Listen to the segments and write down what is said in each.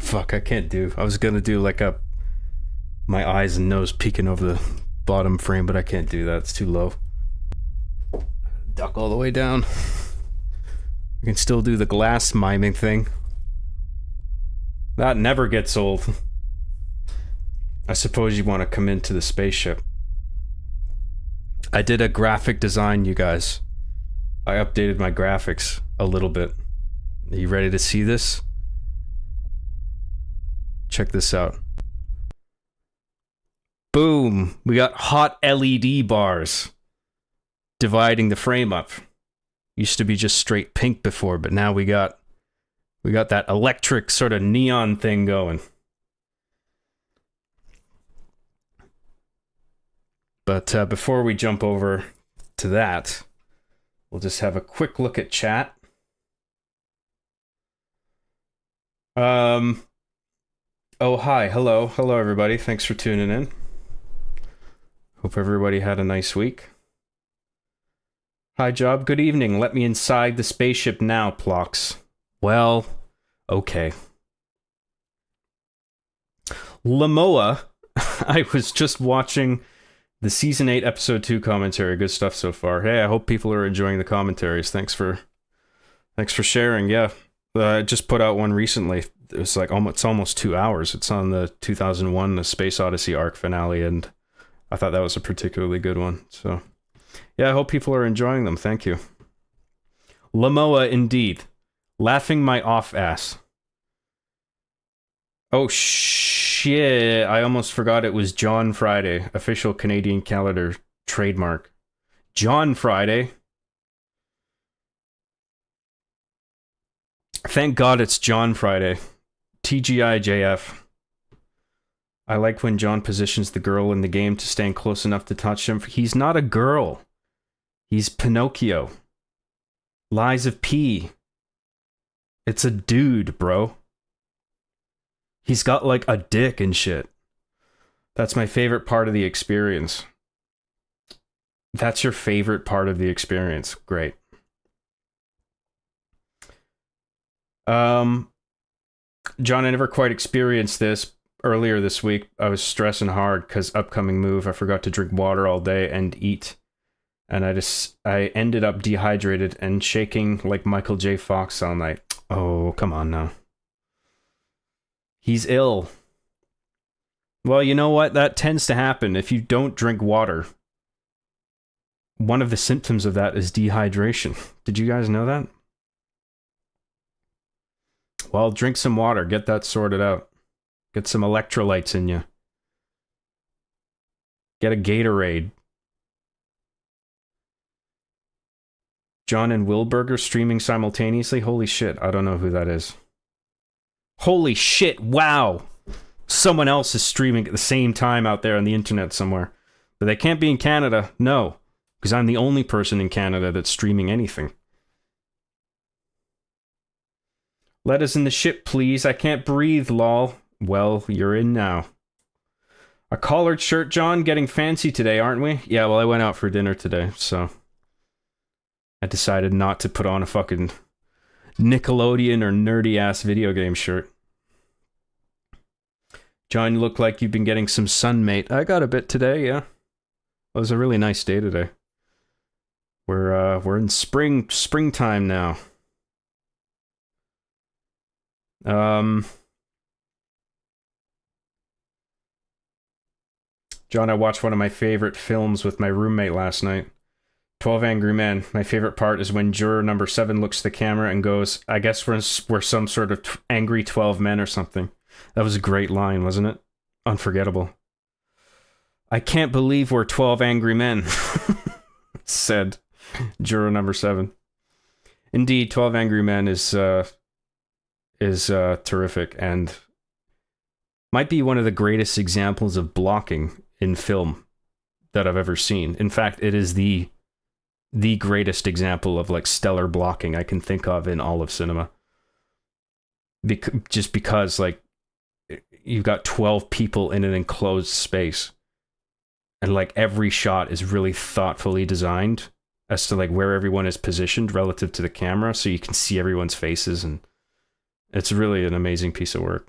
Fuck, I can't do. I was gonna do like my eyes and nose peeking over the bottom frame, but I can't do that. It's too low. Duck all the way down. I can still do the glass miming thing. That never gets old. I suppose you want to come into the spaceship. I did a graphic design, you guys. I updated my graphics a little bit. Are you ready to see this? Check this out. Boom! We got hot LED bars dividing the frame up. Used to be just straight pink before, but now we got that electric sort of neon thing going. But before we jump over to that, we'll just have a quick look at chat. Oh, hi. Hello everybody. Thanks for tuning in. Hope everybody had a nice week. Hi, Job. Good evening. Let me inside the spaceship now, Plox. Well, okay. Lamoa, I was just watching the Season 8, Episode 2 commentary. Good stuff so far. Hey, I hope people are enjoying the commentaries. Thanks for sharing. Yeah, I just put out one recently. It was like it's almost 2 hours. It's on the 2001 The Space Odyssey arc finale, and I thought that was a particularly good one. So, yeah, I hope people are enjoying them. Thank you. Lamoa, indeed. Laughing my off ass. Oh, shit. I almost forgot it was John Friday. Official Canadian calendar trademark. John Friday. Thank God it's John Friday. TGIJF. I like when John positions the girl in the game to stand close enough to touch him. He's not a girl. He's Pinocchio. Lies of P. It's a dude, bro. He's got like a dick and shit. That's my favorite part of the experience. That's your favorite part of the experience. Great. John, I never quite experienced this. Earlier this week, I was stressing hard because upcoming move. I forgot to drink water all day and eat. And I ended up dehydrated and shaking like Michael J. Fox all night. Oh, come on now. He's ill. Well, you know what? That tends to happen if you don't drink water. One of the symptoms of that is dehydration. Did you guys know that? Well, drink some water. Get that sorted out. Get some electrolytes in you. Get a Gatorade. John and Wilberger streaming simultaneously? Holy shit, I don't know who that is. Holy shit, wow! Someone else is streaming at the same time out there on the internet somewhere. But they can't be in Canada, no. Because I'm the only person in Canada that's streaming anything. Let us in the ship, please. I can't breathe, lol. Well, you're in now. A collared shirt, John? Getting fancy today, aren't we? Yeah, well, I went out for dinner today, so I decided not to put on a fucking Nickelodeon or nerdy-ass video game shirt. John, you look like you've been getting some sun, mate. I got a bit today, yeah. It was a really nice day today. We're in springtime now. John, I watched one of my favorite films with my roommate last night. 12 Angry Men. My favorite part is when juror number 7 looks at the camera and goes, I guess we're some sort of angry 12 men or something. That was a great line, wasn't it? Unforgettable. I can't believe we're 12 angry men, said juror number 7. Indeed, 12 Angry Men is terrific and might be one of the greatest examples of blocking in film that I've ever seen. In fact, it is the greatest example of like stellar blocking I can think of in all of cinema. Just because like you've got 12 people in an enclosed space and like every shot is really thoughtfully designed as to like where everyone is positioned relative to the camera so you can see everyone's faces, and it's really an amazing piece of work.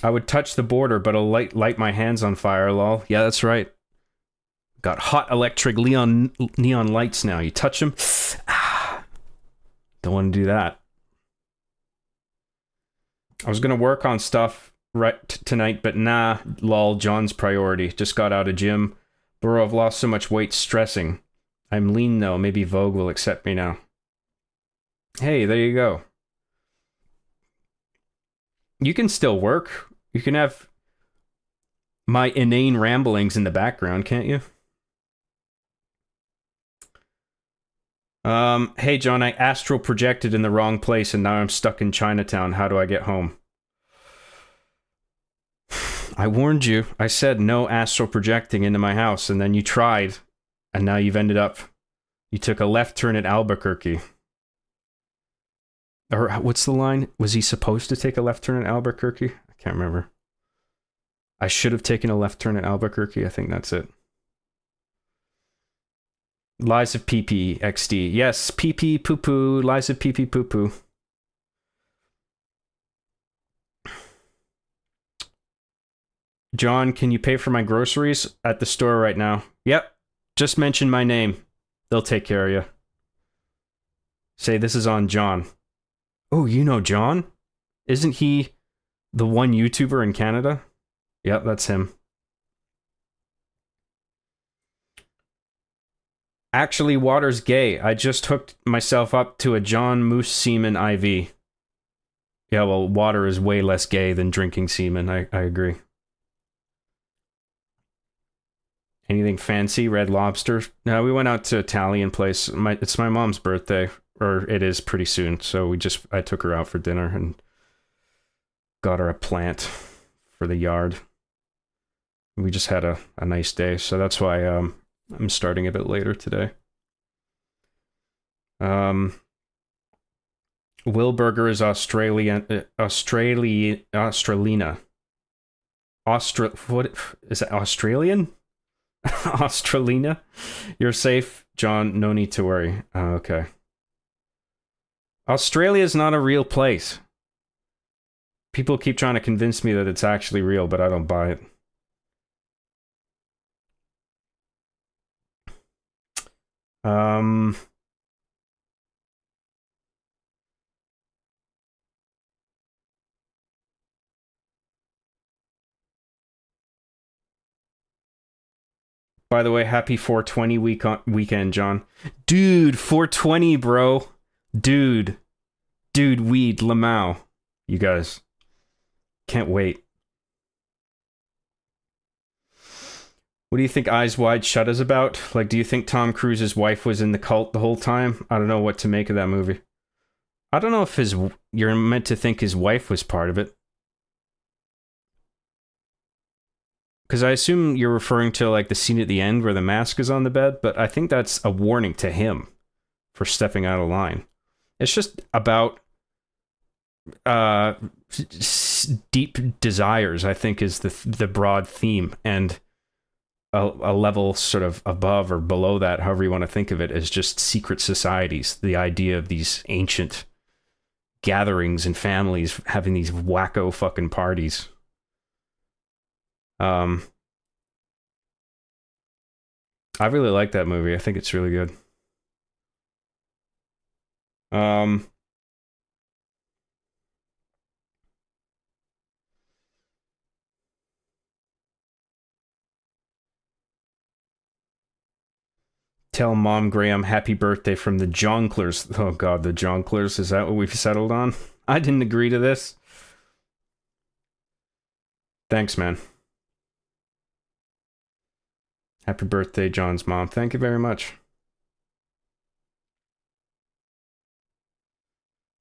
I would touch the border, but I'll light my hands on fire, lol. Yeah, that's right. Got hot electric neon lights now. You touch them. Don't want to do that. I was going to work on stuff tonight, but nah, lol, John's priority. Just got out of gym. Bro, I've lost so much weight stressing. I'm lean though. Maybe Vogue will accept me now. Hey, there you go. You can still work. You can have my inane ramblings in the background, can't you? Hey John, I astral projected in the wrong place and now I'm stuck in Chinatown. How do I get home? I warned you. I said no astral projecting into my house, and then you tried, and now you've ended up... You took a left turn at Albuquerque. Or what's the line? Was he supposed to take a left turn at Albuquerque? I can't remember. I should have taken a left turn at Albuquerque. I think that's it. Lies of PP XD. Yes, PP poo poo. Lies of PP poo poo. John, can you pay for my groceries at the store right now? Yep. Just mention my name. They'll take care of you. Say this is on John. Oh, you know John? Isn't he the one YouTuber in Canada? Yep, that's him. Actually, water's gay. I just hooked myself up to a John Moose semen IV. Yeah, well, water is way less gay than drinking semen. I agree. Anything fancy? Red Lobster? No, we went out to Italian place. It's my mom's birthday, or it is pretty soon. So I took her out for dinner and got her a plant for the yard. We just had a nice day, so that's why I'm starting a bit later today. Wilburger is Australiana. What is it? Australian? Australina? You're safe, John. No need to worry. Okay. Australia is not a real place. People keep trying to convince me that it's actually real, but I don't buy it. By the way, happy 420 weekend, John. Dude, 420, bro. Dude, weed, Lamau. You guys. Can't wait. What do you think Eyes Wide Shut is about? Like, do you think Tom Cruise's wife was in the cult the whole time? I don't know what to make of that movie. I don't know if you're meant to think his wife was part of it. Because I assume you're referring to like the scene at the end where the mask is on the bed, but I think that's a warning to him for stepping out of line. It's just about deep desires, I think, is the broad theme, and a level sort of above or below that, however you want to think of it, is just secret societies. The idea of these ancient gatherings and families having these wacko fucking parties. I really like that movie. I think it's really good. Tell Mom Graham happy birthday from the Jonklers. Oh god, the Jonklers. Is that what we've settled on? I didn't agree to this. Thanks, man. Happy birthday, John's mom. Thank you very much.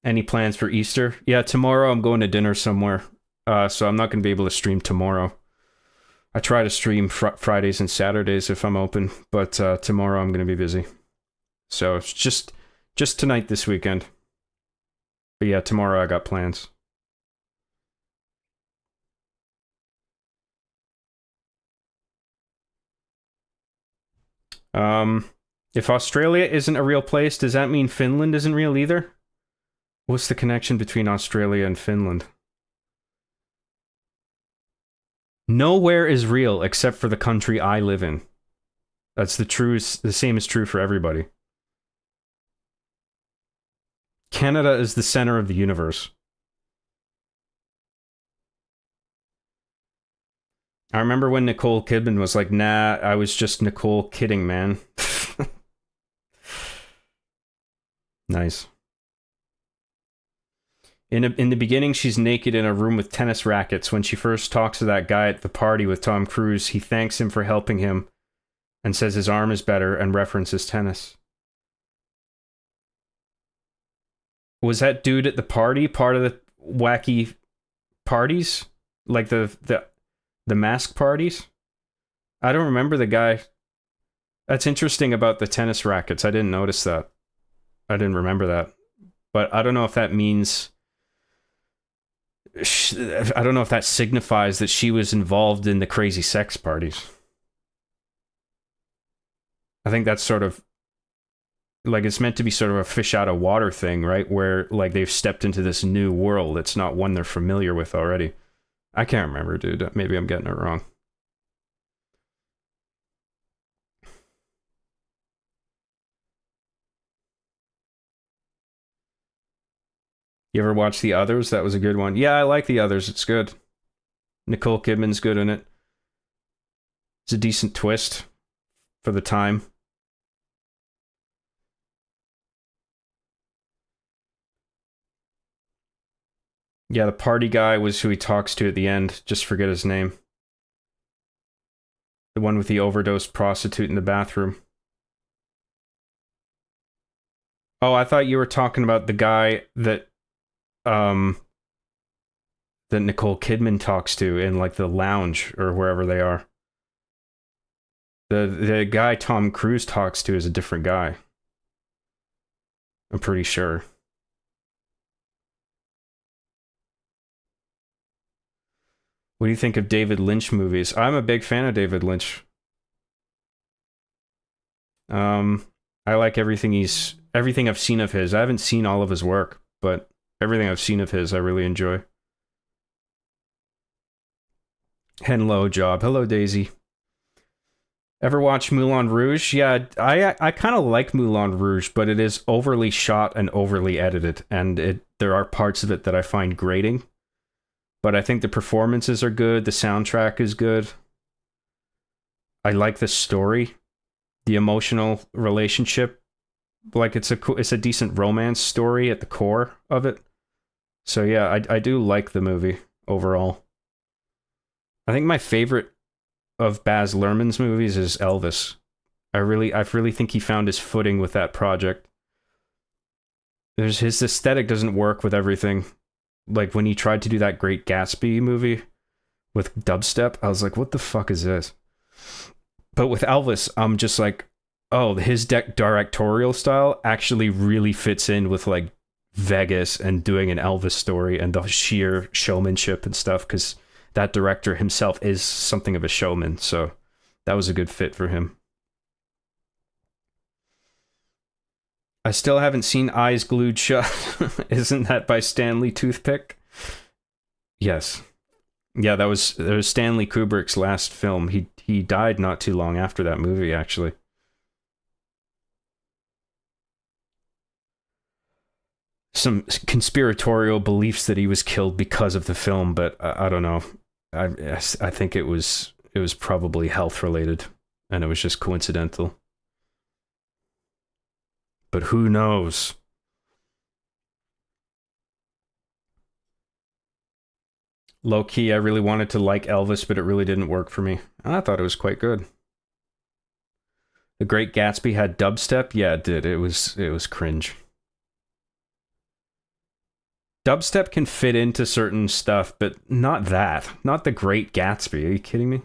Any plans for Easter? Yeah, tomorrow I'm going to dinner somewhere. So I'm not going to be able to stream tomorrow. I try to stream Fridays and Saturdays if I'm open, but tomorrow I'm going to be busy. So it's just tonight this weekend. But yeah, tomorrow I got plans. If Australia isn't a real place, does that mean Finland isn't real either? What's the connection between Australia and Finland? Nowhere is real except for the country I live in. That's the same is true for everybody. Canada is the center of the universe. I remember when Nicole Kidman was like, nah, I was just Nicole kidding, man. Nice. In the beginning, she's naked in a room with tennis rackets. When she first talks to that guy at the party with Tom Cruise, he thanks him for helping him and says his arm is better and references tennis. Was that dude at the party part of the wacky parties? Like the mask parties? I don't remember the guy. That's interesting about the tennis rackets. I didn't notice that. I didn't remember that. But I don't know if that means... I don't know if that signifies that she was involved in the crazy sex parties. I think that's sort of... Like, it's meant to be sort of a fish out of water thing, right? Where, like, they've stepped into this new world. It's not one they're familiar with already. I can't remember, dude. Maybe I'm getting it wrong. You ever watch The Others? That was a good one. Yeah, I like The Others. It's good. Nicole Kidman's good in it. It's a decent twist for the time. Yeah, the party guy was who he talks to at the end. Just forget his name. The one with the overdosed prostitute in the bathroom. Oh, I thought you were talking about the guy um that Nicole Kidman talks to in like the lounge or wherever they are. The guy Tom Cruise talks to is a different guy. I'm pretty sure. What do you think of David Lynch movies? I'm a big fan of David Lynch. I like everything I've seen of his. I haven't seen all of his work, but everything I've seen of his I really enjoy. Hello, Job. Hello, Daisy. Ever watch Moulin Rouge? Yeah, I kind of like Moulin Rouge, but it is overly shot and overly edited, and there are parts of it that I find grating. But I think the performances are good, the soundtrack is good. I like the story, the emotional relationship. Like it's a decent romance story at the core of it. So yeah, I do like the movie overall. I think my favorite of Baz Luhrmann's movies is Elvis. I really think he found his footing with that project. His aesthetic doesn't work with everything. Like when he tried to do that Great Gatsby movie with dubstep, I was like, what the fuck is this? But with Elvis, I'm just like, oh, his directorial style actually really fits in with like Vegas and doing an Elvis story and the sheer showmanship and stuff, because that director himself is something of a showman, so that was a good fit for him. I still haven't seen Eyes Glued Shut. Isn't that by Stanley Toothpick? Yes. Yeah, that was Stanley Kubrick's last film. He died not too long after that movie, actually. Some conspiratorial beliefs that he was killed because of the film, but I don't know. I think it was probably health related, and it was just coincidental. But who knows? Low key, I really wanted to like Elvis, but it really didn't work for me. I thought it was quite good. The Great Gatsby had dubstep. Yeah, it did. It was cringe. Dubstep can fit into certain stuff, but not that. Not The Great Gatsby. Are you kidding me?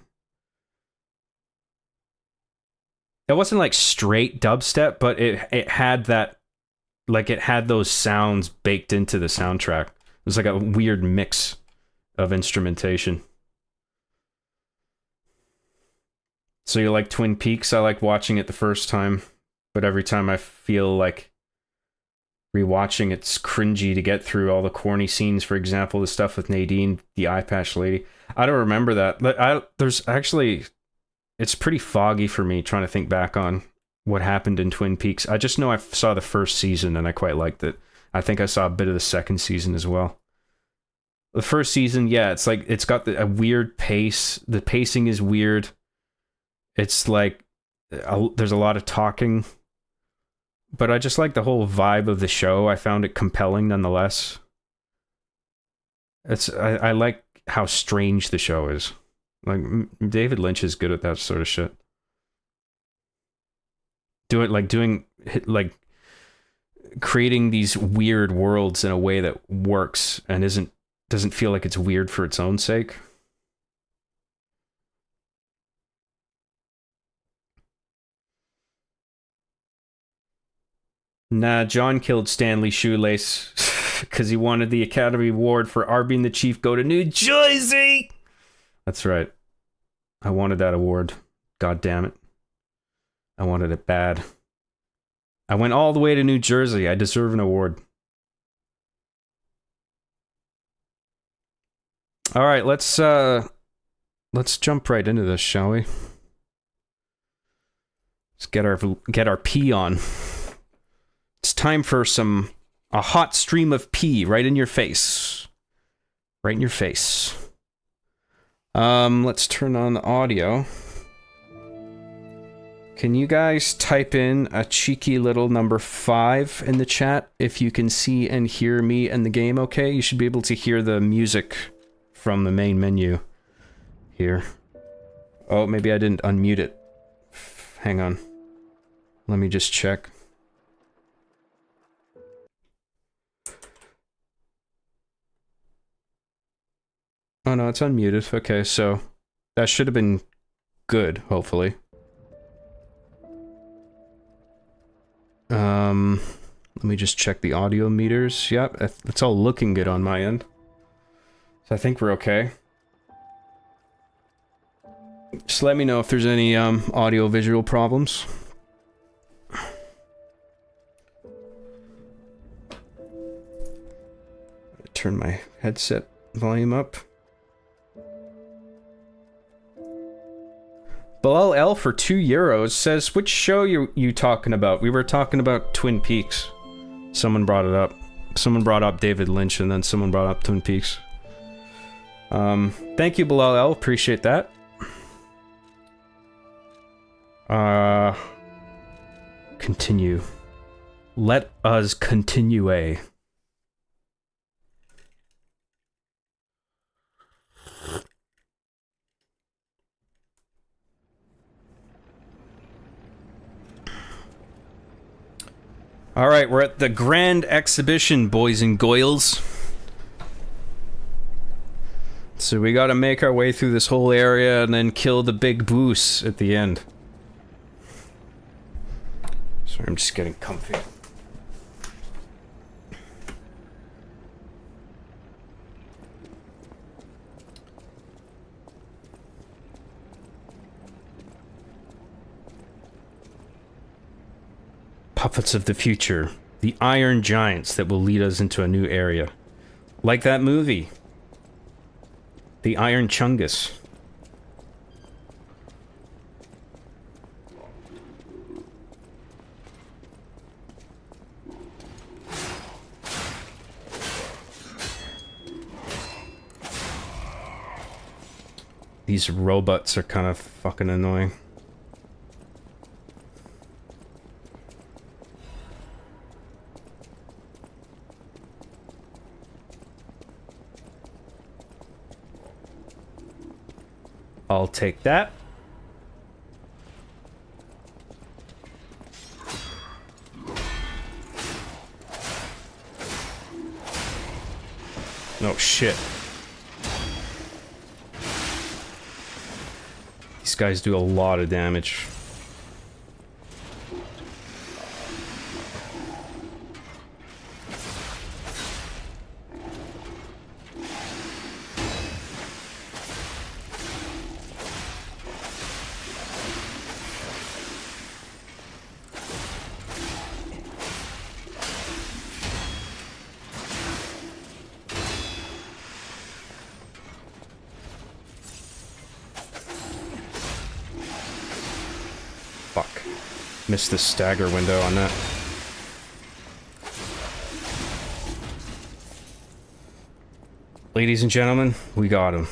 It wasn't like straight dubstep, but it had that, like it had those sounds baked into the soundtrack. It was like a weird mix of instrumentation. So you like Twin Peaks? I like watching it the first time, but every time I feel like rewatching, it's cringy to get through all the corny scenes. For example, the stuff with Nadine, the eye patch lady. I don't remember that. There's actually, it's pretty foggy for me trying to think back on what happened in Twin Peaks. I just know I saw the first season and I quite liked it. I think I saw a bit of the second season as well. The first season, yeah, it's like it's got a weird pace. The pacing is weird. It's like there's a lot of talking, but I just like the whole vibe of the show. I found it compelling nonetheless. I like how strange the show is. Like David Lynch is good at that sort of shit. Doing creating these weird worlds in a way that works and doesn't feel like it's weird for its own sake. Nah, John killed Stanley Shoelace because he wanted the Academy Award for Arby and the Chief go to New Jersey. That's right. I wanted that award. God damn it. I wanted it bad. I went all the way to New Jersey. I deserve an award. All right, let's jump right into this, shall we? Let's get our pee on. It's time for a hot stream of pee right in your face. Right in your face. Let's turn on the audio. Can you guys type in a cheeky little number 5 in the chat if you can see and hear me and the game okay? You should be able to hear the music from the main menu here. Oh, maybe I didn't unmute it. Hang on. Let me just check. Oh no, it's unmuted. Okay, so that should have been good, hopefully. Let me just check the audio meters. Yep, it's all looking good on my end. So I think we're okay. Just let me know if there's any audio visual problems. Turn my headset volume up. Bilal L for €2 says, which show you talking about? We were talking about Twin Peaks. Someone brought it up. Someone brought up David Lynch, and then someone brought up Twin Peaks. Thank you, Bilal L. Appreciate that. Continue. Let us continue. Alright, we're at the Grand Exhibition, boys and goyles. So we gotta make our way through this whole area and then kill the big boss at the end. Sorry, I'm just getting comfy. Puppets of the future, the iron giants that will lead us into a new area. Like that movie. The Iron Chungus. These robots are kind of fucking annoying. I'll take that. Oh shit. These guys do a lot of damage. Missed the stagger window on that. Ladies and gentlemen, we got him.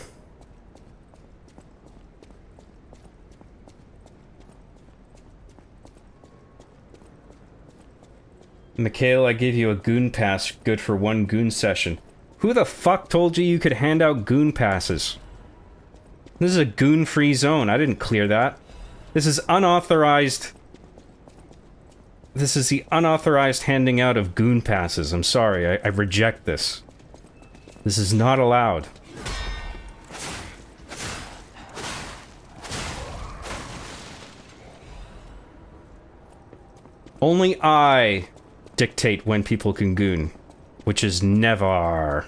Mikhail, I gave you a goon pass good for 1 goon session. Who the fuck told you you could hand out goon passes? This is a goon-free zone. I didn't clear that. This is unauthorized. This is the unauthorized handing out of goon passes. I'm sorry, I reject this. This is not allowed. Only I dictate when people can goon, which is never.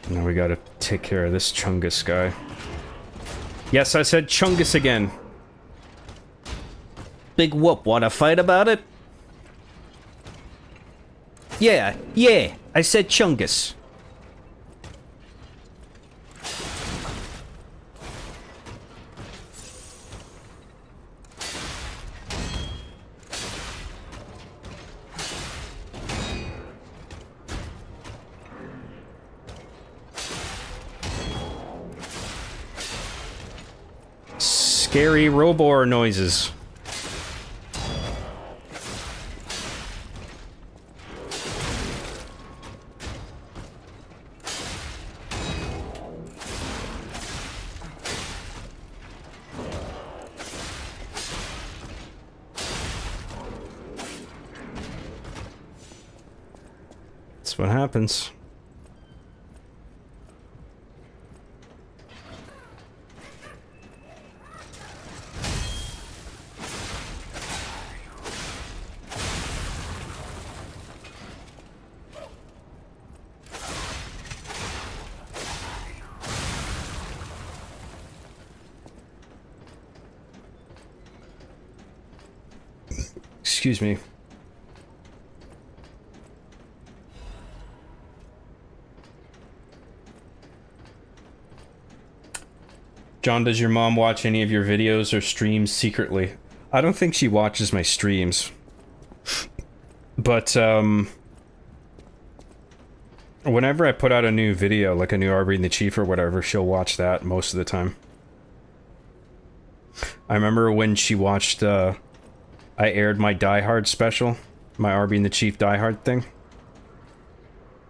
Now we gotta take care of this Chungus guy. Yes, I said Chungus again. Big whoop, wanna fight about it? Yeah, I said Chungus. Scary Robor noises. That's what happens. Excuse me. John, does your mom watch any of your videos or streams secretly? I don't think she watches my streams. But, whenever I put out a new video, like a new Arby and the Chief or whatever, she'll watch that most of the time. I remember when she watched, I aired my Die Hard special, my Arby and the Chief Die Hard thing.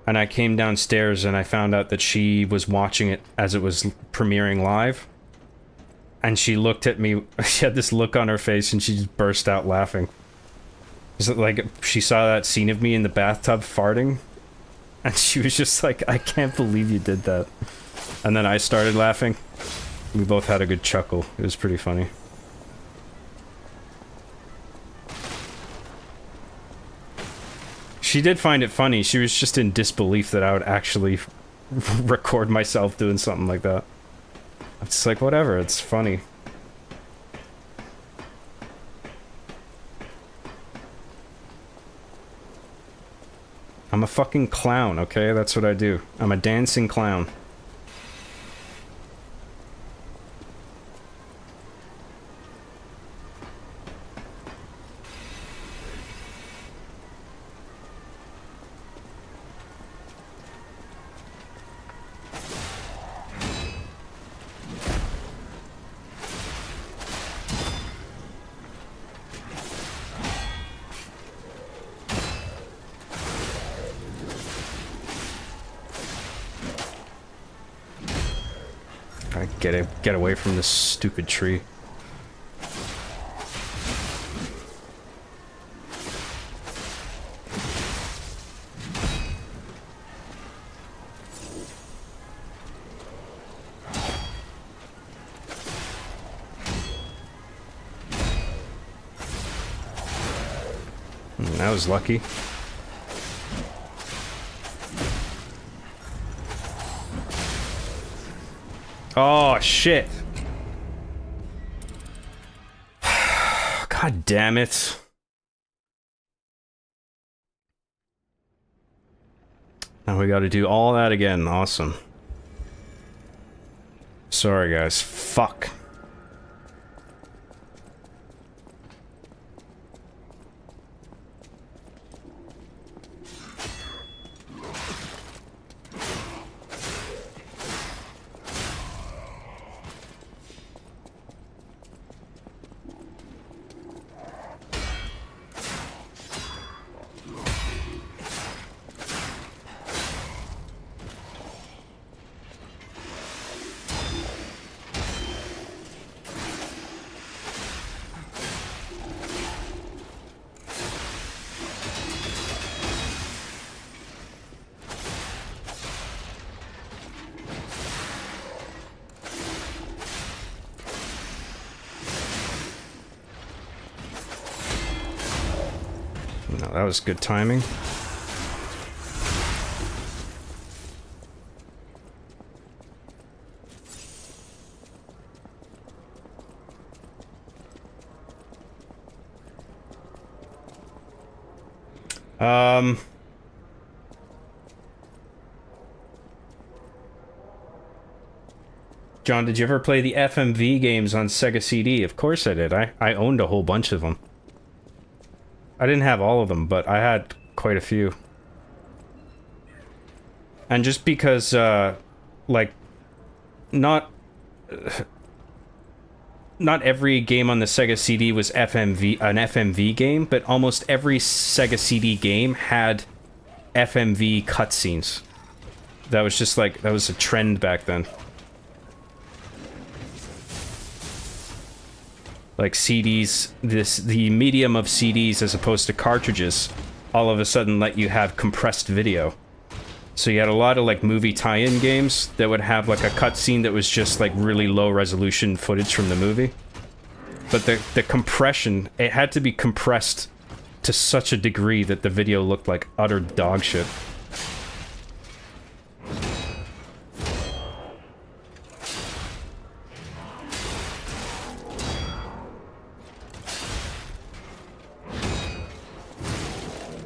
And I came downstairs and I found out that she was watching it as it was premiering live. And she looked at me, she had this look on her face and she just burst out laughing. Is it like she saw that scene of me in the bathtub farting? And she was just like, I can't believe you did that. And then I started laughing. We both had a good chuckle. It was pretty funny. She did find it funny. She was just in disbelief that I would actually record myself doing something like that. It's like, whatever, it's funny. I'm a fucking clown, okay? That's what I do. I'm a dancing clown. Get away from this stupid tree. That was lucky. Oh, shit. God damn it. Now we gotta do all that again. Awesome. Sorry, guys. Fuck. No, that was good timing. John, did you ever play the FMV games on Sega CD? Of course I did. I owned a whole bunch of them. I didn't have all of them, but I had quite a few. And just because, like, not every game on the Sega CD was an FMV game, but almost every Sega CD game had FMV cutscenes. That was just like, that was a trend back then. Like CDs, the medium of CDs as opposed to cartridges, all of a sudden let you have compressed video. So you had a lot of like movie tie-in games that would have like a cutscene that was just like really low resolution footage from the movie. But the compression, it had to be compressed to such a degree that the video looked like utter dog shit.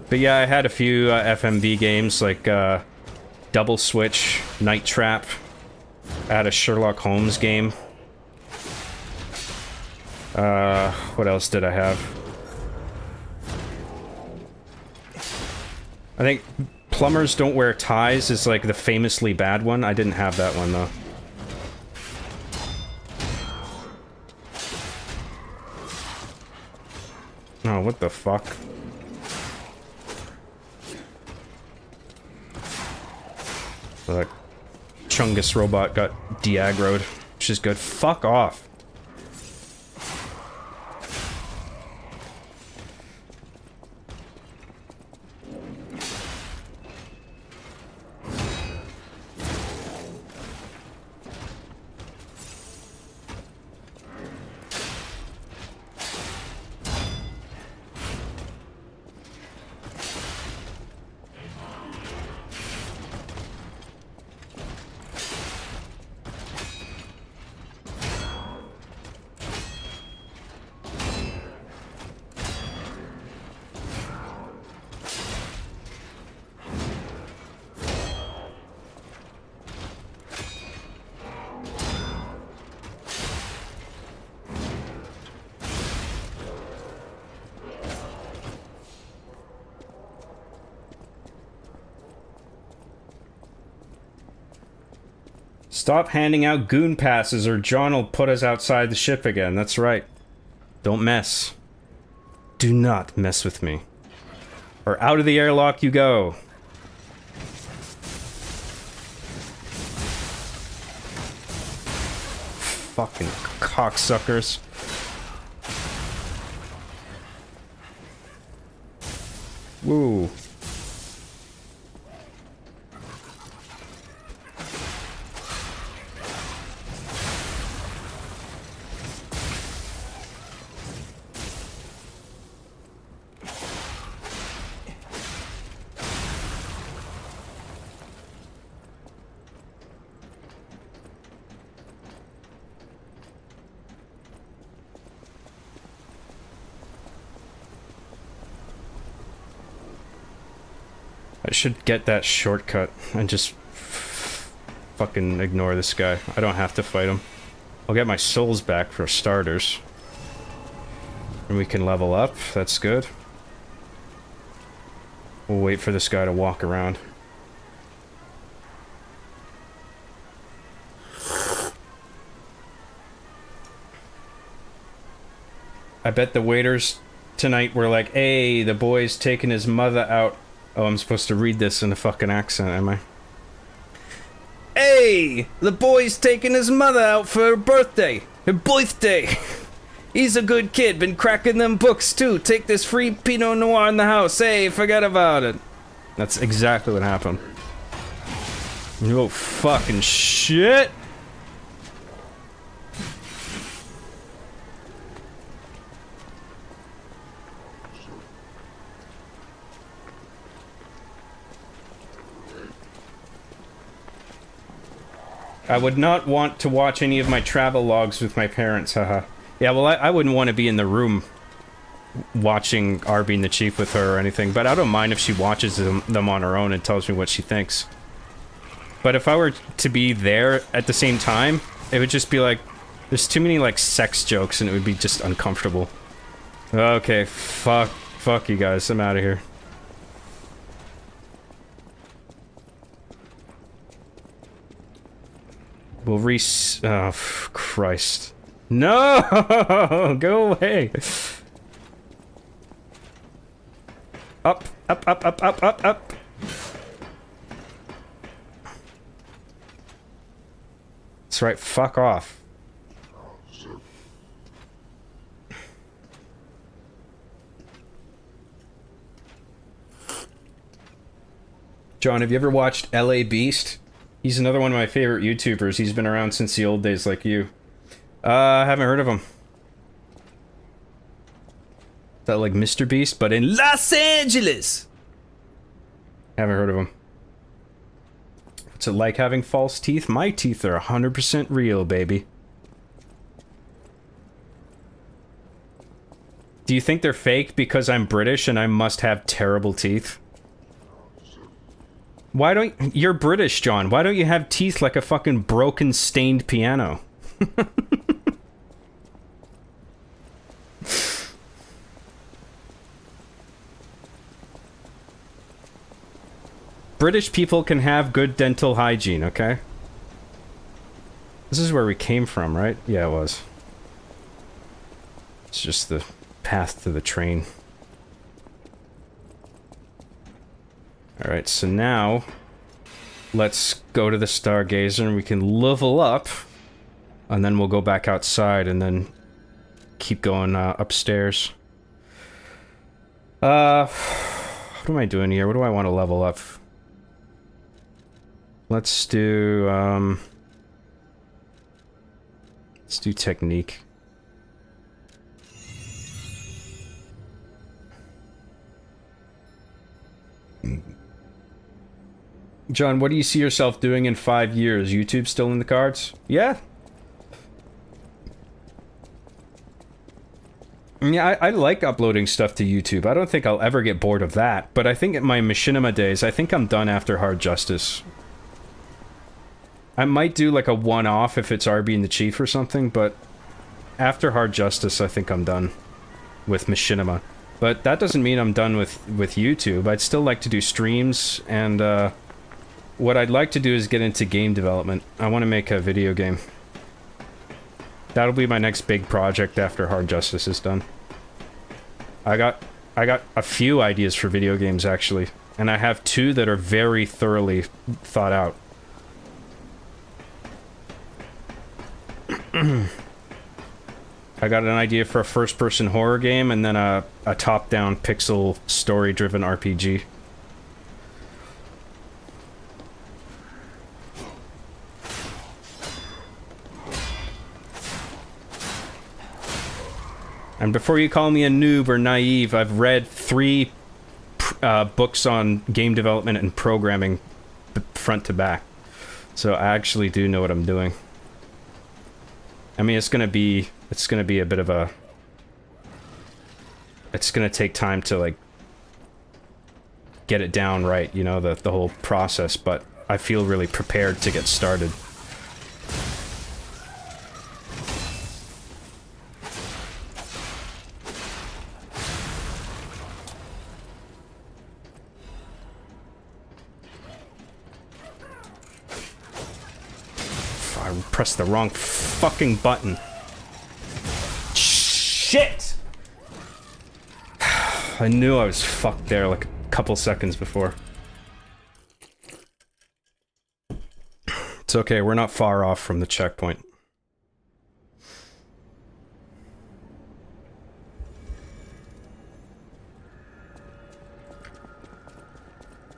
But yeah, I had a few FMV games like Double Switch, Night Trap. I had a Sherlock Holmes game. What else did I have? I think Plumbers Don't Wear Ties is like the famously bad one. I didn't have that one though. Oh, what the fuck? The Chungus robot got de-aggroed, which is good. Fuck off. Stop handing out goon passes or John will put us outside the ship again. That's right. Don't mess. Do not mess with me. Or out of the airlock you go. Fucking cocksuckers. Woo. I should get that shortcut and just fucking ignore this guy. I don't have to fight him. I'll get my souls back for starters. And we can level up. That's good. We'll wait for this guy to walk around. I bet the waiters tonight were like, hey, the boy's taking his mother out. Oh, I'm supposed to read this in a fucking accent, am I? Hey, the boy's taking his mother out for her birthday. Her birthday. He's a good kid, been cracking them books too. Take this free Pinot Noir in the house. Hey, forget about it. That's exactly what happened. Oh, fucking shit. I would not want to watch any of my travel logs with my parents, haha. Yeah, well, I wouldn't want to be in the room watching R being the chief with her or anything, but I don't mind if she watches them on her own and tells me what she thinks. But if I were to be there at the same time, it would just be like, there's too many, like, sex jokes and it would be just uncomfortable. Okay, fuck you guys, I'm out of here. We'll oh, Christ. No! Go away! Up, up, up, up, up, up, up! That's right, fuck off. John, have you ever watched LA Beast? He's another one of my favorite YouTubers. He's been around since the old days like you. I haven't heard of him. Is that like Mr. Beast, but in Los Angeles? Haven't heard of him. What's it like having false teeth? My teeth are 100% real, baby. Do you think they're fake because I'm British and I must have terrible teeth? Why don't... You're British, John. Why don't you have teeth like a fucking broken, stained piano? British people can have good dental hygiene, okay? This is where we came from, right? Yeah, it was. It's just the path to the train. Alright, so now let's go to the Stargazer and we can level up. And then we'll go back outside and then keep going upstairs. What am I doing here? What do I want to level up? Let's do technique. John, what do you see yourself doing in 5 years? YouTube still in the cards? Yeah. Yeah, I like uploading stuff to YouTube. I don't think I'll ever get bored of that, but I think at my Machinima days, I think I'm done after Hard Justice. I might do like a one-off if it's R being the chief or something, but after Hard Justice, I think I'm done with Machinima. But that doesn't mean I'm done with YouTube. I'd still like to do streams, and what I'd like to do is get into game development. I want to make a video game. That'll be my next big project after Hard Justice is done. I got a few ideas for video games, actually, and I have 2 that are very thoroughly thought out. I got an idea for a first-person horror game, and then a top-down pixel story-driven RPG. And before you call me a noob or naive, I've read 3 books on game development and programming front to back. So I actually do know what I'm doing. I mean, it's gonna be a bit of a... It's gonna take time to, like, get it down right, you know, the whole process, but I feel really prepared to get started. I pressed the wrong fucking button. Shit! I knew I was fucked there like a couple seconds before. It's okay, we're not far off from the checkpoint.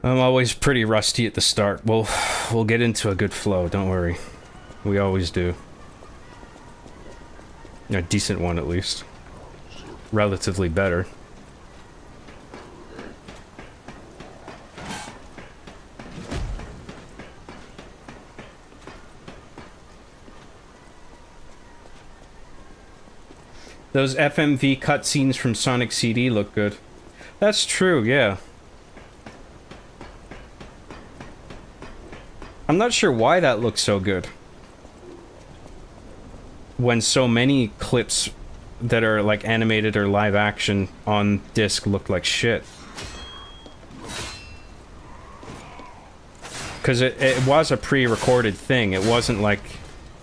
I'm always pretty rusty at the start. We'll get into a good flow, don't worry. We always do. A decent one, at least. Relatively better. Those FMV cutscenes from Sonic CD look good. That's true, yeah. I'm not sure why that looks so good. When so many clips that are like animated or live action on disc look like shit. Because it was a pre-recorded thing. It wasn't like...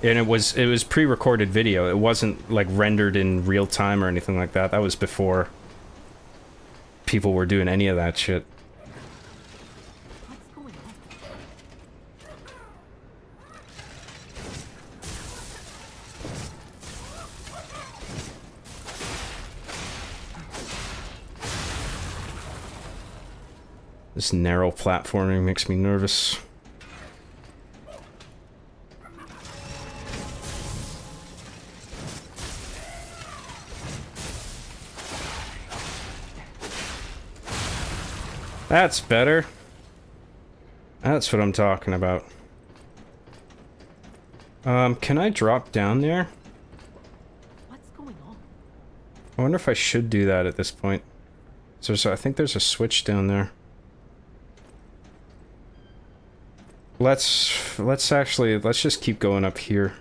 And it was pre-recorded video. It wasn't like rendered in real time or anything like that. That was before people were doing any of that shit. This narrow platforming makes me nervous. That's better. That's what I'm talking about. Can I drop down there? What's going on? I wonder if I should do that at this point. So I think there's a switch down there. Let's just keep going up here.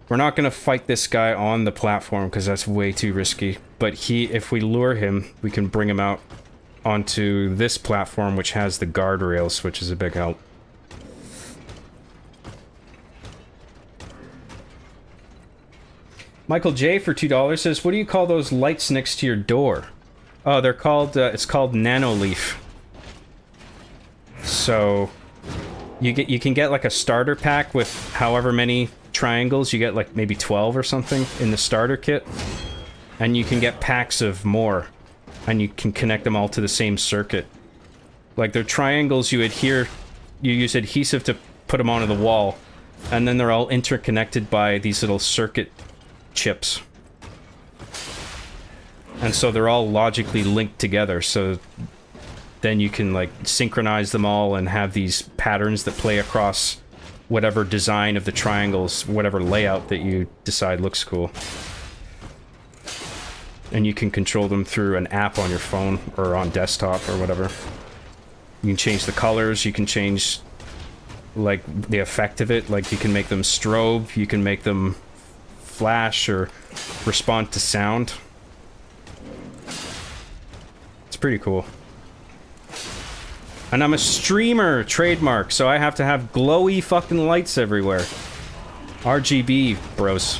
We're not gonna fight this guy on the platform because that's way too risky. But if we lure him, we can bring him out onto this platform, which has the guardrails, which is a big help. Michael J for $2 says, "What do you call those lights next to your door?" Oh, they're called. It's called Nanoleaf. So you can get like a starter pack with however many triangles. You get like maybe 12 or something in the starter kit, and you can get packs of more. And you can connect them all to the same circuit. Like they're triangles, you use adhesive to put them onto the wall, and then they're all interconnected by these little circuit chips. And so they're all logically linked together, so then you can like synchronize them all and have these patterns that play across whatever design of the triangles, whatever layout that you decide looks cool. And you can control them through an app on your phone or on desktop or whatever. You can change the colors, you can change like the effect of it, like you can make them strobe, you can make them flash or respond to sound. It's pretty cool. And I'm a streamer, trademark, so I have to have glowy fucking lights everywhere. RGB, bros.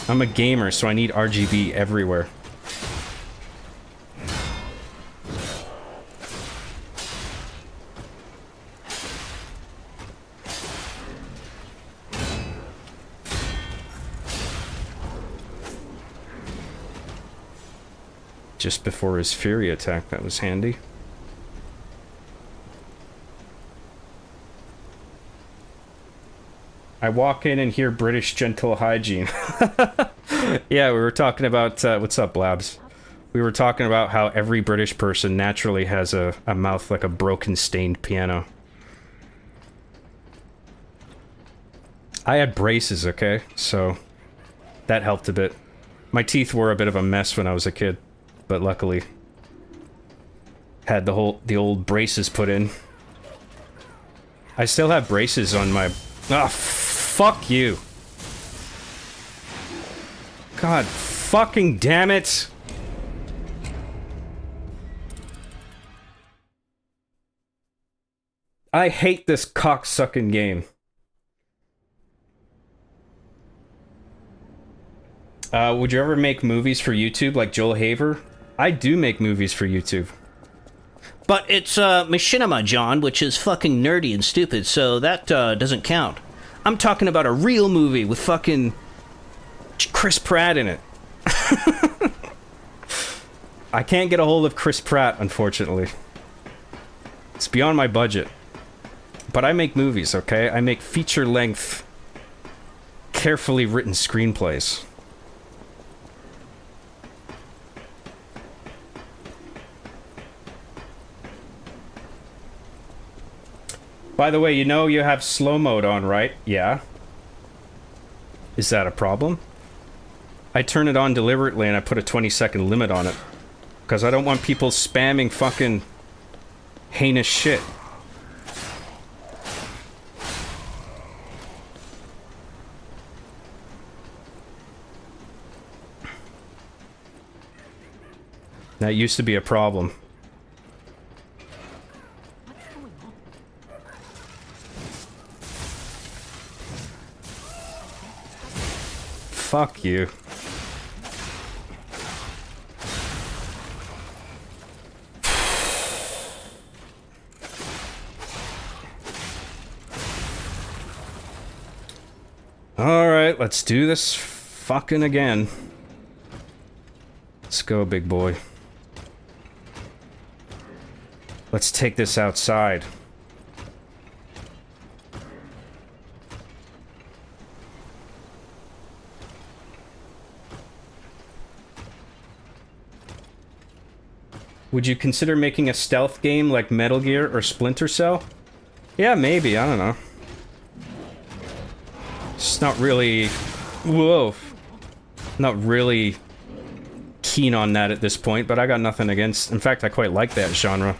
I'm a gamer, so I need RGB everywhere. Just before his Fury attack, that was handy. I walk in and hear British gentle hygiene. Yeah, we were talking about, what's up, Blabs? We were talking about how every British person naturally has a mouth like a broken, stained piano. I had braces, okay? So, that helped a bit. My teeth were a bit of a mess when I was a kid, but luckily had the old braces put in. I still have braces on my... Ah, fuck you. God fucking damn it. I hate this cocksucking game. Would you ever make movies for YouTube like Joel Haver? I do make movies for YouTube. But it's machinima, John, which is fucking nerdy and stupid, so that doesn't count. I'm talking about a real movie with fucking Chris Pratt in it. I can't get a hold of Chris Pratt, unfortunately. It's beyond my budget. But I make movies, okay? I make feature-length, carefully written screenplays. By the way, you know you have slow mode on, right? Yeah. Is that a problem? I turn it on deliberately and I put a 20-second limit on it. Because I don't want people spamming fucking heinous shit. That used to be a problem. What's going on? Fuck you. Alright, let's do this fucking again. Let's go, big boy. Let's take this outside. Would you consider making a stealth game like Metal Gear or Splinter Cell? Yeah, maybe, I don't know. It's not really... Whoa. Not really keen on that at this point, but I got nothing against... In fact, I quite like that genre.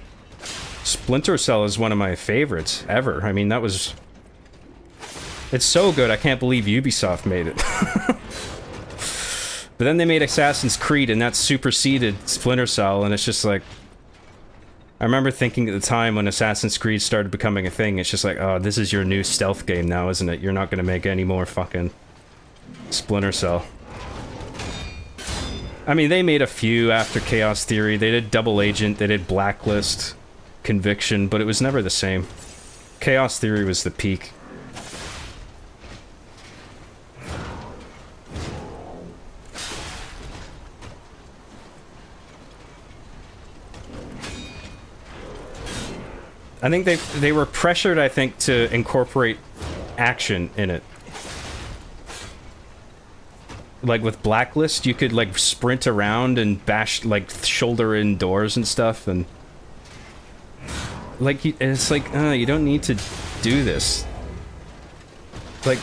Splinter Cell is one of my favorites ever. I mean, that was... It's so good, I can't believe Ubisoft made it. But then they made Assassin's Creed, and that superseded Splinter Cell, and it's just like... I remember thinking at the time when Assassin's Creed started becoming a thing, it's just like, oh, this is your new stealth game now, isn't it? You're not gonna make any more fucking Splinter Cell. I mean, they made a few after Chaos Theory. They did Double Agent, they did Blacklist, Conviction, but it was never the same. Chaos Theory was the peak. I think they were pressured, I think, to incorporate action in it. Like with Blacklist, you could like sprint around and bash, like shoulder in doors and stuff, and like it's like you don't need to do this. Like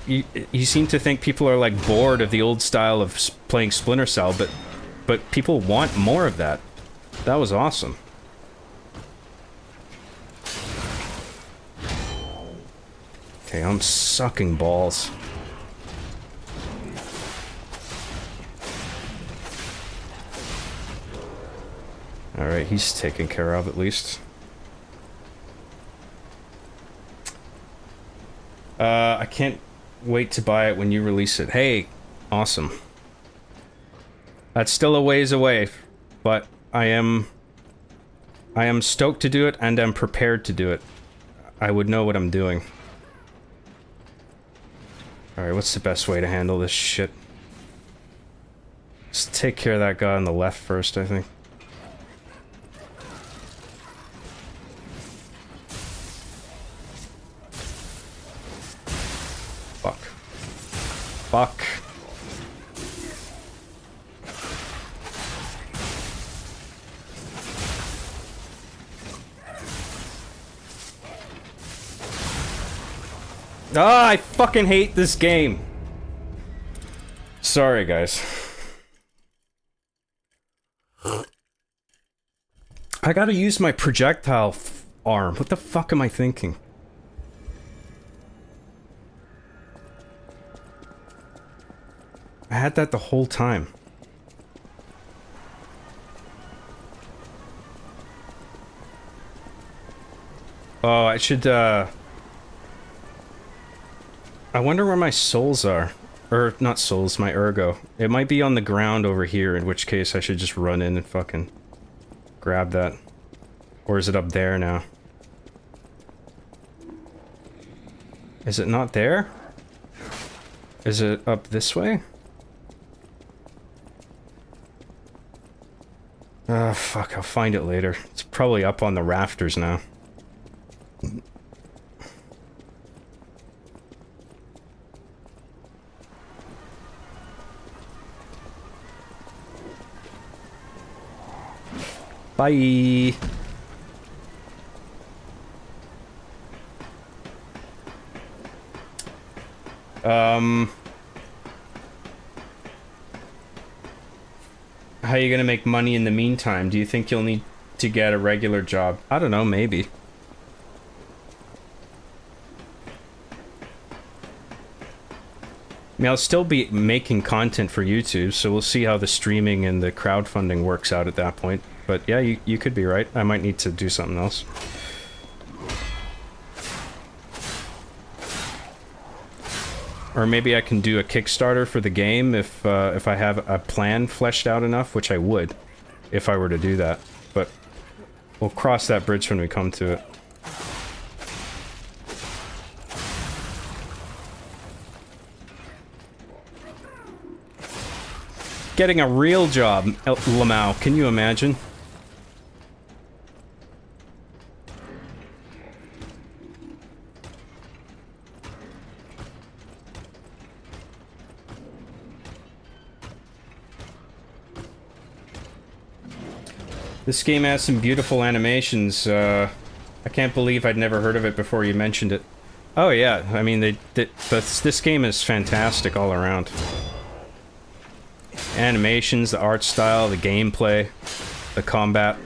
you seem to think people are like bored of the old style of playing Splinter Cell, but people want more of that. That was awesome. Okay, I'm sucking balls. Alright, he's taken care of at least. I can't wait to buy it when you release it. Hey, awesome. That's still a ways away, but I am stoked to do it and I'm prepared to do it. I would know what I'm doing. Alright, what's the best way to handle this shit? Let's take care of that guy on the left first, I think. Fuck. Fuck. Ah, I fucking hate this game. Sorry, guys. I gotta use my projectile arm. What the fuck am I thinking? I had that the whole time. Oh, I should, I wonder where my souls are. Or, not souls, my ergo. It might be on the ground over here, in which case I should just run in and fucking grab that. Or is it up there now? Is it not there? Is it up this way? Fuck, I'll find it later. It's probably up on the rafters now. Bye. How are you gonna make money in the meantime? Do you think you'll need to get a regular job? I don't know, maybe. I mean, I'll still be making content for YouTube, so we'll see how the streaming and the crowdfunding works out at that point. But yeah, you could be right. I might need to do something else. Or maybe I can do a Kickstarter for the game if I have a plan fleshed out enough, which I would, if I were to do that. But we'll cross that bridge when we come to it. Getting a real job, Lamau, can you imagine? This game has some beautiful animations. I can't believe I'd never heard of it before you mentioned it. Oh yeah, I mean, this game is fantastic all around. Animations, the art style, the gameplay, the combat.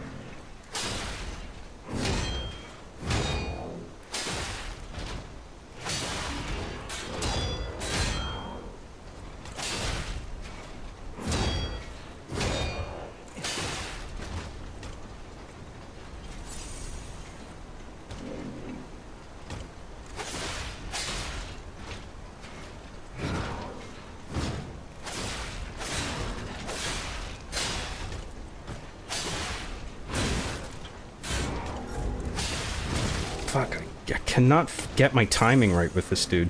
Fuck, I cannot get my timing right with this dude.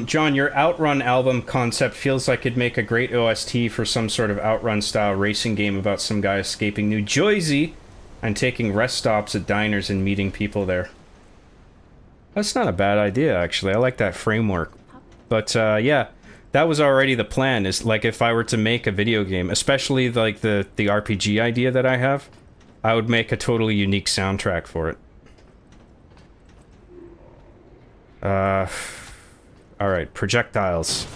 John, your Outrun album concept feels like it'd make a great OST for some sort of Outrun-style racing game about some guy escaping New Jersey and taking rest stops at diners and meeting people there. That's not a bad idea, actually. I like that framework. But, yeah, that was already the plan, is, like, if I were to make a video game, especially, like, the RPG idea that I have, I would make a totally unique soundtrack for it. Alright, projectiles.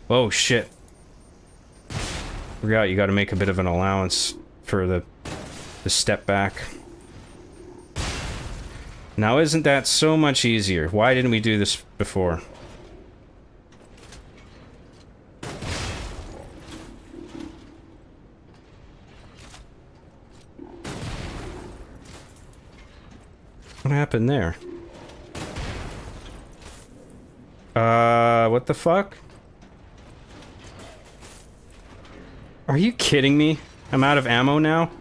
Oh, shit. Forgot you gotta make a bit of an allowance for the step back. Now, isn't that so much easier? Why didn't we do this before? What happened there? What the fuck? Are you kidding me? I'm out of ammo now?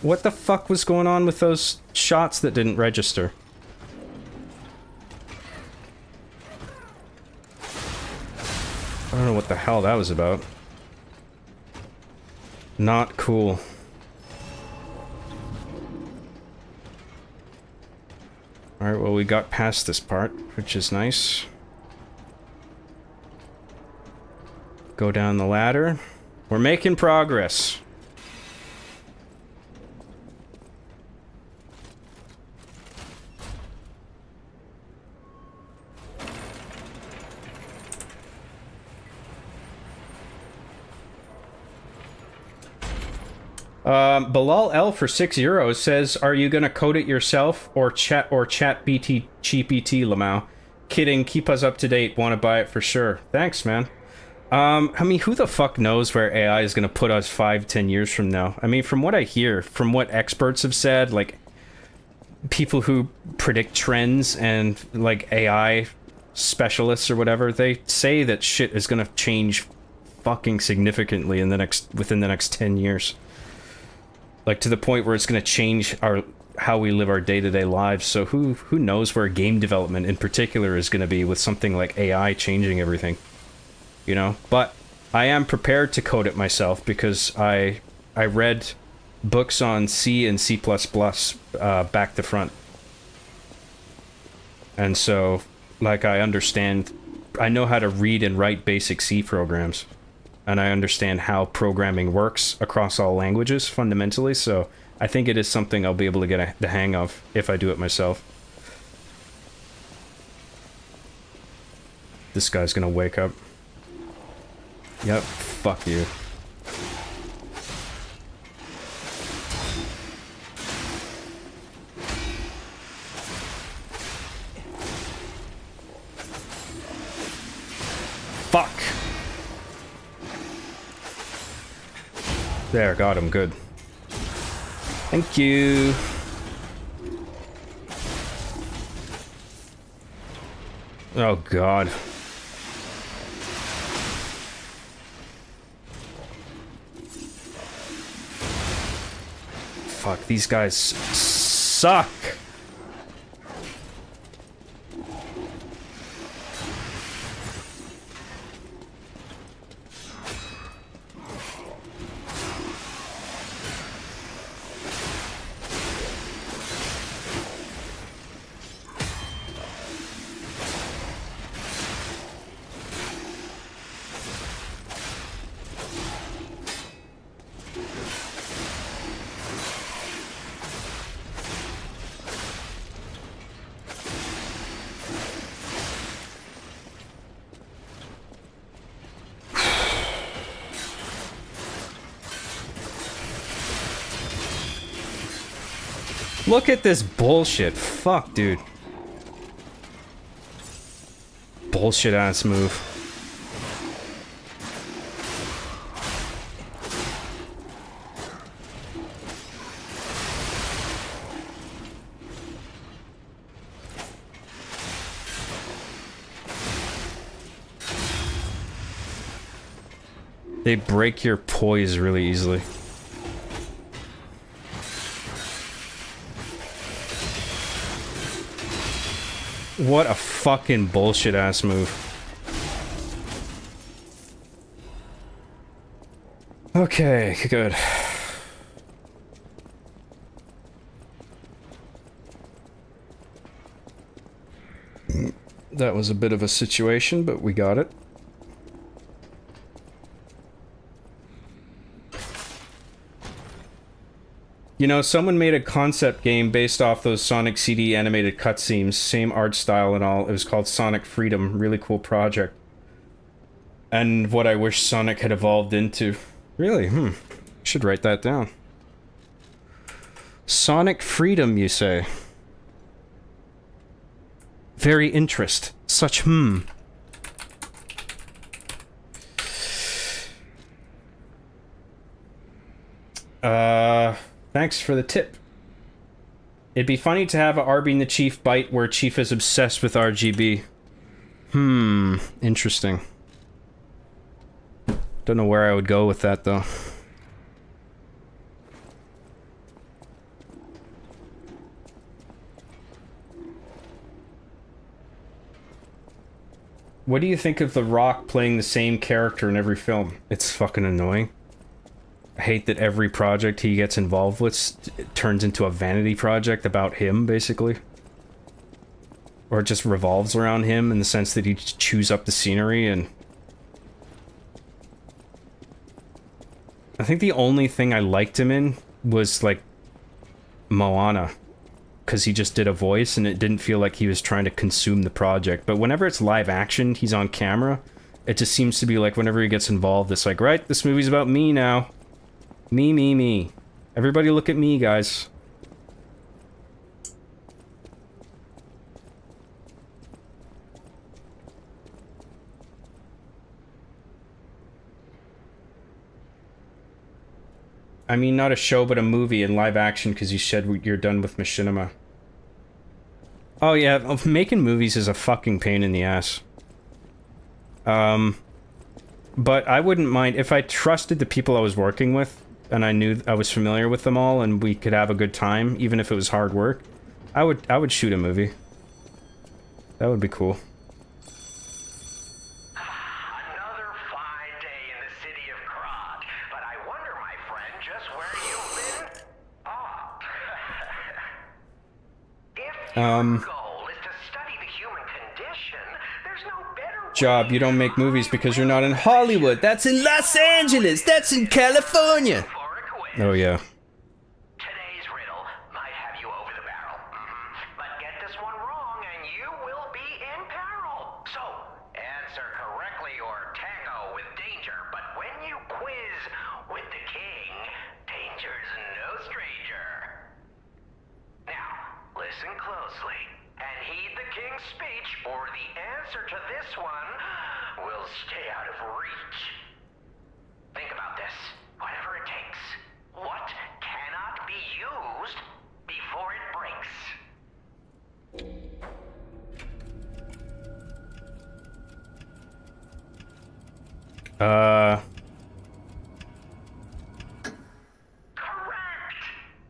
What the fuck was going on with those shots that didn't register? I don't know what the hell that was about. Not cool. Alright, well, we got past this part, which is nice. Go down the ladder. We're making progress. Bilal L for €6 says, "Are you gonna code it yourself or chat BT GPT Lamau? Kidding. Keep us up to date. Want to buy it for sure. Thanks, man." I mean, who the fuck knows where AI is gonna put us 5-10 years from now? I mean, from what I hear, from what experts have said, like people who predict trends and like AI specialists or whatever, they say that shit is gonna change fucking significantly within the next 10 years. Like to the point where it's gonna change how we live our day-to-day lives. So who knows where game development in particular is gonna be with something like AI changing everything. You know? But I am prepared to code it myself because I read books on C and C++ back to front. And so, like, I know how to read and write basic C programs. And I understand how programming works across all languages, fundamentally, so I think it is something I'll be able to get the hang of if I do it myself. This guy's gonna wake up. Yep, fuck you. Fuck! There, got him, good. Thank you. Oh god. Fuck, these guys suck. Look at this bullshit. Fuck, dude. Bullshit ass move. They break your poise really easily. What a fucking bullshit ass move. Okay, good. That was a bit of a situation, but we got it. You know, someone made a concept game based off those Sonic CD animated cutscenes, same art style and all. It was called Sonic Freedom, really cool project. And what I wish Sonic had evolved into. Really, should write that down. Sonic Freedom, you say? Very interest. Such Thanks for the tip. It'd be funny to have a RB and the Chief bite where Chief is obsessed with RGB. Interesting. Don't know where I would go with that, though. What do you think of The Rock playing the same character in every film? It's fucking annoying. I hate that every project he gets involved with turns into a vanity project about him, basically. Or it just revolves around him in the sense that he chews up the scenery and... I think the only thing I liked him in was, like, Moana. Because he just did a voice and it didn't feel like he was trying to consume the project. But whenever it's live action, he's on camera, it just seems to be like whenever he gets involved, it's like, right, this movie's about me now. Me. Everybody look at me, guys. I mean, not a show, but a movie in live action, because you said you're done with Machinima. Oh yeah, making movies is a fucking pain in the ass. But I wouldn't mind if I trusted the people I was working with, and I knew I was familiar with them all, and we could have a good time, even if it was hard work. I would shoot a movie. That would be cool. Another fine day in the city of Krog, but I wonder, my friend, just where you've been. Oh. If your goal is to study the human condition, there's no better Job, you don't make movies because you're not in Hollywood. That's in Los Angeles. That's in California. for a quiz. Oh yeah. Today's riddle might have you over the barrel. But get this one wrong and you will be in peril. So, answer correctly or tango with danger. But when you quiz with the king, danger's no stranger. Now, listen closely and heed the king's speech, or the answer to this one will stay out of reach. Think about this. Whatever it takes. What cannot be used before it breaks? Correct!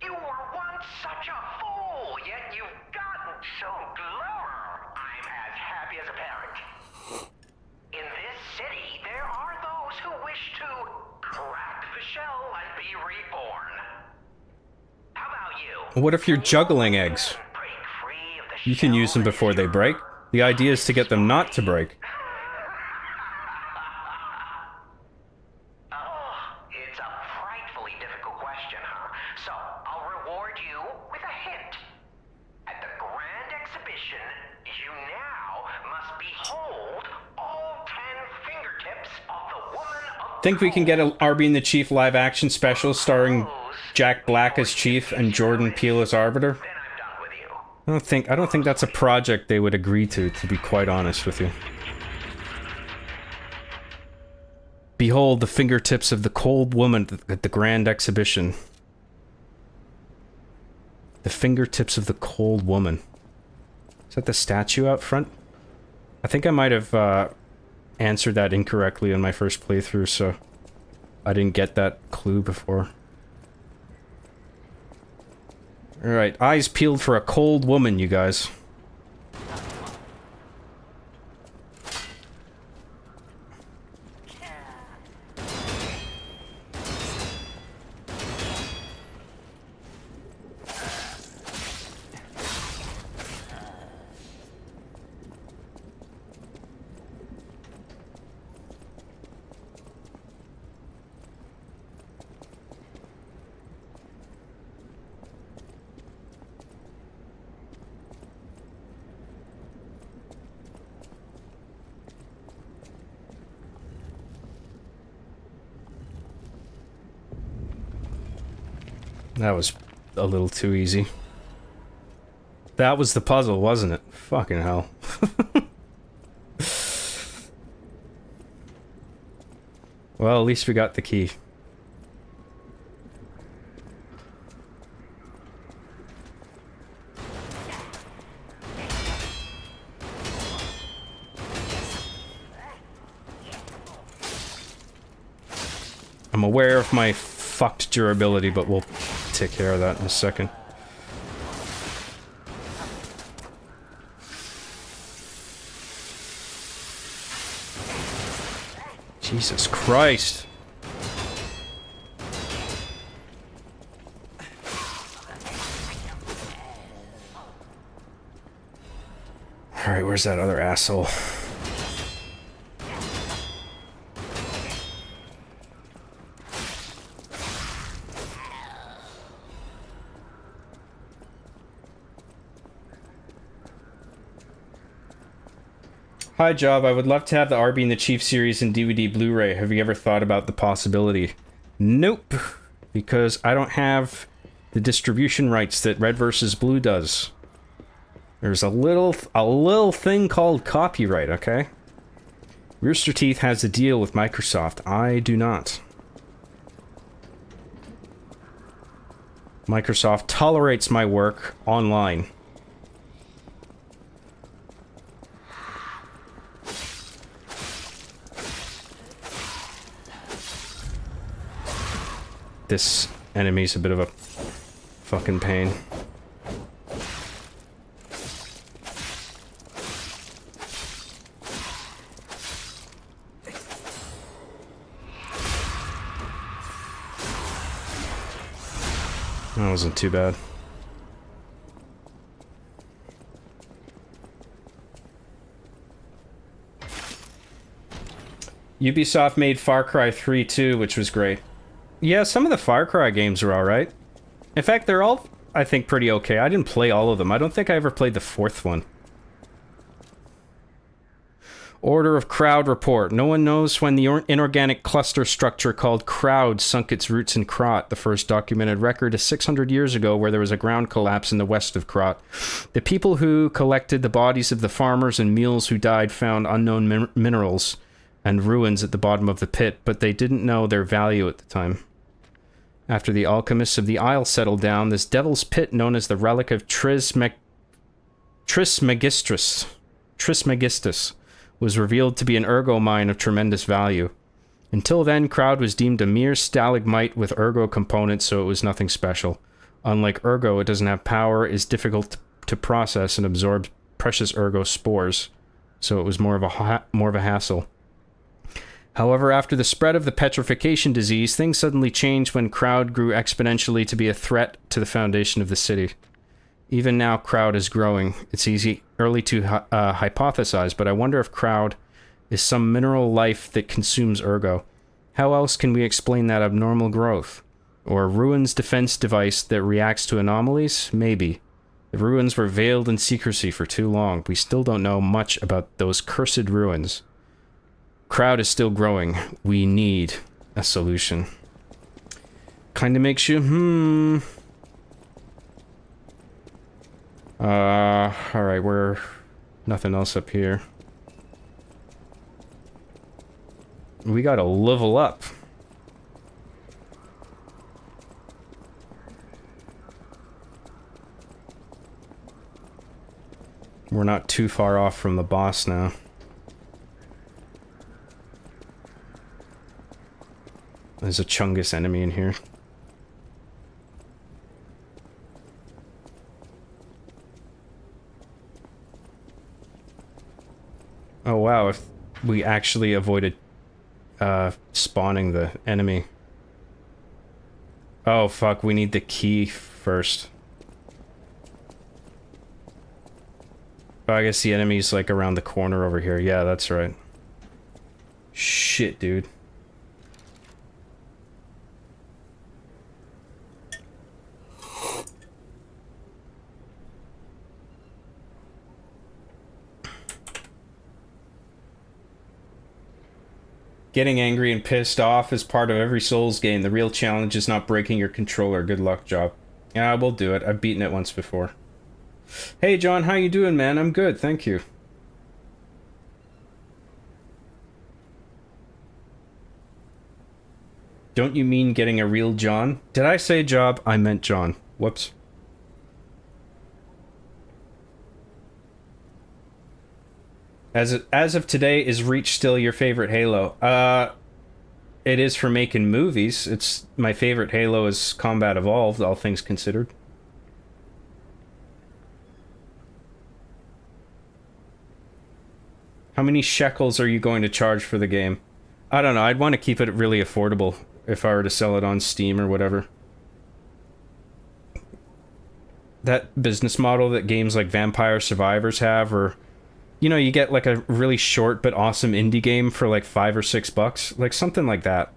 You were once such a fool, yet you've gotten so clever. I'm as happy as a parent. In this city, there are those who wish to crack the shell and be reborn. How about you? What if you're juggling eggs? Break free of the You can use them before they break. The idea is to get them not to break. Oh, it's a frightfully difficult question, huh? So, I'll reward you with a hint. At the Grand Exhibition, you now must behold all 10 fingertips of the woman of Think we can get a Arby and the Chief live action special starring Jack Black as Chief and Jordan Peele as Arbiter? Then I'm done with you. I don't think that's a project they would agree to be quite honest with you. Behold the fingertips of the cold woman at the Grand Exhibition. The fingertips of the cold woman. Is that the statue out front? I think I might have answered that incorrectly in my first playthrough, so I didn't get that clue before. Alright, eyes peeled for a cold woman, you guys. That was a little too easy. That was the puzzle, wasn't it? Fucking hell. Well, at least we got the key. I'm aware of my fucked durability, but we'll take care of that in a second. Jesus Christ. Alright, where's that other asshole? Hi, Job. I would love to have the Arby and the Chief series in DVD Blu-ray. Have you ever thought about the possibility? Nope. because I don't have the distribution rights that Red vs. Blue does. There's a little thing called copyright, okay? Rooster Teeth has a deal with Microsoft. I do not. Microsoft tolerates my work online. This enemy's a bit of a fucking pain. That wasn't too bad. Ubisoft made Far Cry 3 too, which was great. Yeah, some of the Far Cry games are alright. In fact, they're all, I think, pretty okay. I didn't play all of them. I don't think I ever played the fourth one. Order of Crowd report. No one knows when the inorganic cluster structure called Crowd sunk its roots in Krat. The first documented record is 600 years ago, where there was a ground collapse in the west of Krat. The people who collected the bodies of the farmers and mules who died found unknown minerals and ruins at the bottom of the pit, but they didn't know their value at the time. After the alchemists of the Isle settled down, this devil's pit, known as the Relic of Trismegistus, was revealed to be an ergo mine of tremendous value. Until then, Crowd was deemed a mere stalagmite with ergo components, so it was nothing special. Unlike ergo, it doesn't have power, is difficult to process, and absorbs precious ergo spores, so it was more of a hassle. However, after the spread of the petrification disease, things suddenly changed when Crowd grew exponentially to be a threat to the foundation of the city. Even now, Crowd is growing. It's early to hypothesize, but I wonder if Crowd is some mineral life that consumes ergo. How else can we explain that abnormal growth? Or a ruins defense device that reacts to anomalies? Maybe. The ruins were veiled in secrecy for too long. We still don't know much about those cursed ruins. Crowd is still growing. We need a solution. Kinda makes you, alright, we're... nothing else up here. We gotta level up. We're not too far off from the boss now. There's a Chungus enemy in here. Oh wow, if we actually avoided spawning the enemy. Oh fuck, we need the key first. Oh, I guess the enemy's like around the corner over here. Yeah, that's right. Shit, dude. Getting angry and pissed off is part of every Souls game. The real challenge is not breaking your controller. Good luck, Job. Yeah, we'll do it. I've beaten it once before. Hey, John, how you doing, man? I'm good, thank you. Don't you mean getting a real John? Did I say Job? I meant John. Whoops. As of today, is Reach still your favorite Halo? It is for making movies. It's my favorite Halo is Combat Evolved, all things considered. How many shekels are you going to charge for the game? I don't know. I'd want to keep it really affordable if I were to sell it on Steam or whatever. That business model that games like Vampire Survivors have, or... you know, you get like a really short but awesome indie game for like $5 or $6, like something like that.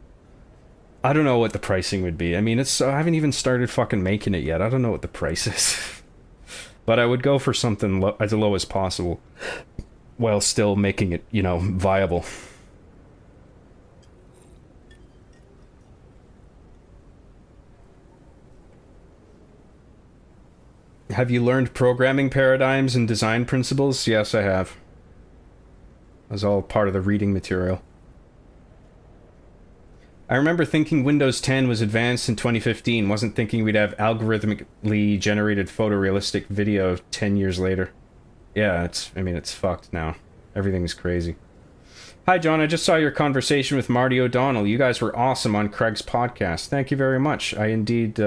I don't know what the pricing would be. I mean, I haven't even started fucking making it yet. I don't know what the price is. But I would go for something as low as possible while still making it, you know, viable. Have you learned programming paradigms and design principles? Yes, I have. It was all part of the reading material. I remember thinking Windows 10 was advanced in 2015. Wasn't thinking we'd have algorithmically generated photorealistic video 10 years later. Yeah, it's fucked now. Everything's crazy. Hi, John. I just saw your conversation with Marty O'Donnell. You guys were awesome on Craig's podcast. Thank you very much. I indeed,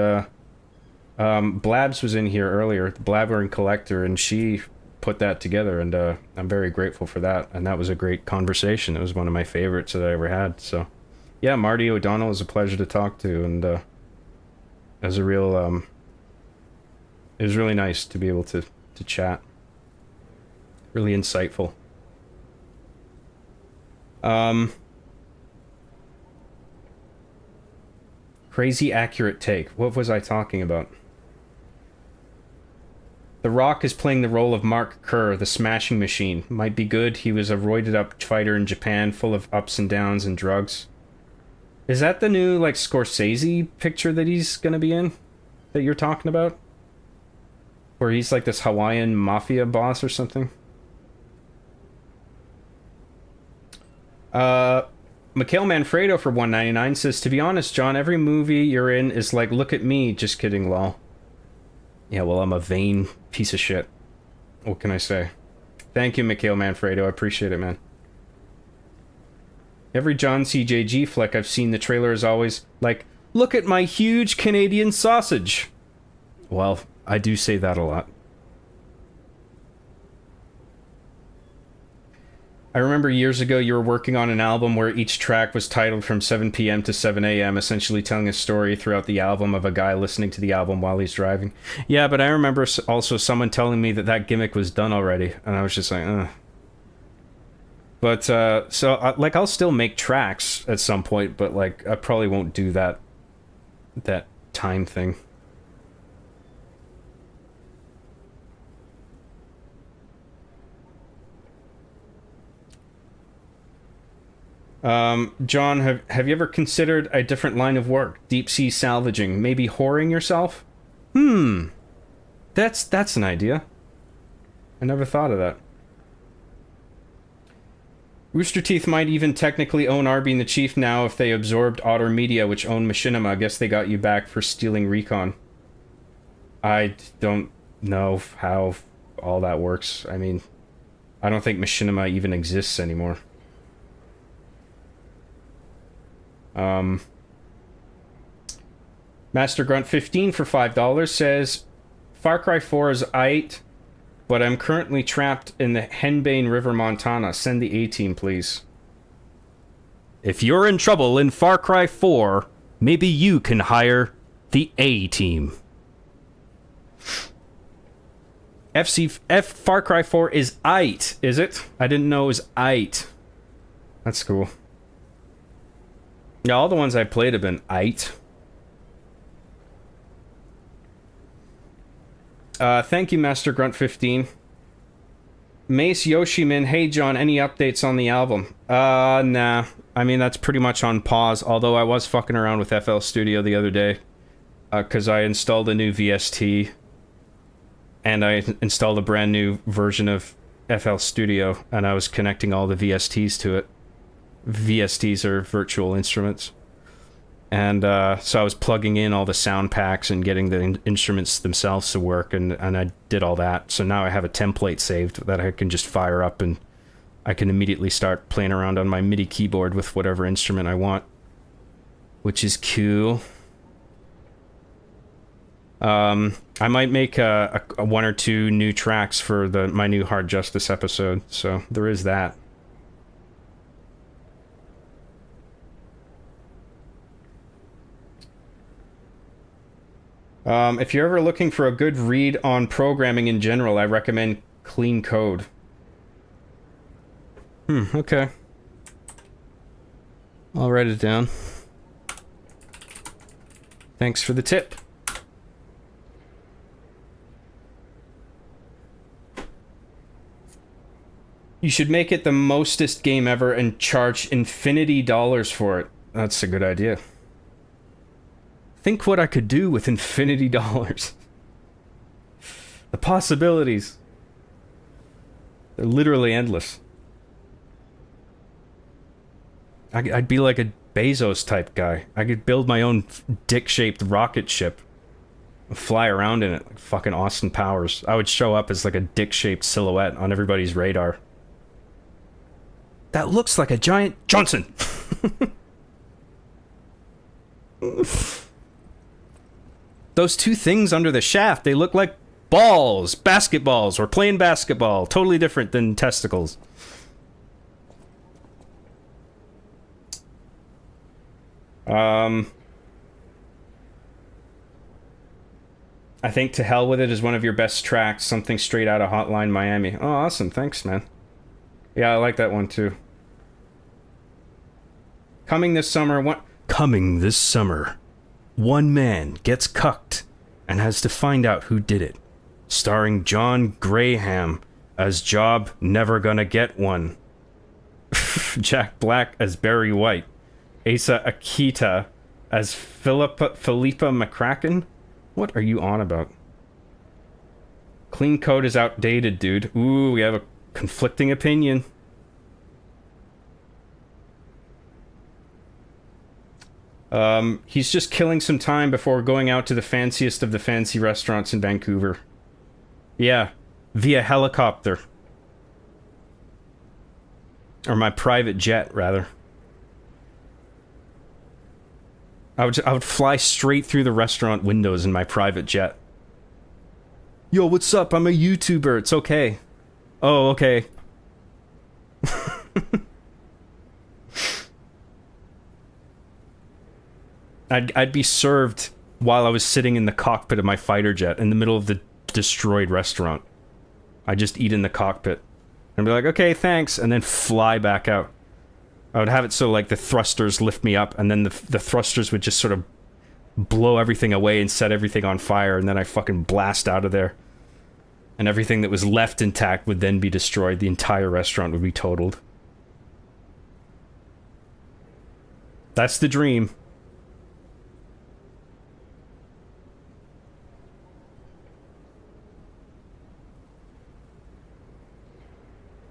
Blabs was in here earlier, the Blabbering Collector, and she put that together, and I'm very grateful for that. And that was a great conversation. It was one of my favorites that I ever had, so... Yeah, Marty O'Donnell is a pleasure to talk to, and it was a real, it was really nice to be able to chat. Really insightful. Crazy accurate take. What was I talking about? The Rock is playing the role of Mark Kerr, the smashing machine. Might be good. He was a roided up fighter in Japan, full of ups and downs and drugs. Is that the new, like, Scorsese picture that he's gonna be in? That you're talking about? Where he's like this Hawaiian mafia boss or something? Mikhail Manfredo for $1.99 says, to be honest, John, every movie you're in is like, look at me, just kidding, lol. Yeah, well, I'm a vain piece of shit. What can I say? Thank you, Mikhail Manfredo, I appreciate it, man. Every John CJG flick I've seen, the trailer is always like, look at my huge Canadian sausage. Well, I do say that a lot. I remember years ago you were working on an album where each track was titled from 7 p.m. to 7 a.m., essentially telling a story throughout the album of a guy listening to the album while he's driving. Yeah, but I remember also someone telling me that that gimmick was done already, and I was just like, ugh. But, like, I'll still make tracks at some point, but, like, I probably won't do that time thing. John, have you ever considered a different line of work? Deep sea salvaging, maybe whoring yourself? That's an idea. I never thought of that. Rooster Teeth might even technically own R being the Chief now if they absorbed Otter Media, which owned Machinima. I guess they got you back for stealing Recon. I don't know how all that works. I mean, I don't think Machinima even exists anymore. Master Grunt 15 for $5 says, Far Cry 4 is aight, but I'm currently trapped in the Henbane River, Montana. Send the A-team, please. If you're in trouble in Far Cry 4, maybe you can hire the A-team. Far Cry 4 is aight, is it? I didn't know it was aight. That's cool. Yeah, all the ones I played have been aight. Thank you, Master Grunt 15. Mace Yoshimin, hey John, any updates on the album? Nah. I mean, that's pretty much on pause, although I was fucking around with FL Studio the other day. Because I installed a new VST. And I installed a brand new version of FL Studio, and I was connecting all the VSTs to it. VSTs are virtual instruments. And so I was plugging in all the sound packs and getting the instruments themselves to work, and I did all that. So now I have a template saved that I can just fire up, and I can immediately start playing around on my MIDI keyboard with whatever instrument I want. Which is cool. I might make a one or two new tracks for my new Hard Justice episode, so there is that. If you're ever looking for a good read on programming in general, I recommend Clean Code. Okay. I'll write it down. Thanks for the tip. You should make it the mostest game ever and charge infinity dollars for it. That's a good idea. Think what I could do with infinity dollars. The possibilities. They're literally endless. I'd be like a Bezos type guy. I could build my own dick-shaped rocket ship. Fly around in it like fucking Austin Powers. I would show up as like a dick-shaped silhouette on everybody's radar. That looks like a giant Johnson! Those two things under the shaft, they look like balls! Basketballs! We're playing basketball. Totally different than testicles. I think To Hell With It is one of your best tracks. Something straight out of Hotline Miami. Oh, awesome. Thanks, man. Yeah, I like that one, too. Coming this summer, one man gets cucked and has to find out who did it. Starring John Graham as Job Never Gonna Get One. Jack Black as Barry White. Asa Akita as Philippa McCracken? What are you on about? Clean Code is outdated, dude. Ooh, we have a conflicting opinion. He's just killing some time before going out to the fanciest of the fancy restaurants in Vancouver. Yeah, via helicopter. Or my private jet, rather. I would fly straight through the restaurant windows in my private jet. Yo, what's up? I'm a YouTuber. It's okay. Oh, okay. I'd be served while I was sitting in the cockpit of my fighter jet in the middle of the destroyed restaurant. I'd just eat in the cockpit and be like, okay, thanks, and then fly back out. I would have it so like the thrusters lift me up, and then the thrusters would just sort of blow everything away and set everything on fire, and then I fucking blast out of there. And everything that was left intact would then be destroyed. The entire restaurant would be totaled. That's the dream.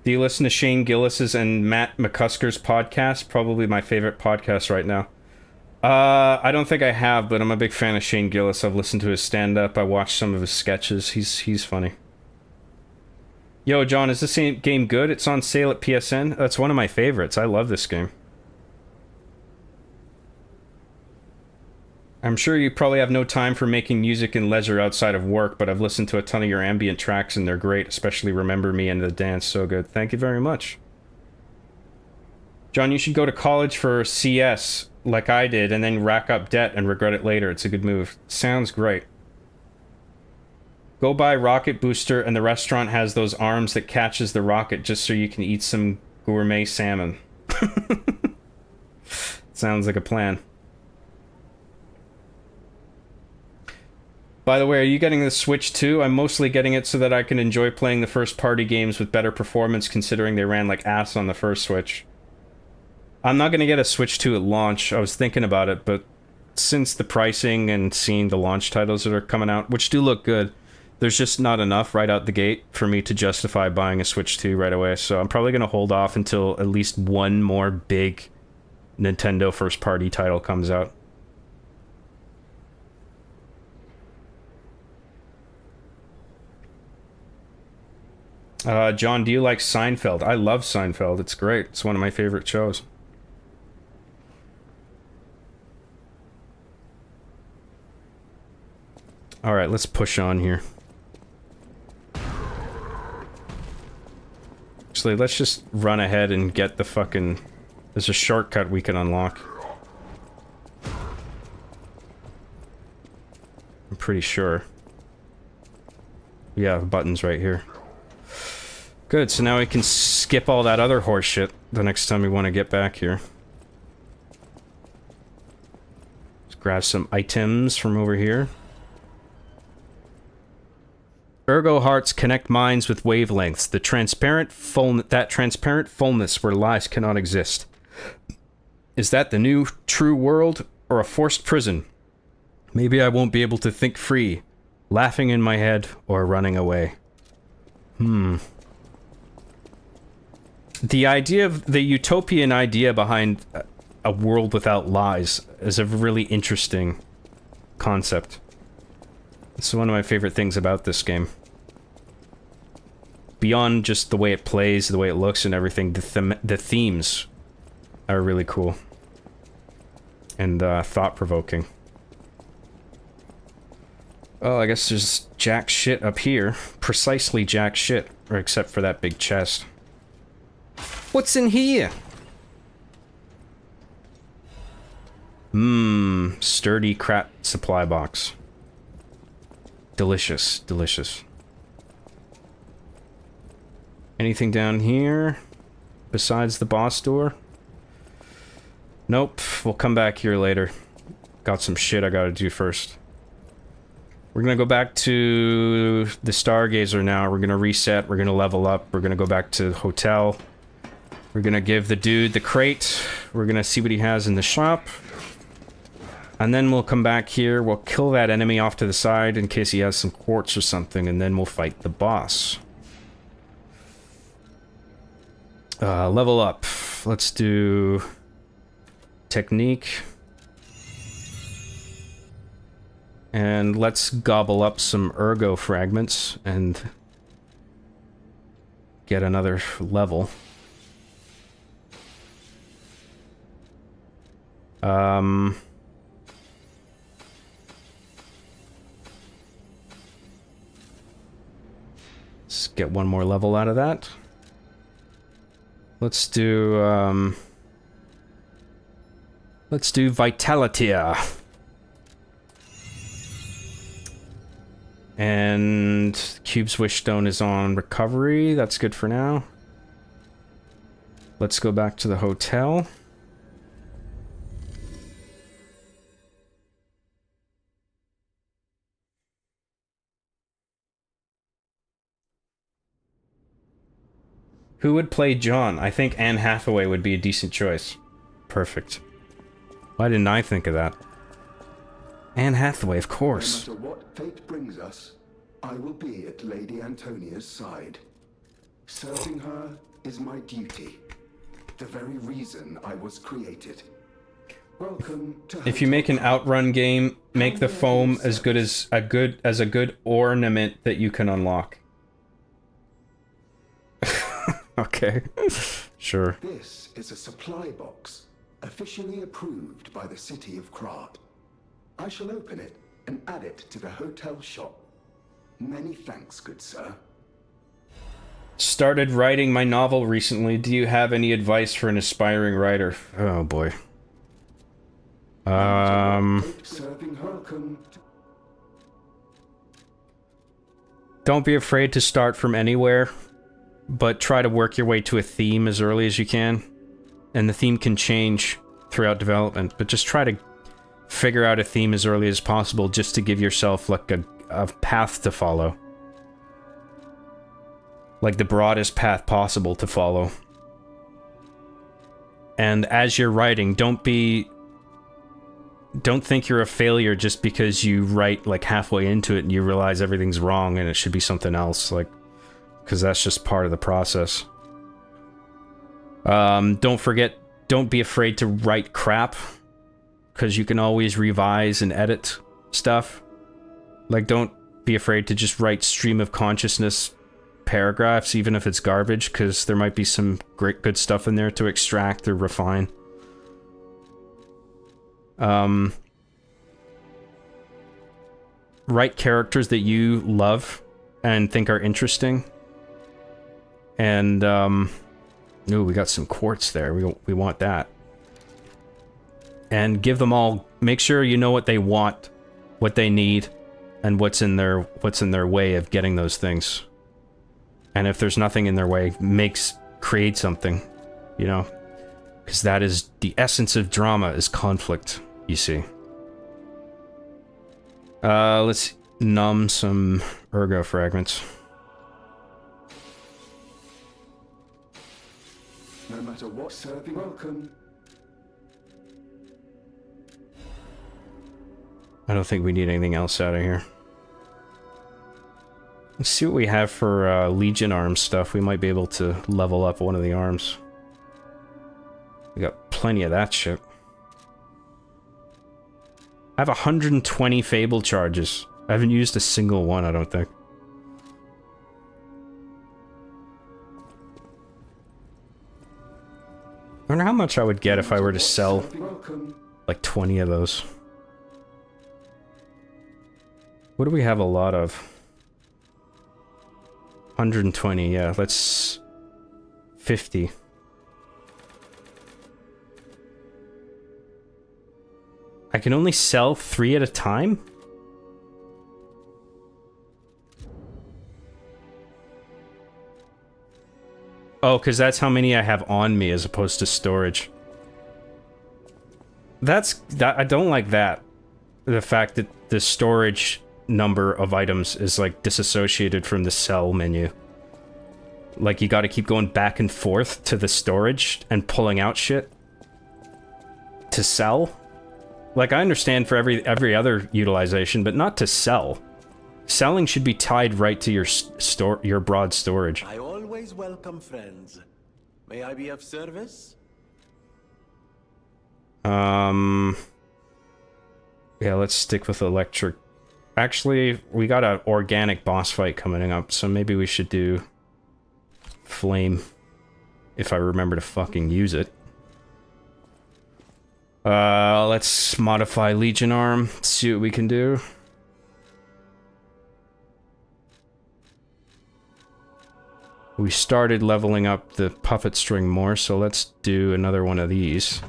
Do you listen to Shane Gillis's and Matt McCusker's podcast? Probably my favorite podcast right now. I don't think I have, but I'm a big fan of Shane Gillis. I've listened to his stand-up. I watched some of his sketches. He's funny. Yo, John, is this game good? It's on sale at PSN. That's one of my favorites. I love this game. I'm sure you probably have no time for making music and leisure outside of work, but I've listened to a ton of your ambient tracks and they're great, especially Remember Me and The Dance. So good. Thank you very much. John, you should go to college for CS like I did and then rack up debt and regret it later. It's a good move. Sounds great. Go buy Rocket Booster and the restaurant has those arms that catches the rocket just so you can eat some gourmet salmon. Sounds like a plan. By the way, are you getting the Switch too? I'm mostly getting it so that I can enjoy playing the first-party games with better performance considering they ran like ass on the first Switch. I'm not going to get a Switch 2 at launch. I was thinking about it, but since the pricing and seeing the launch titles that are coming out, which do look good, there's just not enough right out the gate for me to justify buying a Switch 2 right away. So I'm probably going to hold off until at least one more big Nintendo first-party title comes out. John, do you like Seinfeld? I love Seinfeld. It's great. It's one of my favorite shows. Alright, let's push on here. Actually, let's just run ahead and get the fucking... There's a shortcut we can unlock. I'm pretty sure. Yeah, the button's right here. Good, so now we can skip all that other horse shit the next time we want to get back here. Let's grab some items from over here. Ergo hearts connect minds with wavelengths. That transparent fullness where lies cannot exist. Is that the new true world or a forced prison? Maybe I won't be able to think free Laughing in my head or running away. The idea of the utopian idea behind a world without lies is a really interesting concept. It's one of my favorite things about this game. Beyond just the way it plays, the way it looks and everything, the themes are really cool. And thought-provoking. Oh, I guess there's jack shit up here. Precisely jack shit, or except for that big chest. What's in here? Sturdy crap supply box. Delicious, delicious. Anything down here besides the boss door? Nope, we'll come back here later. Got some shit I gotta do first. We're gonna go back to the Stargazer now. We're gonna reset, we're gonna level up, we're gonna go back to the hotel. We're gonna give the dude the crate. We're gonna see what he has in the shop. And then we'll come back here, we'll kill that enemy off to the side in case he has some quartz or something, and then we'll fight the boss. Level up. Let's do... technique. And let's gobble up some ergo fragments and get another level. Let's get one more level out of that. Let's do, let's do Vitality. And Cube's Wishstone is on recovery. That's good for now. Let's go back to the hotel. Who would play John? I think Anne Hathaway would be a decent choice. Perfect. Why didn't I think of that? Anne Hathaway, of course. No matter what fate brings us, I will be at Lady Antonia's side. Serving her is my duty. The very reason I was created. Welcome to If you make an outrun game, make the foam as good as a good ornament that you can unlock. Okay. Sure. This is a supply box, officially approved by the city of Krat. I shall open it and add it to the hotel shop. Many thanks, good sir. Started writing my novel recently. Do you have any advice for an aspiring writer? Oh boy. Serving welcome. Don't be afraid to start from anywhere, but try to work your way to a theme as early as you can. And the theme can change throughout development, but just try to figure out a theme as early as possible just to give yourself like a path to follow. Like the broadest path possible to follow. And as you're writing, don't think you're a failure just because you write like halfway into it and you realize everything's wrong and it should be something else, like, because that's just part of the process. Don't be afraid to write crap, because you can always revise and edit stuff. Like, don't be afraid to just write stream of consciousness paragraphs, even if it's garbage, because there might be some great good stuff in there to extract or refine. Write characters that you love and think are interesting. And, ooh, we got some quartz there. We want that. And give them all, make sure you know what they want, what they need, and what's in their way of getting those things. And if there's nothing in their way, create something, you know? Because that is the essence of drama, is conflict, you see. Let's numb some ergo fragments. No matter what, serving welcome. I don't think we need anything else out of here. Let's see what we have for Legion arm stuff. We might be able to level up one of the arms. We got plenty of that shit. I have 120 Fable charges. I haven't used a single one, I don't think. I wonder how much I would get if I were to sell like 20 of those. What do we have a lot of? 120, yeah, let's... 50. I can only sell 3 at a time? Oh, because that's how many I have on me as opposed to storage. That I don't like that. The fact that the storage number of items is like disassociated from the sell menu. Like you gotta keep going back and forth to the storage and pulling out shit to sell. Like I understand for every other utilization, but not to sell. Selling should be tied right to your broad storage. I always welcome friends. May I be of service? Yeah, let's stick with electric. Actually, we got an organic boss fight coming up, so maybe we should do flame if I remember to fucking use it. Let's modify Legion arm, see what we can do. We started leveling up the puppet string more, so let's do another one of these.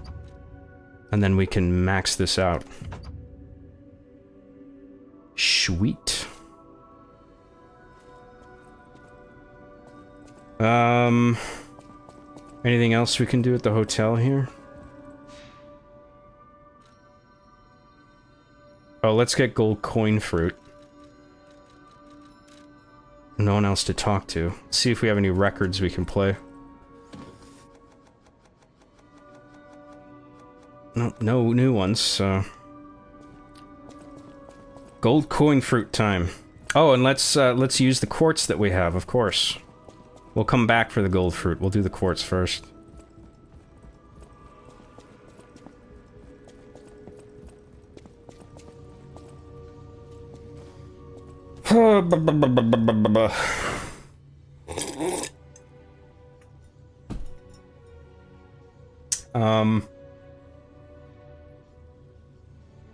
And then we can max this out. Sweet. Anything else we can do at the hotel here? Oh, let's get gold coin fruit. No one else to talk to. Let's see if we have any records we can play. No new ones, so... Gold coin fruit time. Oh, and let's use the quartz that we have, of course. We'll come back for the gold fruit. We'll do the quartz first.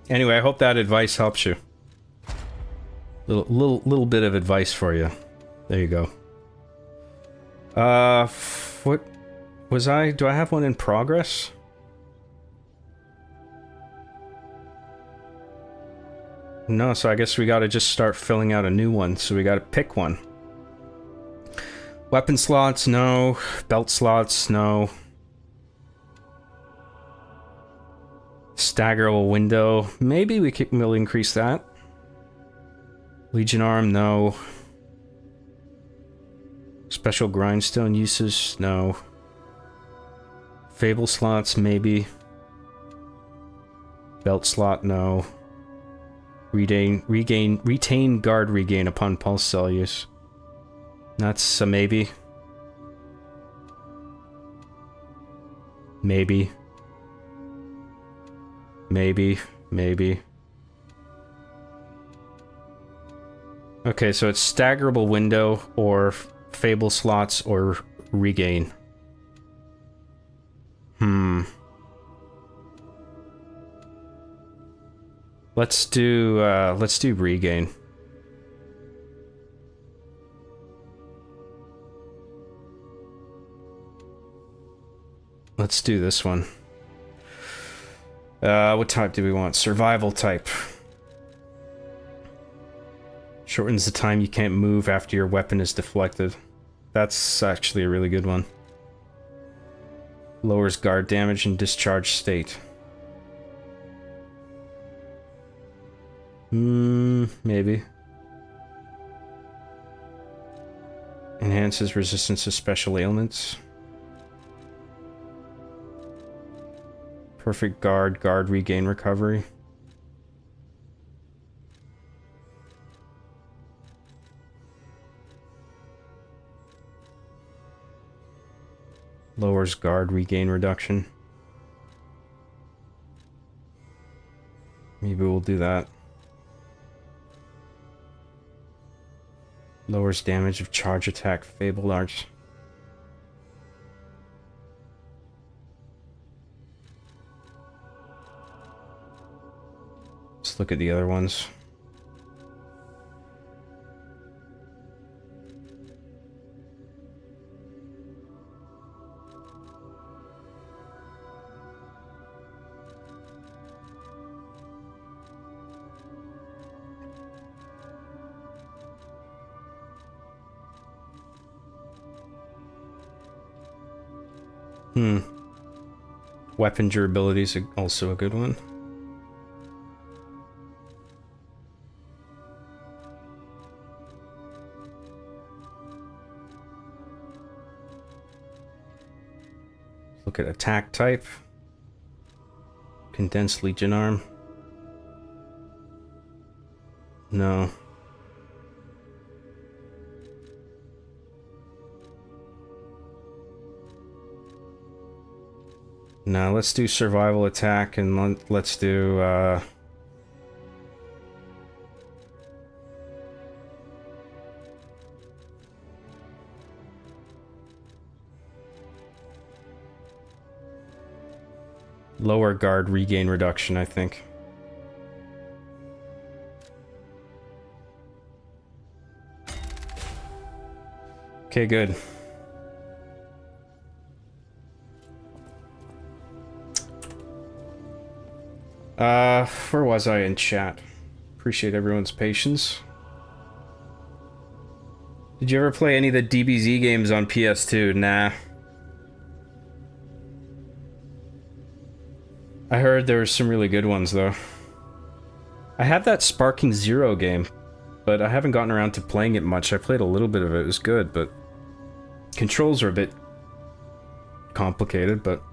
Anyway, I hope that advice helps you. Little bit of advice for you. There you go. What was I? Do I have one in progress? No, so I guess we gotta just start filling out a new one, so we gotta pick one. Weapon slots, no. Belt slots, no. Staggerable window, maybe we'll increase that. Legion arm, no. Special grindstone uses, no. Fable slots, maybe. Belt slot, no. Retain guard regain upon pulse cell use. That's a maybe. Maybe. Maybe. Okay, so it's staggerable window or fable slots or regain. Let's do regain. Let's do this one. What type do we want? Survival type. Shortens the time you can't move after your weapon is deflected. That's actually a really good one. Lowers guard damage and discharge state. Maybe. Enhances resistance to special ailments. Perfect guard regain recovery. Lowers guard regain reduction. Maybe we'll do that. Lowers damage of charge attack Fabled Arts. Let's look at the other ones. Weapon durability is also a good one. Look at attack type. Condensed Legion Arm. No. No, let's do survival attack and let's do lower guard regain reduction, I think. Okay, good. Where was I in chat? Appreciate everyone's patience. Did you ever play any of the DBZ games on PS2? Nah. I heard there were some really good ones, though. I have that Sparking Zero game, but I haven't gotten around to playing it much. I played a little bit of it. It was good, but controls are a bit complicated, but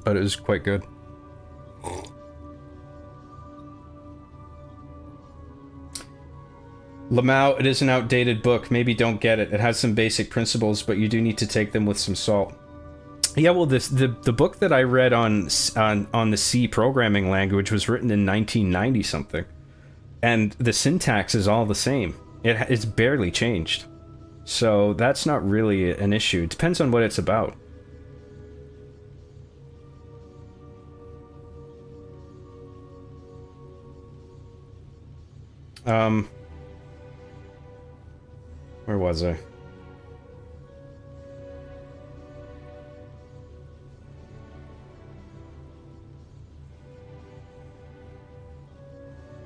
it was quite good. Lamau, it is an outdated book. Maybe don't get it. It has some basic principles, but you do need to take them with some salt. Yeah, well, the book that I read on the C programming language was written in 1990 something, and the syntax is all the same. It's barely changed, so that's not really an issue. It depends on what it's about. Where was I?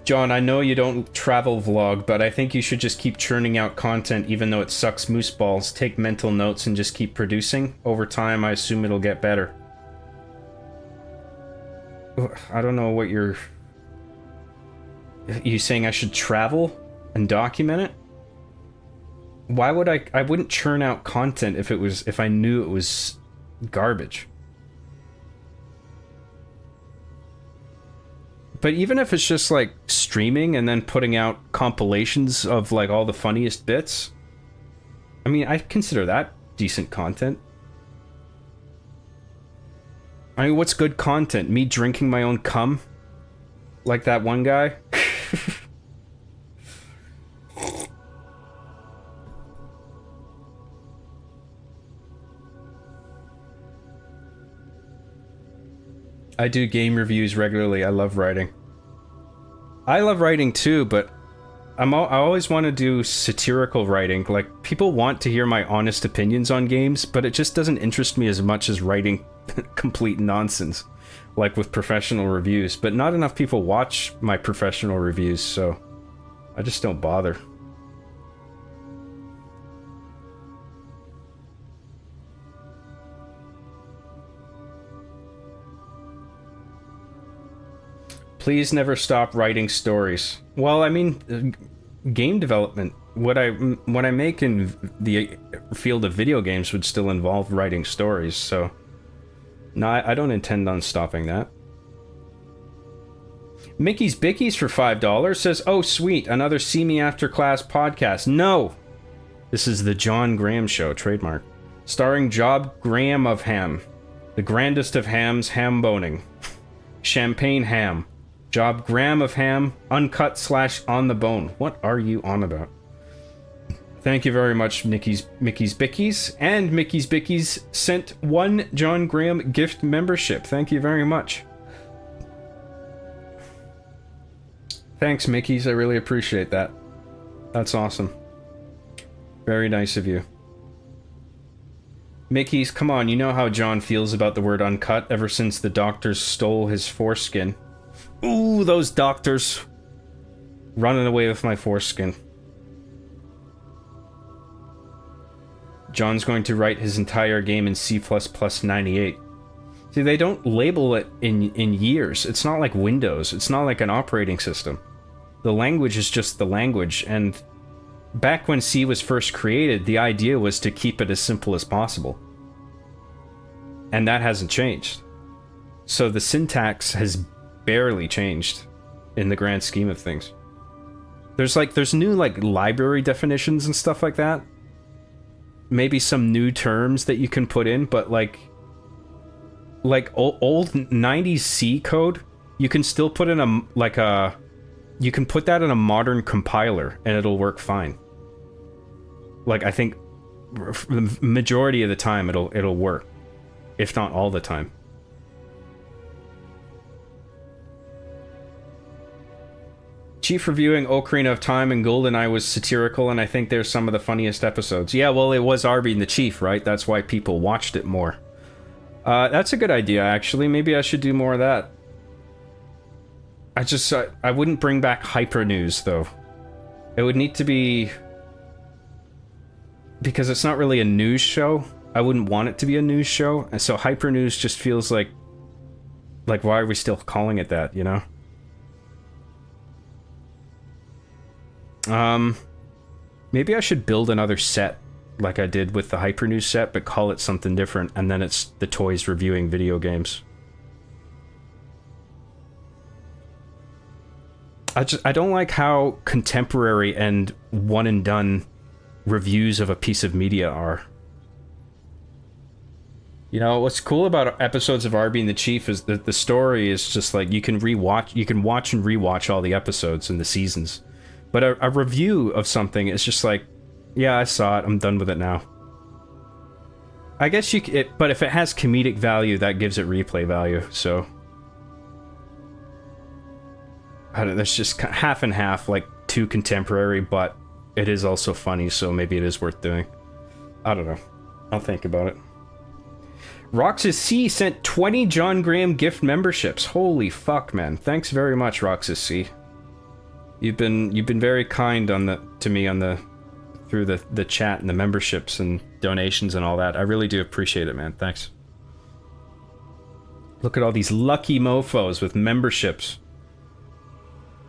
John, I know you don't travel vlog, but I think you should just keep churning out content even though it sucks moose balls. Take mental notes and just keep producing. Over time, I assume it'll get better. I don't know what you're... You saying I should travel and document it? Why would I wouldn't churn out content if I knew it was garbage. But even if it's just like streaming and then putting out compilations of like all the funniest bits, I mean, I consider that decent content. I mean, what's good content? Me drinking my own cum? Like that one guy? I do game reviews regularly. I love writing. I love writing too, but I always want to do satirical writing. Like, people want to hear my honest opinions on games, but it just doesn't interest me as much as writing complete nonsense, like with professional reviews. But not enough people watch my professional reviews, so I just don't bother. Please never stop writing stories. Well, I mean, game development. What I make in the field of video games would still involve writing stories, so no, I don't intend on stopping that. Mickey's Bickies for $5 says, "Oh sweet, another See Me After Class podcast." No! This is the John Graham Show, trademark. Starring Job Graham of Ham. The grandest of hams, ham boning. Champagne ham. Job Graham of Ham, uncut / on the bone. What are you on about? Thank you very much, Mickey's Bickies. And Mickey's Bickies sent 1 John Graham gift membership. Thank you very much. Thanks, Mickey's. I really appreciate that. That's awesome. Very nice of you. Mickey's, come on, you know how John feels about the word uncut ever since the doctors stole his foreskin. Ooh, those doctors. Running away with my foreskin. John's going to write his entire game in C++ 98. See, they don't label it in years. It's not like Windows. It's not like an operating system. The language is just the language, and back when C was first created, the idea was to keep it as simple as possible. And that hasn't changed. So the syntax has barely changed in the grand scheme of things. There's new like library definitions and stuff like that. Maybe some new terms that you can put in, but like old 90s C code, you can still put in you can put that in a modern compiler and it'll work fine. Like, I think the majority of the time it'll work, if not all the time. Chief reviewing Ocarina of Time and GoldenEye was satirical, and I think they're some of the funniest episodes. Yeah, well, it was Arby and the Chief, right? That's why people watched it more. That's a good idea, actually. Maybe I should do more of that. I wouldn't bring back Hyper News, though. It would need to be... because it's not really a news show. I wouldn't want it to be a news show, and so Hyper News just feels like why are we still calling it that, you know? Maybe I should build another set like I did with the Hyper News set, but call it something different, and then it's the toys reviewing video games. I don't like how contemporary and one and done reviews of a piece of media are. You know, what's cool about episodes of Arby and the Chief is that the story is just like you can watch and rewatch all the episodes and the seasons. But a review of something is just like, yeah, I saw it, I'm done with it now. I guess but if it has comedic value, that gives it replay value, so... there's just half and half, like, too contemporary, but it is also funny, so maybe it is worth doing. I don't know. I'll think about it. Roxas C sent 20 John Graham gift memberships. Holy fuck, man. Thanks very much, Roxas C. You've been very kind to me through the chat and the memberships and donations and all that. I really do appreciate it, man. Thanks. Look at all these lucky mofos with memberships.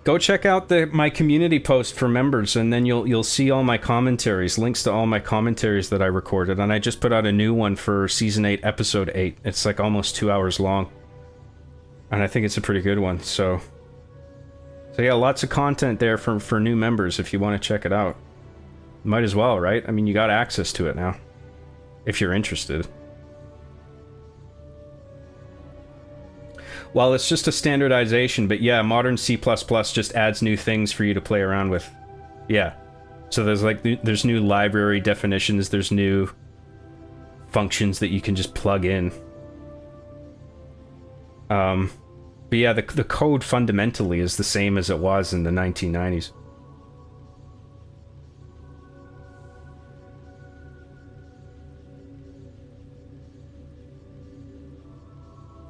Go check out my community post for members, and then you'll see all my commentaries, links to all my commentaries that I recorded, and I just put out a new one for Season 8, Episode 8. It's like almost 2 hours long. And I think it's a pretty good one, so yeah, lots of content there for new members if you want to check it out. Might as well, right? I mean, you got access to it now, if you're interested. Well, it's just a standardization, but yeah, modern C++ just adds new things for you to play around with. Yeah. So there's new library definitions, there's new functions that you can just plug in. But yeah, the code fundamentally is the same as it was in the 1990s.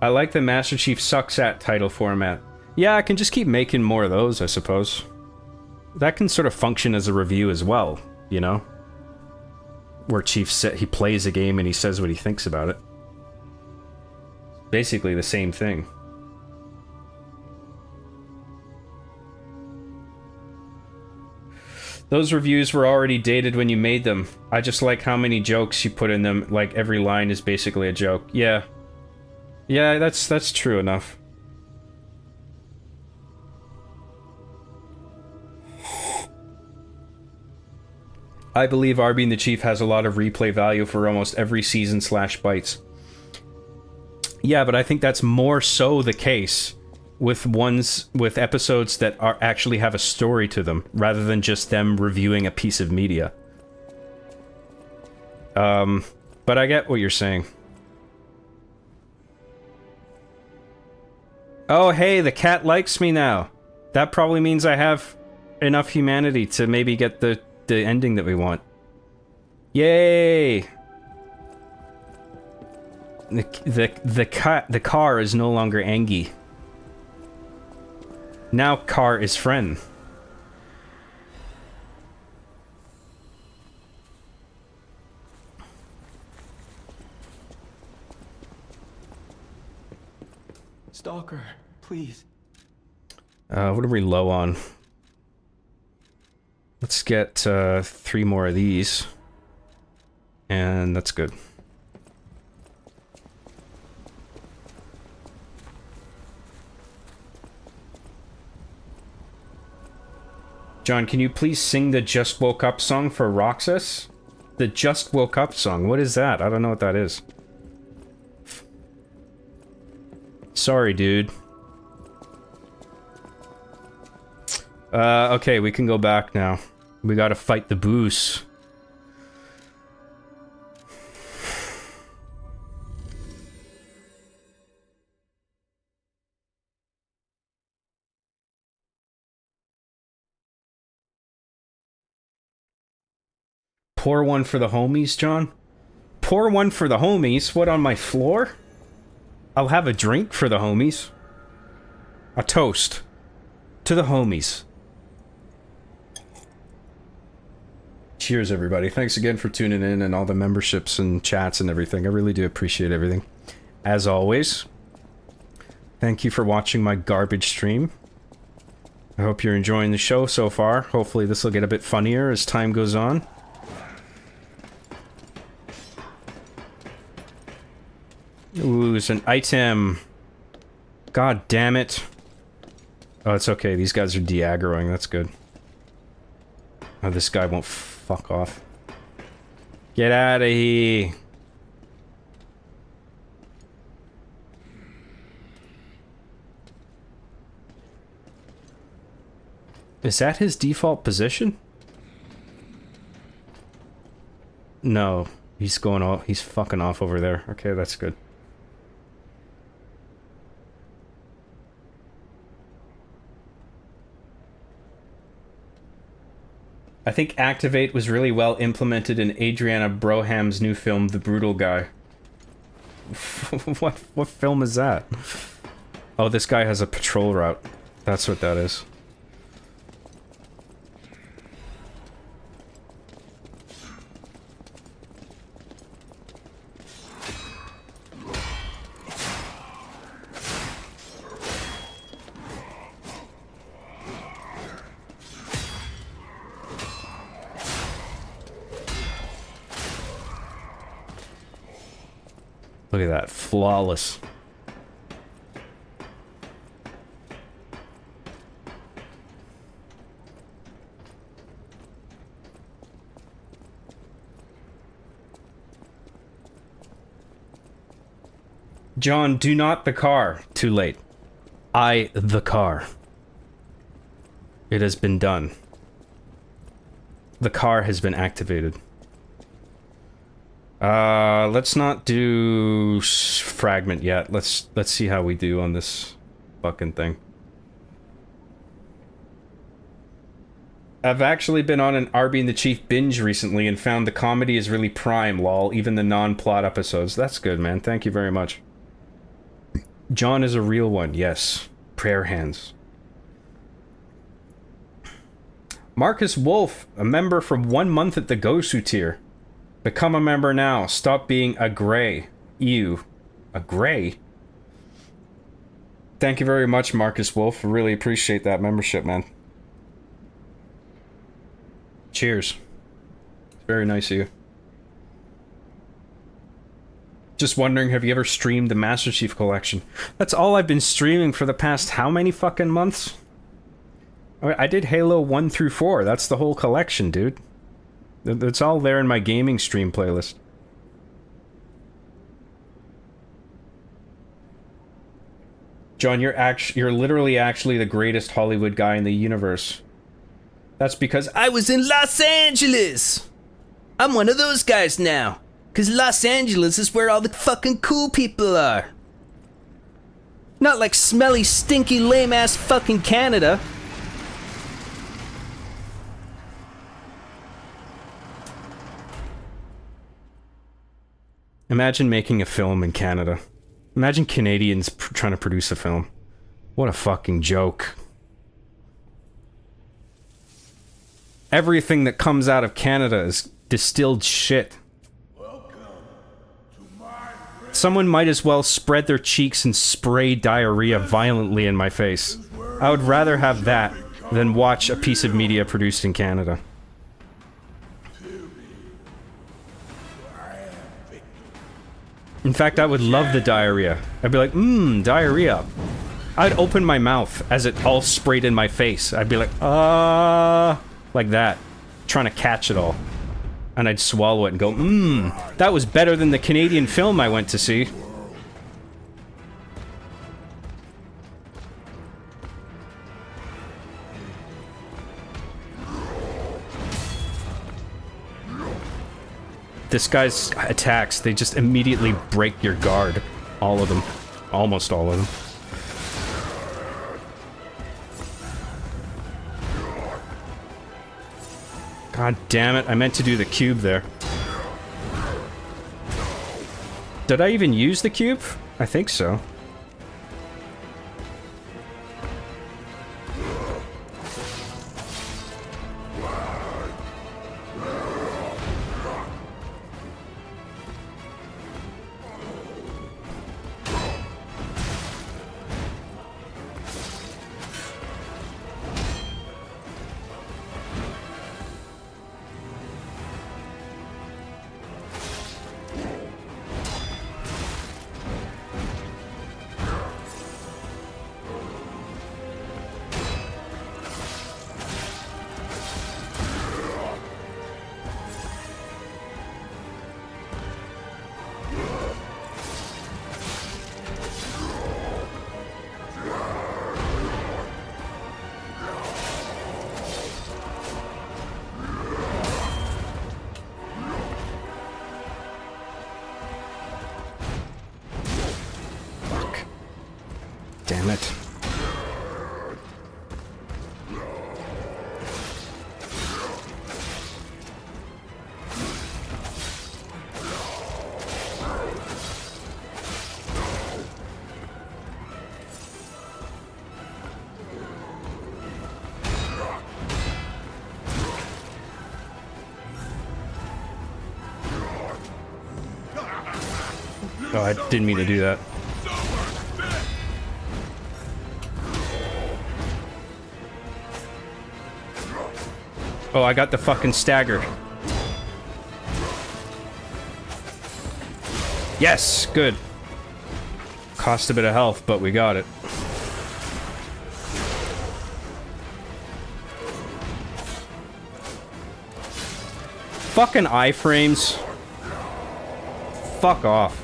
I like the Master Chief Sucks At title format. Yeah, I can just keep making more of those, I suppose. That can sort of function as a review as well, you know? Where Chief he plays a game and he says what he thinks about it. Basically the same thing. Those reviews were already dated when you made them. I just like how many jokes you put in them, like every line is basically a joke. Yeah. Yeah, that's true enough. I believe R being the Chief has a lot of replay value for almost every season / bites. Yeah, but I think that's more so the case with episodes that are actually have a story to them, rather than just them reviewing a piece of media. But I get what you're saying. Oh, hey, the cat likes me now. That probably means I have enough humanity to maybe get the ending that we want. Yay! The car is no longer Angie. Now car is friend. Stalker, please. What are we low on? Let's get 3 more of these. And that's good. John, can you please sing the Just Woke Up song for Roxas? The Just Woke Up song, what is that? I don't know what that is. Sorry, dude. Okay, we can go back now. We gotta fight the Boos. Pour one for the homies, John? Pour one for the homies? What, on my floor? I'll have a drink for the homies. A toast. To the homies. Cheers, everybody. Thanks again for tuning in and all the memberships and chats and everything. I really do appreciate everything. As always, thank you for watching my garbage stream. I hope you're enjoying the show so far. Hopefully this will get a bit funnier as time goes on. Ooh, it's an item. God damn it. Oh, it's okay. These guys are de-aggroing. That's good. Oh, this guy won't fuck off. Get out of here. Is that his default position? No. He's going off. He's fucking off over there. Okay, that's good. I think Activate was really well implemented in Adriana Broham's new film, The Brutal Guy. What film is that? Oh, this guy has a patrol route. That's what that is. Look at that. Flawless. John, do not the car. Too late. I the car. It has been done. The car has been activated. Let's not do fragment yet. Let's see how we do on this fucking thing. I've actually been on an R being the Chief binge recently and found the comedy is really prime, lol, even the non-plot episodes. That's good, man. Thank you very much. John is a real one, yes. Prayer hands. Marcus Wolf, a member from 1 month at the Gosu tier. Become a member now. Stop being a gray. Ew. A gray? Thank you very much, Marcus Wolf. Really appreciate that membership, man. Cheers. Very nice of you. Just wondering, have you ever streamed the Master Chief Collection? That's all I've been streaming for the past how many fucking months? I did Halo 1 through 4. That's the whole collection, dude. It's all there in my gaming stream playlist. John, you're literally actually the greatest Hollywood guy in the universe. That's because I was in Los Angeles! I'm one of those guys now. Cause Los Angeles is where all the fucking cool people are. Not like smelly, stinky, lame-ass fucking Canada. Imagine making a film in Canada. Imagine Canadians trying to produce a film. What a fucking joke. Everything that comes out of Canada is distilled shit. Someone might as well spread their cheeks and spray diarrhea violently in my face. I would rather have that than watch a piece of media produced in Canada. In fact, I would love the diarrhea. I'd be like, diarrhea. I'd open my mouth as it all sprayed in my face. I'd be like, like that. Trying to catch it all. And I'd swallow it and go, that was better than the Canadian film I went to see. This guy's attacks, they just immediately break your guard. All of them. Almost all of them. God damn it, I meant to do the cube there. Did I even use the cube? I think so. Damn it. Oh, I didn't mean to do that. Oh, I got the fucking stagger. Yes, good. Cost a bit of health, but we got it. Fucking iframes. Fuck off.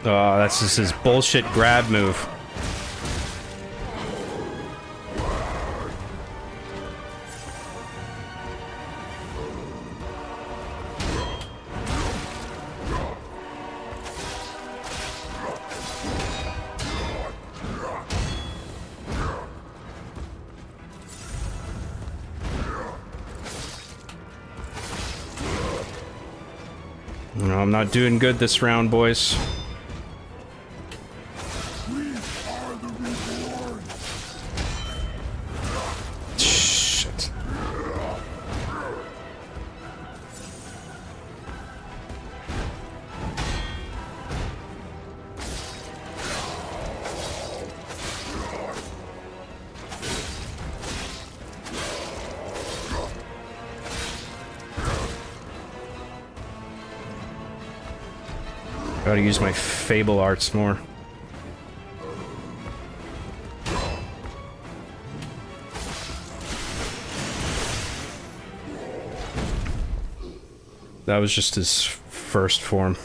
Oh, that's just his bullshit grab move. No, I'm not doing good this round, boys. Gotta use my Fable arts more. That was just his first form.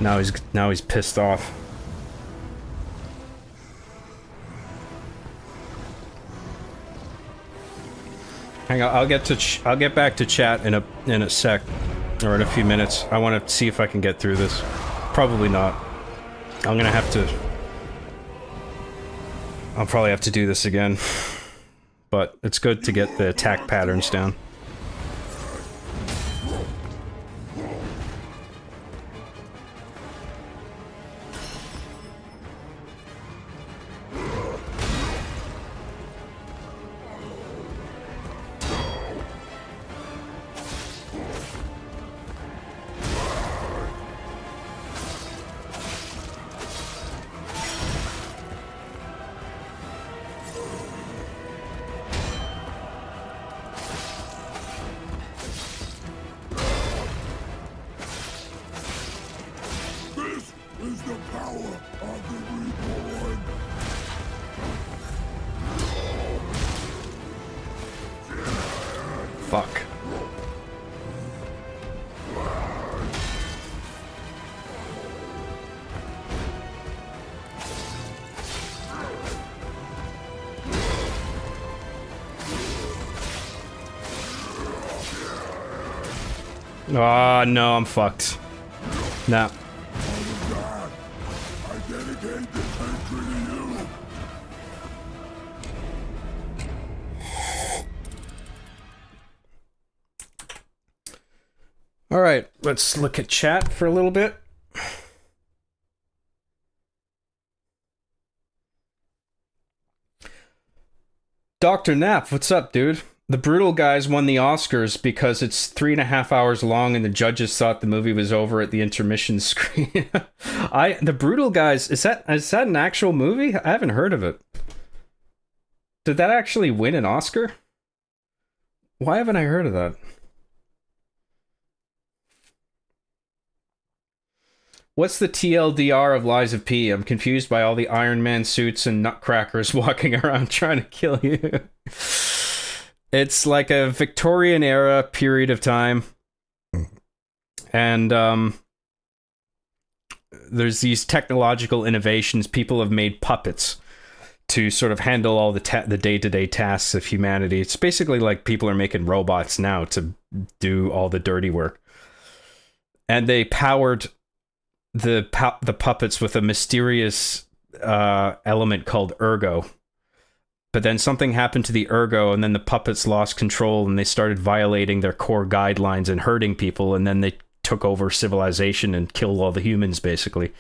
Now he's pissed off. Hang on, I'll get back to chat in a sec, or in a few minutes. I want to see if I can get through this. Probably not. I'm gonna have to. I'll probably have to do this again. But it's good to get the attack patterns down. Fuck. Ah, no, I'm fucked. Nah. All right, let's look at chat for a little bit. Dr. Knapp, what's up, dude? The Brutal Guys won the Oscars because it's 3.5 hours long and the judges thought the movie was over at the intermission screen. The Brutal Guys, is that an actual movie? I haven't heard of it. Did that actually win an Oscar? Why haven't I heard of that? What's the TLDR of Lies of P? I'm confused by all the Iron Man suits and nutcrackers walking around trying to kill you. It's like a Victorian era period of time. And there's these technological innovations. People have made puppets to sort of handle all the day-to-day tasks of humanity. It's basically like people are making robots now to do all the dirty work. And they powered the puppets with a mysterious element called ergo. But then something happened to the ergo, and then the puppets lost control, and they started violating their core guidelines and hurting people, and then they took over civilization and killed all the humans, basically.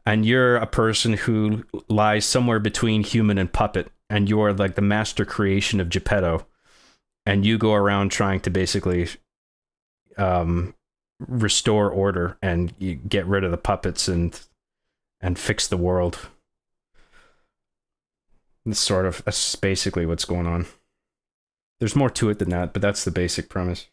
And you're a person who lies somewhere between human and puppet, and you're like the master creation of Geppetto, and you go around trying to basically restore order and you get rid of the puppets and fix the world. That's basically what's going on. There's more to it than that, but that's the basic premise.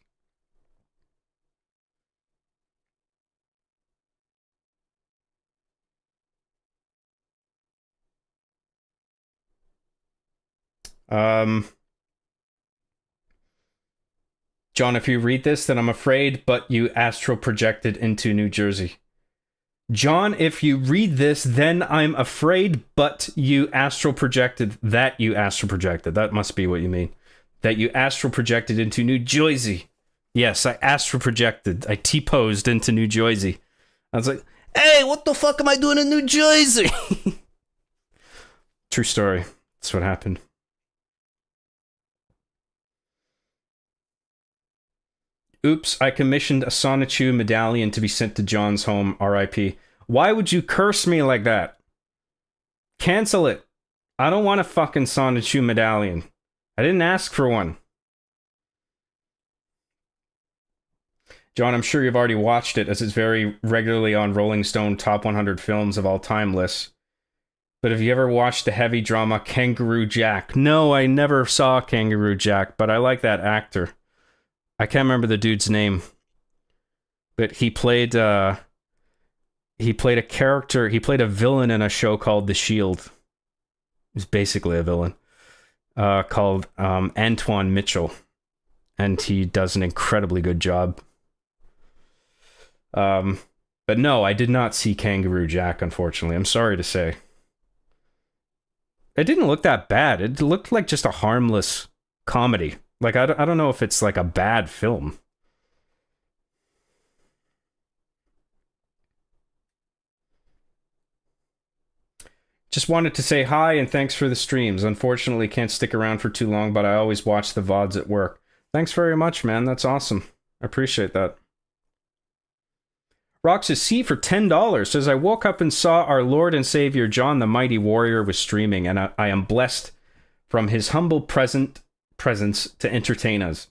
John, if you read this, then I'm afraid, but you astral projected into New Jersey. John, if you read this, then I'm afraid, but you astral projected. That you astral projected. That must be what you mean. That you astral projected into New Jersey. Yes, I astral projected. I T-posed into New Jersey. I was like, hey, what the fuck am I doing in New Jersey? True story. That's what happened. Oops, I commissioned a Sonichu medallion to be sent to John's home, RIP. Why would you curse me like that? Cancel it. I don't want a fucking Sonichu medallion. I didn't ask for one. John, I'm sure you've already watched it, as it's very regularly on Rolling Stone Top 100 Films of All Time lists. But have you ever watched the heavy drama Kangaroo Jack? No, I never saw Kangaroo Jack, but I like that actor. I can't remember the dude's name, but he played he played a character. He played a villain in a show called The Shield. He's basically a villain called Antoine Mitchell, and he does an incredibly good job. But no, I did not see Kangaroo Jack, unfortunately. I'm sorry to say. It didn't look that bad. It looked like just a harmless comedy. Like, I don't know if it's like a bad film. Just wanted to say hi and thanks for the streams. Unfortunately, can't stick around for too long, but I always watch the VODs at work. Thanks very much, man. That's awesome. I appreciate that. Roxas C for $10 says, I woke up and saw our Lord and Savior John the Mighty Warrior was streaming, and I am blessed from his humble presence to entertain us.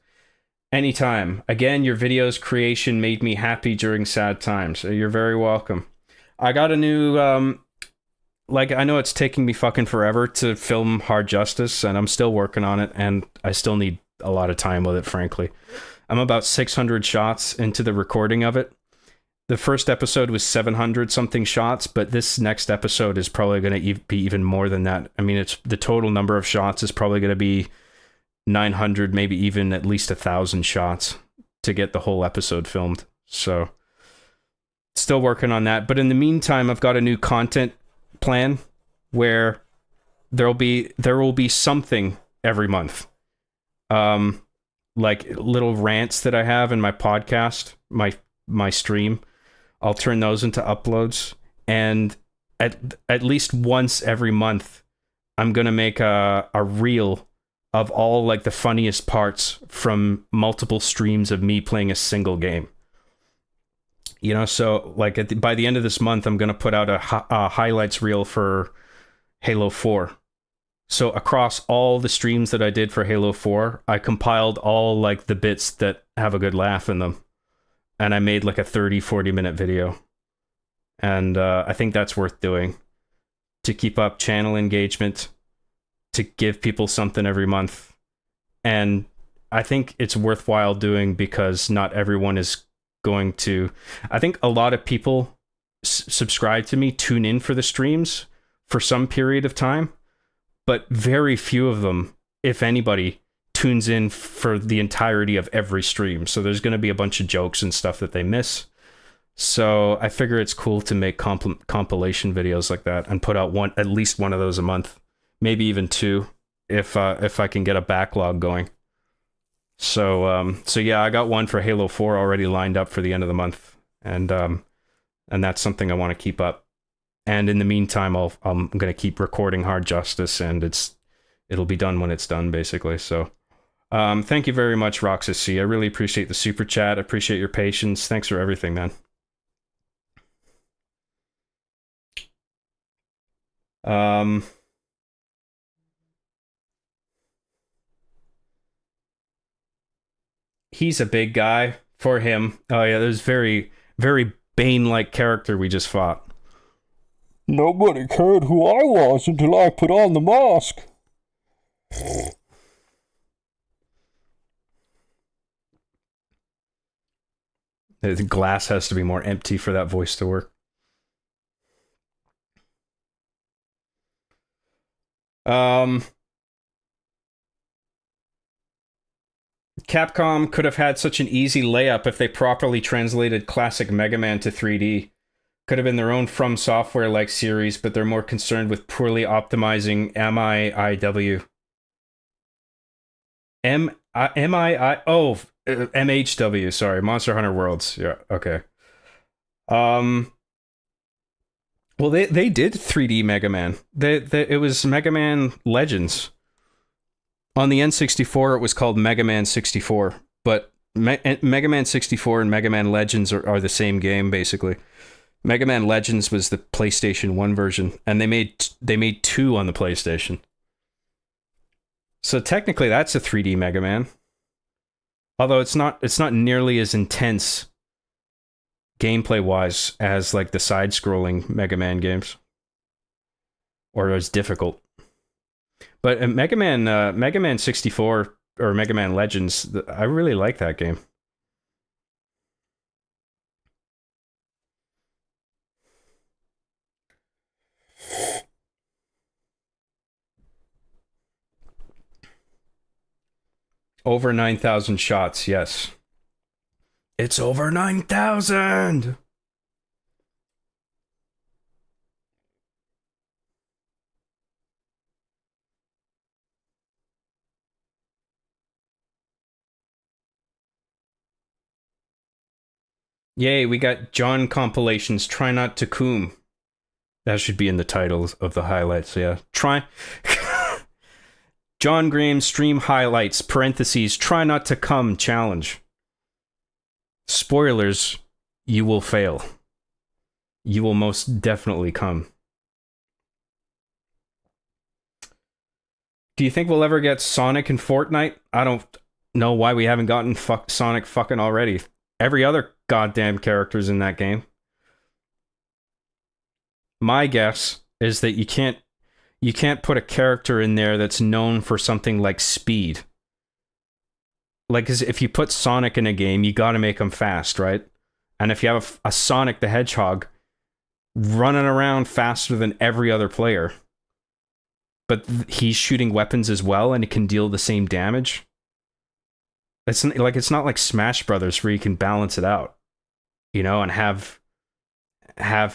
Anytime. Again, your video's creation made me happy during sad times. So you're very welcome. I got a new, I know it's taking me fucking forever to film Hard Justice, and I'm still working on it, and I still need a lot of time with it, frankly. I'm about 600 shots into the recording of it. The first episode was 700 something shots, but this next episode is probably going to be even more than that. I mean, it's the total number of shots is probably going to be 900, maybe even at least 1,000 shots to get the whole episode filmed. So still working on that. But in the meantime, I've got a new content plan where there will be something every month. Like little rants that I have in my podcast, my stream. I'll turn those into uploads, and at least once every month I'm gonna make a reel of all like the funniest parts from multiple streams of me playing a single game. You know, so like by the end of this month I'm gonna put out a highlights reel for Halo 4. So across all the streams that I did for Halo 4, I compiled all like the bits that have a good laugh in them. And I made like a 30-40 minute video. And I think that's worth doing to keep up channel engagement, to give people something every month. And I think it's worthwhile doing because not everyone is going to... I think a lot of people subscribe to me, tune in for the streams for some period of time, but very few of them, if anybody, tunes in for the entirety of every stream. So there's going to be a bunch of jokes and stuff that they miss. So I figure it's cool to make compilation videos like that and put out at least one of those a month, maybe even two, if I can get a backlog going. So yeah, I got one for Halo 4 already lined up for the end of the month, and that's something I want to keep up. And in the meantime, I'm going to keep recording Hard Justice, and it'll be done when it's done, basically. So. Thank you very much, Roxas C. I really appreciate the super chat. I appreciate your patience. Thanks for everything, man. He's a big guy for him. Oh yeah, there's very, very Bane-like character we just fought. Nobody cared who I was until I put on the mask. The glass has to be more empty for that voice to work. Capcom could have had such an easy layup if they properly translated classic Mega Man to 3D. Could have been their own From Software-like series, but they're more concerned with poorly optimizing MHW. MHW, sorry, Monster Hunter Worlds. Yeah, okay. Well, they did 3D Mega Man. It was Mega Man Legends. On the N64, it was called Mega Man 64, but Mega Man 64 and Mega Man Legends are the same game, basically. Mega Man Legends was the PlayStation 1 version, and they made two on the PlayStation. So technically, that's a 3D Mega Man. Although it's not nearly as intense gameplay-wise as like the side-scrolling Mega Man games, or as difficult. But Mega Man 64 or Mega Man Legends, I really like that game. Over 9,000 shots, yes. It's over 9,000! Yay, we got John compilations. Try not to coom. That should be in the titles of the highlights, yeah. John Graham stream highlights, parentheses, try not to come challenge. Spoilers, you will fail. You will most definitely come. Do you think we'll ever get Sonic in Fortnite? I don't know why we haven't gotten Sonic fucking already. Every other goddamn character's in that game. My guess is that you can't put a character in there that's known for something like speed. Like, if you put Sonic in a game, you gotta make him fast, right? And if you have a Sonic the Hedgehog running around faster than every other player, but he's shooting weapons as well and it can deal the same damage, it's not like Smash Brothers where you can balance it out, you know, and have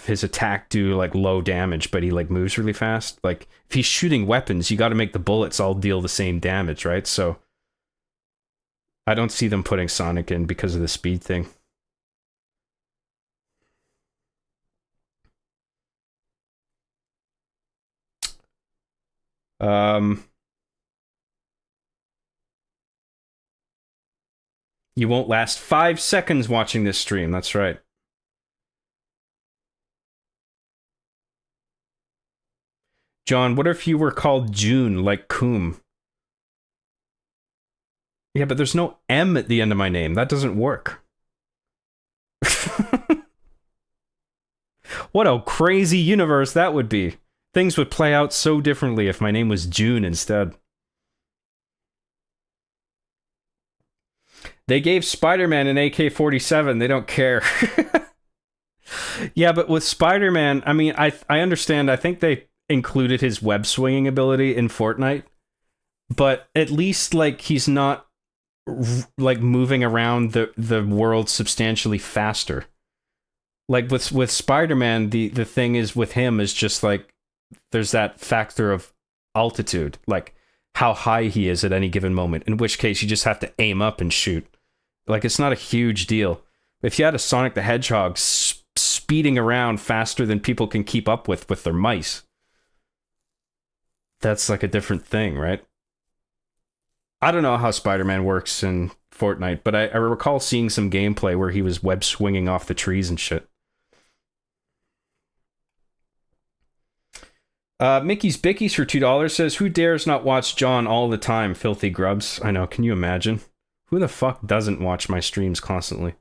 his attack do like low damage, but he like moves really fast. Like, if he's shooting weapons, you got to make the bullets all deal the same damage, right? So I don't see them putting Sonic in because of the speed thing. You won't last 5 seconds watching this stream. That's right. John, what if you were called June, like Coom? Yeah, but there's no M at the end of my name. That doesn't work. What a crazy universe that would be. Things would play out so differently if my name was June instead. They gave Spider-Man an AK-47. They don't care. Yeah, but with Spider-Man, I mean, I understand. I think they included his web swinging ability in Fortnite, but at least like he's not like moving around the world substantially faster. Like with Spider-Man, the thing is with him is just like there's that factor of altitude, like how high he is at any given moment, in which case you just have to aim up and shoot. Like, it's not a huge deal. If you had a Sonic the Hedgehog speeding around faster than people can keep up with their mice, that's like a different thing, right? I don't know how Spider-Man works in Fortnite, but I recall seeing some gameplay where he was web swinging off the trees and shit. Mickey's Bickies for $2 says, who dares not watch John all the time, filthy grubs? I know, can you imagine? Who the fuck doesn't watch my streams constantly?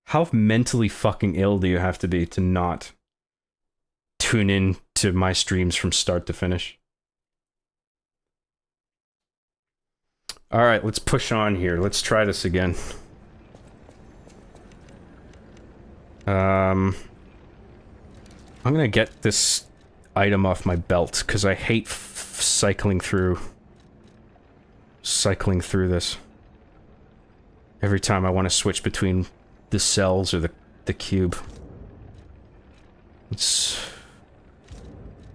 How mentally fucking ill do you have to be to not tune in to my streams from start to finish? Alright, let's push on here. Let's try this again. I'm gonna get this item off my belt, because I hate cycling through this. Every time I want to switch between the cells or the cube. Let's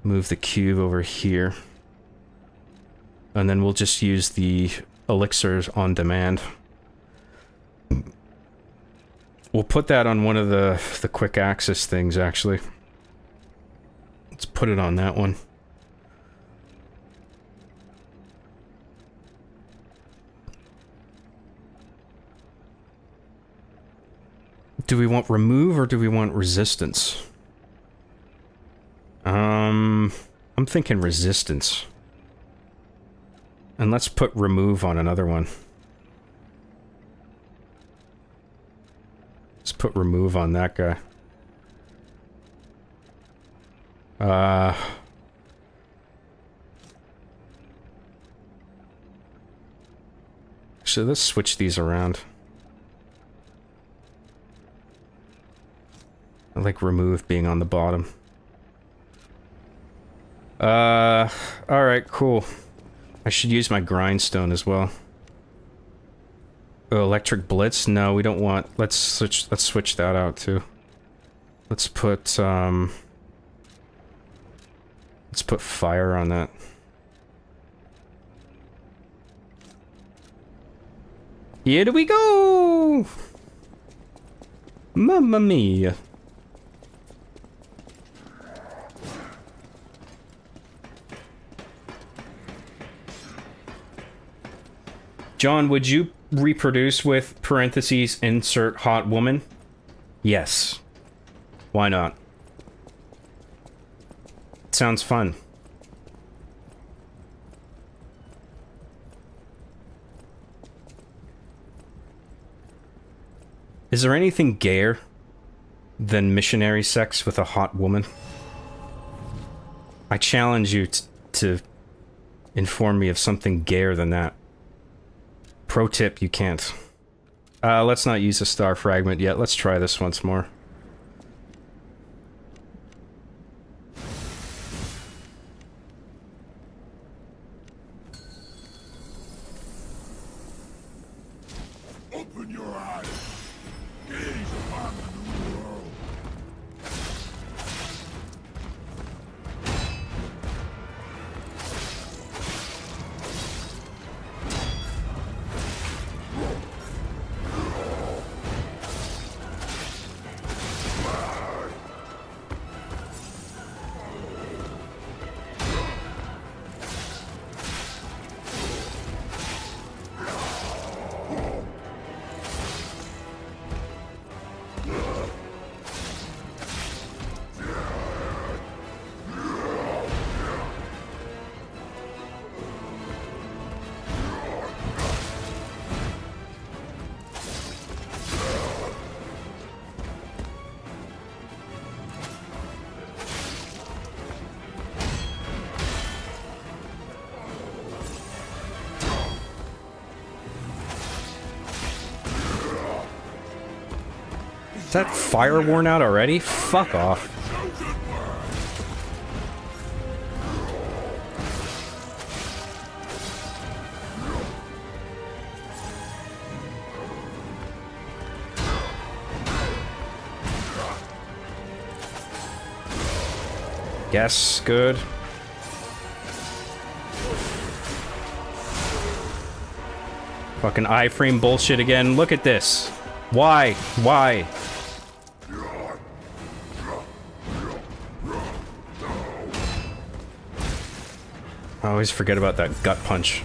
move the cube over here. And then we'll just use the elixirs on demand. We'll put that on one of the quick access things, actually. Let's put it on that one. Do we want remove or do we want resistance? I'm thinking resistance. And let's put remove on another one. Let's put remove on that guy. So let's switch these around. I like remove being on the bottom. Alright, cool. I should use my grindstone as well. Oh, electric blitz? No, we don't want... Let's switch that out too. Let's put fire on that. Here we go! Mamma mia. John, would you reproduce with parentheses insert hot woman? Yes. Why not? Sounds fun. Is there anything gayer than missionary sex with a hot woman? I challenge you to inform me of something gayer than that. Pro tip, you can't. Let's not use a star fragment yet. Let's try this once more. Open your eyes. Gaze upon the new world. Is that fire worn out already? Fuck off. Yes, good. Fucking iframe bullshit again. Look at this. Why? Why? I always forget about that gut punch.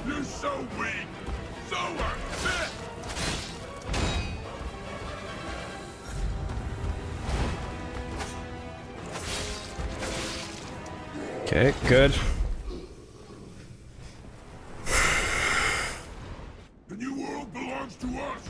You're so weak. So unfit. Okay, good. The new world belongs to us.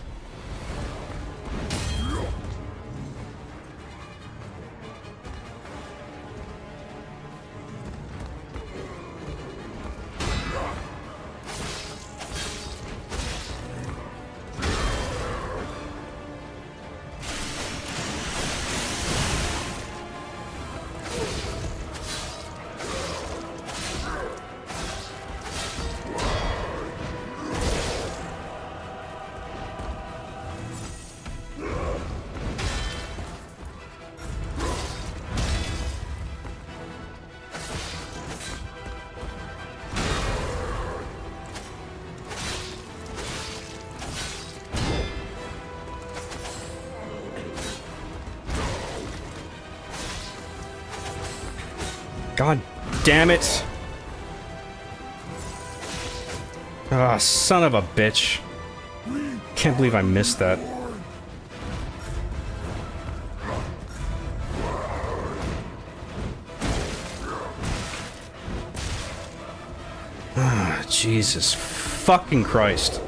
God damn it. Ah, son of a bitch. Can't believe I missed that. Jesus fucking Christ.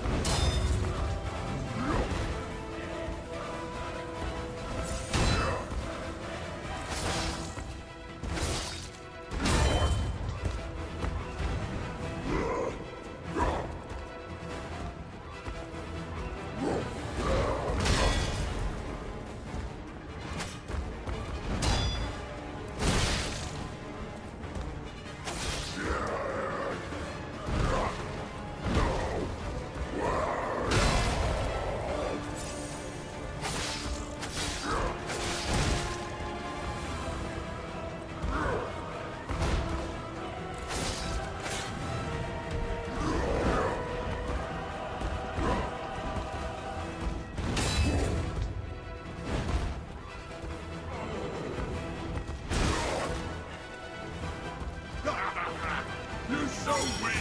You're so weak!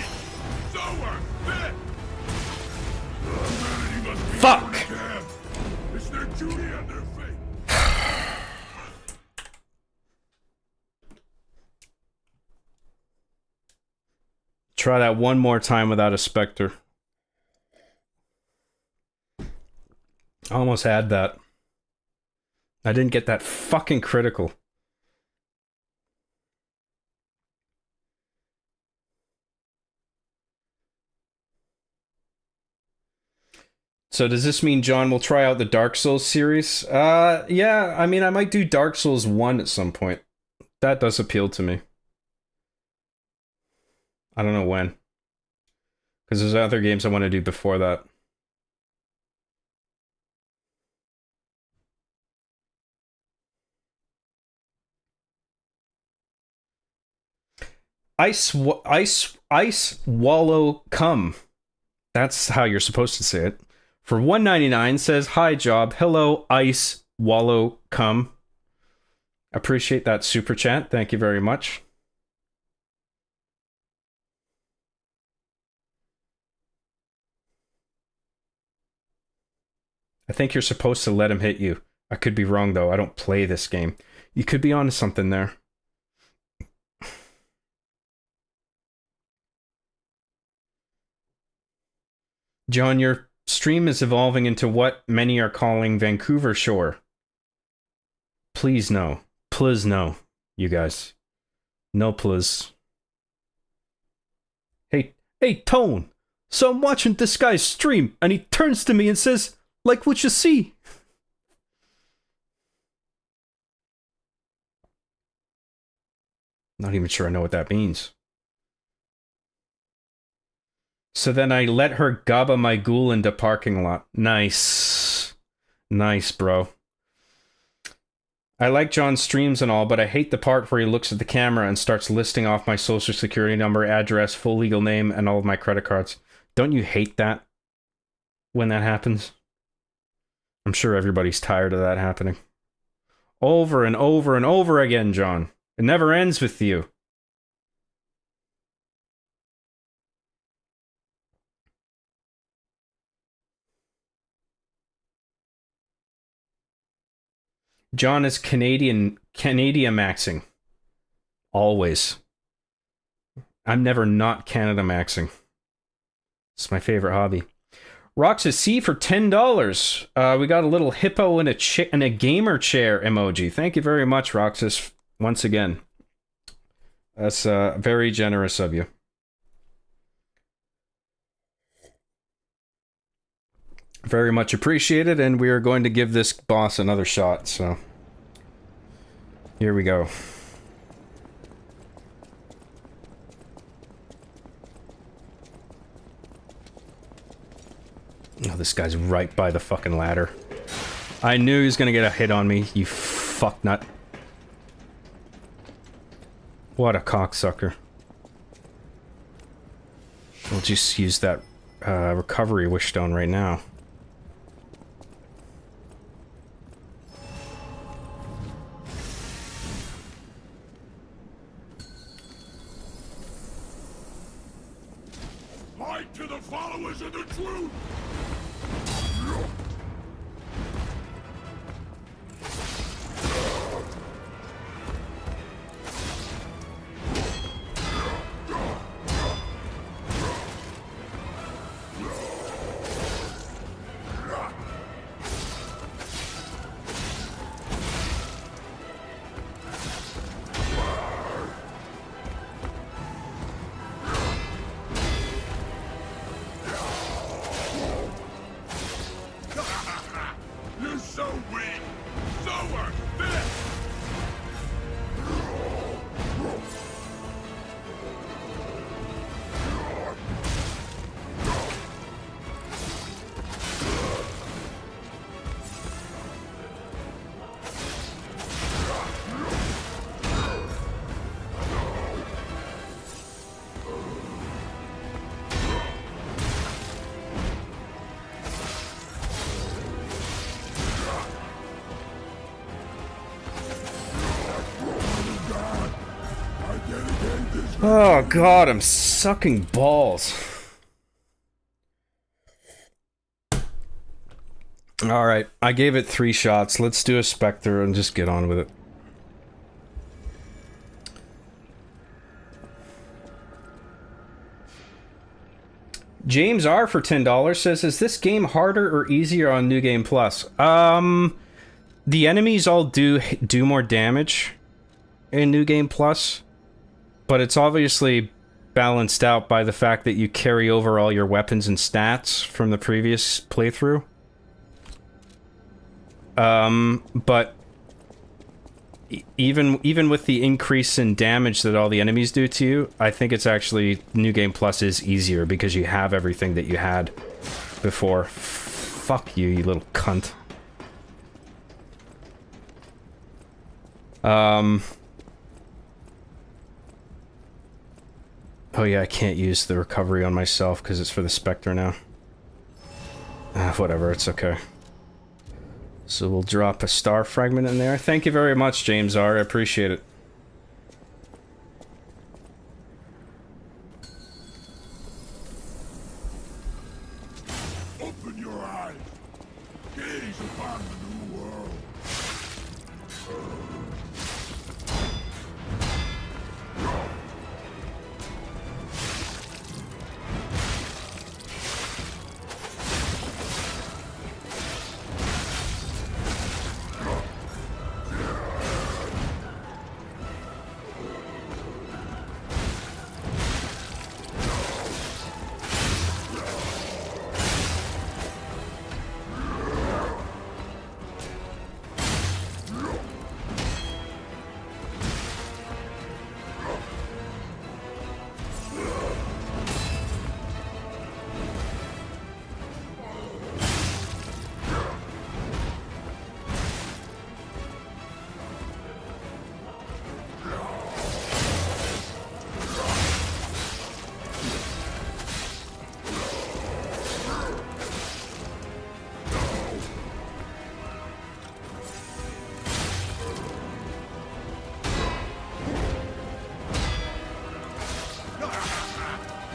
So unfit! Humanity must be Fuck! put to death. It's their duty and their fate. Try that one more time without a Spectre. I almost had that. I didn't get that fucking critical. So does this mean John will try out the Dark Souls series? Yeah, I mean, I might do Dark Souls 1 at some point. That does appeal to me. I don't know when. Because there's other games I want to do before that. Ice Wallow Cum. That's how you're supposed to say it. For $1.99 says, "Hi Job, hello Ice Wallow Cum." Appreciate that super chat. Thank you very much. I think you're supposed to let him hit you. I could be wrong though. I don't play this game. You could be onto something there. John, your stream is evolving into what many are calling Vancouver Shore. Please no. Please no, you guys. No please. Hey, Tone. So I'm watching this guy's stream, and he turns to me and says, "Like what you see." Not even sure I know what that means. So then I let her gabba my ghoul into parking lot. Nice. Nice, bro. I like John's streams and all, but I hate the part where he looks at the camera and starts listing off my social security number, address, full legal name, and all of my credit cards. Don't you hate that when that happens? I'm sure everybody's tired of that happening. Over and over and over again, John. It never ends with you. John is Canadian maxing. Always. I'm never not Canada maxing. It's my favorite hobby. Roxas C for $10. We got a little hippo and a gamer chair emoji. Thank you very much, Roxas, once again. That's very generous of you. Very much appreciated, and we are going to give this boss another shot, so here we go. Oh, this guy's right by the fucking ladder. I knew he was gonna get a hit on me, you fucknut. What a cocksucker. We'll just use that recovery wishstone right now. Light to the followers of the truth! Oh god, I'm sucking balls. Alright, I gave it 3 shots. Let's do a Spectre and just get on with it. James R for $10 says, is this game harder or easier on New Game Plus? The enemies all do more damage in New Game Plus, but it's obviously balanced out by the fact that you carry over all your weapons and stats from the previous playthrough. But even with the increase in damage that all the enemies do to you, I think it's actually New Game Plus is easier because you have everything that you had before. Fuck you, you little cunt. Oh yeah, I can't use the recovery on myself because it's for the Spectre now. Whatever, it's okay. So we'll drop a star fragment in there. Thank you very much, James R. I appreciate it. Open your eyes. Gaze upon the new world.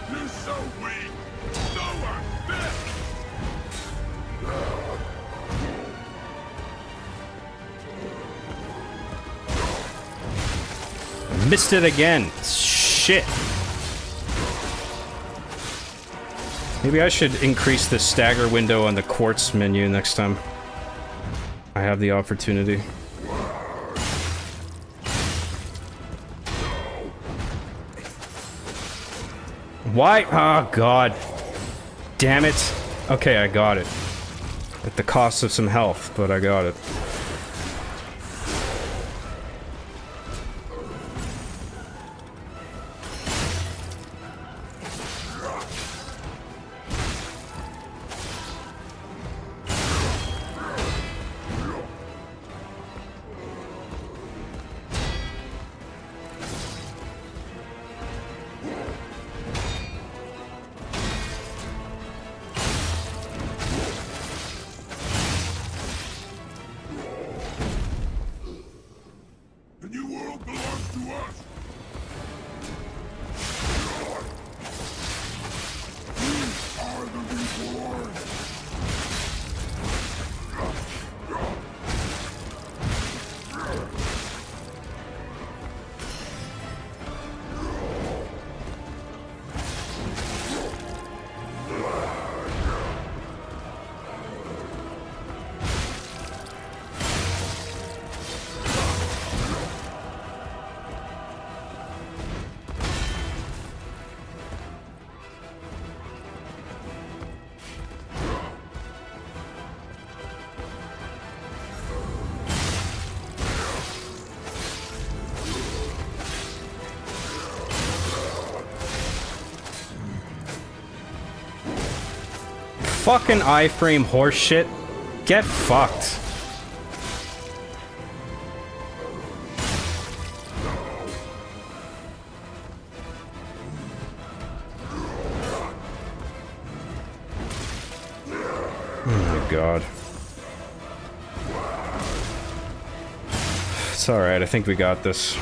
You're so weak. So unfit. Missed it again. Shit. Maybe I should increase the stagger window on the quartz menu next time I have the opportunity. Why? Oh, God. Damn it. Okay, I got it. At the cost of some health, but I got it. The new world belongs to us. We are the reborn. Fucking iframe horseshit. Get fucked. Oh my god. It's alright, I think we got this.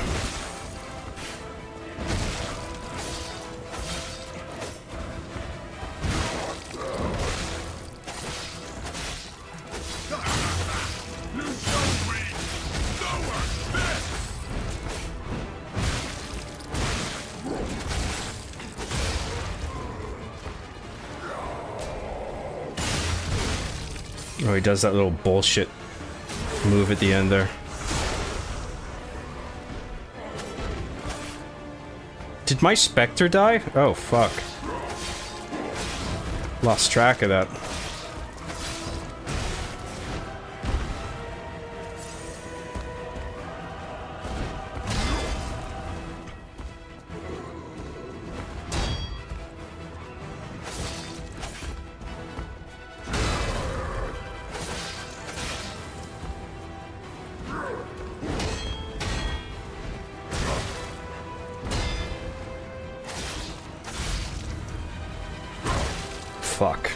Oh, he does that little bullshit move at the end there. Did my Spectre die? Oh, fuck. Lost track of that. Fuck.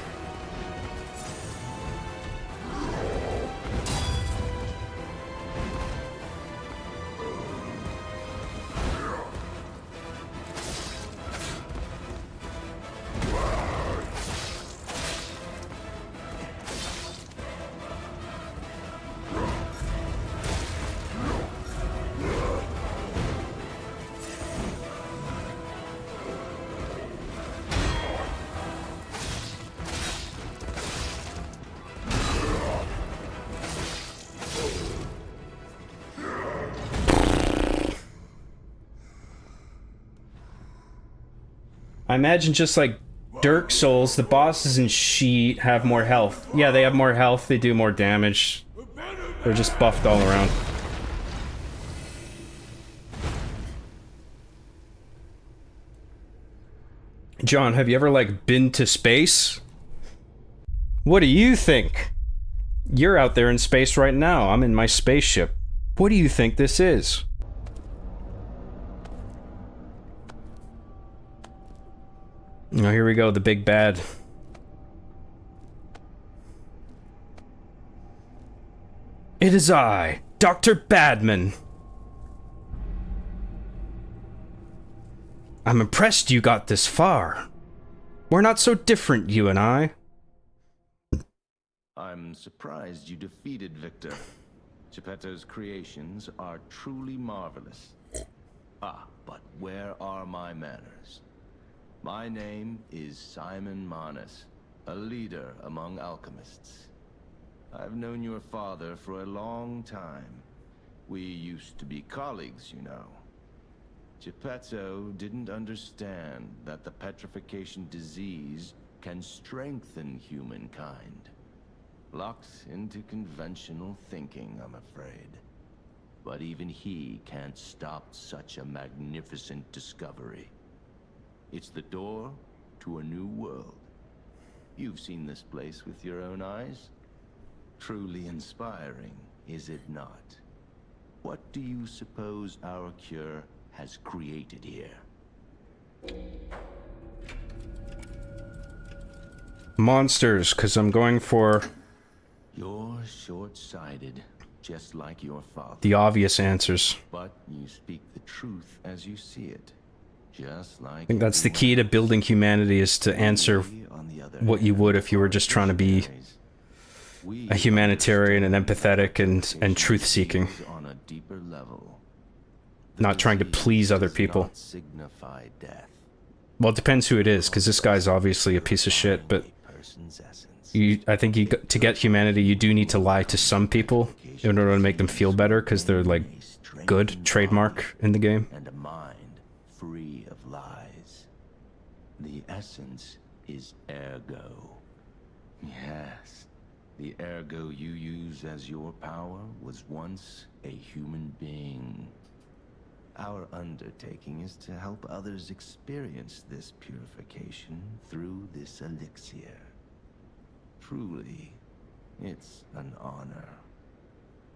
I imagine just like Dark Souls, the bosses in Sheet have more health. Yeah, they have more health, they do more damage. They're just buffed all around. John, have you ever, like, been to space? What do you think? You're out there in space right now. I'm in my spaceship. What do you think this is? Oh, here we go, the big bad. It is I, Dr. Badman. I'm impressed you got this far. We're not so different, you and I. I'm surprised you defeated Victor. Geppetto's creations are truly marvelous. Ah, but where are my manners? My name is Simon Manus, a leader among alchemists. I've known your father for a long time. We used to be colleagues, you know. Geppetto didn't understand that the petrification disease can strengthen humankind. Locked into conventional thinking, I'm afraid. But even he can't stop such a magnificent discovery. It's the door to a new world. You've seen this place with your own eyes. Truly inspiring, is it not? What do you suppose our cure has created here? Monsters, because I'm going for You're short-sighted, just like your father. the obvious answers. But you speak the truth as you see it. Just like I think that's the key to building humanity, is to answer what you would if you were just trying to be a humanitarian and empathetic and truth-seeking. On a deeper level. Not trying to please other people. Signify death. Well, it depends who it is, because this guy's obviously a piece of shit, but I think to get humanity, you do need to lie to some people in order to make them feel better, because they're, like, good, trademark in the game. And a mind free of lies. The essence is ergo. Yes, the ergo you use as your power was once a human being. Our undertaking is to help others experience this purification through this elixir. Truly, it's an honor.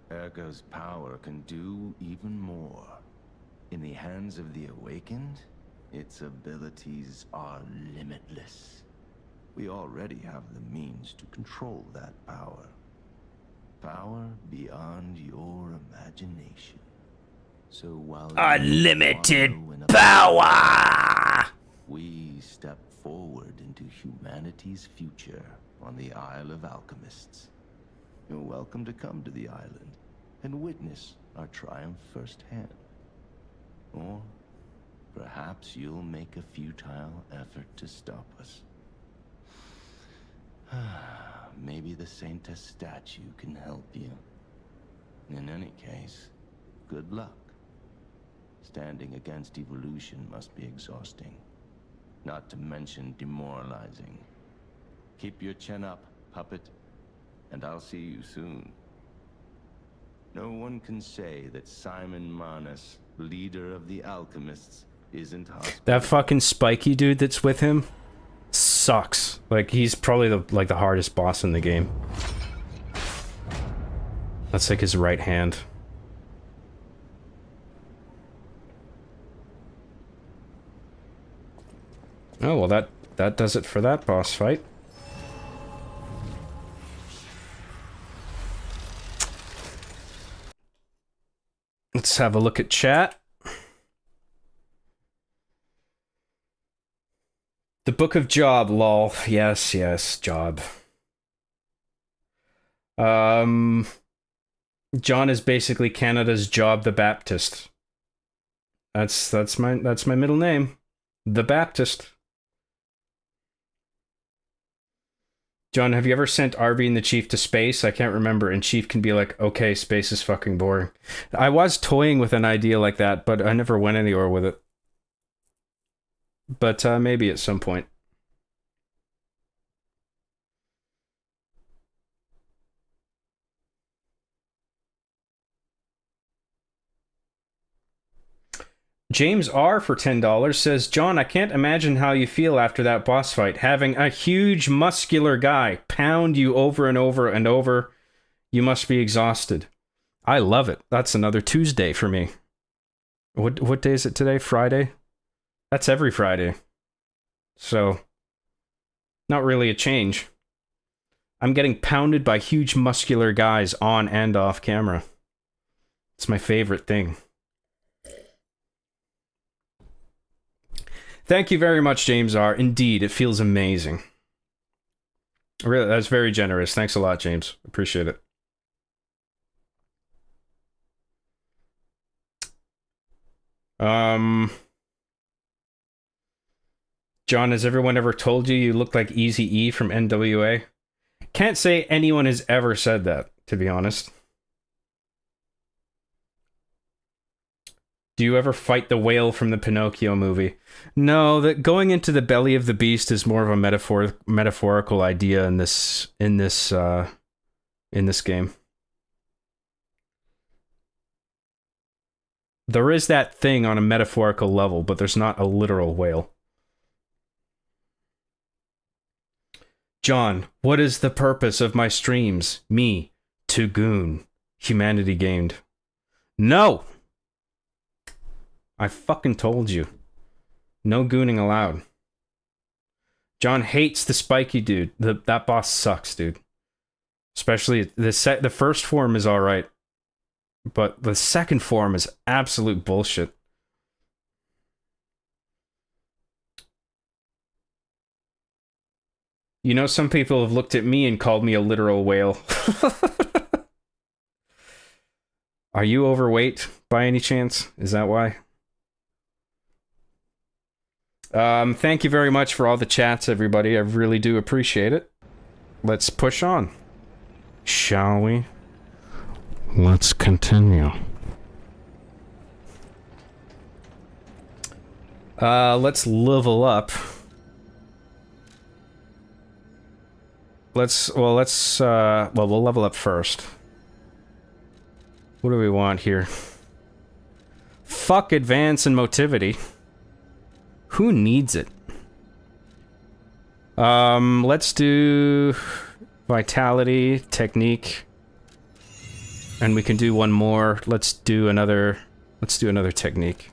Ergo's power can do even more. In the hands of the awakened, its abilities are limitless. We already have the means to control that power. Power beyond your imagination. So while Unlimited you wallow in a power! we step forward into humanity's future on the Isle of Alchemists. You're welcome to come to the island and witness our triumph firsthand. Or perhaps you'll make a futile effort to stop us. Maybe the Saintess statue can help you. In any case, good luck. Standing against evolution must be exhausting. Not to mention demoralizing. Keep your chin up, puppet, and I'll see you soon. No one can say that Simon Manus, leader of the alchemists, isn't hospitable. That fucking spiky dude that's with him sucks. Like, he's probably the hardest boss in the game. That's like his right hand. Oh, well, that does it for that boss fight. Let's have a look at chat. The Book of Job, lol. Yes, yes, Job. John is basically Canada's Job the Baptist. That's my middle name. The Baptist. John, have you ever sent Arby and the Chief to space? I can't remember, and Chief can be like, okay, space is fucking boring. I was toying with an idea like that, but I never went anywhere with it. But maybe at some point. James R. for $10 says, John, I can't imagine how you feel after that boss fight. Having a huge muscular guy pound you over and over and over. You must be exhausted. I love it. That's another Tuesday for me. What day is it today? Friday? That's every Friday. So, not really a change. I'm getting pounded by huge muscular guys on and off camera. It's my favorite thing. Thank you very much, James R. Indeed, it feels amazing. Really, that's very generous. Thanks a lot, James. Appreciate it. John, has everyone ever told you look like Eazy-E from NWA? Can't say anyone has ever said that, to be honest. Do you ever fight the whale from the Pinocchio movie? No, that going into the belly of the beast is more of a metaphorical idea in this game. There is that thing on a metaphorical level, but there's not a literal whale. John, what is the purpose of my streams? Me, to goon. Humanity gained. No! I fucking told you. No gooning allowed. John hates the spiky dude. That boss sucks, dude. Especially the first form is alright. But the second form is absolute bullshit. You know, some people have looked at me and called me a literal whale. Are you overweight by any chance? Is that why? Thank you very much for all the chats, everybody. I really do appreciate it. Let's push on. Shall we? Let's continue. Let's level up. We'll level up first. What do we want here? Fuck advance and motivity. Who needs it? Let's do vitality, technique. And we can do one more. Let's do another technique.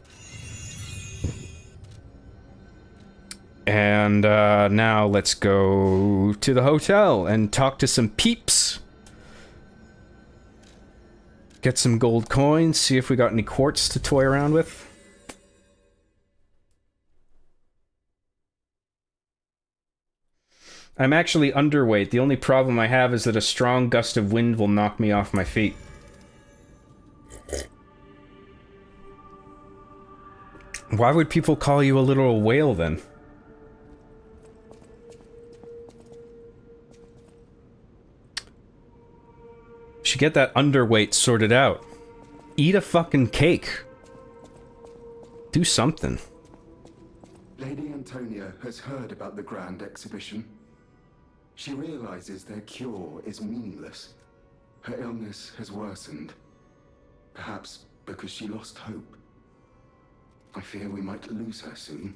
And now let's go to the hotel and talk to some peeps. Get some gold coins, see if we got any quartz to toy around with. I'm actually underweight. The only problem I have is that a strong gust of wind will knock me off my feet. Why would people call you a literal whale then? should get that underweight sorted out. Eat a fucking cake. Do something. Lady Antonia has heard about the Grand Exhibition. She realizes their cure is meaningless. Her illness has worsened. Perhaps because she lost hope. I fear we might lose her soon.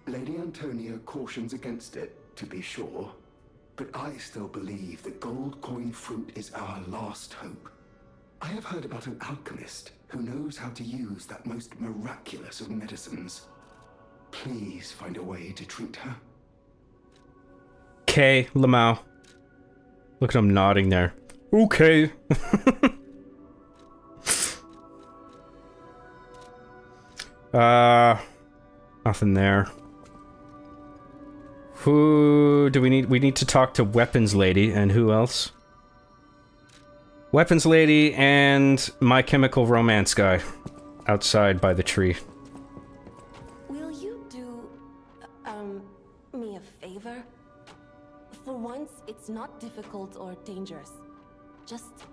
Lady Antonia cautions against it, to be sure. But I still believe the gold coin fruit is our last hope. I have heard about an alchemist who knows how to use that most miraculous of medicines. Please find a way to treat her. Okay, Lamau. Look at him nodding there. Okay. Nothing there. Who do we need? We need to talk to Weapons Lady, and who else? Weapons Lady and My Chemical Romance guy. Outside by the tree. Will you do, me a favor? For once, it's not difficult or dangerous. Just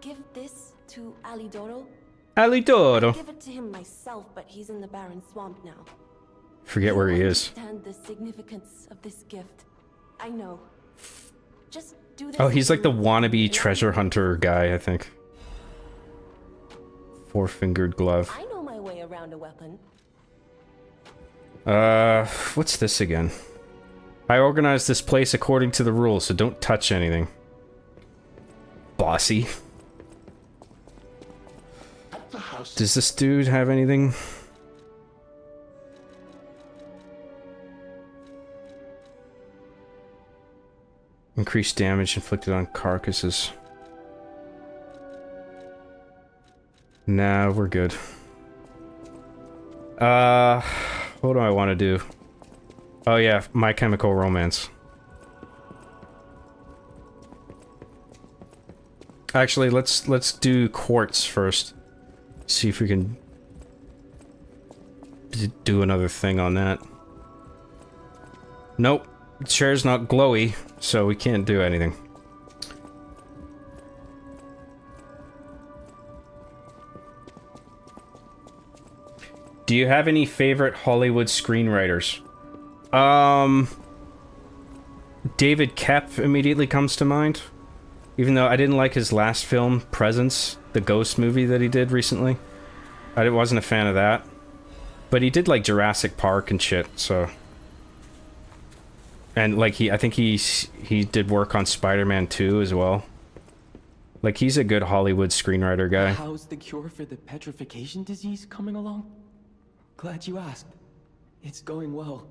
give this to Alidoro. Alidoro. Give it to him myself, but he's in the Barren Swamp now. Forget where he is. Understand the significance of this gift. I know. Just do this. Oh, he's like the wannabe treasure hunter guy, I think. Four-fingered glove. I know my way around a weapon. What's this again? I organized this place according to the rules, so don't touch anything. Bossy. Does this dude have anything? Increased damage inflicted on carcasses. Nah, we're good. What do I want to do? Oh yeah, My Chemical Romance. Actually, let's do quartz first. See if we can do another thing on that. Nope, chair's not glowy, so we can't do anything. Do you have any favorite Hollywood screenwriters? David Koepp immediately comes to mind. Even though I didn't like his last film, Presence, the ghost movie that he did recently. I wasn't a fan of that. But he did like Jurassic Park and shit, so... And like I think he did work on Spider-Man 2 as well. Like he's a good Hollywood screenwriter guy. How's the cure for the petrification disease coming along? Glad you asked. It's going well.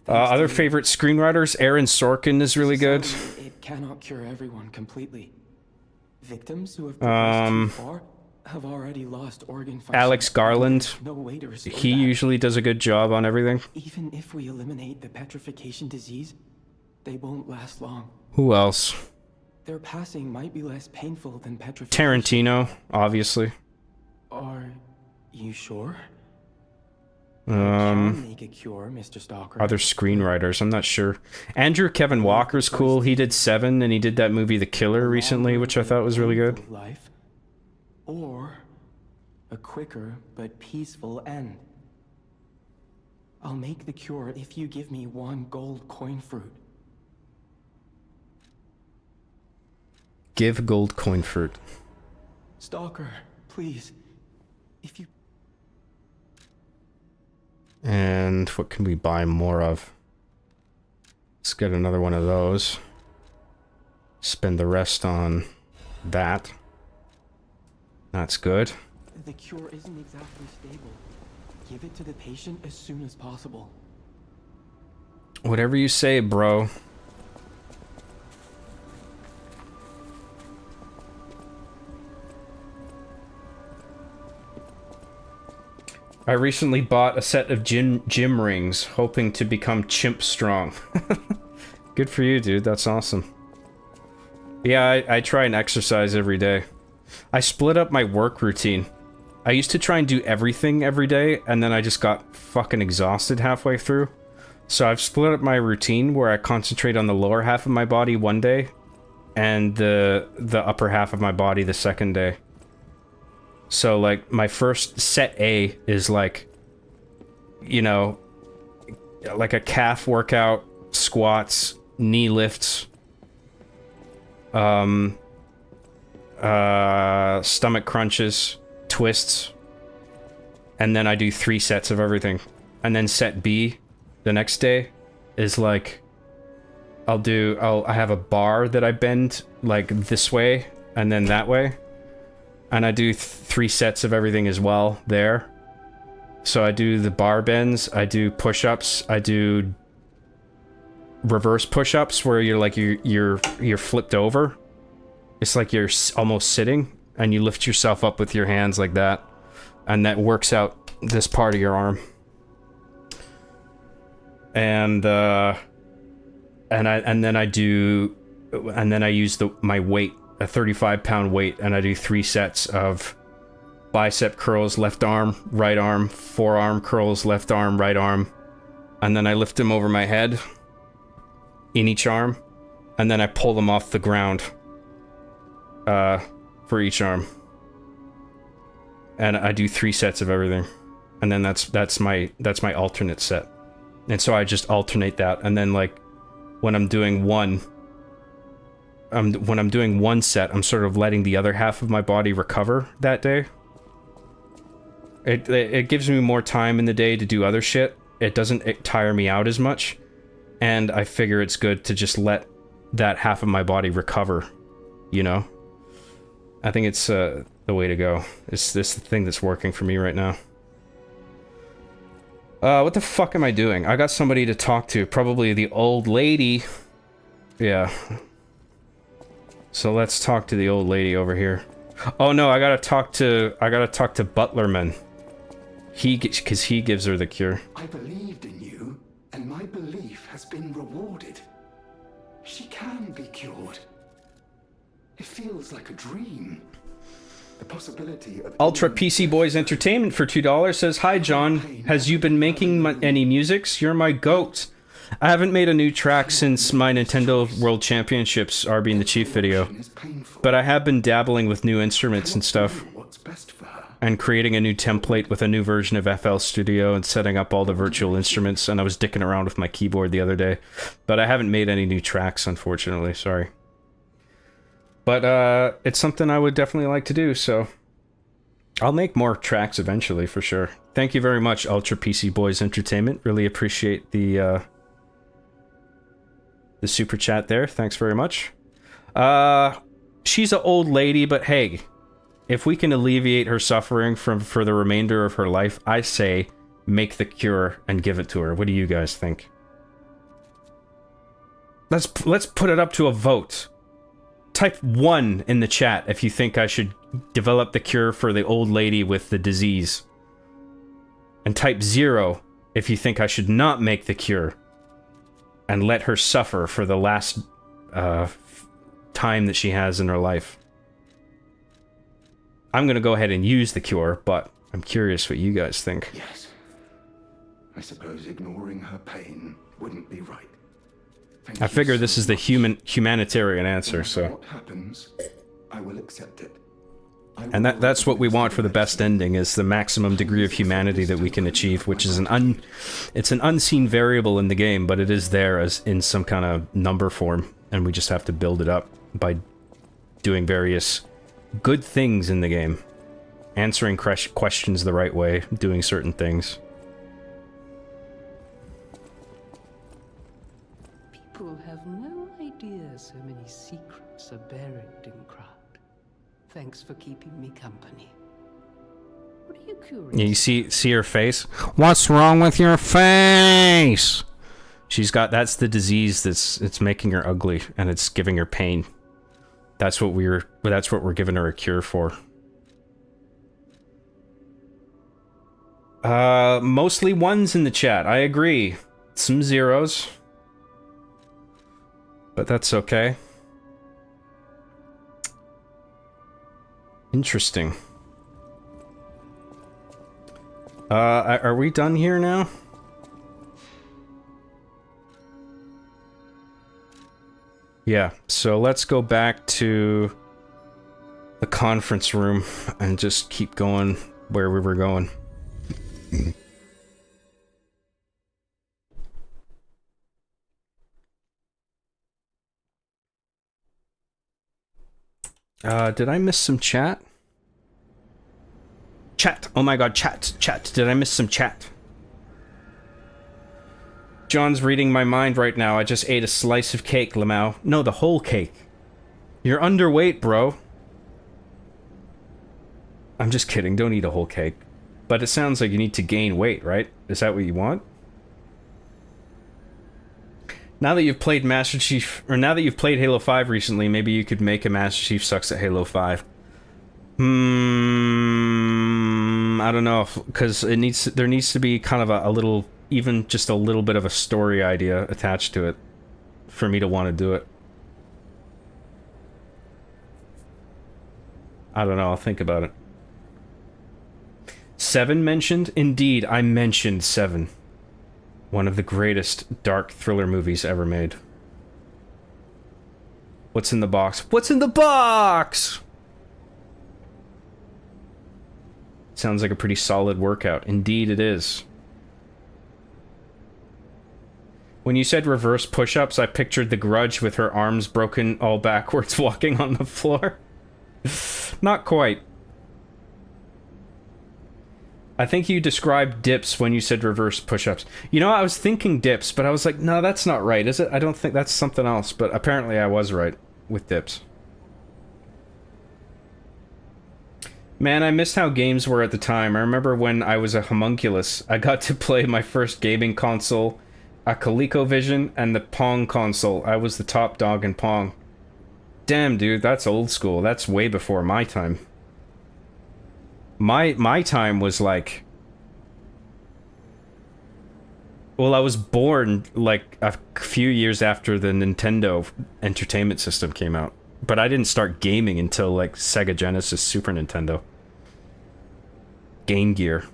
Other favorite screenwriters, Aaron Sorkin is really good. It cannot cure everyone completely. Victims who have progressed too far have already lost organ function. Alex Garland. No way to restore He that. usually does a good job on everything. Even if we eliminate the petrification disease, they won't last long. Who else? Their passing might be less painful than petrification. Tarantino, obviously. Are you sure? Can make a cure, Mr. Stalker. Other screenwriters, I'm not sure. Andrew Kevin Walker's cool. He did Seven, and he did that movie The Killer recently, which I thought was really good. Life, or a quicker but peaceful end. I'll make the cure if you give me one gold coin fruit. Give gold coin fruit. Stalker, please. If you... And what can we buy more of? Let's get another one of those. Spend the rest on that. That's good. The cure isn't exactly stable. Give it to the patient as soon as possible. Whatever you say, bro. I recently bought a set of gym rings, hoping to become chimp strong. Good for you, dude. That's awesome. Yeah, I try and exercise every day. I split up my work routine. I used to try and do everything every day, and then I just got fucking exhausted halfway through. So I've split up my routine where I concentrate on the lower half of my body one day, and the upper half of my body the second day. So like my first set A is like, you know, like a calf workout, squats, knee lifts, stomach crunches, twists, and then I do 3 sets of everything. And then set B the next day is like, I have a bar that I bend like this way and then that way, and I do 3 sets of everything as well there. So I do the bar bends, I do push-ups, I do reverse push-ups where you're like you're flipped over. It's like you're almost sitting and you lift yourself up with your hands like that, and that works out this part of your arm. And then I use my weight, a 35-pound weight, and I do 3 sets of bicep curls, left arm, right arm, forearm curls, left arm, right arm, and then I lift them over my head in each arm, and then I pull them off the ground for each arm, and I do 3 sets of everything, and then that's my alternate set. And so I just alternate that, and then like when I'm doing one set, I'm sort of letting the other half of my body recover that day. It gives me more time in the day to do other shit. It doesn't tire me out as much, and I figure it's good to just let that half of my body recover, you know? I think it's the way to go. It's this thing that's working for me right now. What the fuck am I doing? I got somebody to talk to, probably the old lady. Yeah. So let's talk to the old lady over here. Oh no, I gotta talk to Butlerman. Because he gives her the cure. I believed in you, and my belief has been rewarded. She can be cured. It feels like a dream. The possibility of Ultra PC Boys Entertainment for $2 says, "Hi John, has you been making any musics? You're my goat. I haven't made a new track since my Nintendo World Championships RB and the Chief video, but I have been dabbling with new instruments and stuff, and creating a new template with a new version of FL Studio and setting up all the virtual instruments, and I was dicking around with my keyboard the other day, but I haven't made any new tracks, unfortunately, sorry. But it's something I would definitely like to do, so I'll make more tracks eventually, for sure. Thank you very much, Ultra PC Boys Entertainment. Really appreciate the super chat there. Thanks very much. She's an old lady, but hey, if we can alleviate her suffering for the remainder of her life, I say make the cure and give it to her. What do you guys think? Let's put it up to a vote. Type 1 in the chat if you think I should develop the cure for the old lady with the disease. And type 0 if you think I should not make the cure and let her suffer for the last time that she has in her life. I'm gonna go ahead and use the cure, but I'm curious what you guys think. Yes. I suppose ignoring her pain wouldn't be right. I figure this is the humanitarian answer, so. What happens, I will accept it. And that's what we want for the best ending, is the maximum degree of humanity that we can achieve, which is it's an unseen variable in the game, but it is there as in some kind of number form, and we just have to build it up by doing various good things in the game. Answering questions the right way, doing certain things. People have no idea so many secrets are buried in Krat. Thanks for keeping me company. What are you curious? You see her face? What's wrong with your face? She's got, that's the disease it's making her ugly, and it's giving her pain. That's what we're giving her a cure for. Mostly ones in the chat. I agree. Some zeros. But that's okay. Interesting. Are we done here now? Yeah, so let's go back to the conference room and just keep going where we were going. Did I miss some chat? Chat. Oh my god, chat. Did I miss some chat? John's reading my mind right now. I just ate a slice of cake, Lamau. No, the whole cake. You're underweight, bro. I'm just kidding. Don't eat a whole cake. But it sounds like you need to gain weight, right? Is that what you want? Now that you've played Master Chief, or now that you've played Halo 5 recently, maybe you could make a Master Chief Sucks at Halo 5. I don't know, because there needs to be kind of a little, even just a little bit of a story idea attached to it for me to want to do it. I don't know, I'll think about it. 7 mentioned? Indeed, I mentioned 7. One of the greatest dark thriller movies ever made. What's in the box? What's in the box? Sounds like a pretty solid workout. Indeed it is. When you said reverse push-ups, I pictured the Grudge with her arms broken all backwards walking on the floor. Not quite. I think you described dips when you said reverse push-ups. You know, I was thinking dips, but I was like, no, that's not right, is it? I don't think that's something else, but apparently I was right with dips. Man, I missed how games were at the time. I remember when I was a homunculus, I got to play my first gaming console, a ColecoVision, and the Pong console. I was the top dog in Pong. Damn, dude, that's old school. That's way before my time. My time was like... Well, I was born like a few years after the Nintendo Entertainment System came out. But I didn't start gaming until like Sega Genesis, Super Nintendo. Game Gear.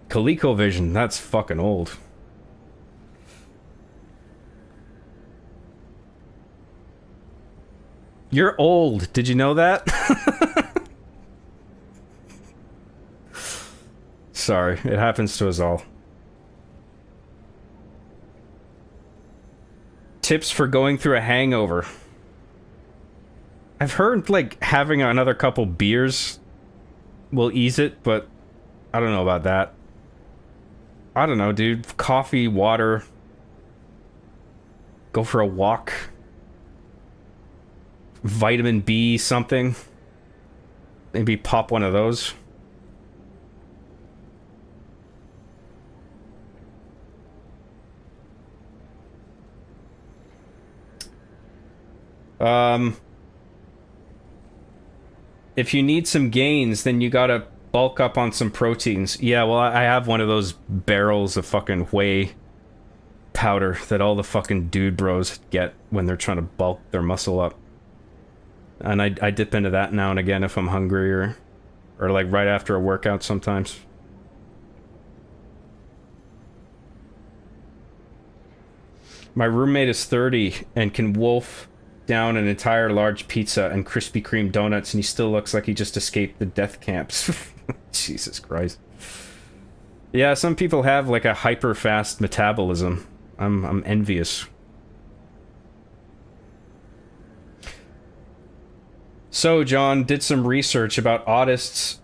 ColecoVision, that's fucking old. You're old. Did you know that? Sorry, it happens to us all. Tips for going through a hangover. I've heard, like, having another couple beers will ease it, but I don't know about that. I don't know, dude. Coffee, water. Go for a walk. Vitamin B something. Maybe pop one of those. If you need some gains, then you gotta bulk up on some proteins. Yeah, well, I have one of those barrels of fucking whey powder that all the fucking dude bros get when they're trying to bulk their muscle up. And I dip into that now and again if I'm hungry or like right after a workout sometimes. My roommate is 30 and can wolf down an entire large pizza and Krispy Kreme donuts, and he still looks like he just escaped the death camps. Jesus Christ. Yeah, some people have like a hyper fast metabolism. I'm envious. So, John did some research about autists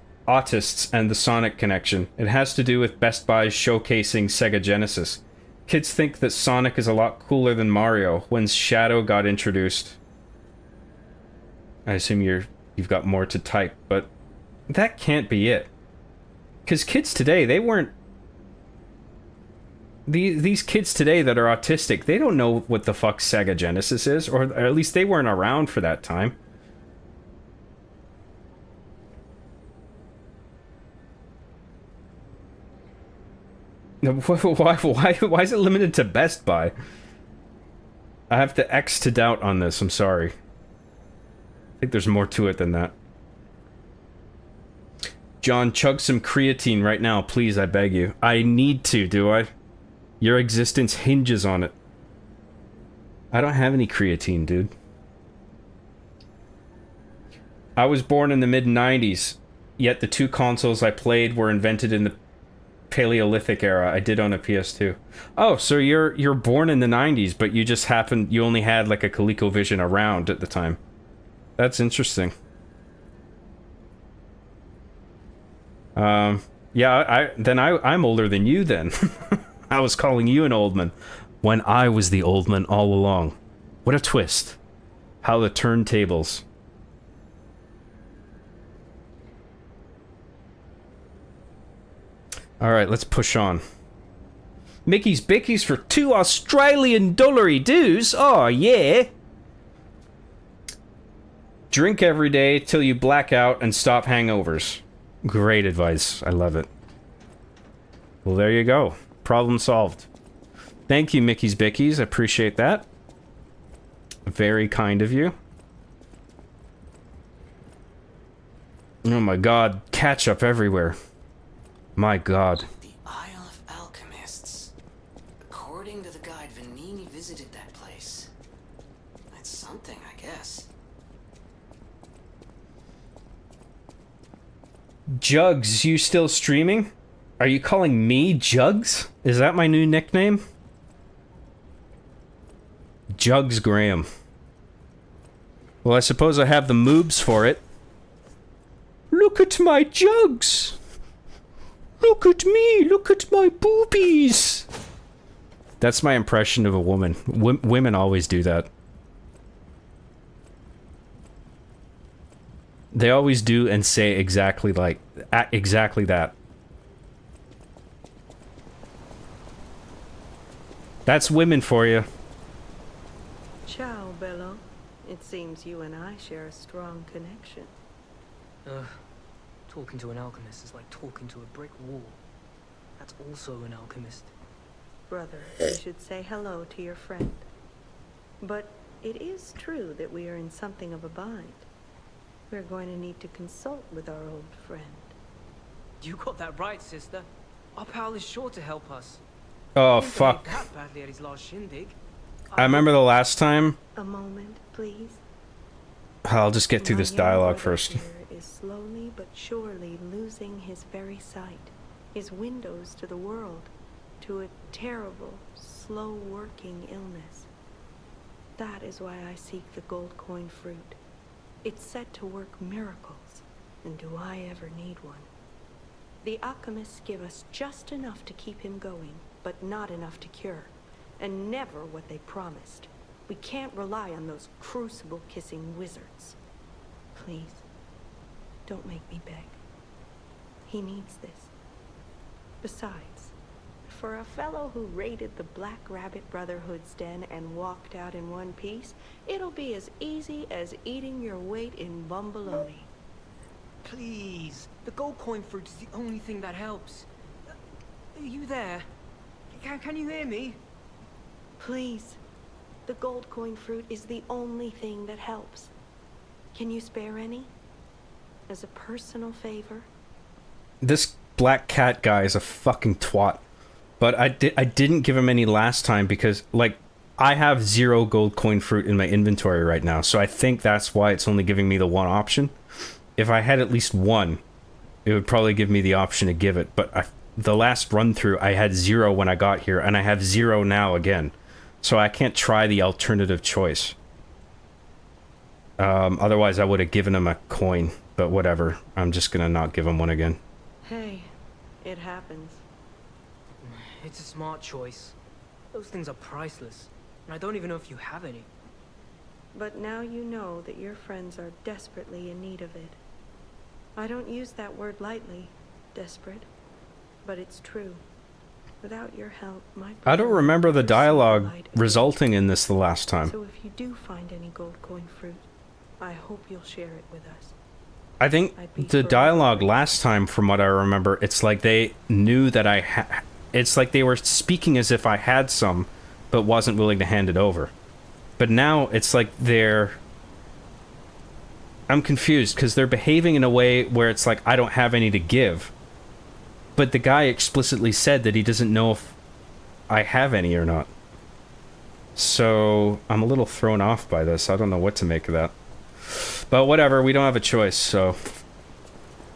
and the Sonic connection. It has to do with Best Buy showcasing Sega Genesis. Kids think that Sonic is a lot cooler than Mario when Shadow got introduced. I assume you've got more to type, but that can't be it. Because kids today, they weren't... These kids today that are autistic, they don't know what the fuck Sega Genesis is, or at least they weren't around for that time. Why is it limited to Best Buy? I have to X to doubt on this, I'm sorry. I think there's more to it than that. John, chug some creatine right now, please, I beg you. I need to, do I? Your existence hinges on it. I don't have any creatine, dude. I was born in the mid-90s, yet the 2 consoles I played were invented in the Paleolithic era. I did own a PS2. Oh, so you're born in the 90s, but you only had like a ColecoVision around at the time. That's interesting. Yeah, I'm older than you then. I was calling you an old man when I was the old man all along. What a twist. How the turntables. Alright, let's push on. Mickey's Bickies for 2 Australian dollary dues. Oh, yeah. Drink every day till you black out and stop hangovers. Great advice. I love it. Well, there you go. Problem solved. Thank you, Mickey's Bickies. I appreciate that. Very kind of you. Oh my god. Ketchup everywhere. My god. The Isle of Alchemists. According to the guide, Vanini visited that place. That's something, I guess. Jugs, you still streaming? Are you calling me Jugs? Is that my new nickname? Jugs Graham. Well, I suppose I have the moobs for it. Look at my jugs! Look at me! Look at my boobies! That's my impression of a woman. Women always do that. They always do and say exactly that. That's women for you. Ciao, Bello. It seems you and I share a strong connection. Talking to an alchemist is like talking to a brick wall. That's also an alchemist. Brother, you should say hello to your friend. But it is true that we are in something of a bind. We're going to need to consult with our old friend. You got that right, sister. Our pal is sure to help us. Oh, He didn't fuck. behave that badly at his last shindig. I remember the last time. A moment, please. I'll just get through this My young dialogue brother first. here is slowly but surely losing his very sight, his windows to the world, to a terrible, slow-working illness. That is why I seek the gold coin fruit. It's said to work miracles, and do I ever need one? The alchemists give us just enough to keep him going, but not enough to cure, and never what they promised. We can't rely on those crucible-kissing wizards. Please, don't make me beg. He needs this. Besides, for a fellow who raided the Black Rabbit Brotherhood's den and walked out in one piece, it'll be as easy as eating your weight in bumbaloni. Please, the gold coin fruit is the only thing that helps. Are you there? Can you hear me? Please, the gold coin fruit is the only thing that helps. Can you spare any? As a personal favor? This black cat guy is a fucking twat. But I didn't give him any last time because, like, I have 0 gold coin fruit in my inventory right now. So I think that's why it's only giving me the one option. If I had at least one, it would probably give me the option to give it. But the last run through, I had 0 when I got here, and I have 0 now again. So I can't try the alternative choice. Otherwise, I would have given him a coin. But whatever. I'm just gonna not give him one again. Hey, it happens. It's a smart choice. Those things are priceless, and I don't even know if you have any. But now you know that your friends are desperately in need of it. I don't use that word lightly, desperate, but it's true. Without your help, my I don't remember the brother dialogue light resulting in this the last time. So if you do find any gold coin fruit, I hope you'll share it with us. I think the dialogue last time, from what I remember, it's like they knew that it's like they were speaking as if I had some, but wasn't willing to hand it over. But now it's like I'm confused because they're behaving in a way where it's like I don't have any to give. But the guy explicitly said that he doesn't know if I have any or not. So I'm a little thrown off by this. I don't know what to make of that. But whatever, we don't have a choice, so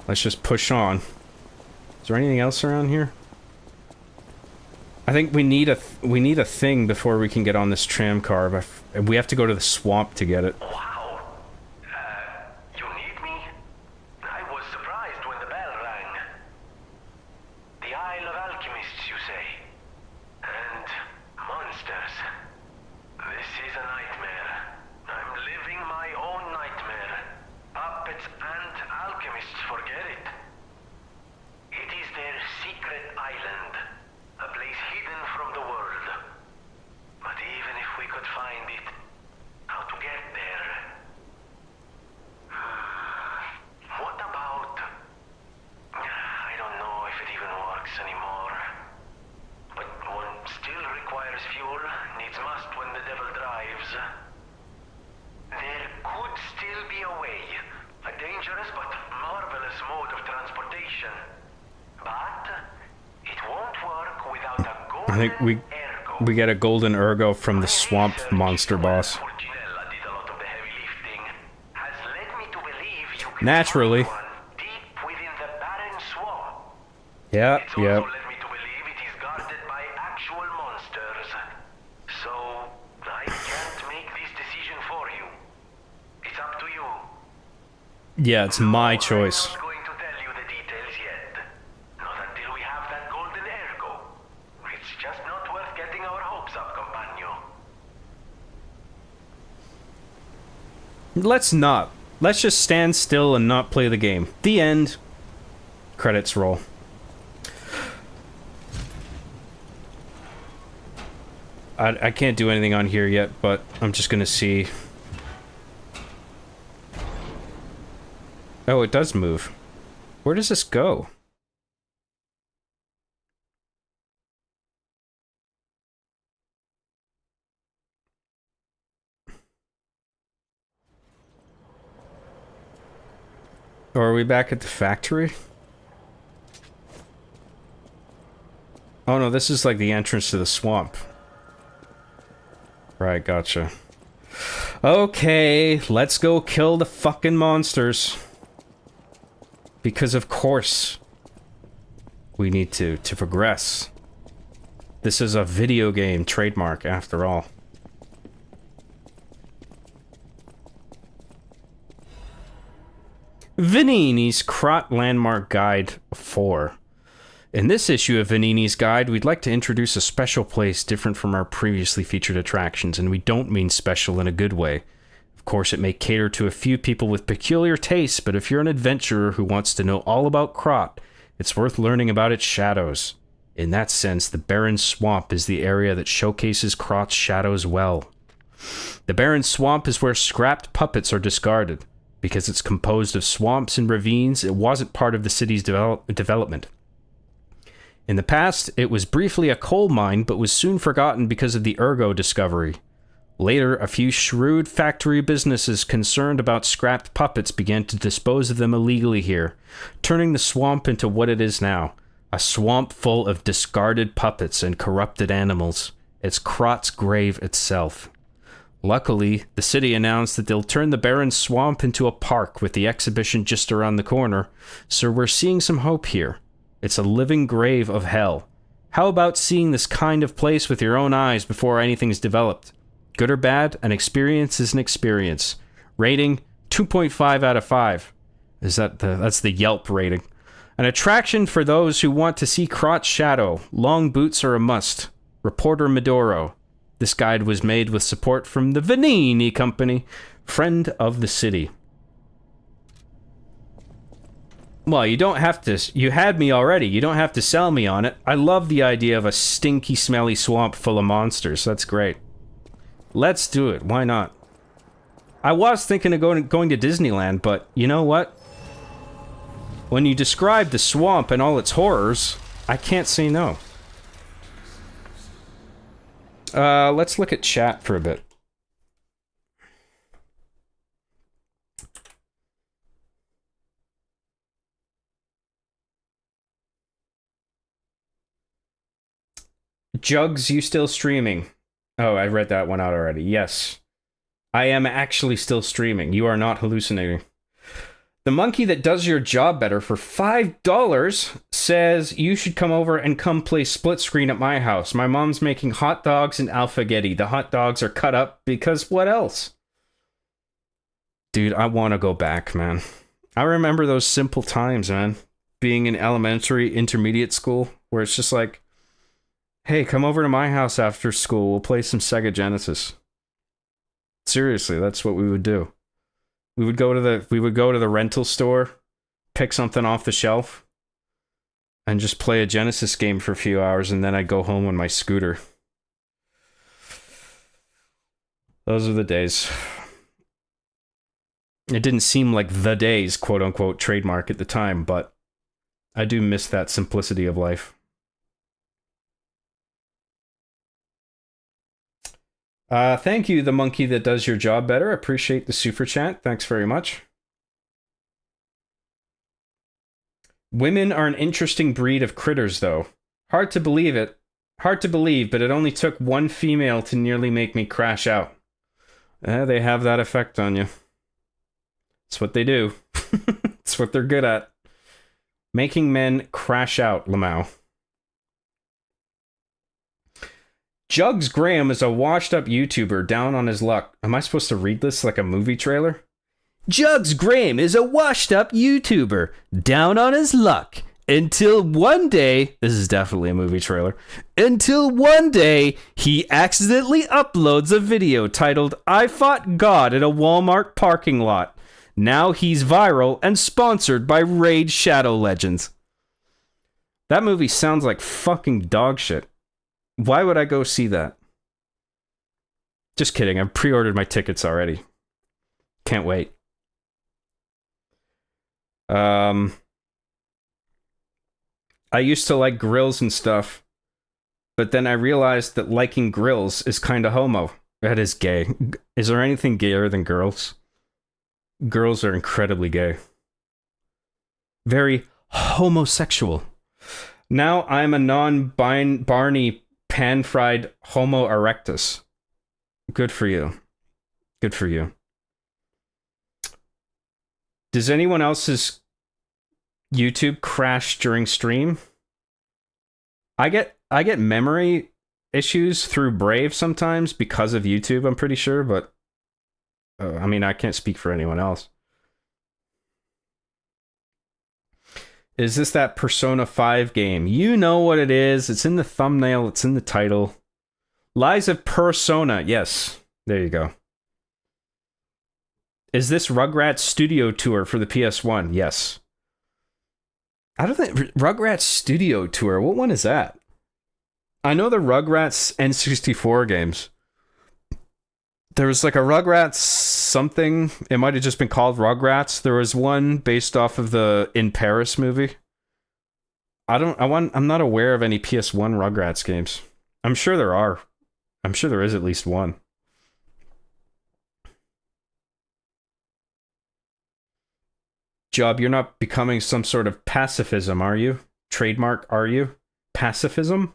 let's just push on. Is there anything else around here? I think we need a thing before we can get on this tram car. But we have to go to the swamp to get it. Wow. You need me? I was surprised when the bell rang. The Isle of Alchemists, you say? And monsters. This is a nightmare. I'm living my own nightmare. Puppets and alchemists forget it. It is their secret island. A place hidden from the world. But even if we could find it, how to get there? What about... I don't know if it even works anymore. But one still requires fuel, needs must when the devil drives. There could still be a way. A dangerous but marvelous mode of transportation. But it won't work without a golden I think we get a golden ergo from the swamp monster boss. Fortunella did a lot of the heavy lifting. Has led me to believe you can Naturally. find one deep within the barren swamp. Yeah, It's yeah. also led me to believe it is guarded by actual monsters. So I can't make this decision for you. It's up to you. Yeah, it's my choice. I'm not going to tell you the details yet. Not until we have that golden ergo. It's just not worth getting our hopes up, companion. Let's not. Let's just stand still and not play the game. The end. Credits roll. I can't do anything on here yet, but I'm just gonna see. Oh, it does move. Where does this go? Or are we back at the factory? Oh no, this is like the entrance to the swamp. Right, gotcha. Okay, let's go kill the fucking monsters. Because of course, we need to progress. This is a video game trademark, after all. Vanini's Krat Landmark Guide 4. In this issue of Vanini's Guide, we'd like to introduce a special place different from our previously featured attractions, and we don't mean special in a good way. Of course, it may cater to a few people with peculiar tastes, but if you're an adventurer who wants to know all about Krat, it's worth learning about its shadows. In that sense, the Barren Swamp is the area that showcases Krat's shadows well. The Barren Swamp is where scrapped puppets are discarded. Because it's composed of swamps and ravines, it wasn't part of the city's development. In the past, it was briefly a coal mine, but was soon forgotten because of the Ergo discovery. Later, a few shrewd factory businesses concerned about scrapped puppets began to dispose of them illegally here, turning the swamp into what it is now, a swamp full of discarded puppets and corrupted animals. It's Krat's grave itself. Luckily, the city announced that they'll turn the barren swamp into a park with the exhibition just around the corner, so we're seeing some hope here. It's a living grave of hell. How about seeing this kind of place with your own eyes before anything's developed? Good or bad, an experience is an experience. Rating, 2.5 out of 5. That's the Yelp rating. An attraction for those who want to see Krat's shadow. Long boots are a must. Reporter Medoro. This guide was made with support from the Vanini Company, friend of the city. Well, you don't have to... You had me already. You don't have to sell me on it. I love the idea of a stinky, smelly swamp full of monsters. That's great. Let's do it. Why not? I was thinking of going to Disneyland, but you know what? When you describe the swamp and all its horrors, I can't say no. Let's look at chat for a bit. Jugs, you still streaming? Oh, I read that one out already. Yes. I am actually still streaming. You are not hallucinating. The monkey that does your job better for $5 says you should come over and come play split screen at my house. My mom's making hot dogs and alphagetti. The hot dogs are cut up because what else? Dude, I want to go back, man. I remember those simple times, man. Being in elementary, intermediate school, where it's just like, hey, come over to my house after school. We'll play some Sega Genesis. Seriously, that's what we would do. We would go to the rental store, pick something off the shelf, and just play a Genesis game for a few hours, and then I'd go home on my scooter. Those are the days. It didn't seem like the days, quote unquote, trademark at the time, but I do miss that simplicity of life. Thank you, the monkey that does your job better. Appreciate the super chat. Thanks very much. Women are an interesting breed of critters, though. Hard to believe, but it only took one female to nearly make me crash out. They have that effect on you. It's what they do. It's what they're good at. Making men crash out, Lamau. Jugs Graham is a washed-up YouTuber down on his luck. Am I supposed to read this like a movie trailer? Jugs Graham is a washed-up YouTuber down on his luck until one day... This is definitely a movie trailer. Until one day, he accidentally uploads a video titled, I Fought God in a Walmart Parking Lot. Now he's viral and sponsored by Raid Shadow Legends. That movie sounds like fucking dog shit. Why would I go see that? Just kidding. I've pre-ordered my tickets already. Can't wait. I used to like grills and stuff, but then I realized that liking grills is kind of homo. That is gay. Is there anything gayer than girls? Girls are incredibly gay. Very homosexual. Now I'm a non-Barney pan-fried Homo erectus. Good for you. Good for you. Does anyone else's YouTube crash during stream? I get memory issues through Brave sometimes because of YouTube, I'm pretty sure, but I mean, I can't speak for anyone else. Is this that Persona 5 game? You know what it is. It's in the thumbnail. It's in the title. Lies of Persona. Yes. There you go. Is this Rugrats Studio Tour for the PS1? Yes. I don't think... Rugrats Studio Tour. What one is that? I know the Rugrats N64 games. There was like a Rugrats something. It might have just been called Rugrats. There was one based off of the In Paris movie. I'm not aware of any PS1 Rugrats games. I'm sure there are. I'm sure there is at least one. Job, you're not becoming some sort of pacifism, are you? Trademark, are you? Pacifism?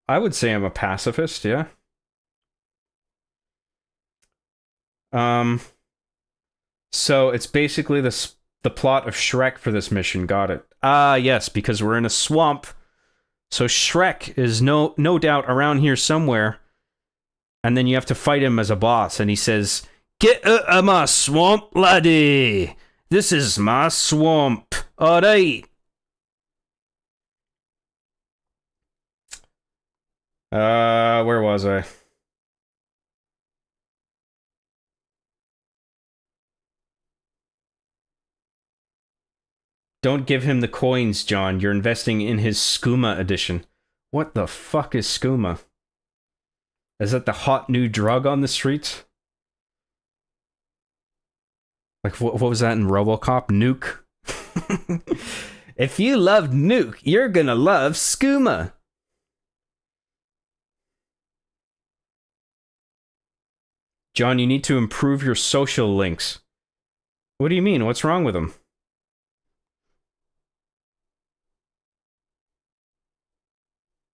I would say I'm a pacifist, yeah. So it's basically the plot of Shrek for this mission. Got it. Ah, yes, because we're in a swamp. So Shrek is no doubt around here somewhere. And then you have to fight him as a boss. And he says, "Get out of my swamp, laddie. This is my swamp. All right." Where was I? Don't give him the coins, John. You're investing in his skooma edition. What the fuck is skooma? Is that the hot new drug on the streets? Like, what was that in RoboCop? Nuke? If you loved Nuke, you're gonna love skooma. John, you need to improve your social links. What do you mean? What's wrong with them?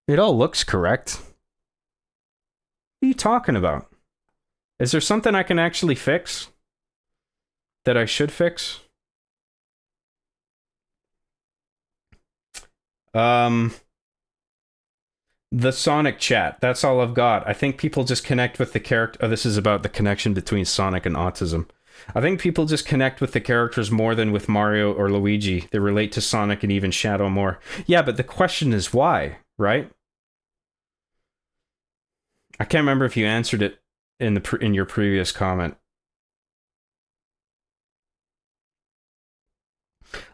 It all looks correct. talking about? Is there something I can actually fix? That I should fix? The Sonic chat. That's all I've got. I think people just connect with the character. Oh, this is about the connection between Sonic and autism. I think people just connect with the characters more than with Mario or Luigi. They relate to Sonic and even Shadow more. Yeah, but the question is why, right? I can't remember if you answered it in your previous comment.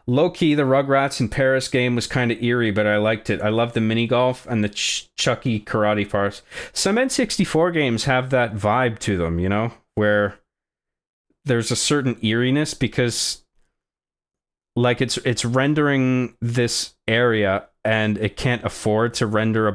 Low-key, the Rugrats in Paris game was kind of eerie, but I liked it. I loved the mini-golf and the Chucky karate parts. Some N64 games have that vibe to them, you know? Where there's a certain eeriness because like it's rendering this area and it can't afford to render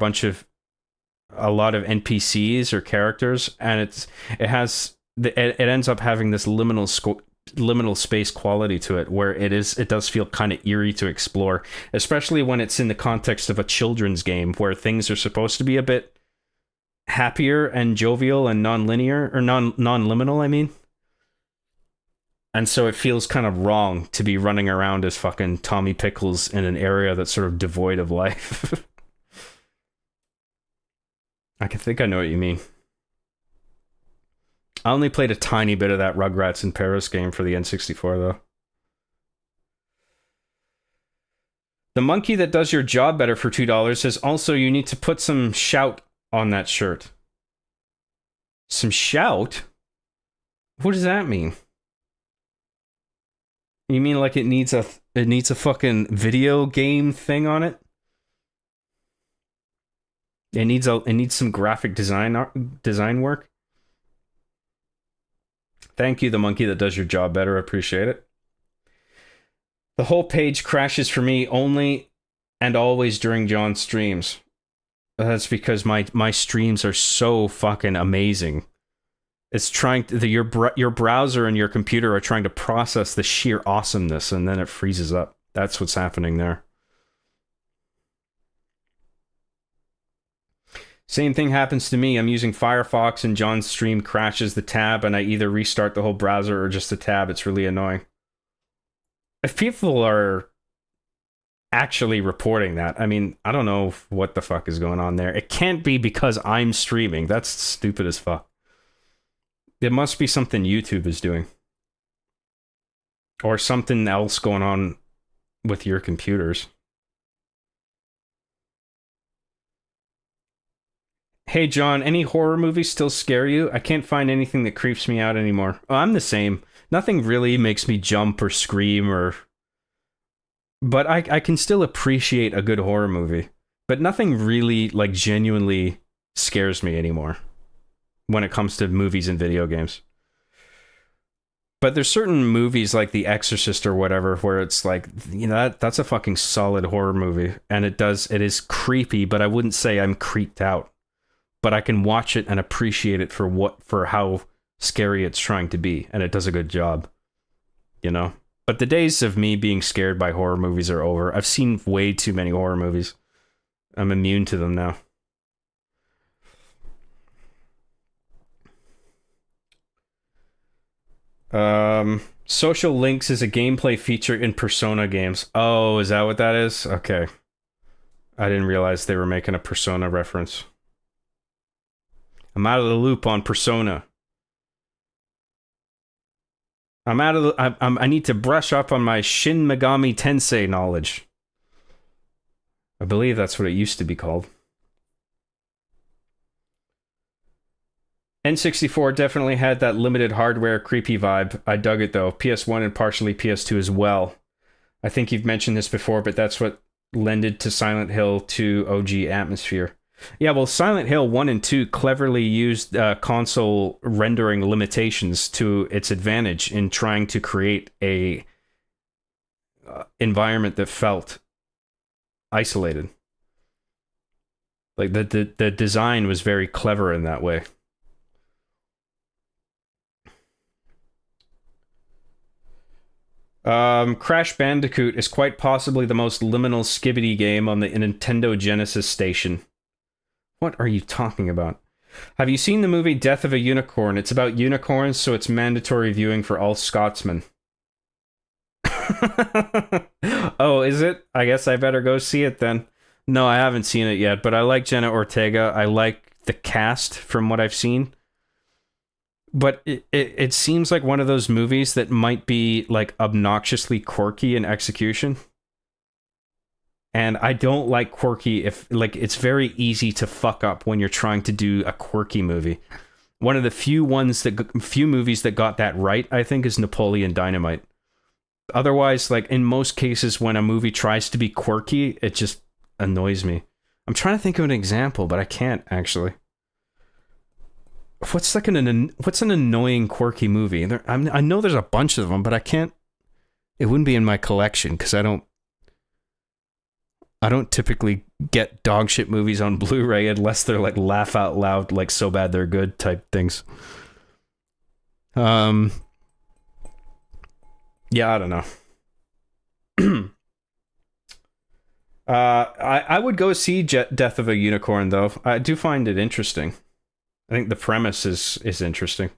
a lot of NPCs or characters, and it ends up having this liminal space quality to it where it does feel kind of eerie to explore, especially when it's in the context of a children's game where things are supposed to be a bit happier and jovial and non-linear or non-liminal, I mean. And so it feels kind of wrong to be running around as fucking Tommy Pickles in an area that's sort of devoid of life. I can think I know what you mean. I only played a tiny bit of that Rugrats in Paris game for the N64, though. The monkey that does your job better for $2 says, also, you need to put some shout on that shirt. Some shout? What does that mean? You mean like it needs a fucking video game thing on it? It needs some graphic design work? Thank you, the monkey that does your job better. I appreciate it. The whole page crashes for me only and always during John's streams. That's because my streams are so fucking amazing. It's your browser and your computer are trying to process the sheer awesomeness, and then it freezes up. That's what's happening there. Same thing happens to me. I'm using Firefox and John's stream crashes the tab and I either restart the whole browser or just the tab. It's really annoying. If people are actually reporting that, I mean, I don't know what the fuck is going on there. It can't be because I'm streaming. That's stupid as fuck. It must be something YouTube is doing. Or something else going on with your computers. Hey John, any horror movies still scare you? I can't find anything that creeps me out anymore. Oh, I'm the same. Nothing really makes me jump or scream or... But I can still appreciate a good horror movie. But nothing really, like, genuinely scares me anymore when it comes to movies and video games. But there's certain movies like The Exorcist or whatever where it's like, you know, that's a fucking solid horror movie. And it is creepy, but I wouldn't say I'm creeped out. But I can watch it and appreciate it for how scary it's trying to be, and it does a good job, you know. But the days of me being scared by horror movies are over. I've seen way too many horror movies. I'm immune to them now. Social links is a gameplay feature in Persona games. Oh, is that what that is? Okay. I didn't realize they were making a Persona reference. I'm out of the loop on Persona. I need to brush up on my Shin Megami Tensei knowledge. I believe that's what it used to be called. N64 definitely had that limited hardware creepy vibe. I dug it though. PS1 and partially PS2 as well. I think you've mentioned this before, but that's what lended to Silent Hill 2 OG atmosphere. Yeah, well, Silent Hill 1 and 2 cleverly used console rendering limitations to its advantage in trying to create a environment that felt isolated. Like, the design was very clever in that way. Crash Bandicoot is quite possibly the most liminal skibbity game on the Nintendo Genesis station. What are you talking about? Have you seen the movie Death of a Unicorn? It's about unicorns, so it's mandatory viewing for all Scotsmen. Oh, is it? I guess I better go see it then. No, I haven't seen it yet, but I like Jenna Ortega. I like the cast from what I've seen. But it seems like one of those movies that might be like obnoxiously quirky in execution. And I don't like quirky if like it's very easy to fuck up when you're trying to do a quirky movie. One of the few movies that got that right, I think, is Napoleon Dynamite. Otherwise, like in most cases when a movie tries to be quirky, it just annoys me. I'm trying to think of an example, but I can't actually. What's an annoying quirky movie? I know there's a bunch of them, but I can't. It wouldn't be in my collection because I don't typically get dog shit movies on Blu-ray unless they're like laugh out loud, like so bad they're good type things. Yeah, I don't know. I would go see Death of a Unicorn though. I do find it interesting. I think the premise is interesting.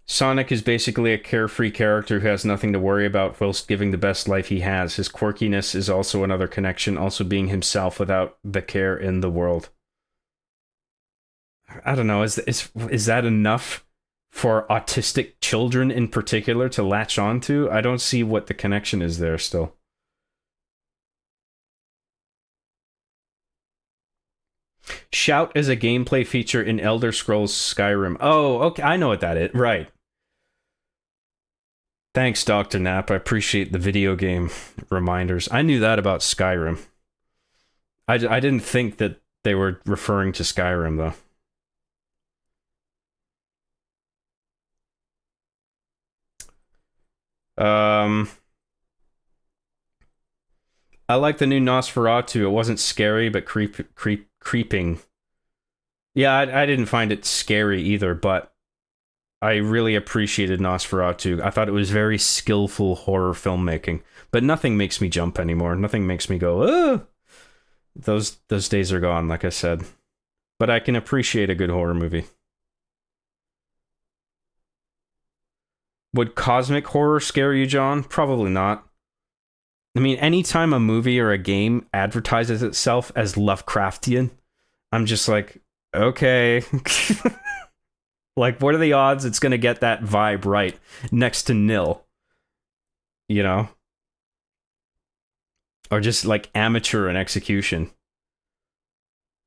Sonic is basically a carefree character who has nothing to worry about whilst giving the best life he has. His quirkiness is also another connection, also being himself without the care in the world. I don't know, is that enough for autistic children in particular to latch onto? I don't see what the connection is there still. Shout is a gameplay feature in Elder Scrolls Skyrim. Oh, okay, I know what that is. Right. Thanks, Dr. Knapp. I appreciate the video game reminders. I knew that about Skyrim. I didn't think that they were referring to Skyrim, though. I like the new Nosferatu. It wasn't scary, but creeping. Yeah, I didn't find it scary either, but I really appreciated Nosferatu. I thought it was very skillful horror filmmaking, but nothing makes me jump anymore. Nothing makes me go, ugh. Those days are gone, like I said. But I can appreciate a good horror movie. Would cosmic horror scare you, John? Probably not. I mean, anytime a movie or a game advertises itself as Lovecraftian, I'm just like, okay. Like, what are the odds it's going to get that vibe right? Next to nil. You know? Or just, like, amateur in execution.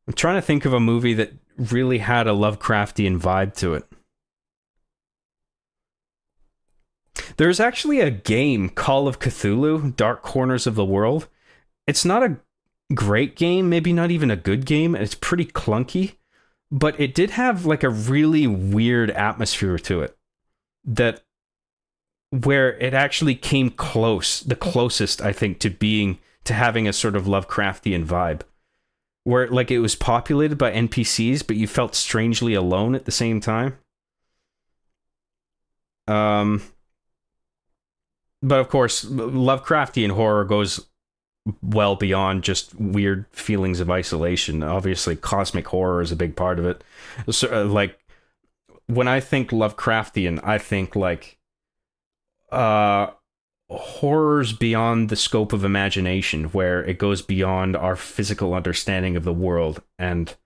I'm trying to think of a movie that really had a Lovecraftian vibe to it. There's actually a game, Call of Cthulhu, Dark Corners of the World. It's not a great game, maybe not even a good game, and it's pretty clunky, but it did have like a really weird atmosphere to it that where it actually came close, the closest I think to having a sort of Lovecraftian vibe, where like it was populated by NPCs, but you felt strangely alone at the same time. But of course, Lovecraftian horror goes well beyond just weird feelings of isolation. Obviously, cosmic horror is a big part of it. So, like, when I think Lovecraftian, I think like horrors beyond the scope of imagination, where it goes beyond our physical understanding of the world, and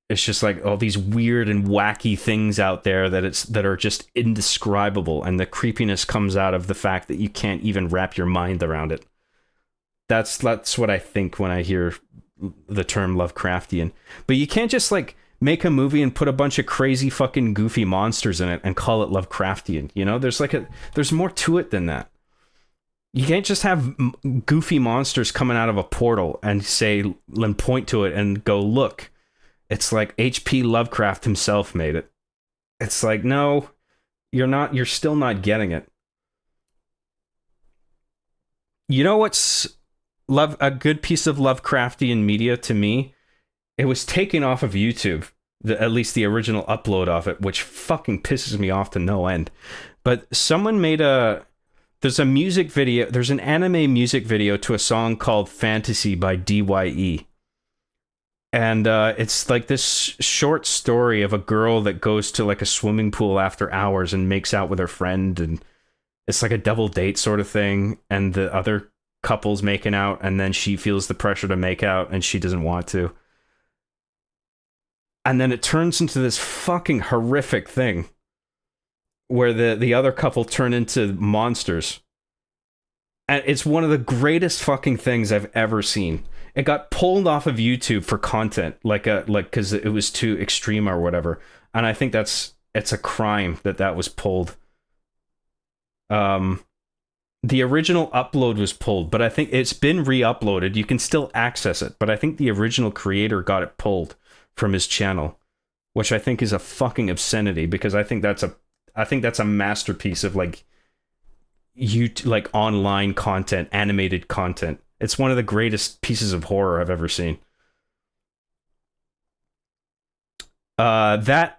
it's just like all these weird and wacky things out there that are just indescribable, and the creepiness comes out of the fact that you can't even wrap your mind around it. That's what I think when I hear the term Lovecraftian. But you can't just like make a movie and put a bunch of crazy fucking goofy monsters in it and call it Lovecraftian. You know, there's more to it than that. You can't just have goofy monsters coming out of a portal and point to it and go, look. It's like H.P. Lovecraft himself made it. It's like, no, you're still not getting it. You know what's a good piece of Lovecraftian media to me? It was taken off of YouTube, at least the original upload of it, which fucking pisses me off to no end. But someone made there's a music video, there's an anime music video to a song called Fantasy by DYE. And it's like this short story of a girl that goes to like a swimming pool after hours and makes out with her friend, and it's like a double date sort of thing, and the other couple's making out, and then she feels the pressure to make out and she doesn't want to. And then it turns into this fucking horrific thing where the other couple turn into monsters. And it's one of the greatest fucking things I've ever seen. It got pulled off of YouTube for content, like because it was too extreme or whatever. And I think it's a crime that was pulled. The original upload was pulled, but I think it's been re-uploaded. You can still access it, but I think the original creator got it pulled from his channel, which I think is a fucking obscenity, because I think that's a masterpiece of like online content, animated content. It's one of the greatest pieces of horror I've ever seen. That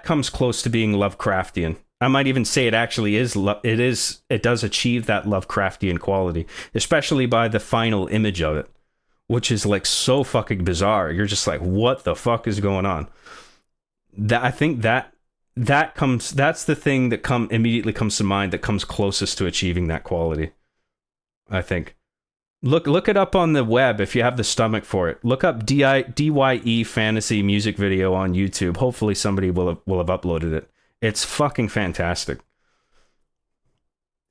comes close to being Lovecraftian. I might even say it actually is. It does achieve that Lovecraftian quality, especially by the final image of it, which is like so fucking bizarre. You're just like, what the fuck is going on? I think that's the thing that immediately comes to mind that comes closest to achieving that quality. I think. Look it up on the web if you have the stomach for it. Look up DYE fantasy music video on YouTube. Hopefully somebody will have uploaded it. It's fucking fantastic.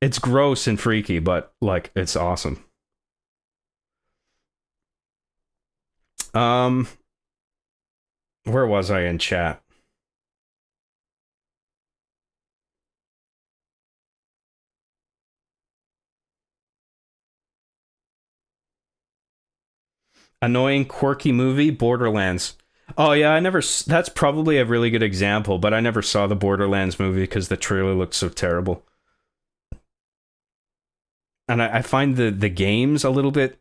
It's gross and freaky, but like it's awesome. Where was I in chat? Annoying, quirky movie, Borderlands. Oh yeah, that's probably a really good example, but I never saw the Borderlands movie because the trailer looked so terrible. And I find the games a little bit...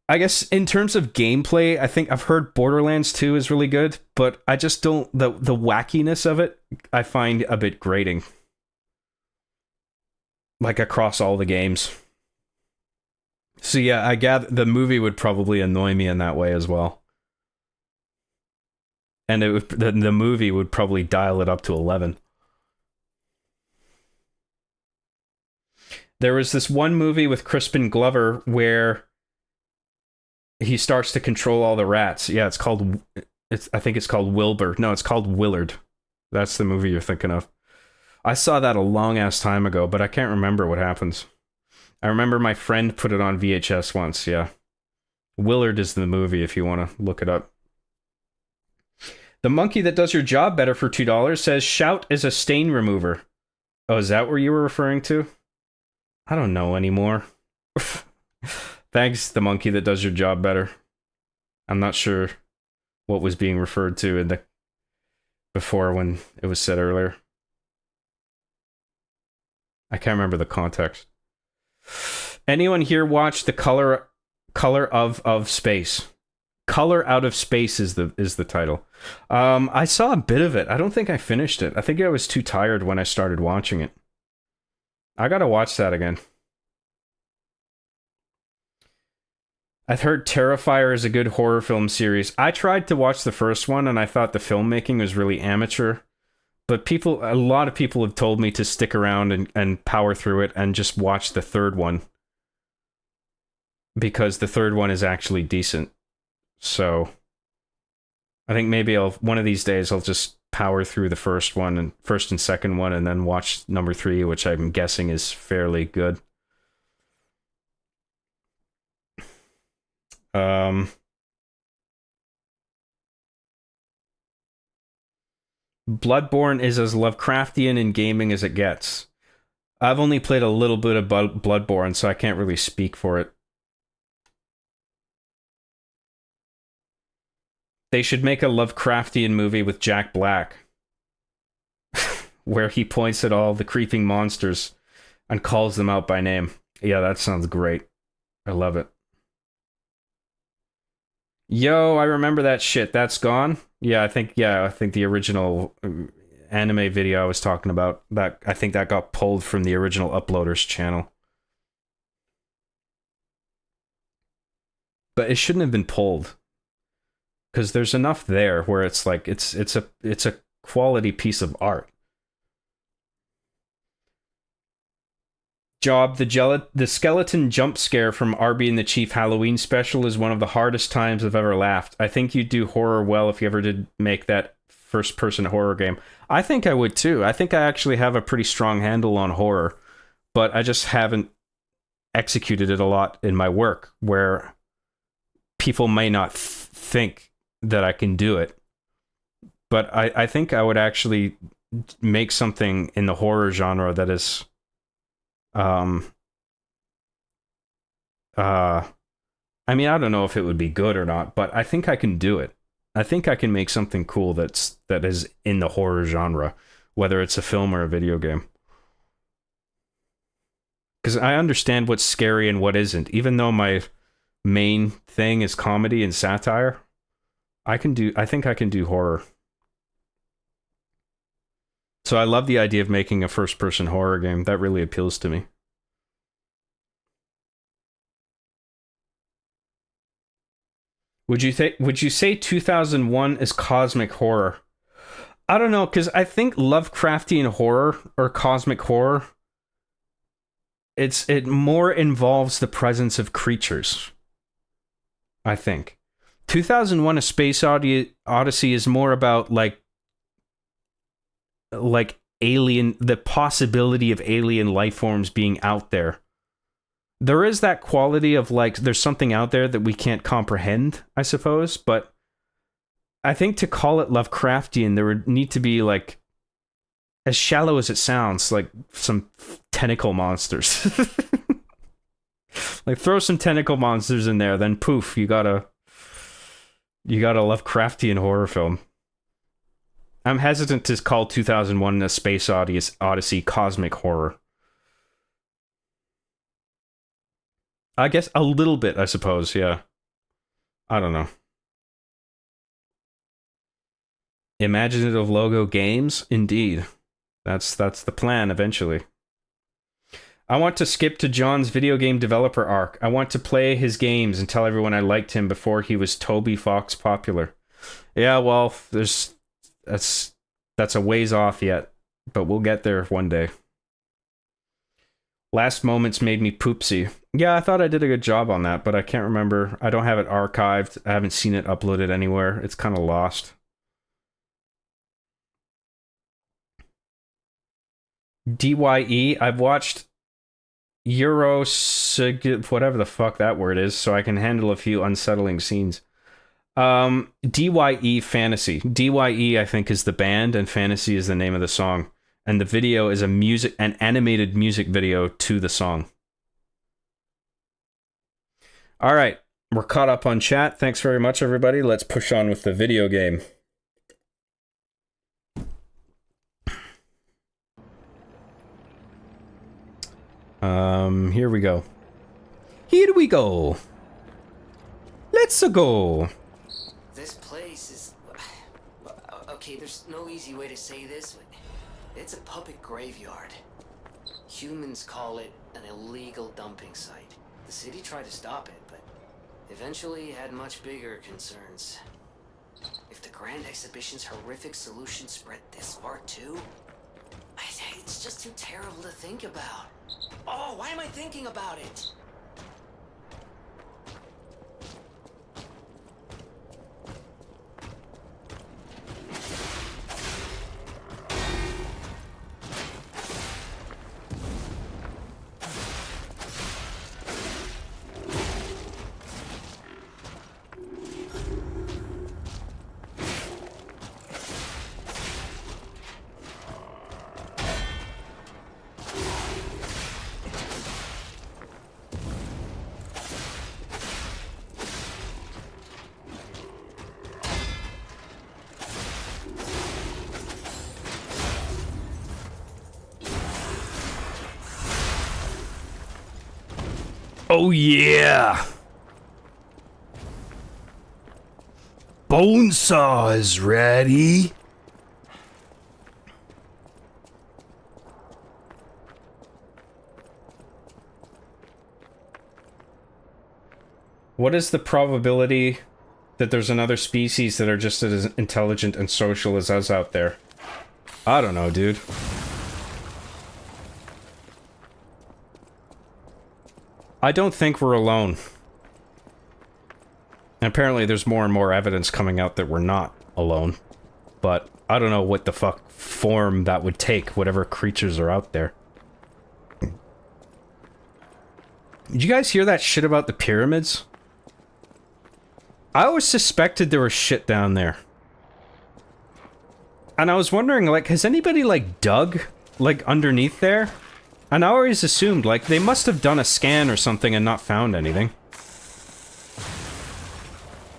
I guess in terms of gameplay, I think I've heard Borderlands 2 is really good, but I just don't... The wackiness of it, I find a bit grating. Like across all the games. So yeah, I gather the movie would probably annoy me in that way as well. And the movie would probably dial it up to 11. There was this one movie with Crispin Glover where he starts to control all the rats. Yeah, I think it's called Wilbur. No, it's called Willard. That's the movie you're thinking of. I saw that a long ass time ago, but I can't remember what happens. I remember my friend put it on VHS once, yeah. Willard is the movie if you want to look it up. The monkey that does your job better for $2 says Shout is a stain remover. Oh, is that what you were referring to? I don't know anymore. Thanks, the monkey that does your job better. I'm not sure what was being referred to before when it was said earlier. I can't remember the context. Anyone here watch The Color of Space? Color Out of Space is the title. I saw a bit of it. I don't think I finished it. I think I was too tired when I started watching it. I gotta watch that again. I've heard Terrifier is a good horror film series. I tried to watch the first one and I thought the filmmaking was really amateur. But a lot of people have told me to stick around and power through it and just watch the third one. Because the third one is actually decent. So I think maybe one of these days I'll just power through the first and second one and then watch number 3, which I'm guessing is fairly good. Bloodborne is as Lovecraftian in gaming as it gets. I've only played a little bit of Bloodborne, so I can't really speak for it. They should make a Lovecraftian movie with Jack Black, where he points at all the creeping monsters and calls them out by name. Yeah, that sounds great. I love it. Yo, I remember that shit. That's gone? Yeah, I think the original anime video I was talking about. That I think that got pulled from the original uploader's channel. But it shouldn't have been pulled. Because there's enough there where it's like it's a quality piece of art. Job, the skeleton jump scare from Arby and the Chief Halloween special is one of the hardest times I've ever laughed. I think you'd do horror well if you ever did make that first-person horror game. I think I would too. I think I actually have a pretty strong handle on horror, but I just haven't executed it a lot in my work where people may not think that I can do it. But I think I would actually make something in the horror genre that is I mean, I don't know if it would be good or not, but I think I can do it. I think I can make something cool that is in the horror genre, whether it's a film or a video game. Because I understand what's scary and what isn't. Even though my main thing is comedy and satire, I think I can do horror. So I love the idea of making a first-person horror game. That really appeals to me. Would you say 2001 is cosmic horror? I don't know, because I think Lovecraftian horror or cosmic horror, it more involves the presence of creatures. I think 2001: A Space Odyssey is more about like alien, the possibility of alien life forms being out there. There is that quality of like there's something out there that we can't comprehend, I suppose, but I think to call it Lovecraftian, there would need to be like, as shallow as it sounds, like some tentacle monsters. Like throw some tentacle monsters in there, then poof, you got a Lovecraftian horror film. I'm hesitant to call 2001: A Space Odyssey cosmic horror. I guess a little bit, I suppose, yeah. I don't know. Imaginative logo games? Indeed. That's the plan eventually. I want to skip to John's video game developer arc. I want to play his games and tell everyone I liked him before he was Toby Fox popular. Yeah, well, that's a ways off yet, but we'll get there one day. Last Moments made me poopsy. Yeah, I thought I did a good job on that, but I can't remember. I don't have it archived. I haven't seen it uploaded anywhere. It's kind of lost. DYE, I've watched whatever the fuck that word is, so I can handle a few unsettling scenes. DYE Fantasy. DYE, I think, is the band, and Fantasy is the name of the song. And the video is an animated music video to the song. All right, we're caught up on chat. Thanks very much, everybody. Let's push on with the video game. Here we go. Here we go. Let's go. This place is... Okay, there's no easy way to say this, but it's a puppet graveyard. Humans call it an illegal dumping site. The city tried to stop it, but eventually had much bigger concerns. If the Grand Exhibition's horrific solution spread this far too, it's just too terrible to think about. Oh, why am I thinking about it? Oh yeah! Bonesaw is ready. What is the probability that there's another species that are just as intelligent and social as us out there? I don't know, dude. I don't think we're alone. And apparently there's more and more evidence coming out that we're not alone. But I don't know what the fuck form that would take, whatever creatures are out there. Did you guys hear that shit about the pyramids? I always suspected there was shit down there. And I was wondering, like, has anybody, like, dug, like, underneath there? And I always assumed, like, they must have done a scan or something and not found anything.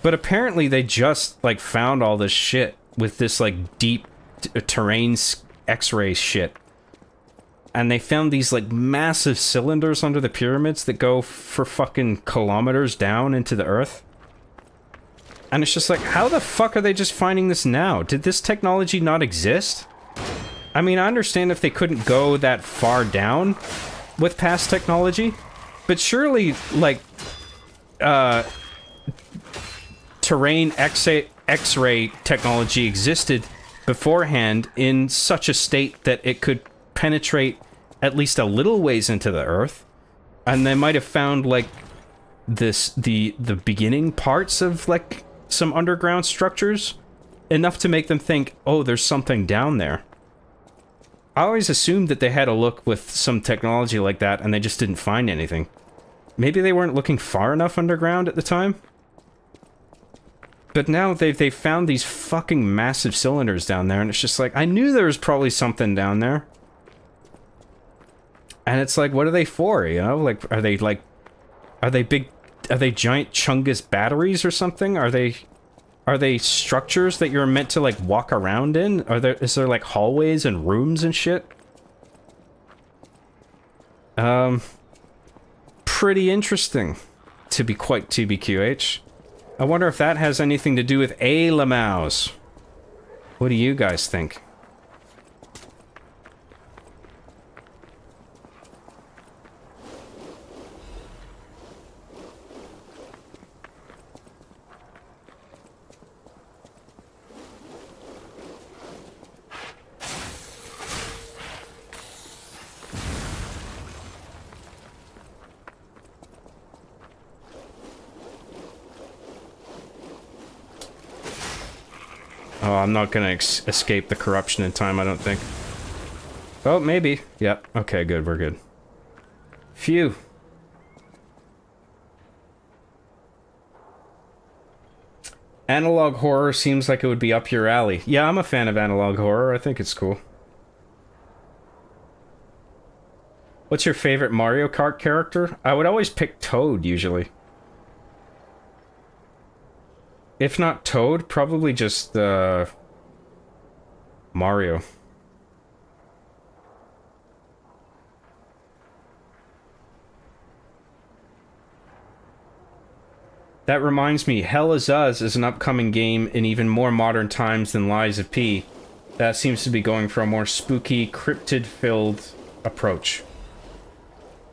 But apparently they just, like, found all this shit with this, like, deep terrain X-ray shit. And they found these, like, massive cylinders under the pyramids that go for fucking kilometers down into the earth. And it's just like, how the fuck are they just finding this now? Did this technology not exist? I mean, I understand if they couldn't go that far down with past technology, but surely, like, terrain X-ray technology existed beforehand in such a state that it could penetrate at least a little ways into the earth, and they might have found, like, the beginning parts of, like, some underground structures enough to make them think, oh, there's something down there. I always assumed that they had a look with some technology like that and they just didn't find anything. Maybe they weren't looking far enough underground at the time? But now they found these fucking massive cylinders down there, and it's just like, I knew there was probably something down there. And it's like, what are they for, you know? Like, are they giant Chungus batteries or something? Are they structures that you're meant to, like, walk around in? Is there, like, hallways and rooms and shit? Pretty interesting, to be quite TBQH. I wonder if that has anything to do with Lamaux. What do you guys think? Oh, I'm not gonna escape the corruption in time, I don't think. Oh, maybe. Yep. Okay, good. We're good. Phew. Analog horror seems like it would be up your alley. Yeah, I'm a fan of analog horror. I think it's cool. What's your favorite Mario Kart character? I would always pick Toad, usually. If not Toad, probably just, Mario. That reminds me, Hell Is Us is an upcoming game in even more modern times than Lies of P. That seems to be going for a more spooky, cryptid-filled approach.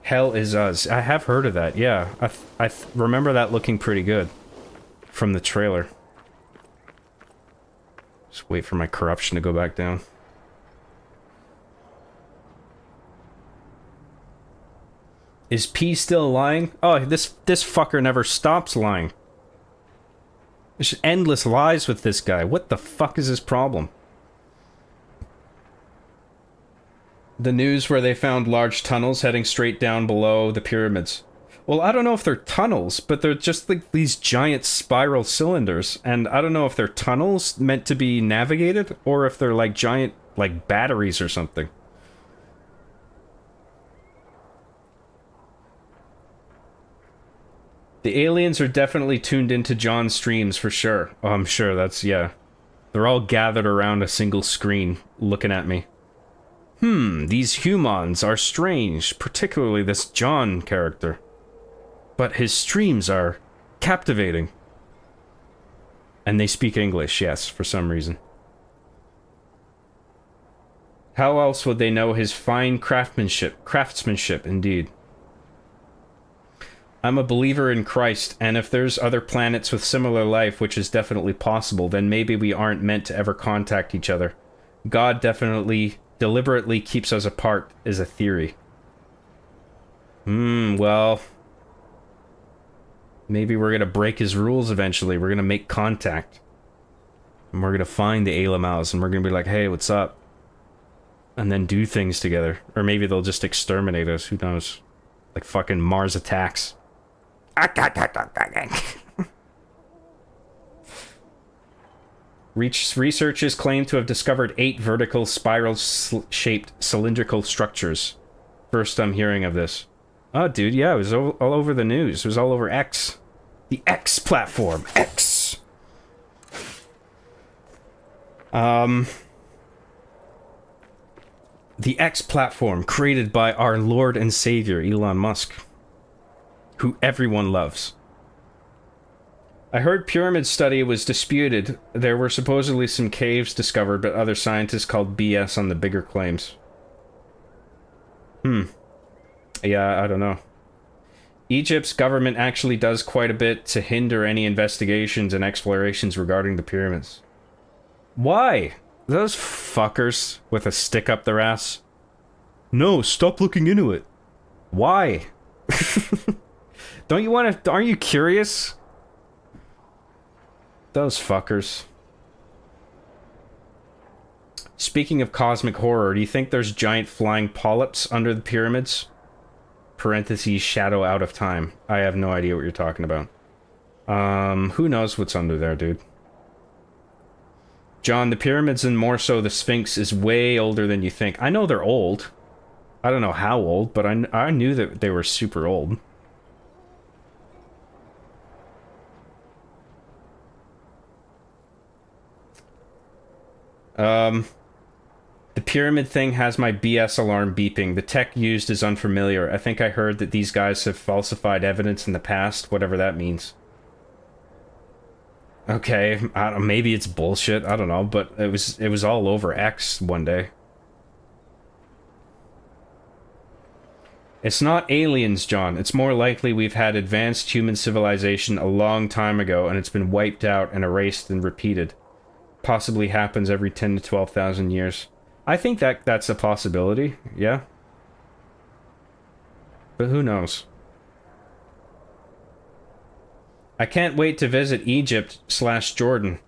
Hell Is Us. I have heard of that, yeah. I remember that looking pretty good from the trailer. Just wait for my corruption to go back down. Is P still lying? Oh, this fucker never stops lying. There's just endless lies with this guy. What the fuck is his problem? The news where they found large tunnels heading straight down below the pyramids. Well, I don't know if they're tunnels, but they're just like these giant spiral cylinders. And I don't know if they're tunnels meant to be navigated, or if they're like giant, like, batteries or something. The aliens are definitely tuned into John's streams for sure. Oh, I'm sure that's, yeah. They're all gathered around a single screen, looking at me. These humans are strange, particularly this John character. But his streams are captivating. And they speak English, yes, for some reason. How else would they know his fine craftsmanship? Craftsmanship, indeed. I'm a believer in Christ, and if there's other planets with similar life, which is definitely possible, then maybe we aren't meant to ever contact each other. God definitely, deliberately keeps us apart, is a theory. Well... maybe we're gonna break his rules eventually. We're gonna make contact. And we're gonna find the Alamals, and we're gonna be like, hey, what's up? And then do things together. Or maybe they'll just exterminate us, who knows? Like fucking Mars attacks. Researchers claim to have discovered 8 vertical spiral-shaped cylindrical structures. First I'm hearing of this. Oh, dude, yeah, it was all over the news. It was all over X. The X platform. X! The X platform created by our Lord and Savior, Elon Musk. Who everyone loves. I heard pyramid study was disputed. There were supposedly some caves discovered, but other scientists called BS on the bigger claims. Yeah, I don't know. Egypt's government actually does quite a bit to hinder any investigations and explorations regarding the pyramids. Why? Those fuckers with a stick up their ass. No, stop looking into it. Why? Don't you want to... aren't you curious? Those fuckers. Speaking of cosmic horror, do you think there's giant flying polyps under the pyramids? Parentheses, shadow out of time. I have no idea what you're talking about. Who knows what's under there, dude? John, the pyramids and more so the Sphinx is way older than you think. I know they're old. I don't know how old, but I knew that they were super old. The pyramid thing has my BS alarm beeping. The tech used is unfamiliar. I think I heard that these guys have falsified evidence in the past, whatever that means. Okay, maybe it's bullshit, I don't know, but it was all over X one day. It's not aliens, John. It's more likely we've had advanced human civilization a long time ago and it's been wiped out and erased and repeated. Possibly happens every 10 to 12,000 years. I think that's a possibility, yeah. But who knows? I can't wait to visit Egypt/Jordan,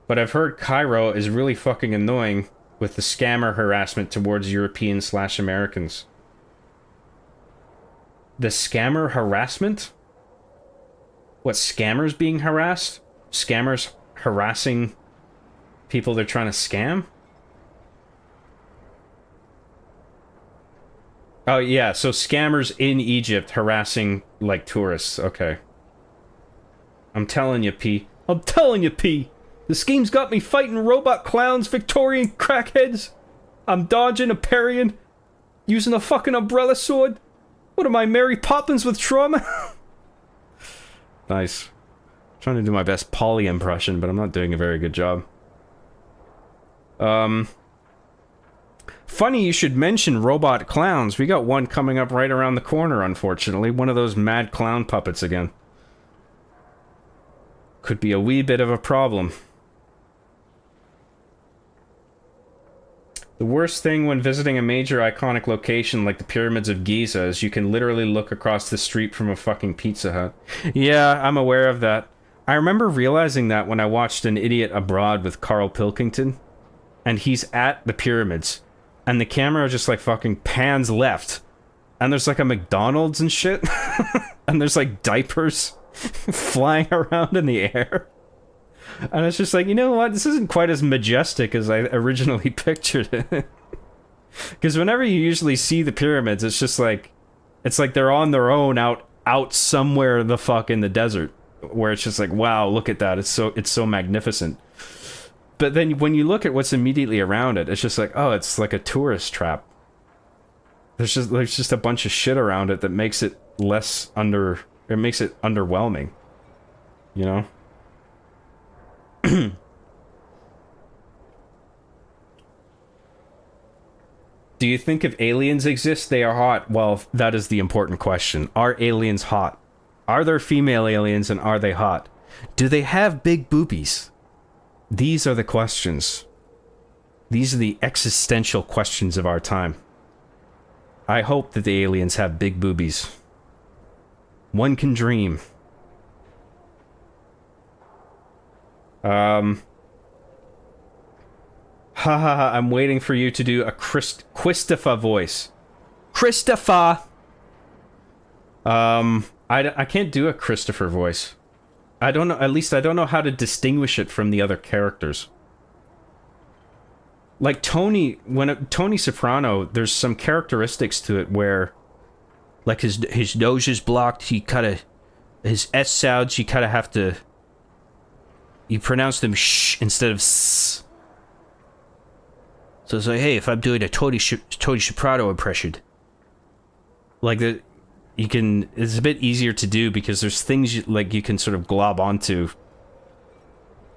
but I've heard Cairo is really fucking annoying with the scammer harassment towards Europeans/Americans. The scammer harassment? What, scammers being harassed? Scammers harassing people they're trying to scam? Oh yeah, so scammers in Egypt harassing, like, tourists, okay. I'm telling you, P. I'm telling you, P. The scheme's got me fighting robot clowns, Victorian crackheads. I'm dodging a parrying, using a fucking umbrella sword. What am I, Mary Poppins with trauma? Nice. I'm trying to do my best Polly impression, but I'm not doing a very good job. Funny you should mention robot clowns. We got one coming up right around the corner, unfortunately. One of those mad clown puppets again. Could be a wee bit of a problem. The worst thing when visiting a major iconic location like the Pyramids of Giza is you can literally look across the street from a fucking Pizza Hut. Yeah, I'm aware of that. I remember realizing that when I watched An Idiot Abroad with Carl Pilkington. And he's at the pyramids. And the camera just like fucking pans left. And there's like a McDonald's and shit. And there's like diapers flying around in the air. And it's just like, you know what? This isn't quite as majestic as I originally pictured it. Because whenever you usually see the pyramids, it's just like... it's like they're on their own out somewhere the fuck in the desert. Where it's just like, wow, look at that. It's so magnificent. But then when you look at what's immediately around it, it's just like, oh, it's like a tourist trap. There's just a bunch of shit around it that makes it it makes it underwhelming. You know? Do you think if aliens exist, they are hot? Well, that is the important question. Are aliens hot? Are there female aliens and are they hot? Do they have big boobies? These are the questions. These are the existential questions of our time. I hope that the aliens have big boobies. One can dream. Haha, I'm waiting for you to do a Christopher voice. Christopher! I can't do a Christopher voice. I don't know, at least I don't know how to distinguish it from the other characters. Like Tony Soprano, there's some characteristics to it where, like his nose is blocked, his S sounds, you kind of have to, you pronounce them sh instead of s. So it's like, hey, if I'm doing a Tony Soprano impression, like you can, it's a bit easier to do because there's things you can sort of glob onto,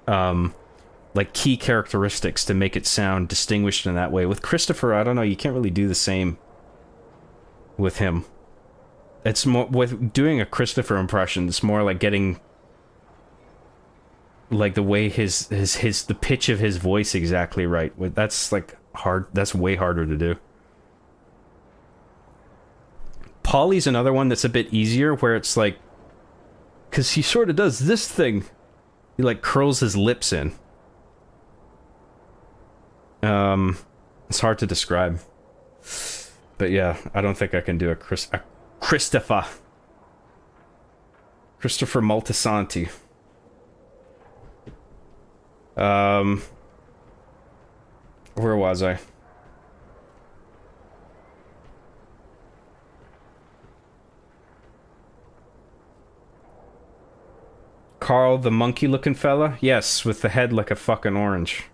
like key characteristics to make it sound distinguished in that way. With Christopher, I don't know, you can't really do the same with him. It's more, with doing a Christopher impression, it's more like getting, like the way the pitch of his voice exactly right. That's like hard, that's way harder to do. Polly's another one that's a bit easier, where it's like, because he sort of does this thing. He like curls his lips in. It's hard to describe. But yeah, I don't think I can do a Christopher Moltisanti. Where was I? Carl, the monkey-looking fella? Yes, with the head like a fucking orange.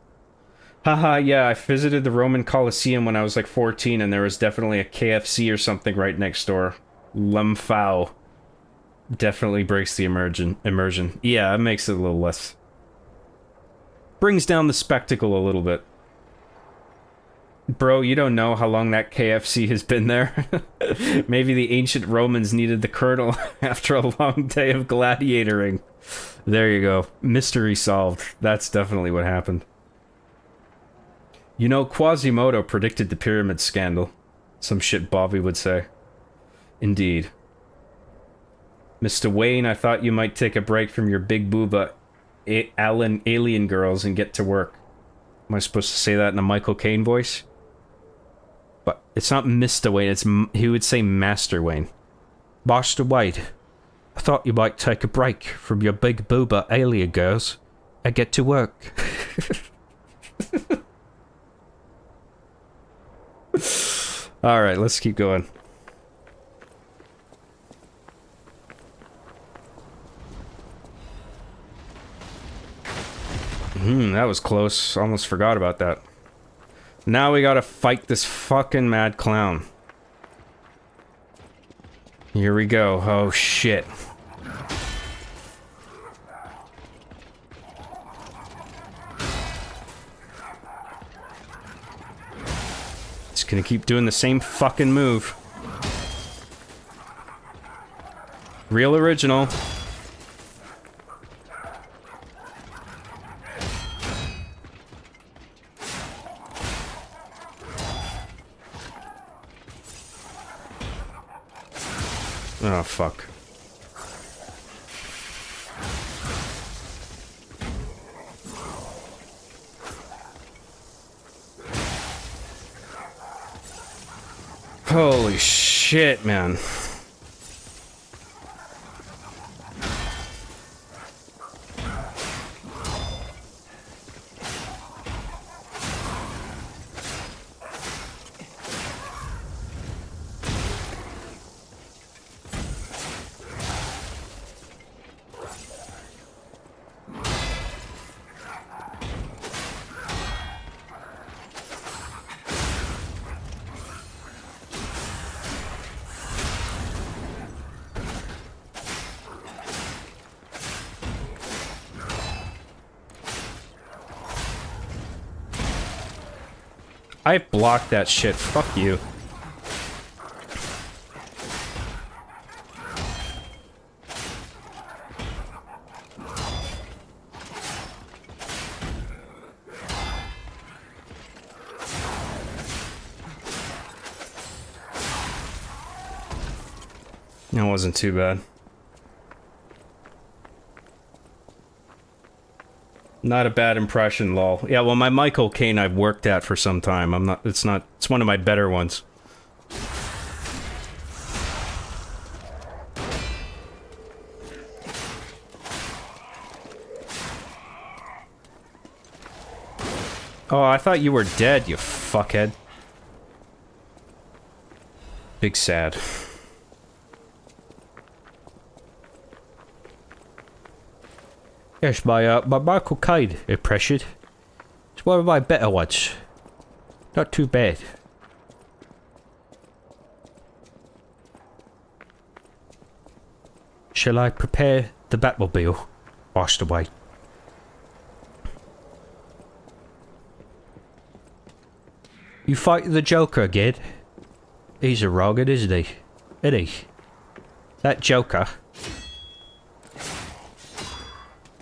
Haha, yeah, I visited the Roman Colosseum when I was like 14, and there was definitely a KFC or something right next door. Lumphao. Definitely breaks the immersion. Yeah, it makes it a little less... brings down the spectacle a little bit. Bro, you don't know how long that KFC has been there. Maybe the ancient Romans needed the colonel after a long day of gladiatoring. There you go. Mystery solved. That's definitely what happened. You know, Quasimodo predicted the pyramid scandal. Some shit Bobby would say. Indeed. Mr. Wayne, I thought you might take a break from your big booba alien girls and get to work. Am I supposed to say that in a Michael Caine voice? But it's not Mr. Wayne, it's he would say Master Wayne. Master Wayne, I thought you might take a break from your big booba alien girls and get to work. Alright, let's keep going. That was close. Almost forgot about that. Now we gotta fight this fucking mad clown. Here we go. Oh shit. Just gonna keep doing the same fucking move. Real original. Oh, fuck. Holy shit, man. I blocked that shit. Fuck you. That wasn't too bad. Not a bad impression, lol. Yeah, well, my Michael Caine I've worked at for some time. It's one of my better ones. Oh, I thought you were dead, you fuckhead. Big sad. Yes, my Michael Caine impression. It's one of my better ones. Not too bad. Shall I prepare the Batmobile? Asked away. You fight the Joker again? He's a rugged, isn't he? Isn't he? That Joker.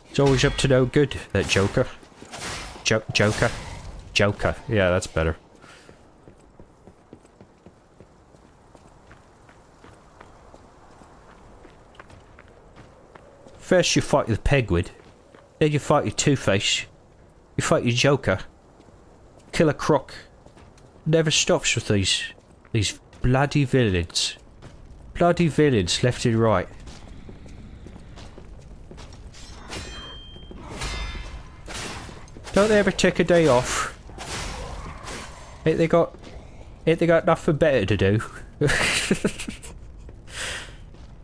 He's always up to no good, that Joker. Joker. Joker. Yeah, that's better. First you fight the Penguin, then you fight your Two-Face, you fight your Joker. Killer Croc never stops with these bloody villains. Bloody villains left and right. Don't they ever take a day off? Ain't they got nothing better to do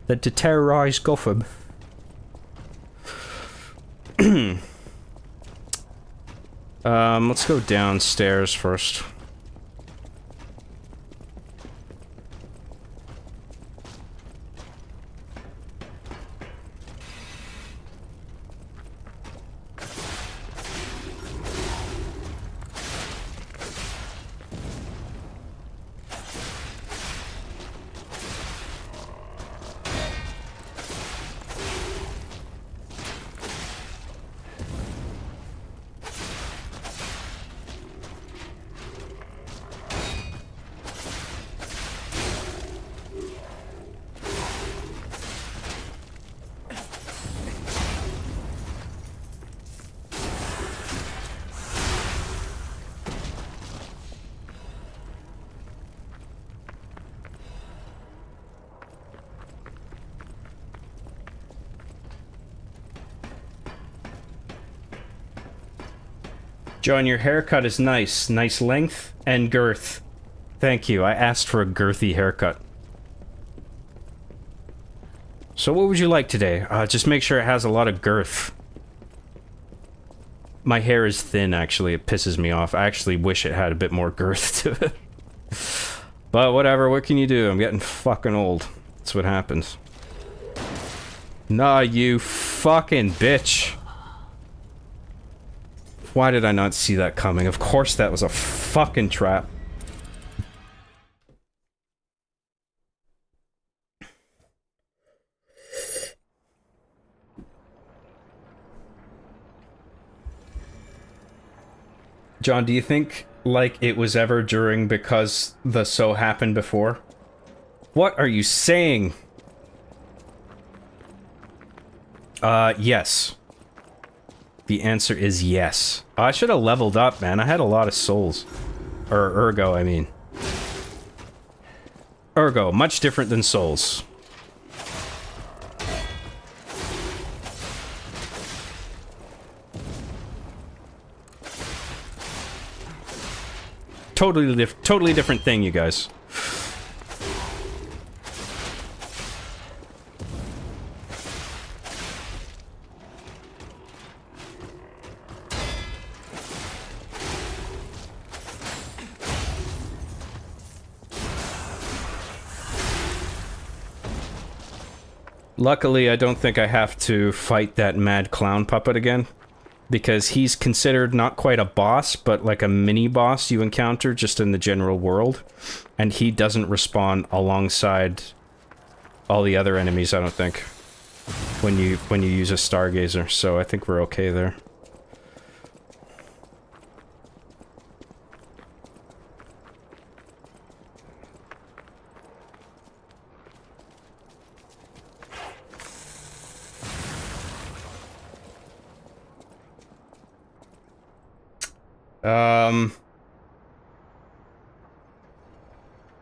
than to terrorize Gotham? Let's go downstairs first. John, your haircut is nice. Nice length and girth. Thank you. I asked for a girthy haircut. So what would you like today? Just make sure it has a lot of girth. My hair is thin, actually. It pisses me off. I actually wish it had a bit more girth to it. But whatever, what can you do? I'm getting fucking old. That's what happens. Nah, you fucking bitch. Why did I not see that coming? Of course that was a fucking trap. John, do you think, like, it was ever during because the so happened before? What are you saying? Yes. The answer is yes. I should have leveled up, man. I had a lot of souls. Or ergo, I mean. Ergo, much different than souls. Totally different thing, you guys. Luckily, I don't think I have to fight that mad clown puppet again, because he's considered not quite a boss, but like a mini-boss you encounter just in the general world, and he doesn't respawn alongside all the other enemies, I don't think, when you use a Stargazer, so I think we're okay there.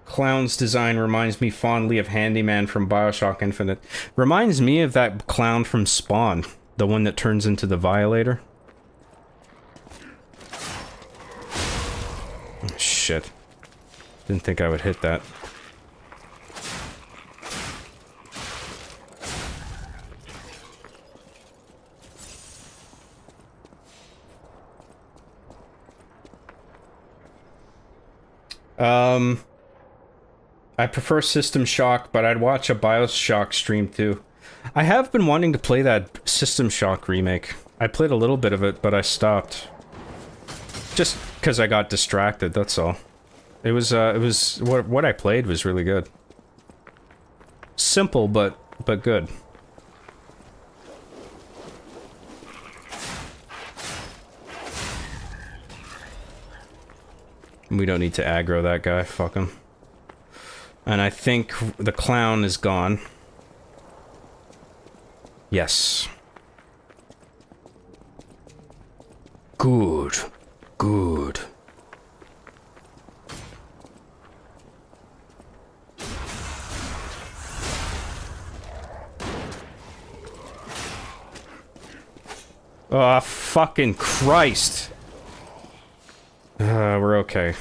Clown's design reminds me fondly of Handyman from BioShock Infinite. Reminds me of that clown from Spawn, the one that turns into the Violator. Shit. Didn't think I would hit that. I prefer System Shock, but I'd watch a BioShock stream too. I have been wanting to play that System Shock remake. I played a little bit of it, but I stopped. Just because I got distracted, that's all. It was what I played was really good. Simple, but good. We don't need to aggro that guy, fuck him. And I think the clown is gone. Yes. Good. Good. Oh, fucking Christ. We're okay.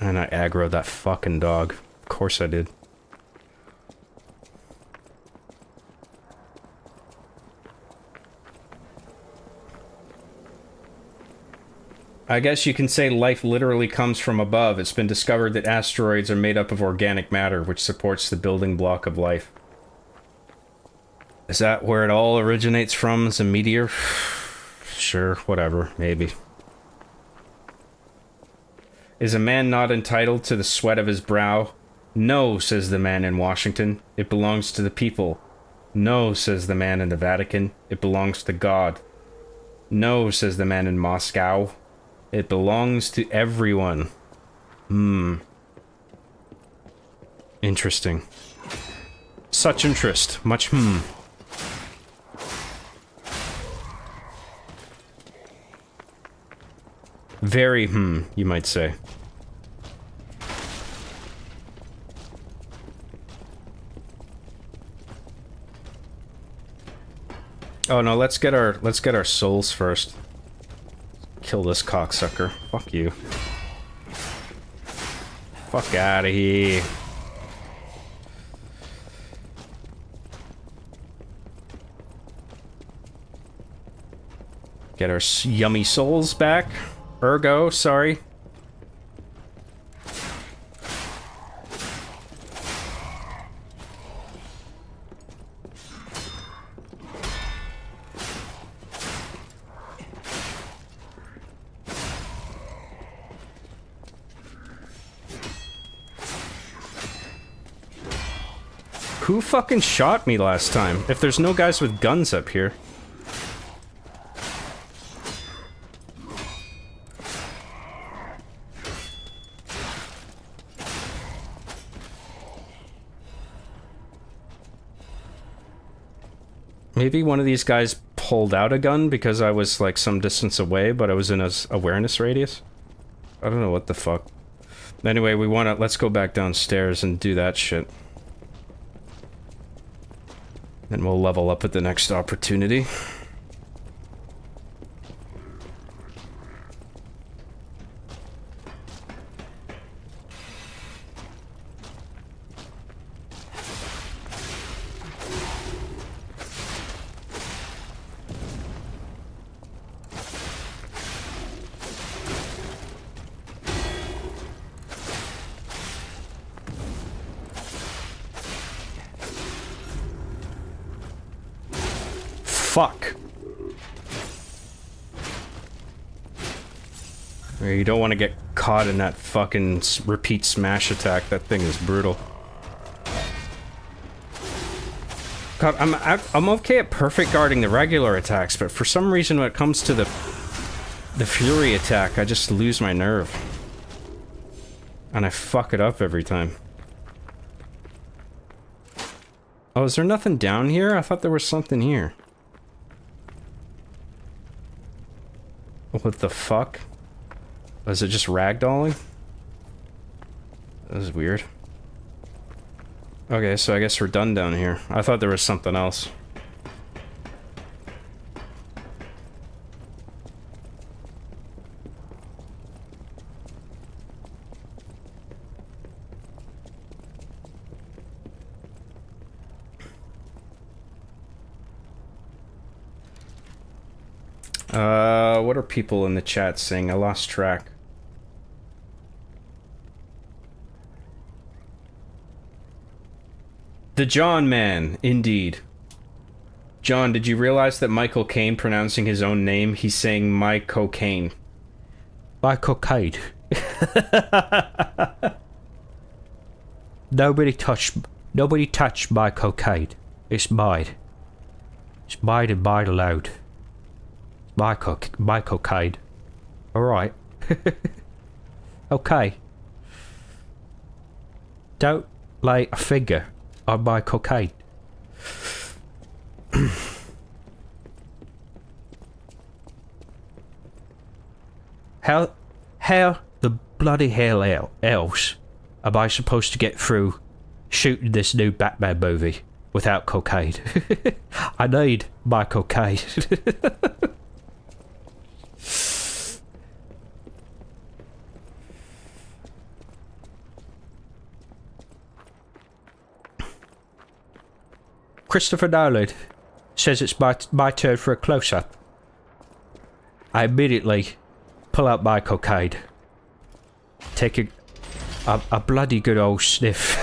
And I aggroed that fucking dog. Of course I did. I guess you can say life literally comes from above. It's been discovered that asteroids are made up of organic matter, which supports the building block of life. Is that where it all originates from, as a meteor? Sure, whatever, maybe. Is a man not entitled to the sweat of his brow? No, says the man in Washington. It belongs to the people. No, says the man in the Vatican. It belongs to God. No, says the man in Moscow. It belongs to everyone. Interesting. Such interest. Much Very you might say. Oh no, let's get our souls first. Kill this cocksucker. Fuck you. Fuck out of here. Get our yummy souls back. Ergo, sorry. Who fucking shot me last time? If there's no guys with guns up here. Maybe one of these guys pulled out a gun because I was like some distance away, but I was in a awareness radius. I don't know what the fuck. Anyway, let's go back downstairs and do that shit. Then we'll level up at the next opportunity. Fuck. You don't want to get caught in that fucking repeat smash attack. That thing is brutal. God, I'm okay at perfect guarding the regular attacks, but for some reason when it comes to the fury attack, I just lose my nerve. And I fuck it up every time. Oh, is there nothing down here? I thought there was something here. What the fuck? Was it just ragdolling? That was weird. Okay, so I guess we're done down here. I thought there was something else. What are people in the chat saying? I lost track. The John Man, indeed. John, did you realize that Michael Caine pronouncing his own name, he's saying my cocaine? My cocaine. Nobody touched my cocaine. It's mine. It's mine and mine alone. My cocaine. Alright. Okay. Don't lay a finger on my cocaine. How the bloody hell else am I supposed to get through shooting this new Batman movie without cocaine? I need my cocaine. Christopher Nolan says it's my turn for a close-up. I immediately pull out my cocaine. Take a bloody good old sniff.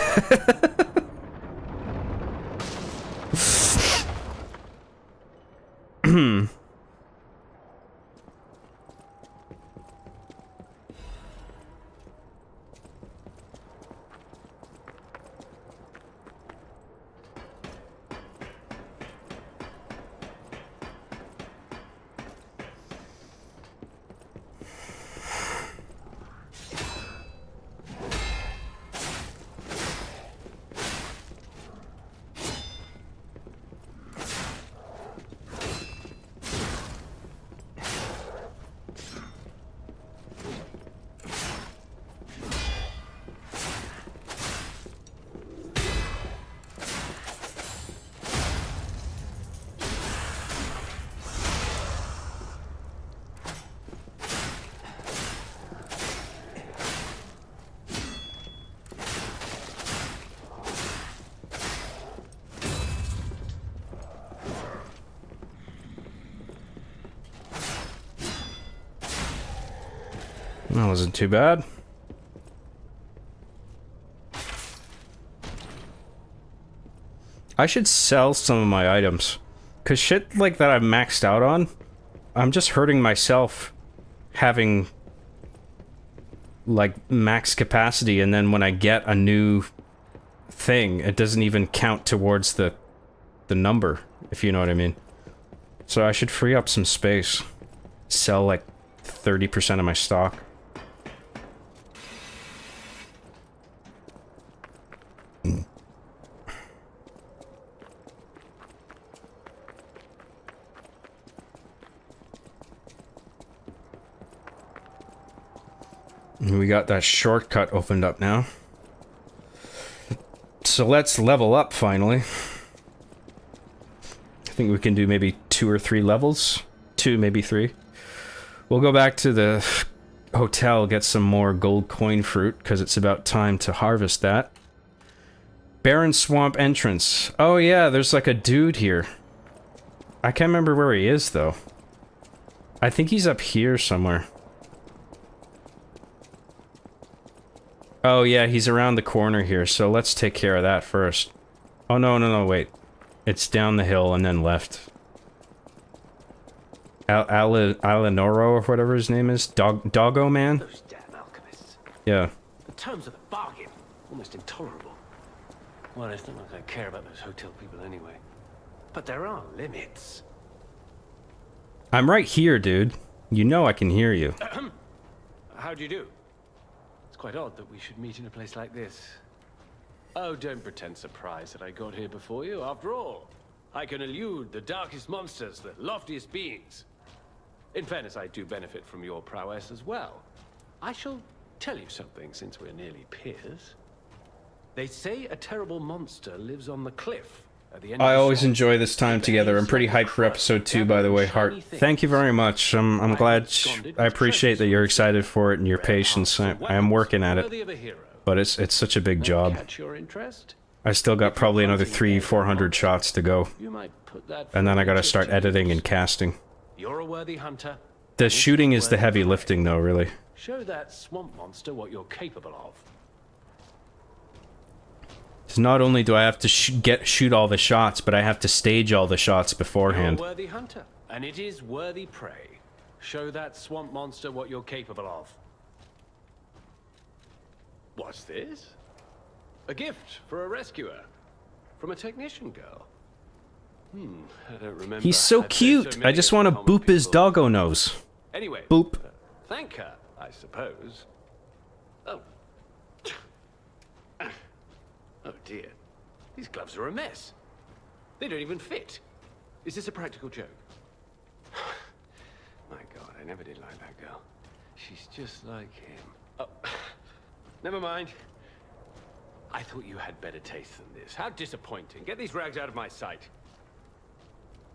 That wasn't too bad. I should sell some of my items. Cause shit like that I've maxed out on, I'm just hurting myself having like max capacity, and then when I get a new thing, it doesn't even count towards the number, if you know what I mean. So I should free up some space. Sell like 30% of my stock. We got that shortcut opened up now. So let's level up finally. I think we can do maybe 2 or 3 levels. 2, maybe 3. We'll go back to the hotel, get some more gold coin fruit, because it's about time to harvest that. Barren Swamp entrance. Oh yeah, there's like a dude here. I can't remember where he is though. I think he's up here somewhere. Oh yeah, he's around the corner here, so let's take care of that first. Oh no, wait. It's down the hill and then left. Alanoro or whatever his name is? Doggo Man? Those damn alchemists. Yeah. The terms of the bargain, almost intolerable. Well, it's not like I care about those hotel people anyway. But there are limits. I'm right here, dude. You know I can hear you. How do you do? It's quite odd that we should meet in a place like this. Oh, don't pretend surprised that I got here before you. After all, I can elude the darkest monsters, the loftiest beings. In fairness, I do benefit from your prowess as well. I shall tell you something, since we're nearly peers. They say a terrible monster lives on the cliff at the end I of the always swamp. enjoy this time together. I'm pretty hyped for episode 2, by the way, Hart. Thank you very much. I'm glad. I appreciate that you're excited for it and your patience. I am working at Worthy of a hero. it, but it's such a big job. Catch your interest? I still got probably another 300-400 shots to go, You might put that and then I gotta into start two. editing and casting. You're a worthy hunter. The shooting is the heavy lifting, though, really. Show that swamp monster what you're capable of. So not only do I have to shoot all the shots, but I have to stage all the shots beforehand. You're a worthy hunter, and it is worthy prey. Show that swamp monster what you're capable of. What's this? A gift for a rescuer. From a technician girl. I don't remember. He's so I've cute! met so I many just want to uncommon boop his people. doggo nose. Anyway. Boop. Thank her, I suppose. Oh. Oh dear. These gloves are a mess. They don't even fit. Is this a practical joke? My God, I never did like that girl. She's just like him. Oh, never mind. I thought you had better taste than this. How disappointing. Get these rags out of my sight.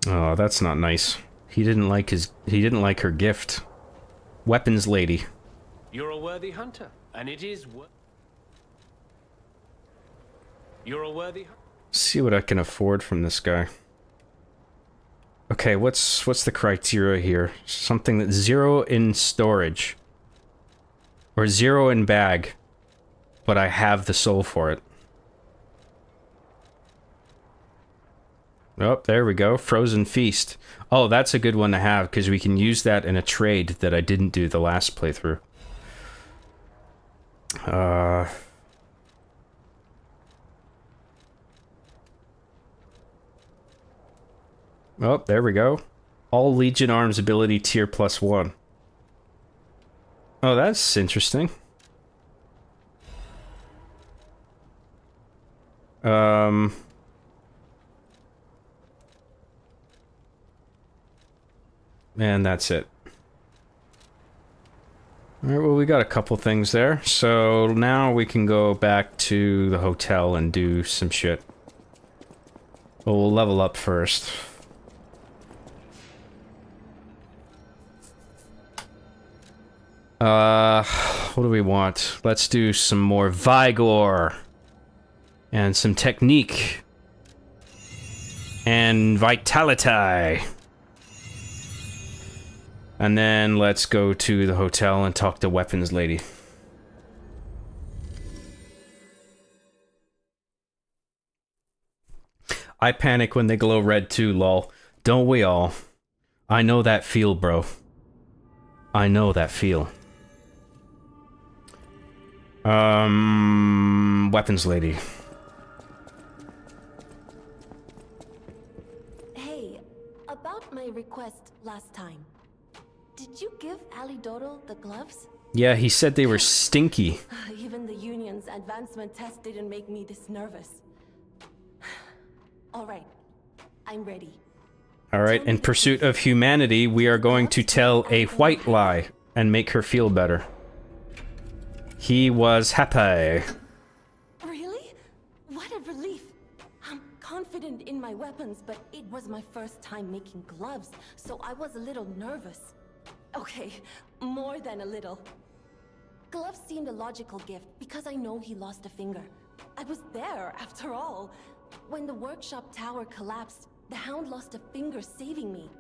Oh, that's not nice. He didn't like her gift. Weapons lady. You're a worthy hunter, and it is You're a worthy hunter. See what I can afford from this guy. Okay, what's the criteria here? Something that's 0 in storage. Or 0 in bag. But I have the soul for it. Oh, there we go. Frozen Feast. Oh, that's a good one to have, because we can use that in a trade that I didn't do the last playthrough. Oh, there we go. All Legion Arms ability tier +1. Oh, that's interesting. And that's it. Alright, well, we got a couple things there. So now we can go back to the hotel and do some shit. Well, we'll level up first. What do we want? Let's do some more Vigor. And some Technique. And Vitality. And then let's go to the hotel and talk to Weapons Lady. I panic when they glow red too, lol. Don't we all? I know that feel, bro. I know that feel. Weapons Lady. Hey, about my request last time. Did you give Alidoro the gloves? Yeah, he said they were stinky. Even the Union's advancement test didn't make me this nervous. Alright, I'm ready. Alright, in pursuit of humanity, we are going to tell a white lie and make her feel better. He was happy. Really? What a relief. I'm confident in my weapons, but it was my first time making gloves, so I was a little nervous. Okay, more than a little. Gloves seemed a logical gift because I know he lost a finger. I was there, after all. When the workshop tower collapsed, the Hound lost a finger saving me.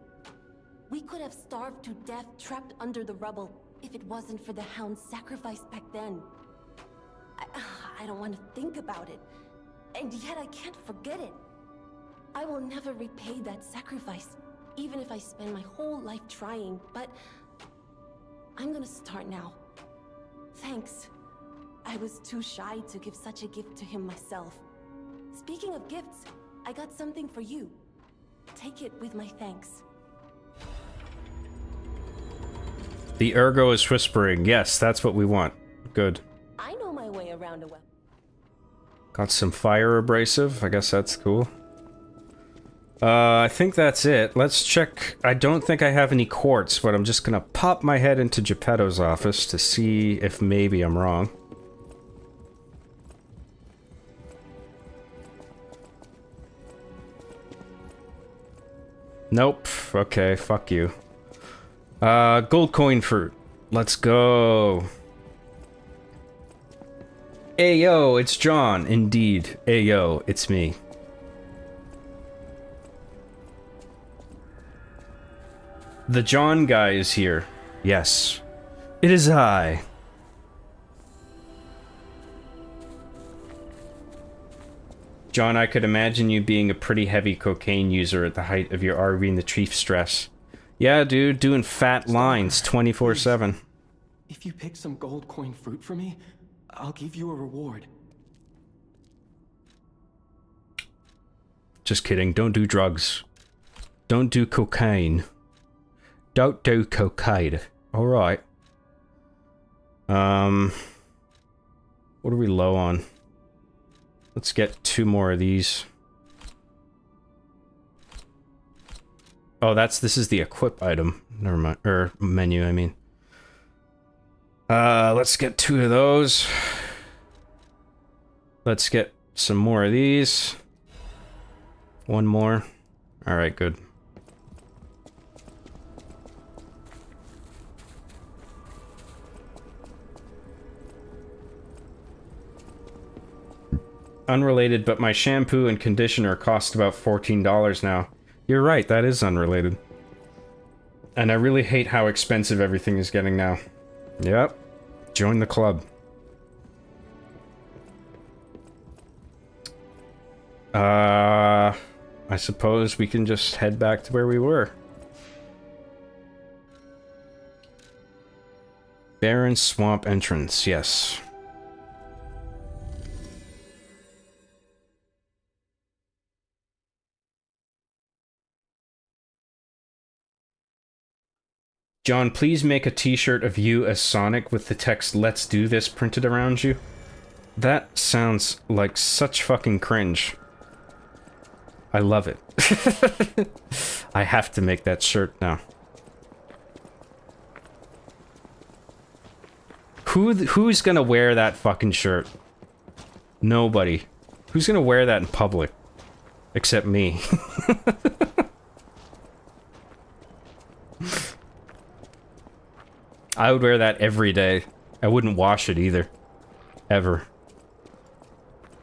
We could have starved to death trapped under the rubble if it wasn't for the Hound's sacrifice back then. I don't want to think about it, and yet I can't forget it. I will never repay that sacrifice, even if I spend my whole life trying, but I'm gonna start now. Thanks. I was too shy to give such a gift to him myself. Speaking of gifts, I got something for you. Take it with my thanks. The Ergo is whispering. Yes, that's what we want. Good. I know my way around a weapon. Got some fire abrasive. I guess that's cool. I think that's it. Let's check. I don't think I have any quartz, but I'm just gonna pop my head into Geppetto's office to see if maybe I'm wrong. Nope. Okay, fuck you. Gold coin fruit. Let's go. Ayo, it's John. Indeed. Ayo, it's me. The John guy is here. Yes. It is I. John, I could imagine you being a pretty heavy cocaine user at the height of your RV and the chief stress. Yeah, dude, doing fat lines 24/7. If you pick some gold coin fruit for me, I'll give you a reward. Just kidding. Don't do drugs. Don't do cocaine. Don't do cocaine. Alright. What are we low on? Let's get 2 more of these. Oh, this is the equip item. Never mind. Or menu, I mean. Let's get 2 of those. Let's get some more of these. 1 more. Alright, good. Unrelated, but my shampoo and conditioner cost about $14 now. You're right, that is unrelated. And I really hate how expensive everything is getting now. Yep. Join the club. I suppose we can just head back to where we were. Barren Swamp entrance, yes. John, please make a t-shirt of you as Sonic with the text "Let's do this" printed around you. That sounds like such fucking cringe. I love it. I have to make that shirt now. Who's gonna wear that fucking shirt? Nobody. Who's gonna wear that in public? Except me. I would wear that every day. I wouldn't wash it either. Ever.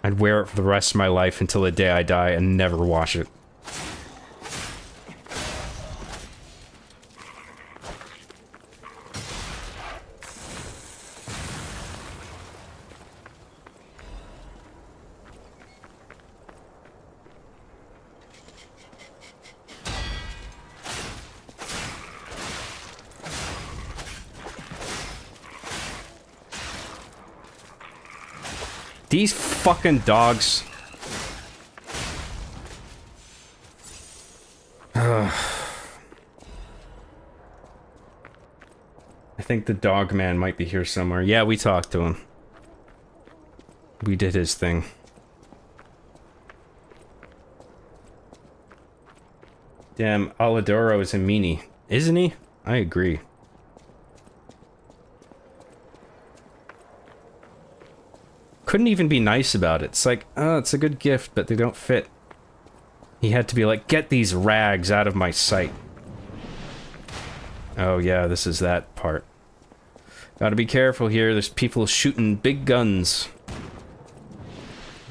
I'd wear it for the rest of my life until the day I die and never wash it. These fucking dogs. I think the dog man might be here somewhere. Yeah, we talked to him. We did his thing. Damn, Aladoro is a meanie. Isn't he? I agree. Couldn't even be nice about it. It's like, oh, it's a good gift, but they don't fit. He had to be like, get these rags out of my sight. Oh yeah, this is that part. Gotta be careful here, there's people shooting big guns.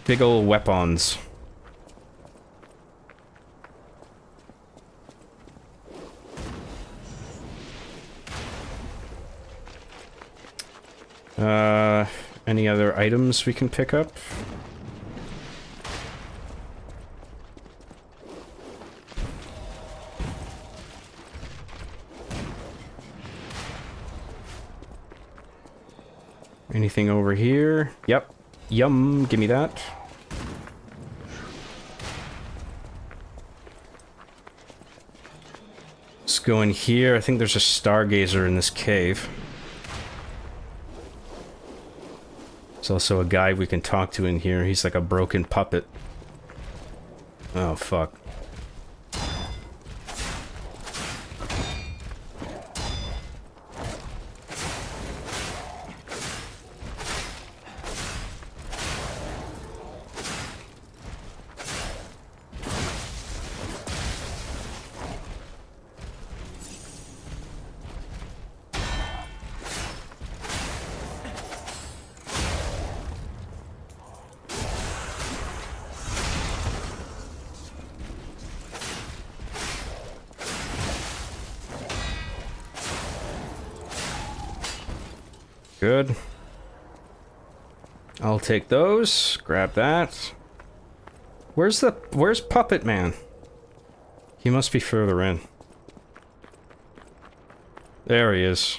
Big ol' weapons. Any other items we can pick up? Anything over here? Yep. Yum, give me that. Let's go in here. I think there's a stargazer in this cave. There's also a guy we can talk to in here. He's like a broken puppet. Oh, fuck. Good. I'll take those. Grab that. Where's Puppet Man? He must be further in. There he is.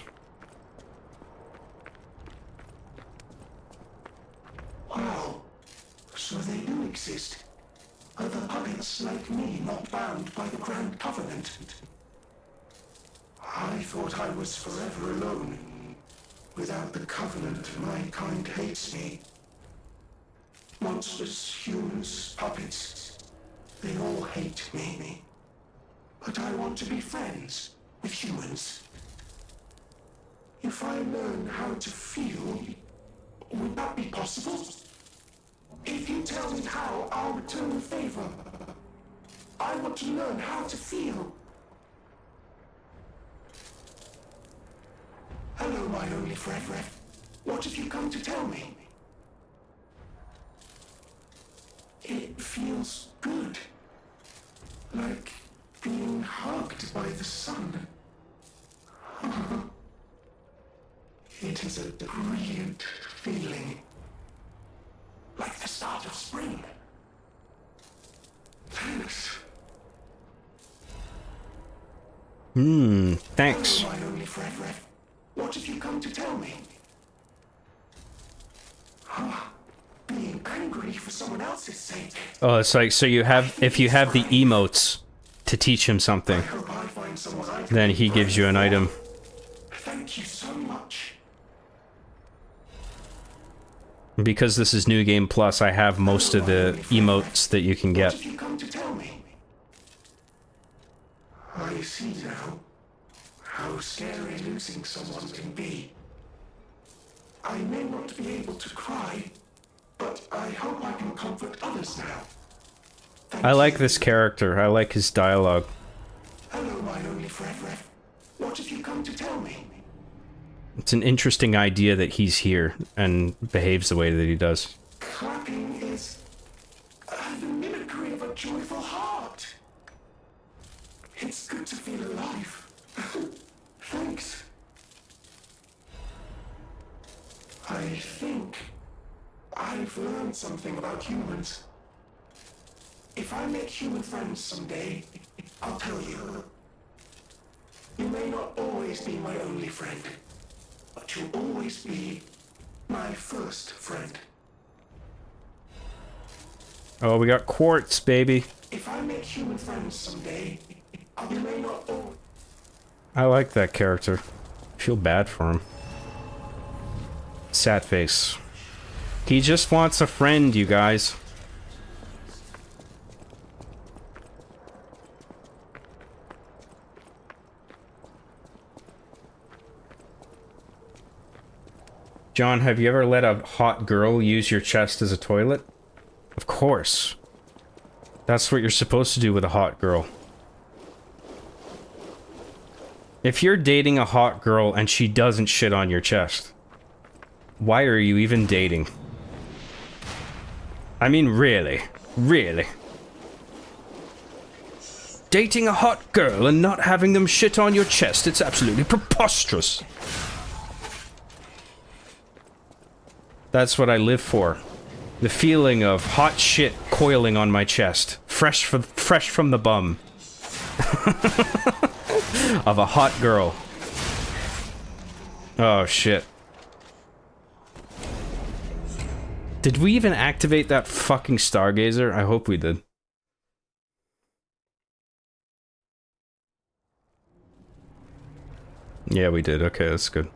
Wow. So they do exist. Other puppets like me not bound by the Grand Covenant. I thought I was forever alone. Without the Covenant, my kind hates me. Monsters, humans, puppets, they all hate me. But I want to be friends with humans. If I learn how to feel, would that be possible? If you tell me how, I'll return the favor. I want to learn how to feel. Hello, my only friend. What have you come to tell me? It feels good. Like being hugged by the sun. It is a brilliant feeling. Like the start of spring. Thanks. Thanks. Hello, my only friend. What have you come to tell me? Being angry for someone else's sake. Oh, it's like, so you have, if you have the emotes to teach him something, then he gives you an item. Thank you so much. Because this is New Game Plus, I have most of the emotes that you can get. What have you come to tell me? I see now how scary losing someone can be. I may not be able to cry, but I hope I can comfort others now. I like this character. I like his dialogue. Hello, my only friend. What have you come to tell me? It's an interesting idea that he's here and behaves the way that he does. Clapping is the mimicry of a joyful heart. It's good to feel alive. Thanks. I think I've learned something about humans. If I make human friends someday, I'll tell you. You may not always be my only friend, but you'll always be my first friend. Oh, we got quartz, baby. If I make human friends someday, you may not always... I like that character. I feel bad for him. Sad face. He just wants a friend, you guys. John, have you ever let a hot girl use your chest as a toilet? Of course. That's what you're supposed to do with a hot girl. If you're dating a hot girl and she doesn't shit on your chest, why are you even dating? I mean, really? Really? Dating a hot girl and not having them shit on your chest, it's absolutely preposterous. That's what I live for. The feeling of hot shit coiling on my chest. Fresh from the bum. Of a hot girl. Oh, shit. Did we even activate that fucking Stargazer? I hope we did. Yeah, we did. Okay, that's good.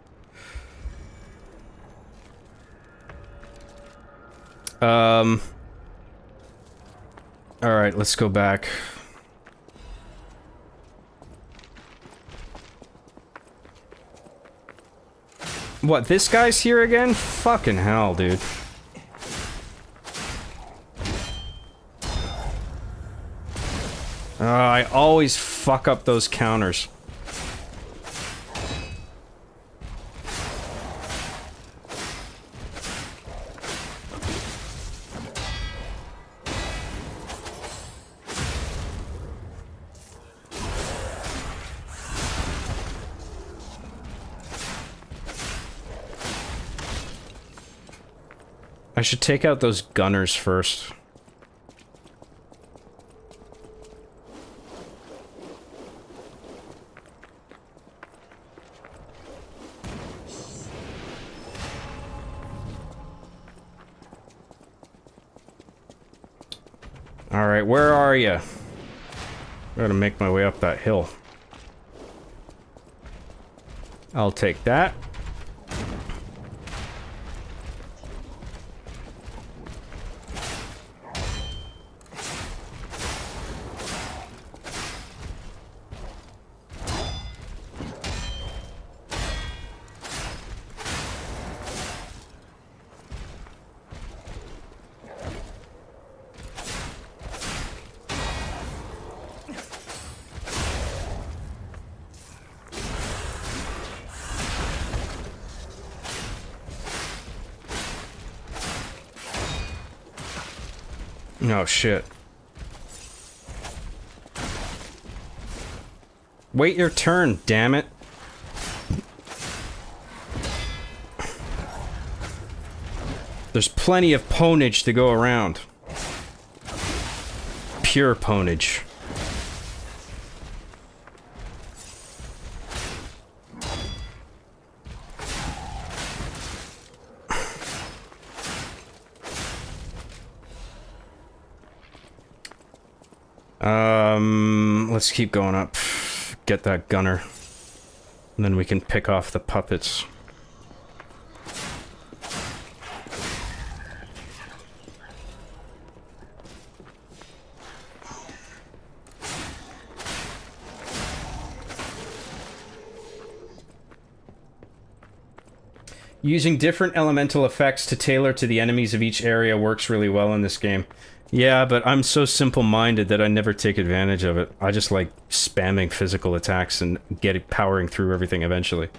Alright, let's go back. What, this guy's here again? Fucking hell, dude. I always fuck up those counters. I should take out those gunners first. Alright, where are you? Gotta make my way up that hill. I'll take that. Oh shit. Wait your turn, damn it. There's plenty of ponage to go around. Pure ponage. Let's keep going up. Get that gunner. And then we can pick off the puppets. Using different elemental effects to tailor to the enemies of each area works really well in this game. Yeah, but I'm so simple-minded that I never take advantage of it. I just like spamming physical attacks and powering through everything eventually.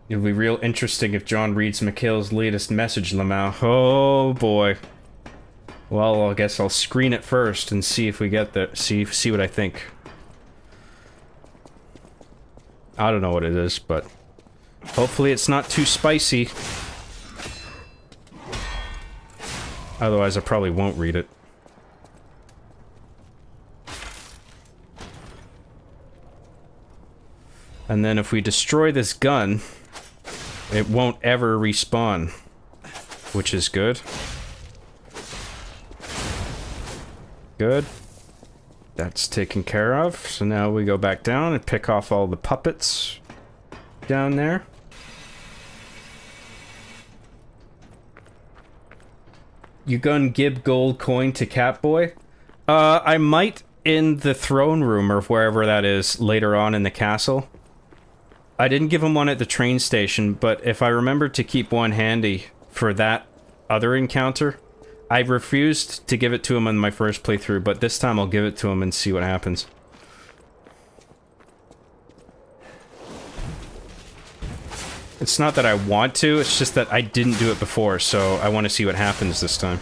It'll be real interesting if John reads Mikhail's latest message, Lamau. Oh boy. Well, I guess I'll screen it first and see if we get there. See what I think. I don't know what it is, but hopefully it's not too spicy. Otherwise, I probably won't read it. And then if we destroy this gun, it won't ever respawn, which is good. Good. That's taken care of. So now we go back down and pick off all the puppets down there. You gonna give gold coin to Catboy? I might in the throne room or wherever that is later on in the castle. I didn't give him one at the train station, but if I remember to keep one handy for that other encounter, I refused to give it to him in my first playthrough, but this time I'll give it to him and see what happens. It's not that I want to, it's just that I didn't do it before, so I want to see what happens this time.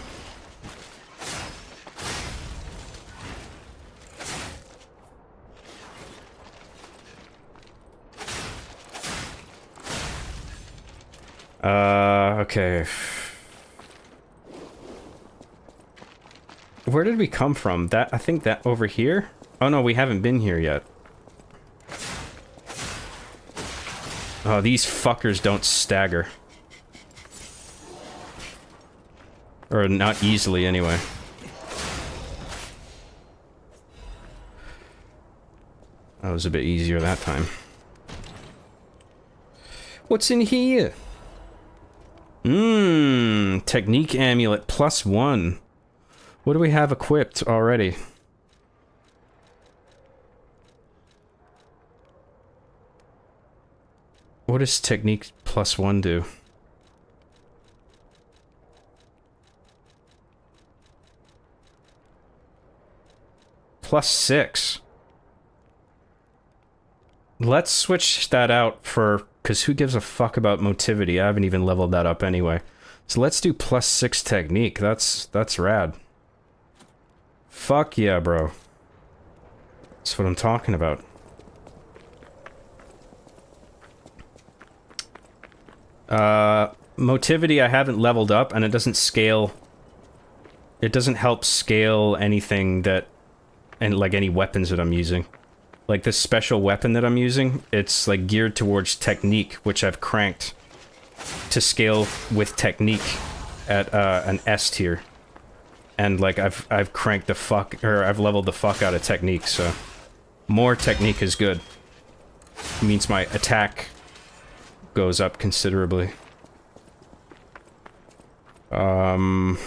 Okay. Where did we come from? I think that over here? Oh no, we haven't been here yet. Oh, these fuckers don't stagger. Or not easily, anyway. That was a bit easier that time. What's in here? Technique amulet +1. What do we have equipped already? What does technique +1 do? +6. Let's switch that out for, because who gives a fuck about motivity? I haven't even leveled that up anyway. So let's do +6 technique. That's rad. Fuck yeah, bro. That's what I'm talking about. Motivity I haven't leveled up, and it doesn't scale. It doesn't help scale anything that, and like any weapons that I'm using. Like this special weapon that I'm using, it's like geared towards technique, which I've cranked to scale with technique at an S tier. And like I've cranked the fuck, or I've leveled the fuck out of technique, so more technique is good. It means my attack goes up considerably. Come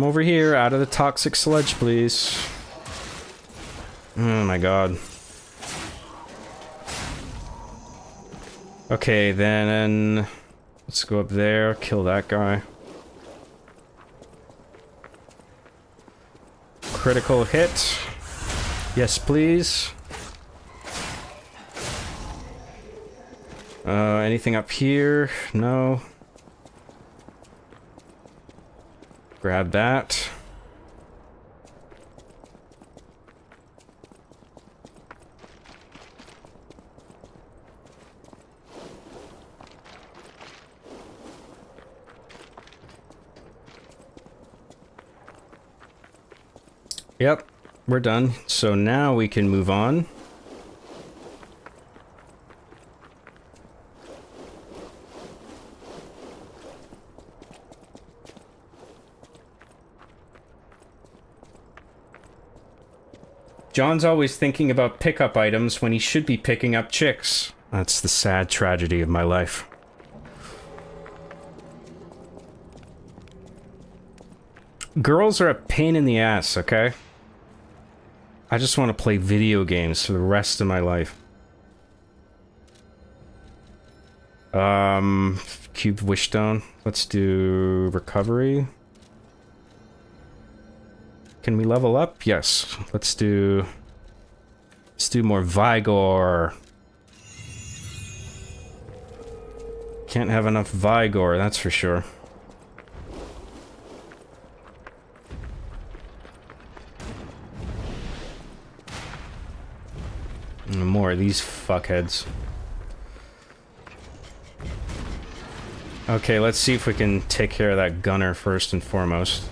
over here, out of the toxic sludge, please. Oh my god. Okay, then let's go up there, kill that guy. Critical hit. Yes, please. Anything up here? No. Grab that. Yep, we're done. So now we can move on. John's always thinking about pickup items when he should be picking up chicks. That's the sad tragedy of my life. Girls are a pain in the ass, okay? I just want to play video games for the rest of my life. Cube Wishstone. Let's do recovery. Can we level up? Yes. Let's do more Vigor. Can't have enough Vigor, that's for sure. More of these fuckheads. Okay, let's see if we can take care of that gunner first and foremost.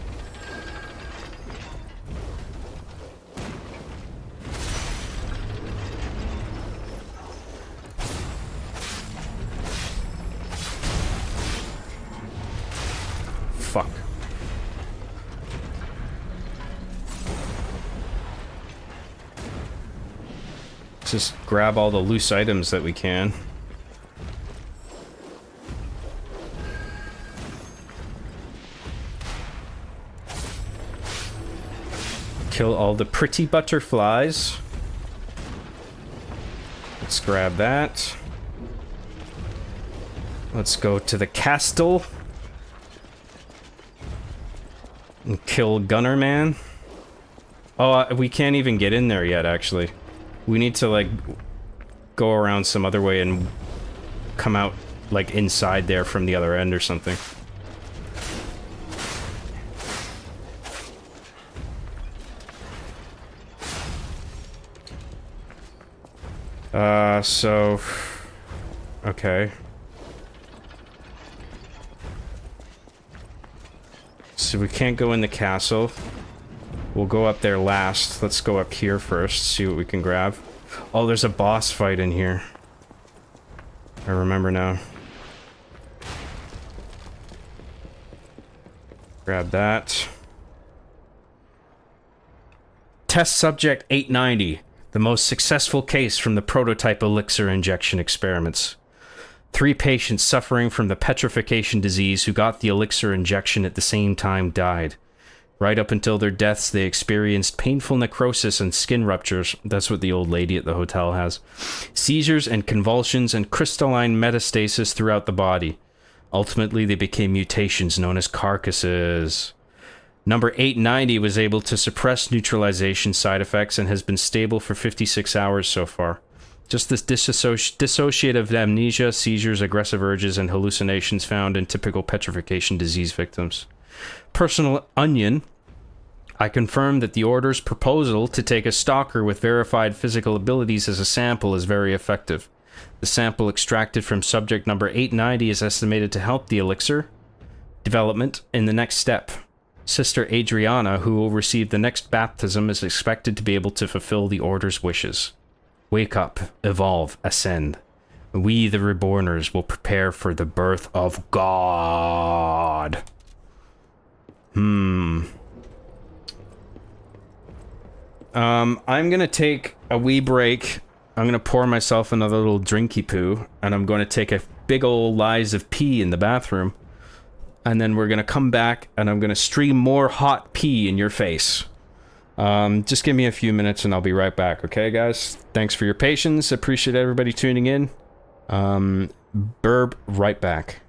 Fuck. Just grab all the loose items that we can. Kill all the pretty butterflies. Let's grab that. Let's go to the castle and kill Gunner Man. Oh, we can't even get in there yet, actually. We need to, like, go around some other way and come out, like, inside there from the other end or something. So... Okay. So we can't go in the castle. We'll go up there last. Let's go up here first, see what we can grab. Oh, there's a boss fight in here. I remember now. Grab that. Test subject 890. The most successful case from the prototype elixir injection experiments. 3 patients suffering from the petrification disease who got the elixir injection at the same time died. Right up until their deaths, they experienced painful necrosis and skin ruptures. That's what the old lady at the hotel has. Seizures and convulsions and crystalline metastasis throughout the body. Ultimately, they became mutations known as carcasses. Number 890 was able to suppress neutralization side effects and has been stable for 56 hours so far. Just this dissociative amnesia, seizures, aggressive urges, and hallucinations found in typical petrification disease victims. Personal Onion. I confirm that the Order's proposal to take a stalker with verified physical abilities as a sample is very effective. The sample extracted from subject number 890 is estimated to help the elixir development in the next step. Sister Adriana, who will receive the next baptism, is expected to be able to fulfill the Order's wishes. Wake up, evolve, ascend. We, the Reborners, will prepare for the birth of God. I'm gonna take a wee break. I'm gonna pour myself another little drinky poo, and I'm gonna take a big ol' lies of pee in the bathroom. And then we're gonna come back, and I'm gonna stream more hot pee in your face. Just give me a few minutes, and I'll be right back, okay, guys? Thanks for your patience. Appreciate everybody tuning in. Burb, right back.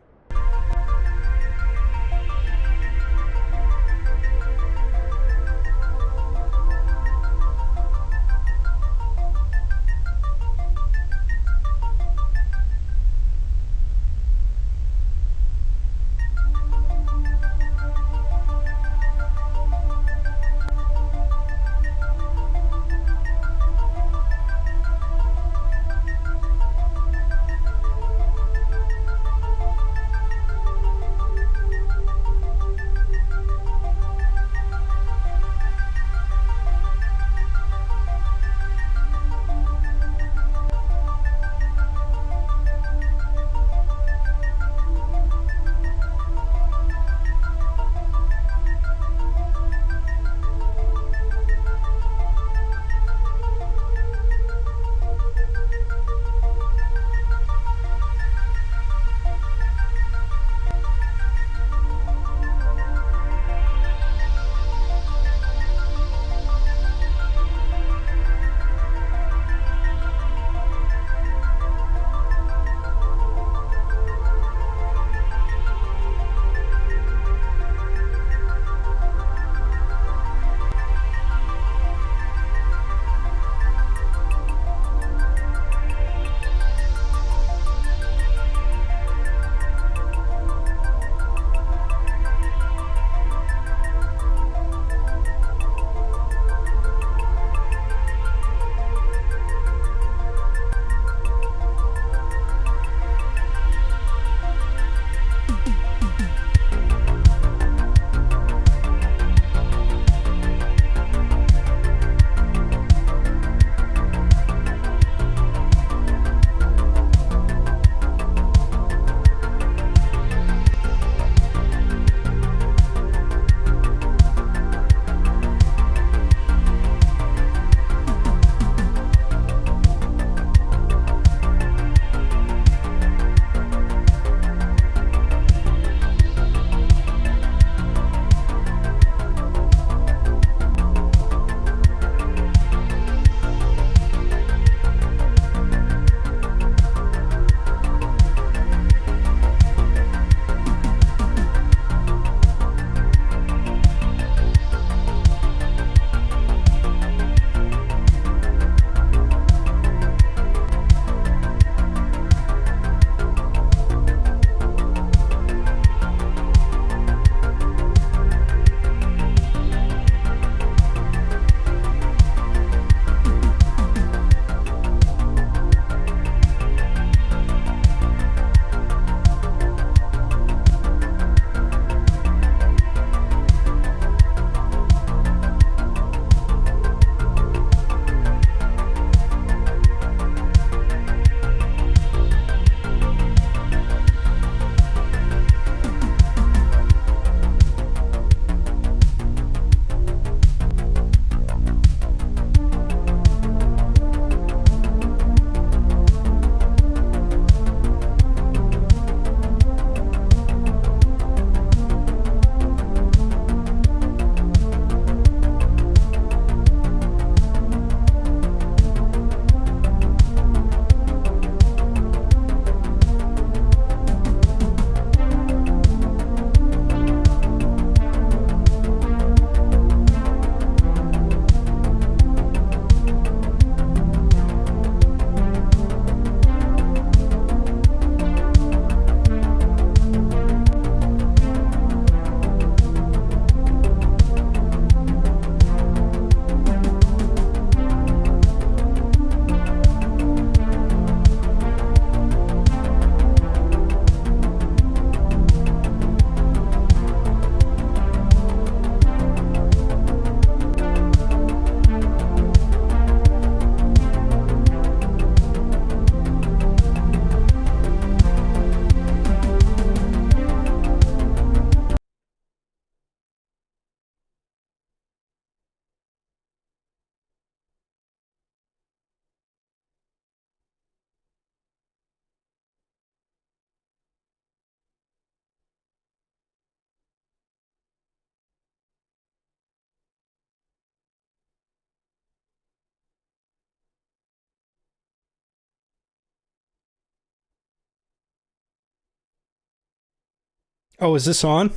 Oh, is this on?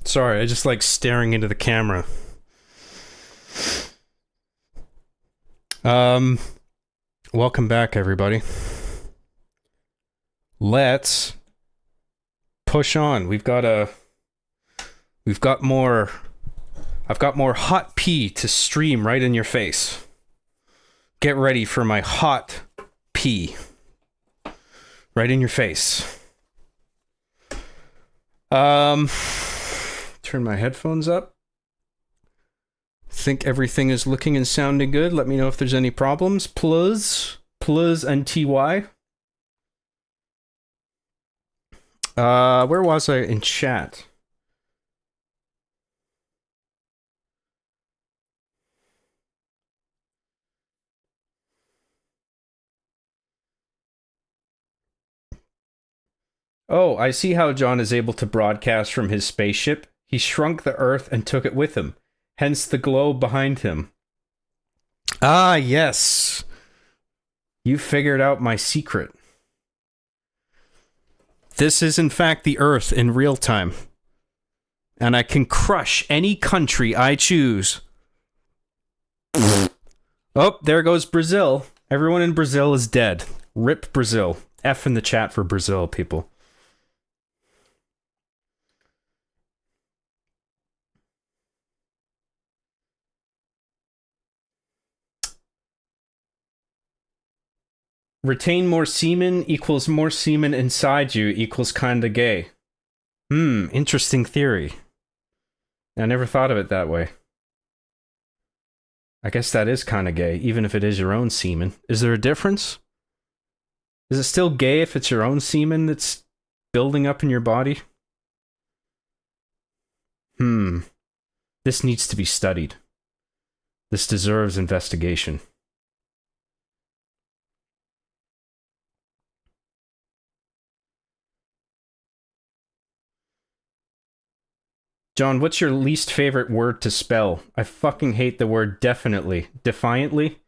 Sorry, I just like staring into the camera. Welcome back, everybody. Let's push on. I've got more hot pee to stream right in your face. Get ready for my hot pee. Right in your face. Turn my headphones up. Think everything is looking and sounding good. Let me know if there's any problems. Plus and TY. Where was I in chat? Oh, I see how John is able to broadcast from his spaceship. He shrunk the Earth and took it with him. Hence the globe behind him. Ah, yes. You figured out my secret. This is in fact the Earth in real time. And I can crush any country I choose. Oh, there goes Brazil. Everyone in Brazil is dead. Rip Brazil. F in the chat for Brazil, people. Retain more semen equals more semen inside you equals kinda gay. Interesting theory. I never thought of it that way. I guess that is kinda gay, even if it is your own semen. Is there a difference? Is it still gay if it's your own semen that's building up in your body? This needs to be studied. This deserves investigation. John, what's your least favorite word to spell? I fucking hate the word definitely. Defiantly?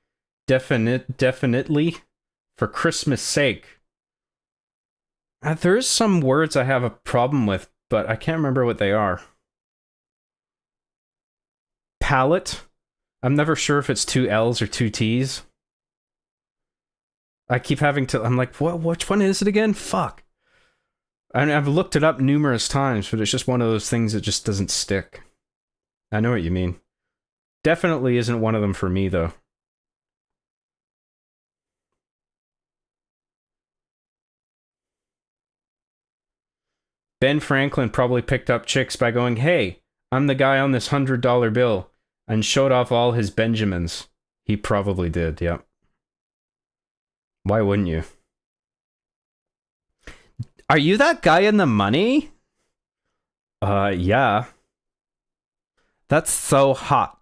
Definitely? For Christmas sake. There is some words I have a problem with, but I can't remember what they are. Palette? I'm never sure if it's 2 L's or 2 T's. I keep having to... I'm like, what? Which one is it again? Fuck. And I've looked it up numerous times, but it's just one of those things that just doesn't stick. I know what you mean. Definitely isn't one of them for me, though. Ben Franklin probably picked up chicks by going, "Hey, I'm the guy on this $100 bill," and showed off all his Benjamins. He probably did, yep. Why wouldn't you? Are you that guy in the money? Yeah. That's so hot.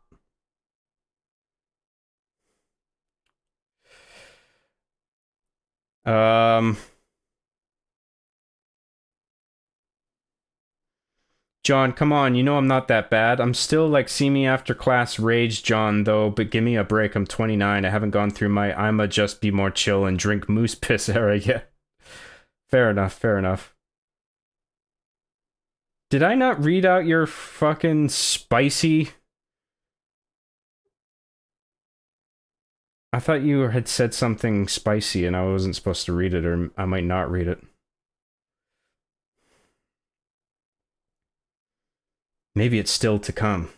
John, come on, you know I'm not that bad. I'm still like see me after class rage John, though, but give me a break. I'm 29. I haven't gone through my I'ma just be more chill and drink moose piss era yet. Fair enough, fair enough. Did I not read out your fucking spicy... I thought you had said something spicy and I wasn't supposed to read it, or I might not read it. Maybe it's still to come.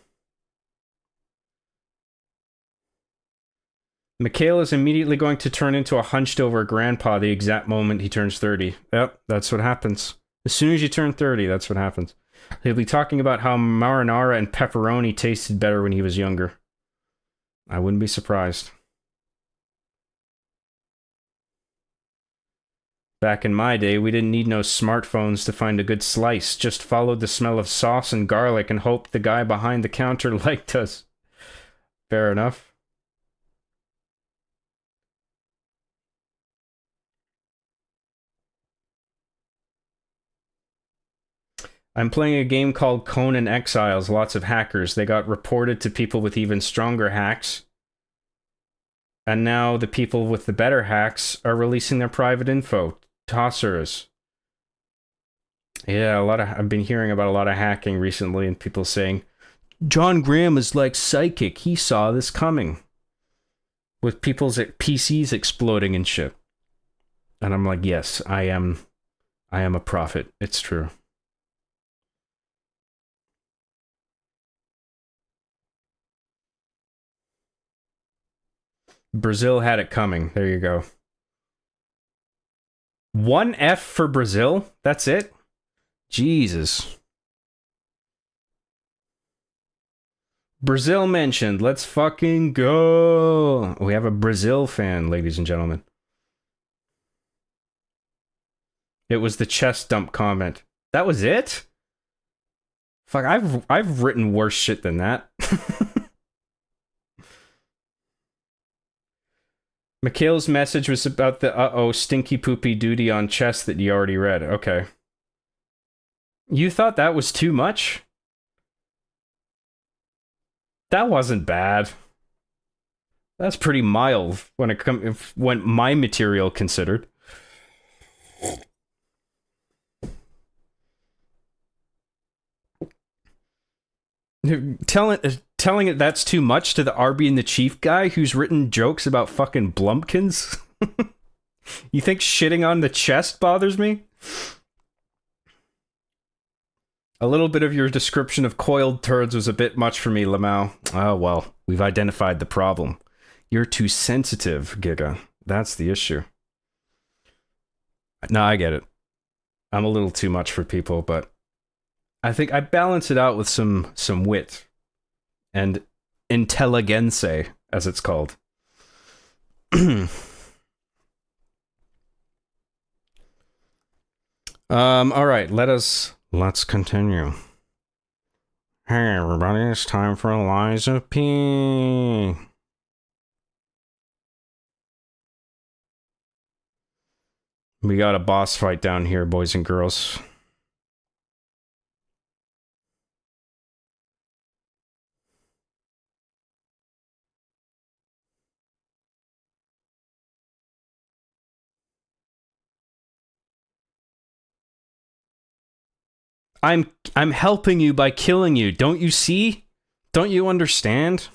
Mikhail is immediately going to turn into a hunched-over grandpa the exact moment he turns 30. Yep, that's what happens. As soon as you turn 30, that's what happens. He'll be talking about how marinara and pepperoni tasted better when he was younger. I wouldn't be surprised. Back in my day, we didn't need no smartphones to find a good slice. Just followed the smell of sauce and garlic and hoped the guy behind the counter liked us. Fair enough. I'm playing a game called Conan Exiles. Lots of hackers. They got reported to people with even stronger hacks. And now the people with the better hacks are releasing their private info. Tossers. Yeah, I've been hearing about a lot of hacking recently and people saying, John Graham is like psychic. He saw this coming. With people's PCs exploding and shit. And I'm like, yes, I am a prophet. It's true. Brazil had it coming. There you go. 1 F for Brazil? That's it? Jesus. Brazil mentioned. Let's fucking go. We have a Brazil fan, ladies and gentlemen. It was the chest dump comment. That was it? Fuck, I've written worse shit than that. Mikhail's message was about the stinky poopy duty on chest that you already read. Okay. You thought that was too much? That wasn't bad. That's pretty mild when my material considered. Telling it that's too much to the Arby and the Chief guy who's written jokes about fucking Blumpkins? You think shitting on the chest bothers me? A little bit of your description of coiled turds was a bit much for me, Lamau. Oh, well, we've identified the problem. You're too sensitive, Giga. That's the issue. No, I get it. I'm a little too much for people, but I think I balance it out with some wit and intelligence, as it's called. All right, let's continue. Hey everybody, it's time for Eliza P. We got a boss fight down here, boys and girls. I'm helping you by killing you. Don't you see? Don't you understand?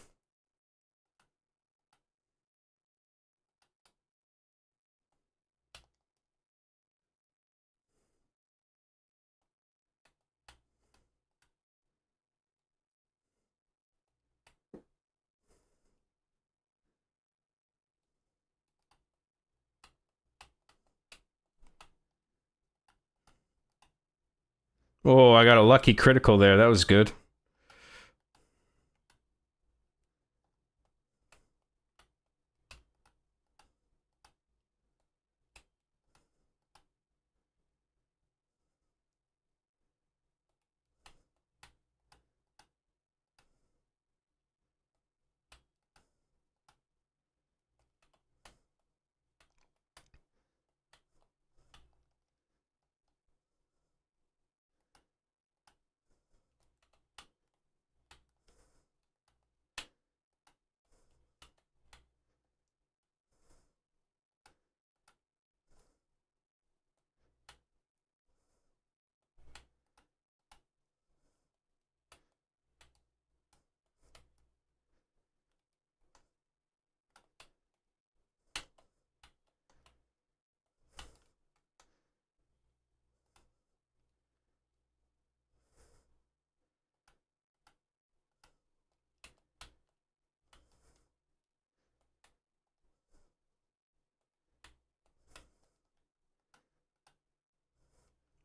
Oh, I got a lucky critical there. That was good.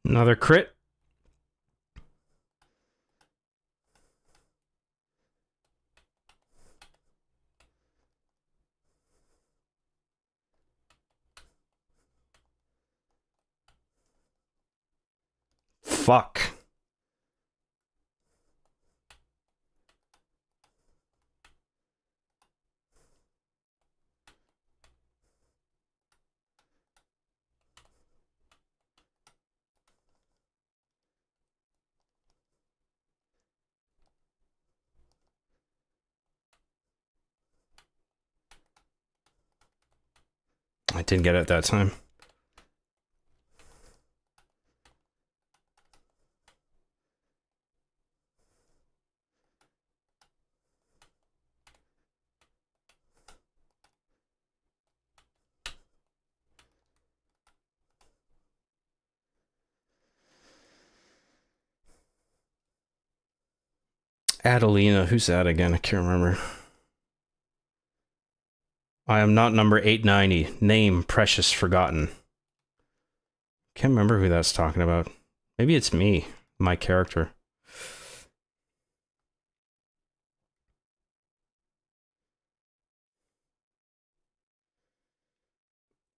Another crit. Fuck. I didn't get it that time. Adelina, who's that again? I can't remember. I am not number 890. Name, precious, forgotten. Can't remember who that's talking about. Maybe it's me, my character.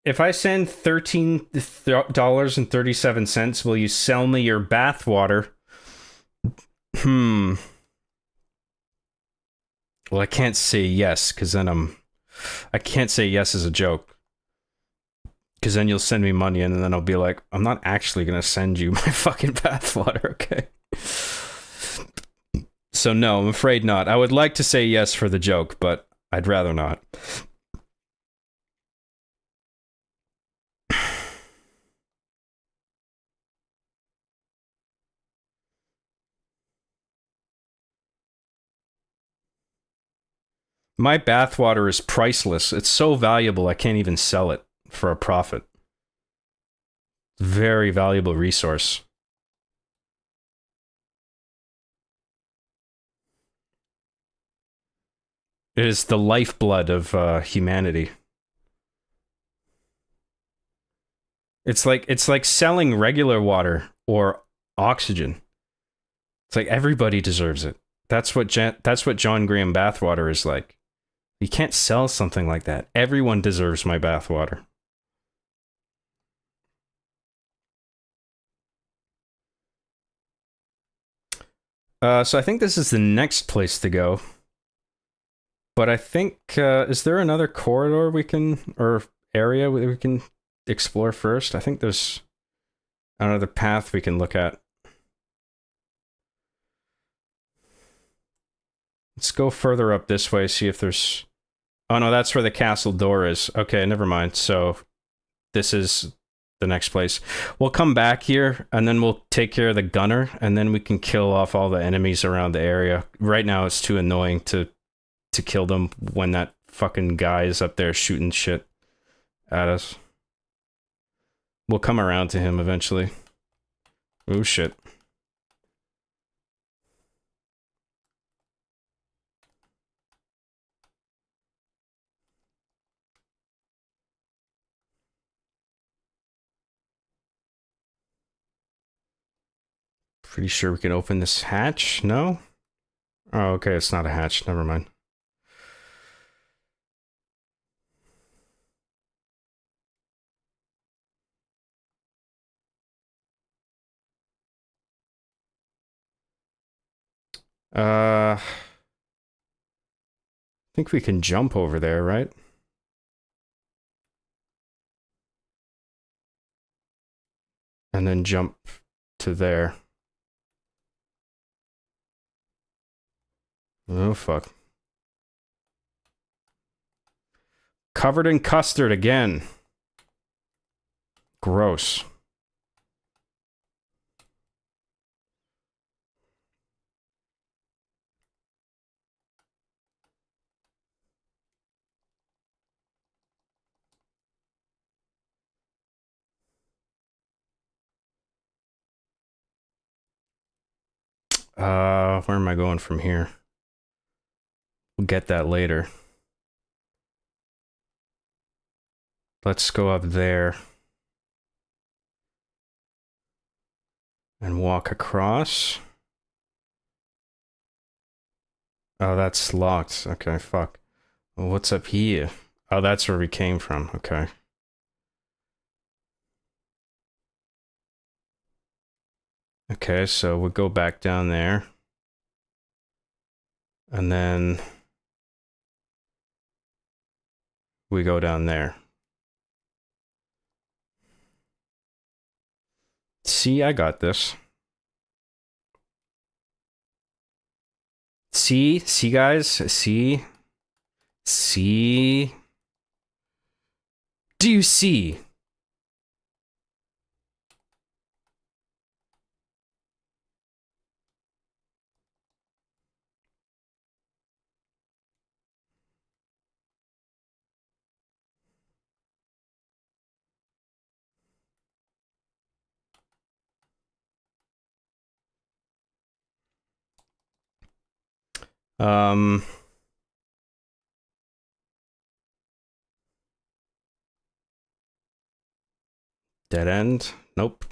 If I send $13.37, will you sell me your bathwater? Well, I can't say yes, because then I can't say yes as a joke. Because then you'll send me money, and then I'll be like, I'm not actually going to send you my fucking bathwater, okay? So no, I'm afraid not. I would like to say yes for the joke, but I'd rather not. My bathwater is priceless. It's so valuable, I can't even sell it for a profit. Very valuable resource. It is the lifeblood of humanity. It's like selling regular water or oxygen. It's like everybody deserves it. That's what John Graham bathwater is like. You can't sell something like that. Everyone deserves my bathwater. So I think this is the next place to go. But I think, is there another corridor we can, or area we can explore first? I think there's another path we can look at. Let's go further up this way, see if there's... Oh no, that's where the castle door is. Okay, never mind. So this is the next place. We'll come back here, and then we'll take care of the gunner, and then we can kill off all the enemies around the area. Right now, it's too annoying to kill them when that fucking guy is up there shooting shit at us. We'll come around to him eventually. Oh shit. Pretty sure we can open this hatch? No? Oh, okay, it's not a hatch. Never mind. I think we can jump over there, right? And then jump to there. Oh, fuck. Covered in custard again. Gross. Where am I going from here? We'll get that later. Let's go up there. And walk across. Oh, that's locked. Okay, fuck. Well, what's up here? Oh, that's where we came from. Okay. Okay, so we'll go back down there. And then we go down there. See, I got this. See, guys? See? Do you see? Um... Dead end? Nope.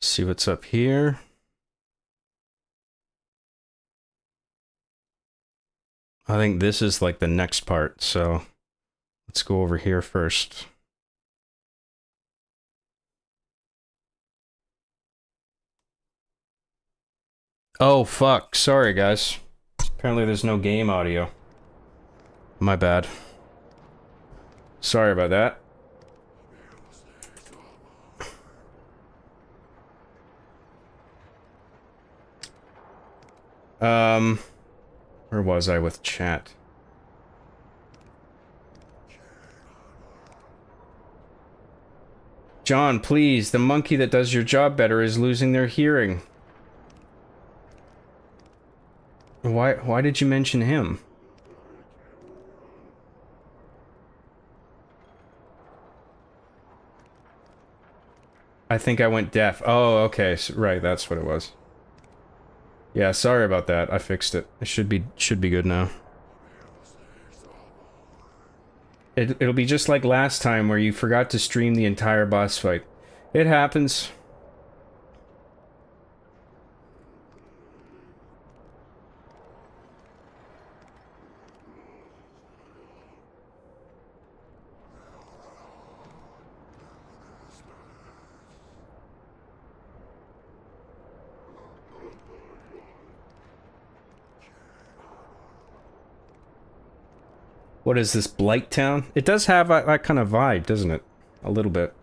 See what's up here. I think this is like the next part, so let's go over here first. Oh, fuck. Sorry, guys. Apparently there's no game audio. My bad. Sorry about that. Where was I with chat? John, please, the monkey that does your job better is losing their hearing. Why did you mention him? I think I went deaf. Oh, okay. Right, that's what it was. Yeah, sorry about that. I fixed it. It should be good now. It'll be just like last time where you forgot to stream the entire boss fight. It happens. What is this, Blight Town? It does have that kind of vibe, doesn't it? A little bit.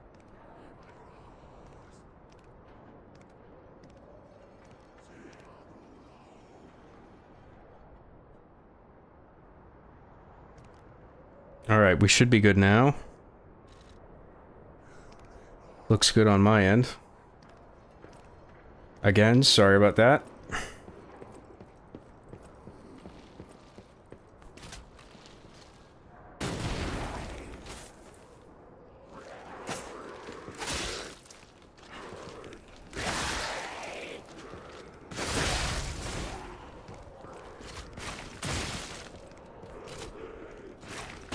Alright, we should be good now. Looks good on my end. Again, sorry about that.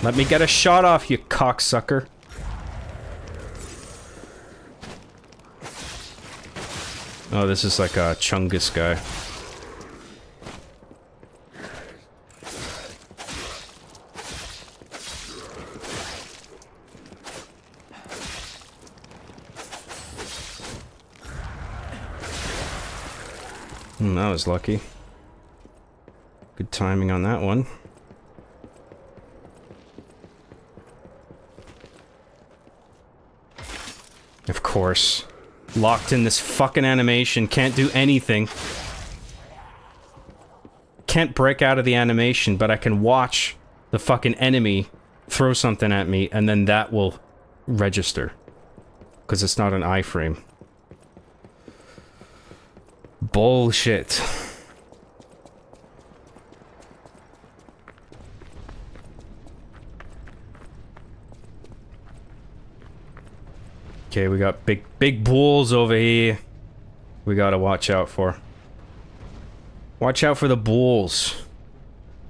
Let me get a shot off, you cocksucker. Oh, this is like a Chungus guy. That was lucky. Good timing on that one. Of course. Locked in this fucking animation, can't do anything. Can't break out of the animation, but I can watch the fucking enemy throw something at me, and then that will register. Because it's not an iframe. Bullshit. Okay, we got big bulls over here. We gotta watch out for. Watch out for the bulls.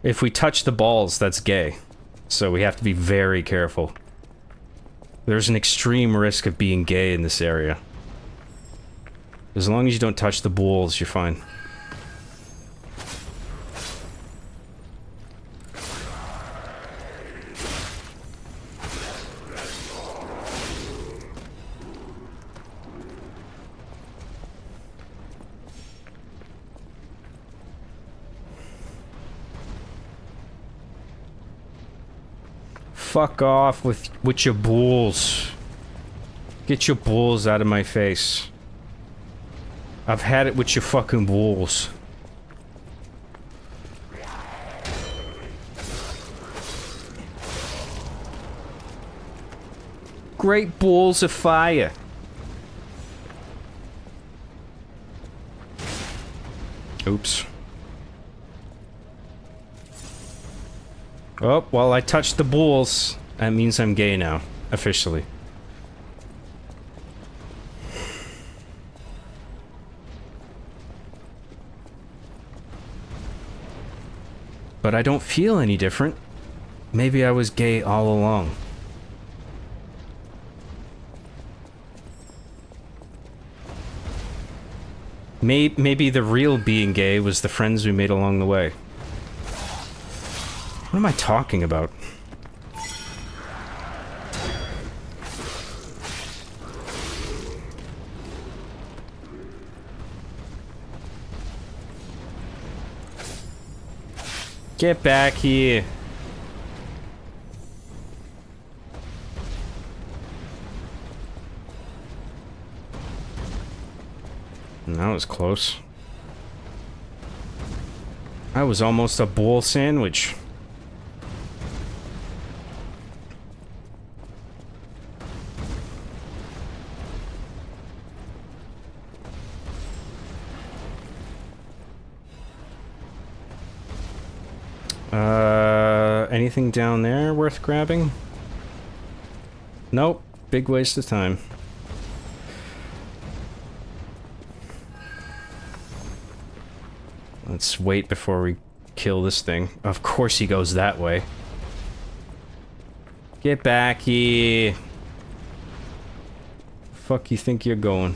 If we touch the balls, that's gay. So we have to be very careful. There's an extreme risk of being gay in this area. As long as you don't touch the bulls, you're fine. Fuck off with your bulls. Get your bulls out of my face. I've had it with your fucking bulls. Great balls of fire. Oops. Oh, well, I touched the bulls. That means I'm gay now, officially. But I don't feel any different. Maybe I was gay all along. Maybe the real being gay was the friends we made along the way. What am I talking about? Get back here. That was close. I was almost a bowl sandwich. Anything down there worth grabbing? Nope. Big waste of time. Let's wait before we kill this thing. Of course he goes that way. Get back here. Fuck you think you're going?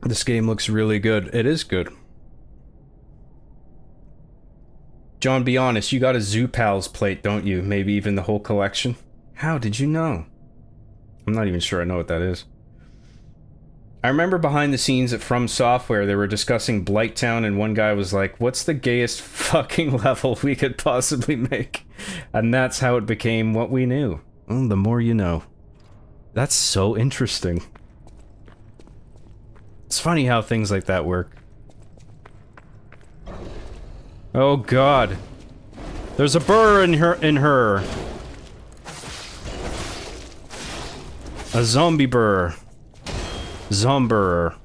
This game looks really good. It is good. John, be honest, you got a Zoo Pals plate, don't you? Maybe even the whole collection? How did you know? I'm not even sure I know what that is. I remember behind the scenes at From Software, they were discussing Blighttown, and one guy was like, what's the gayest fucking level we could possibly make? And that's how it became what we knew. Well, the more you know. That's so interesting. It's funny how things like that work. Oh god. There's a burr in her. A zombie burr. Zomber.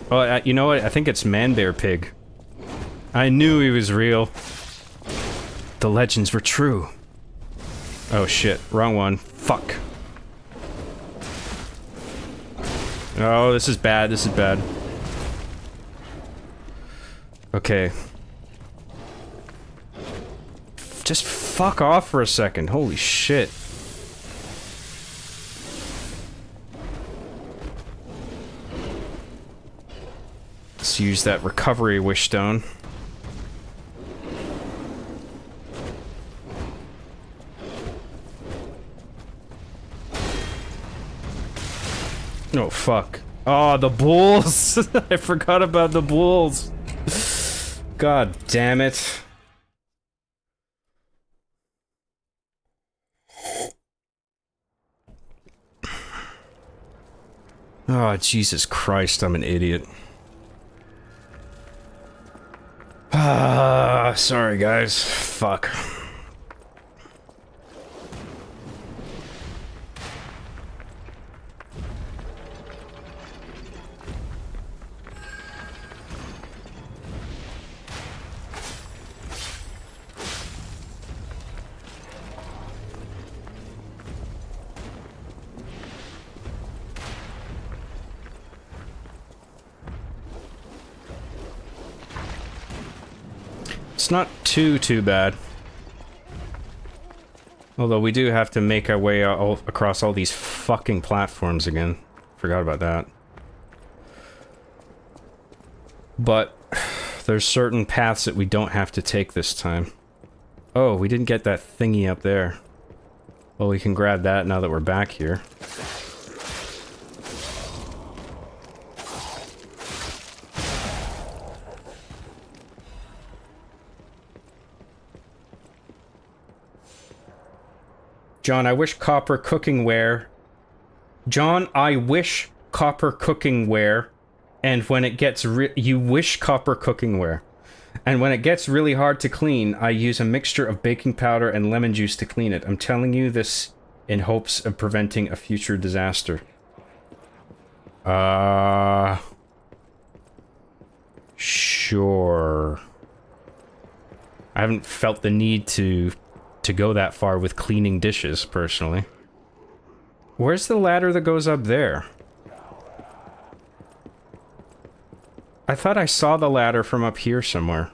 Oh, you know what? I think it's Man-Bear Pig. I knew he was real. The legends were true. Oh shit, wrong one. Fuck. Oh, this is bad, this is bad. Okay. Just fuck off for a second, holy shit. Let's use that recovery wish stone. Oh, fuck. Oh, the bulls! I forgot about the bulls. God damn it. Oh, Jesus Christ, I'm an idiot. Ah, sorry guys. Fuck. It's not too bad. Although we do have to make our way across all these fucking platforms again. Forgot about that. But there's certain paths that we don't have to take this time. Oh, we didn't get that thingy up there. Well, we can grab that now that we're back here. John, I wish copper cooking ware. John, I wish copper cooking ware. And when it gets you wish copper cooking ware. And when it gets really hard to clean, I use a mixture of baking powder and lemon juice to clean it. I'm telling you this in hopes of preventing a future disaster. Sure. I haven't felt the need to go that far with cleaning dishes, personally. Where's the ladder that goes up there? I thought I saw the ladder from up here somewhere.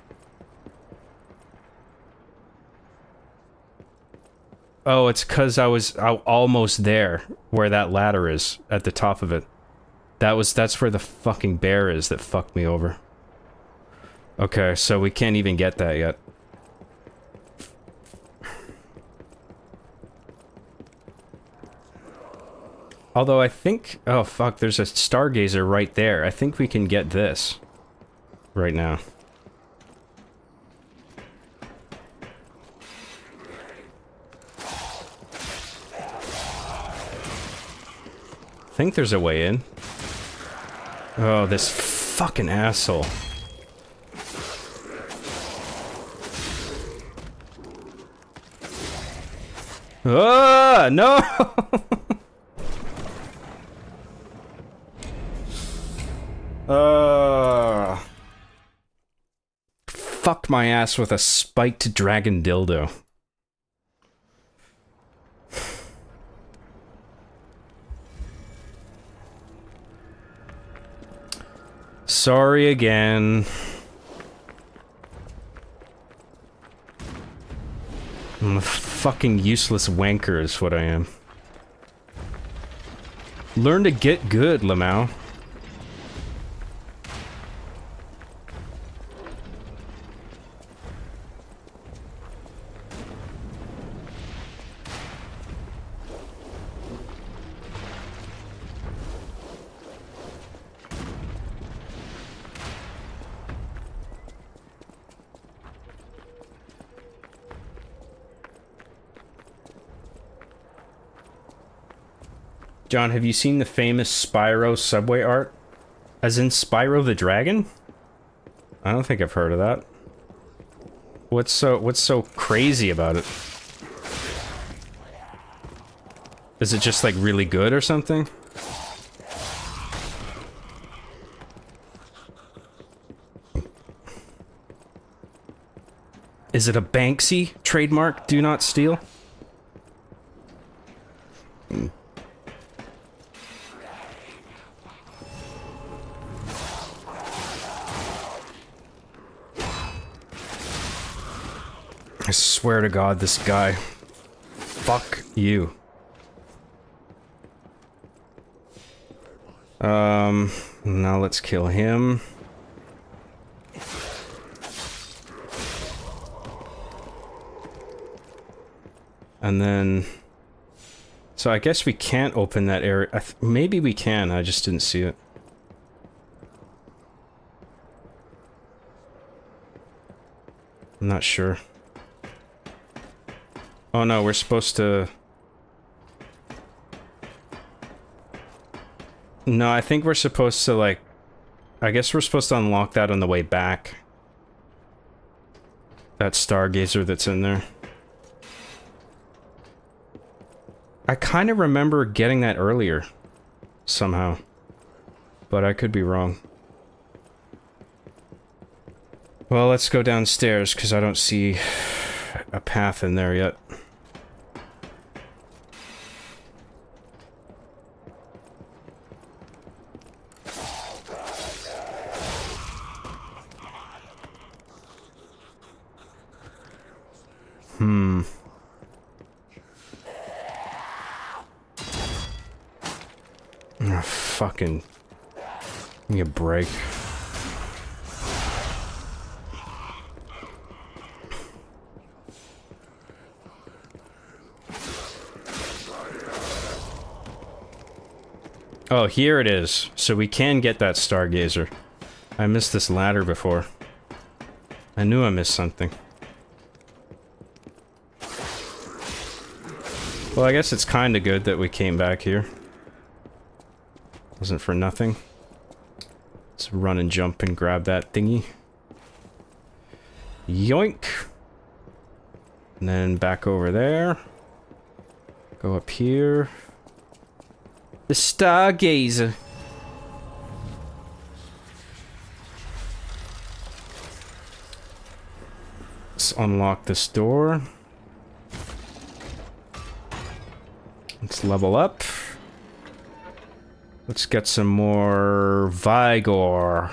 Oh, it's because I was almost there, where that ladder is, at the top of it. That's where the fucking bear is that fucked me over. Okay, so we can't even get that yet. Although I think... Oh, fuck, there's a stargazer right there. I think we can get this. Right now. I think there's a way in. Oh, this fucking asshole. Ah, no! Fucked my ass with a spiked dragon dildo. Sorry again. I'm a fucking useless wanker is what I am. Learn to get good, Lamau. John, have you seen the famous Spyro subway art? As in Spyro the Dragon? I don't think I've heard of that. What's so crazy about it? Is it just like really good or something? Is it a Banksy trademark? Do not steal? I swear to God, this guy. Fuck you. Now let's kill him. And then... So I guess we can't open that area. Maybe we can, I just didn't see it. I'm not sure. Oh no, we're supposed to... No, I think we're supposed to, like... I guess we're supposed to unlock that on the way back. That stargazer that's in there. I kind of remember getting that earlier. Somehow. But I could be wrong. Well, let's go downstairs, because I don't see a path in there yet. Oh, fucking... Give me a break. Oh, here it is. So we can get that Stargazer. I missed this ladder before. I knew I missed something. Well, I guess it's kind of good that we came back here. Wasn't for nothing. Let's run and jump and grab that thingy. Yoink! And then back over there. Go up here. The Stargazer. Let's unlock this door. Let's level up. Let's get some more Vigor.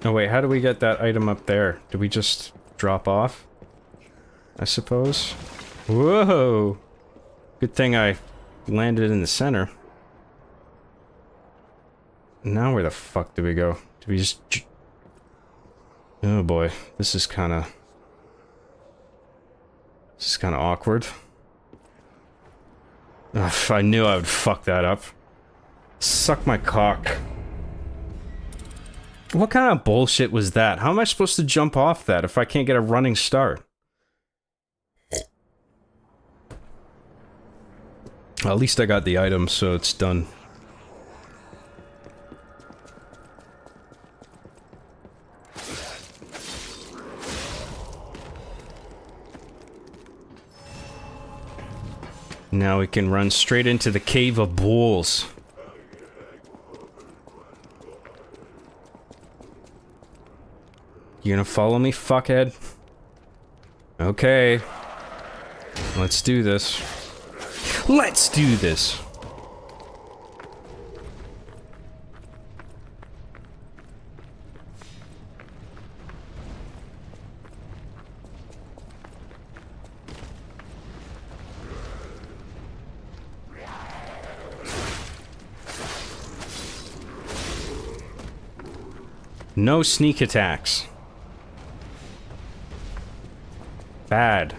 Oh wait, how do we get that item up there? Do we just drop off? I suppose? Whoa! Good thing I landed in the center. Now where the fuck do we go? Do we just... Oh boy, this is kinda... This is kinda awkward. Ugh, I knew I would fuck that up. Suck my cock. What kind of bullshit was that? How am I supposed to jump off that if I can't get a running start? Well, at least I got the item, so it's done. Now we can run straight into the Cave of Bulls. You gonna follow me, fuckhead? Okay. Let's do this. Let's do this! No sneak attacks. Bad.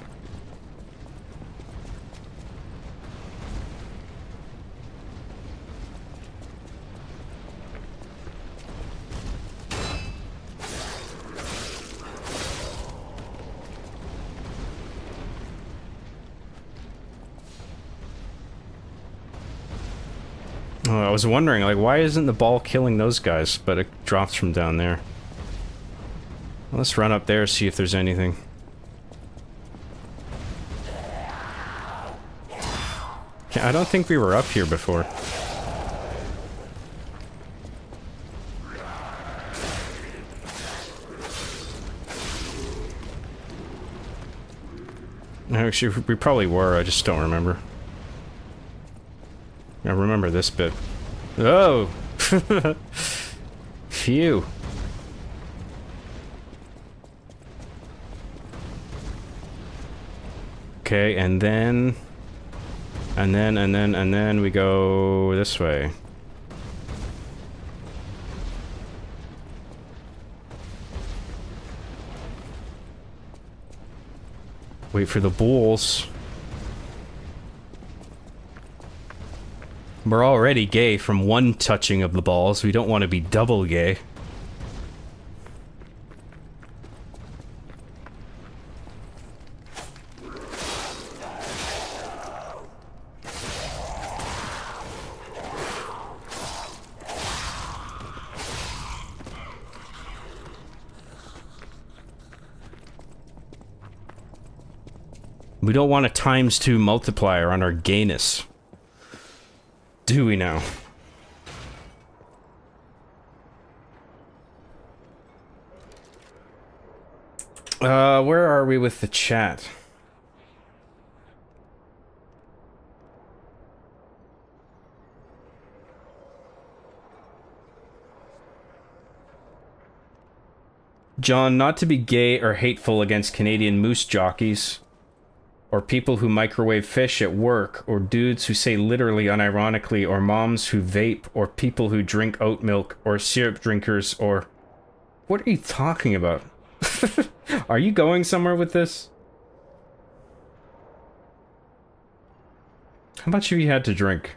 Oh, I was wondering, like, why isn't the ball killing those guys, but it drops from down there? Well, let's run up there, see if there's anything. I don't think we were up here before. Actually, we probably were, I just don't remember. I remember this bit. Oh! Phew. Okay, and then we go this way. Wait for the bulls. We're already gay from one touching of the balls. We don't want to be double gay. We don't want a ×2 multiplier on our gayness. Do we now? Where are we with the chat? John, not to be gay or hateful against Canadian moose jockeys or people who microwave fish at work, or dudes who say literally unironically, or moms who vape, or people who drink oat milk, or syrup drinkers, or... What are you talking about? Are you going somewhere with this? How much have you had to drink?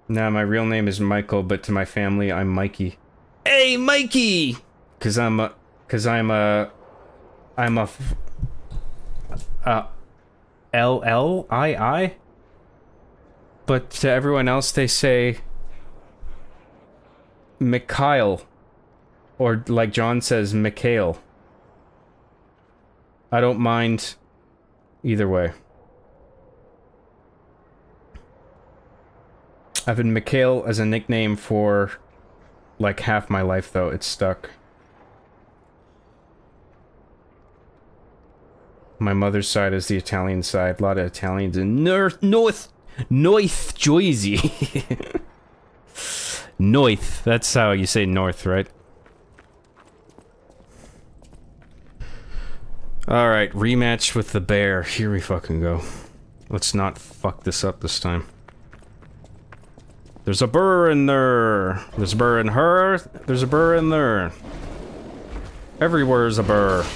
Nah, my real name is Michael, but to my family, I'm Mikey. Hey, Mikey! I'm a LLII? But to everyone else, they say Mikhail. Or like John says, Mikhail. I don't mind either way. I've been Mikhail as a nickname for like half my life, though. It's stuck. My mother's side is the Italian side. A lot of Italians in North Jersey. North. That's how you say north, right? Alright, rematch with the bear. Here we fucking go. Let's not fuck this up this time. There's a burr in there. There's a burr in her. There's a burr in there. Everywhere's a burr.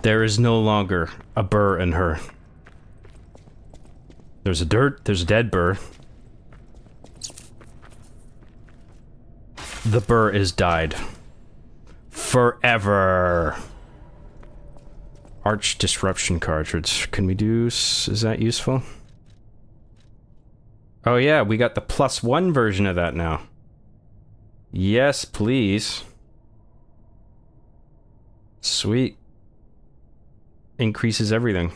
There is no longer a burr in her. There's a dead burr. The burr is died. Forever. Arch Disruption cartridge. Can we do... is that useful? Oh yeah, we got the +1 version of that now. Yes, please. Sweet. Increases everything.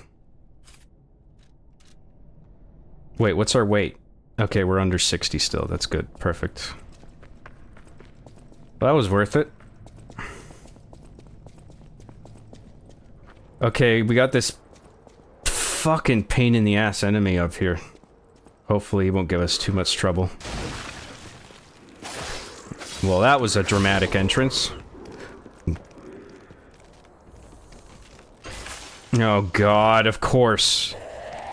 Wait, what's our weight? Okay, we're under 60 still. That's good. Perfect. Well, that was worth it. Okay, we got this fucking pain in the ass enemy up here. Hopefully he won't give us too much trouble. Well, that was a dramatic entrance. Oh god, of course.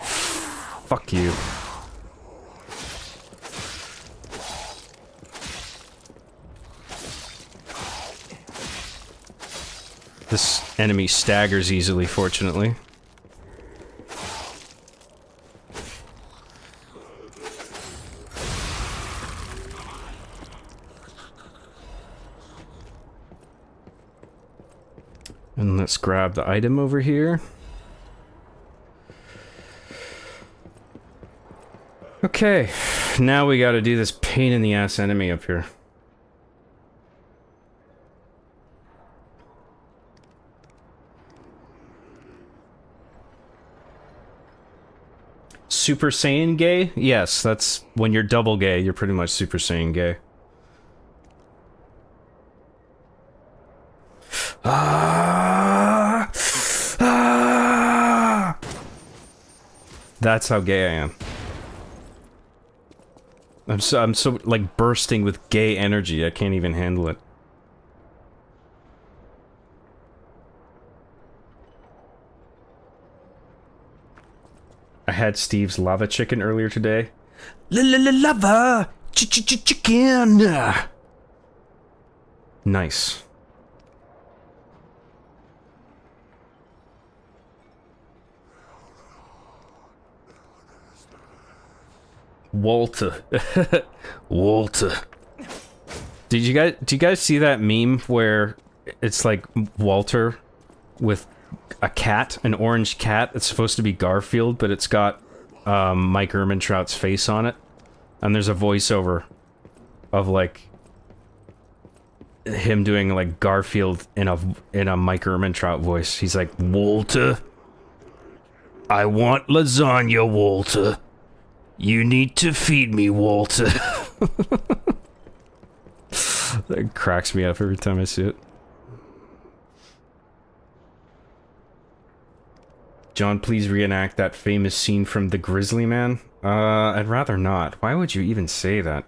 Fuck you. This enemy staggers easily, fortunately. And let's grab the item over here. Okay, now we gotta do this pain in the ass enemy up here. Super Saiyan gay? Yes, that's when you're double gay, you're pretty much Super Saiyan gay. That's how gay I am. I'm so like bursting with gay energy, I can't even handle it. I had Steve's lava chicken earlier today. Lava chicken. Nice. Walter. Walter. Do you guys see that meme where it's like Walter with a cat, an orange cat? It's supposed to be Garfield, but it's got Mike Ehrmantraut's face on it. And there's a voiceover of like him doing like Garfield in a Mike Ehrmantraut voice. He's like, Walter, I want lasagna, Walter. You need to feed me, Walter. That cracks me up every time I see it. John, please reenact that famous scene from The Grizzly Man. I'd rather not. Why would you even say that?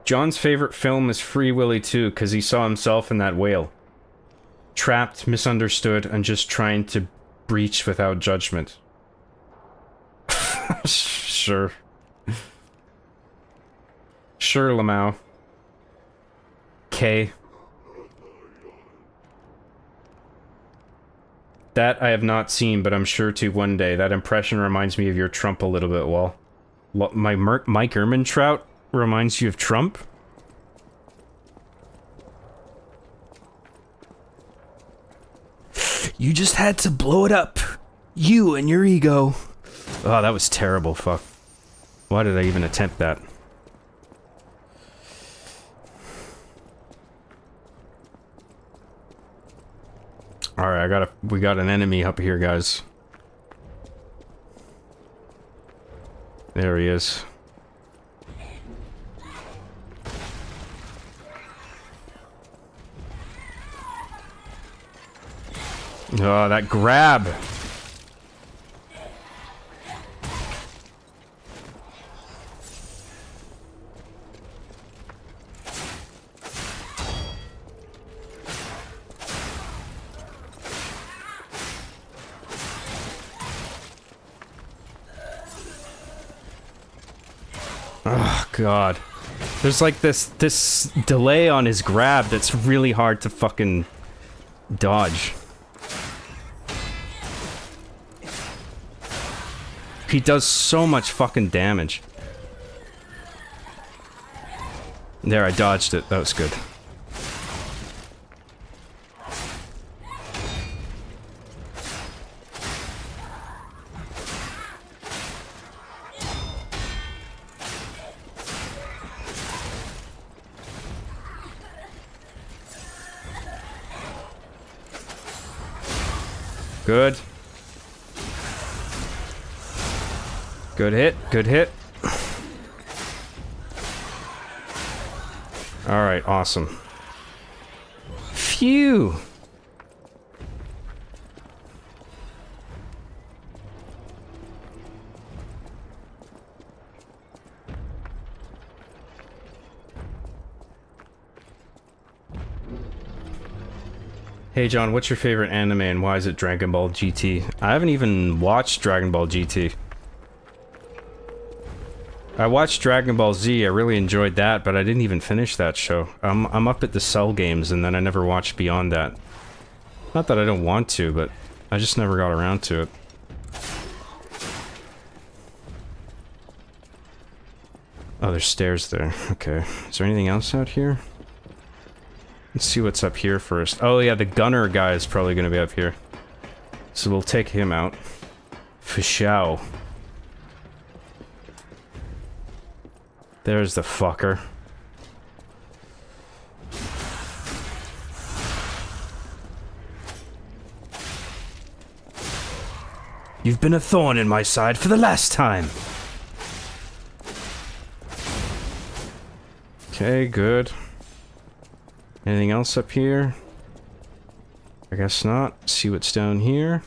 John's favorite film is Free Willy 2 because he saw himself in that whale. Trapped, misunderstood, and just trying to breach without judgment. Sure. Sure, Lamau. K. That I have not seen, but I'm sure to one day. That impression reminds me of your Trump a little bit, Wall. My Mike Ehrmantraut reminds you of Trump? You just had to blow it up. You and your ego. Oh, that was terrible, fuck. Why did I even attempt that? Alright, we got an enemy up here, guys. There he is. Oh, that grab! Oh, God. There's like this delay on his grab that's really hard to fucking dodge. He does so much fucking damage. There, I dodged it. That was good. Good. Good hit, good hit. Alright, awesome. Phew! Hey John, what's your favorite anime and why is it Dragon Ball GT? I haven't even watched Dragon Ball GT. I watched Dragon Ball Z, I really enjoyed that, but I didn't even finish that show. I'm up at the Cell games and then I never watched beyond that. Not that I don't want to, but I just never got around to it. Oh, there's stairs there. Okay. Is there anything else out here? Let's see what's up here first. Oh yeah, the gunner guy is probably gonna be up here. So we'll take him out. Fishao. There's the fucker. You've been a thorn in my side for the last time. Okay, good. Anything else up here? I guess not. See what's down here.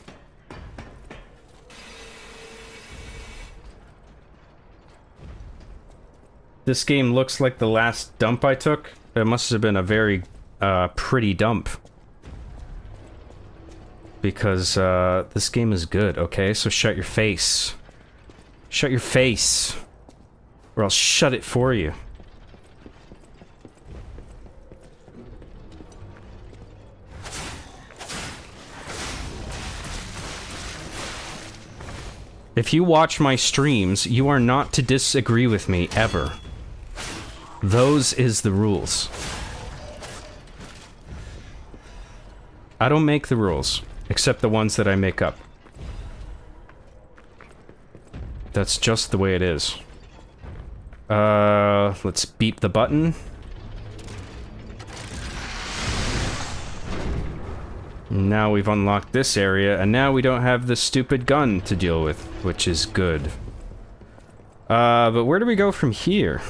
This game looks like the last dump I took. It must have been a very pretty dump. Because this game is good, okay? So shut your face. Shut your face. Or I'll shut it for you. If you watch my streams, you are not to disagree with me, ever. Those is the rules. I don't make the rules, except the ones that I make up. That's just the way it is. Let's beep the button. Now we've unlocked this area, and now we don't have the stupid gun to deal with, which is good. But where do we go from here?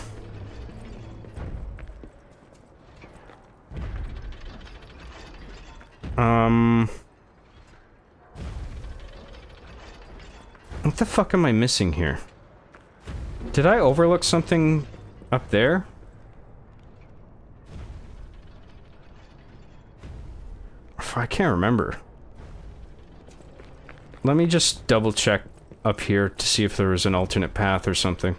What the fuck am I missing here? Did I overlook something up there? I can't remember. Let me just double check up here to see if there was an alternate path or something.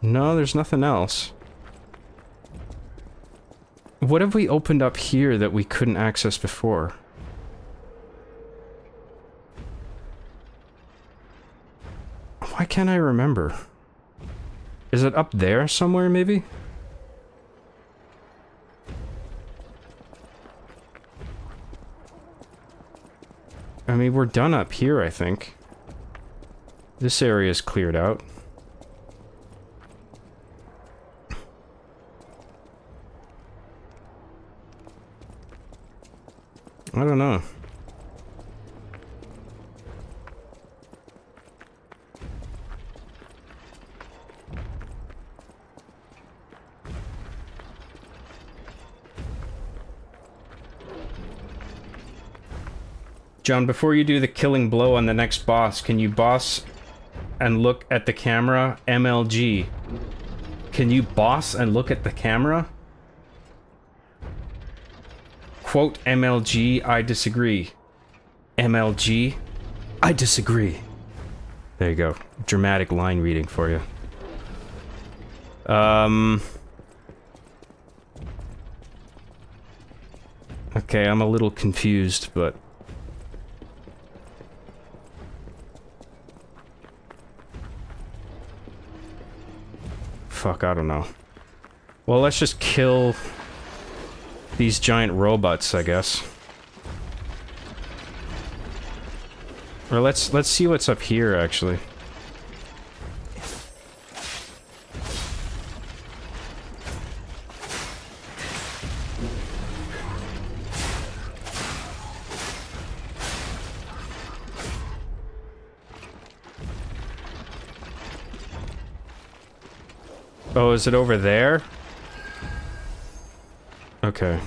No, there's nothing else. What have we opened up here that we couldn't access before? Why can't I remember? Is it up there somewhere, maybe? I mean, we're done up here, I think. This area is cleared out. I don't know. John, before you do the killing blow on the next boss, can you boss and look at the camera? MLG. Can you boss and look at the camera? Quote MLG, I disagree. MLG, I disagree. There you go. Dramatic line reading for you. Okay, I'm a little confused, but... Fuck, I don't know. Well, let's just kill these giant robots, I guess. Or let's see what's up here, actually. Oh, is it over there? Okay.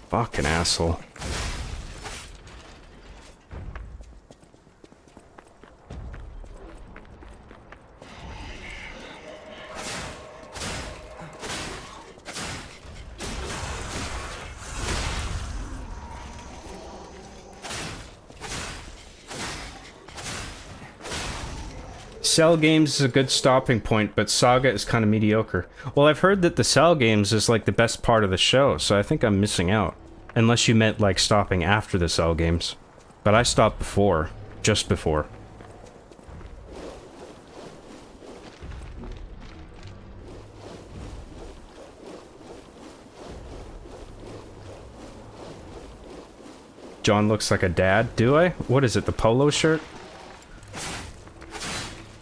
Fucking asshole. Cell games is a good stopping point, but Saga is kind of mediocre. Well, I've heard that the Cell games is like the best part of the show, so I think I'm missing out. Unless you meant like stopping after the Cell games. But I stopped before. Just before. John looks like a dad, do I? What is it, the polo shirt?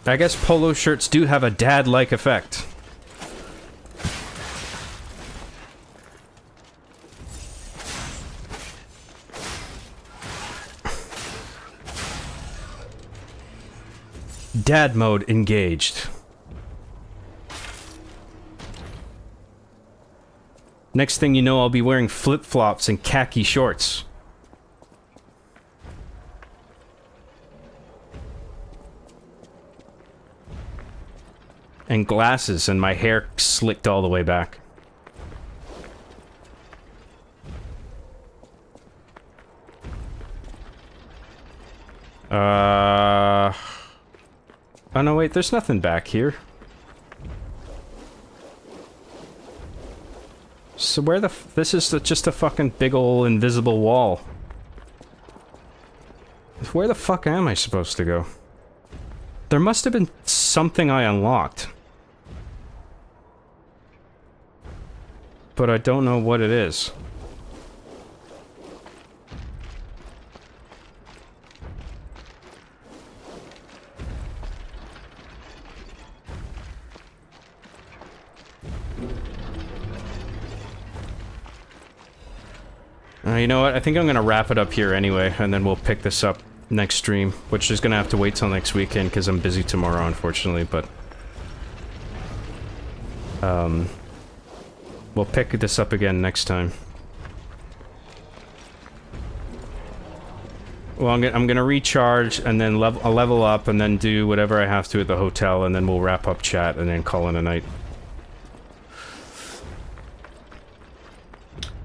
I guess polo shirts do have a dad-like effect. Dad mode engaged. Next thing you know, I'll be wearing flip-flops and khaki shorts. And glasses, and my hair slicked all the way back. Oh no, wait, there's nothing back here. So where the this is just a fucking big ol' invisible wall. Where the fuck am I supposed to go? There must have been something I unlocked. But I don't know what it is. You know what? I think I'm gonna wrap it up here anyway, and then we'll pick this up next stream, which is gonna have to wait till next weekend because I'm busy tomorrow, unfortunately. But we'll pick this up again next time. Well, I'm gonna recharge and then level up and then do whatever I have to at the hotel, and then we'll wrap up chat and then call it a night.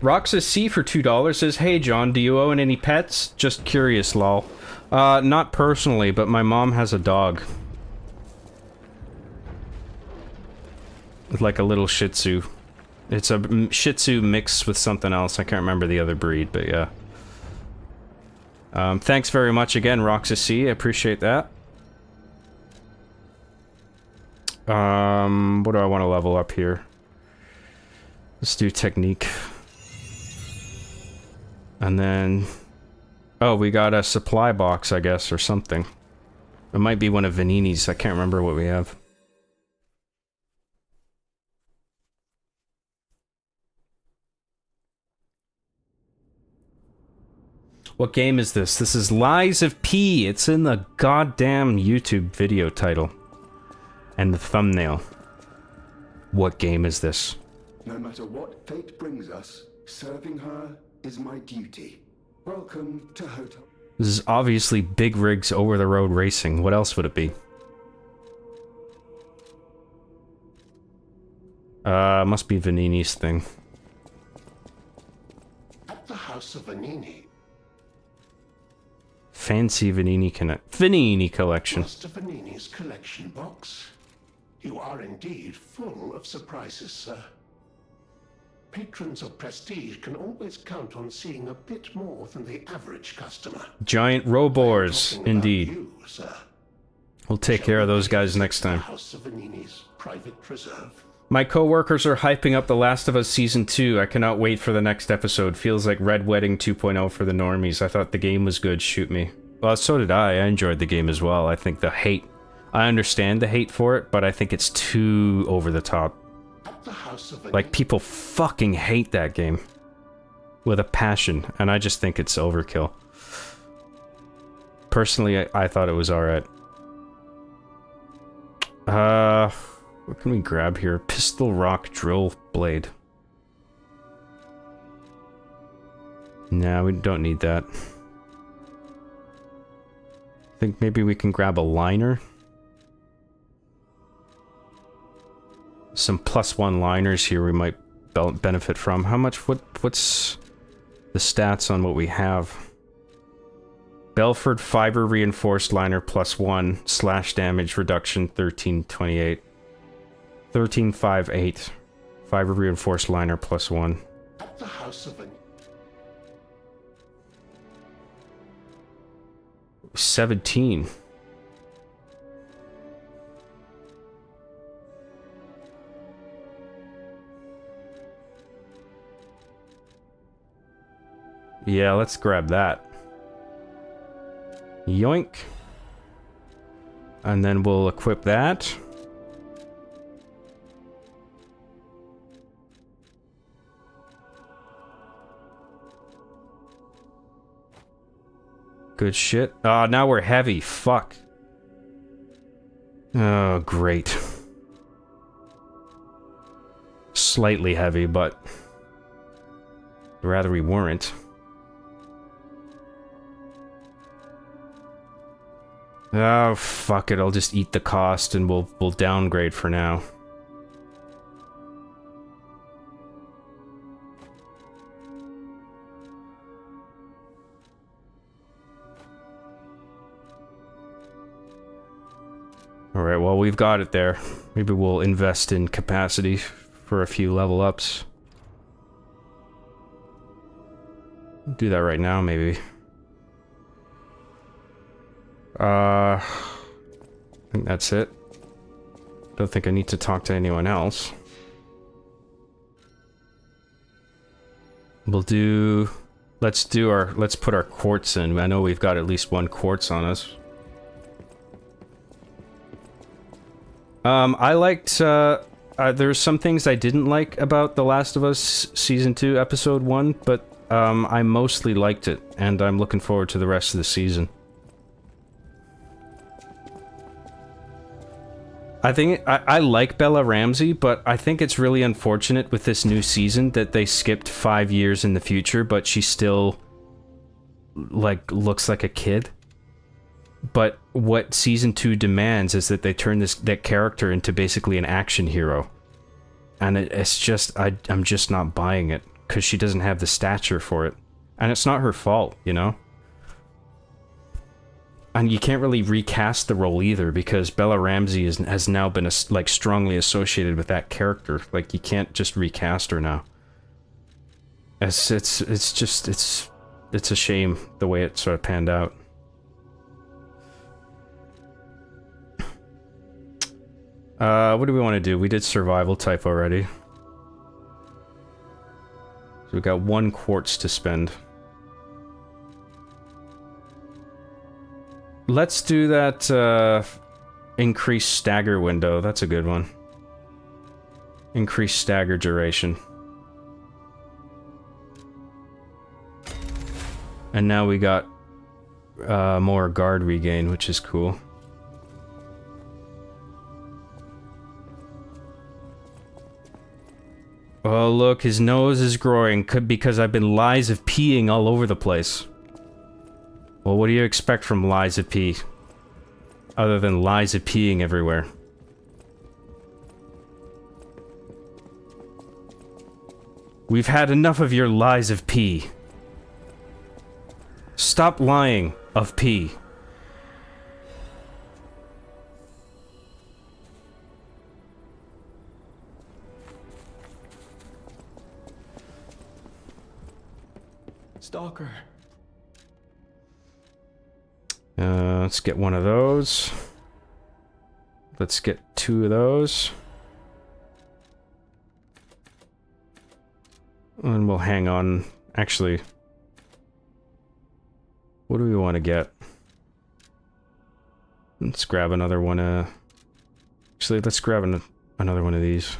Roxas C for $2 says, "Hey John, do you own any pets? Just curious, lol." Not personally, but my mom has a dog. Like a little Shih Tzu. It's a Shih Tzu mixed with something else. I can't remember the other breed, but yeah. Thanks very much again, Roxas C. I appreciate that. What do I want to level up here? Let's do technique. And then... oh, we got a supply box, I guess, or something. It might be one of Vanini's. I can't remember what we have. What game is this? This is Lies of P. It's in the goddamn YouTube video title. And the thumbnail. What game is this? No matter what fate brings us, serving her is my duty. Welcome to Hotel. This is obviously Big Rigs over-the-road racing. What else would it be? Must be Vanini's thing. At the House of Vanini. Fancy Vanini collection. Master Vanini's collection box. You are indeed full of surprises, sir. Patrons of prestige can always count on seeing a bit more than the average customer. Giant Robors, indeed. You, sir. We'll take care of those guys next time. House of Vanini's private preserve. My co-workers are hyping up The Last of Us Season 2. I cannot wait for the next episode. Feels like Red Wedding 2.0 for the normies. I thought the game was good. Shoot me. Well, so did I. I enjoyed the game as well. I think the hate... I understand the hate for it, but I think it's too over the top. Like, people fucking hate that game. With a passion, and I just think it's overkill. Personally, I thought it was alright. What can we grab here? Pistol Rock Drill Blade. Nah, we don't need that. I think maybe we can grab a liner. Some +1 liners here we might benefit from. How much? What's the stats on what we have? Belford fiber reinforced liner +1 slash damage reduction 1328. 1358. Fiber reinforced liner +1. At the House of 17. Yeah, let's grab that. Yoink. And then we'll equip that. Good shit. Ah, now we're heavy. Fuck. Oh, great. Slightly heavy, but... I'd rather we weren't. Oh, fuck it. I'll just eat the cost and we'll downgrade for now. Alright, well, we've got it there. Maybe we'll invest in capacity for a few level ups. Do that right now, maybe. I think that's it. Don't think I need to talk to anyone else. We'll do... let's put our quartz in. I know we've got at least one quartz on us. I liked, there's some things I didn't like about The Last of Us Season 2, Episode 1, but, I mostly liked it, and I'm looking forward to the rest of the season. I think I like Bella Ramsey, but I think it's really unfortunate with this new season that they skipped 5 years in the future, but she still, like, looks like a kid. But what Season 2 demands is that they turn that character into basically an action hero. And it's just, I'm just not buying it, because she doesn't have the stature for it. And it's not her fault, you know? And you can't really recast the role either, because Bella Ramsey has now been like strongly associated with that character. Like, you can't just recast her now. It's a shame the way it sort of panned out. What do we want to do? We did survival type already. So we got 1 quartz to spend. Let's do that, increased stagger window. That's a good one. Increased stagger duration. And now we got, more guard regain, which is cool. Oh, look, his nose is growing because I've been lies of peeing all over the place. Well, what do you expect from lies of pee? Other than lies of peeing everywhere. We've had enough of your lies of pee. Stop lying of pee. Stalker. Let's get 1 of those. Let's get 2 of those. And we'll hang on. Actually, what do we want to get? Let's grab another one. Actually, let's grab another one of these.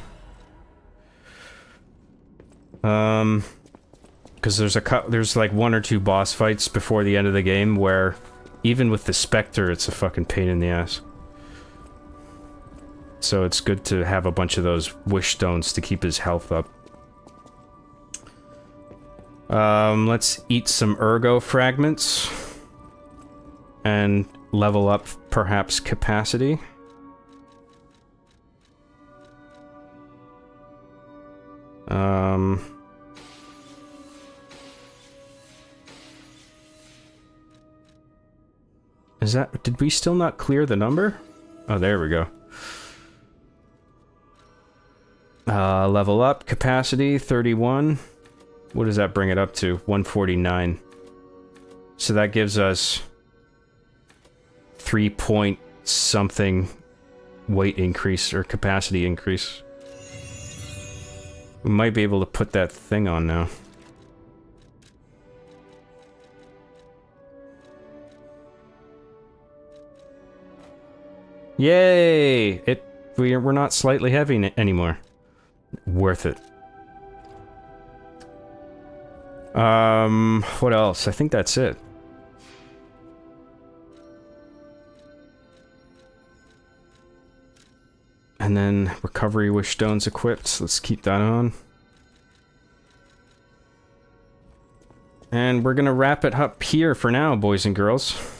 Because there's like 1 or 2 boss fights before the end of the game where even with the Spectre, it's a fucking pain in the ass. So it's good to have a bunch of those wish stones to keep his health up. Let's eat some ergo fragments. And level up, perhaps, capacity. Is that... did we still not clear the number? Oh, there we go. Level up, capacity, 31. What does that bring it up to? 149. So that gives us 3 point something weight increase, or capacity increase. We might be able to put that thing on now. Yay! We're not slightly heavy anymore. Worth it. What else? I think that's it. And then recovery wish stones equipped. Let's keep that on. And we're gonna wrap it up here for now, boys and girls.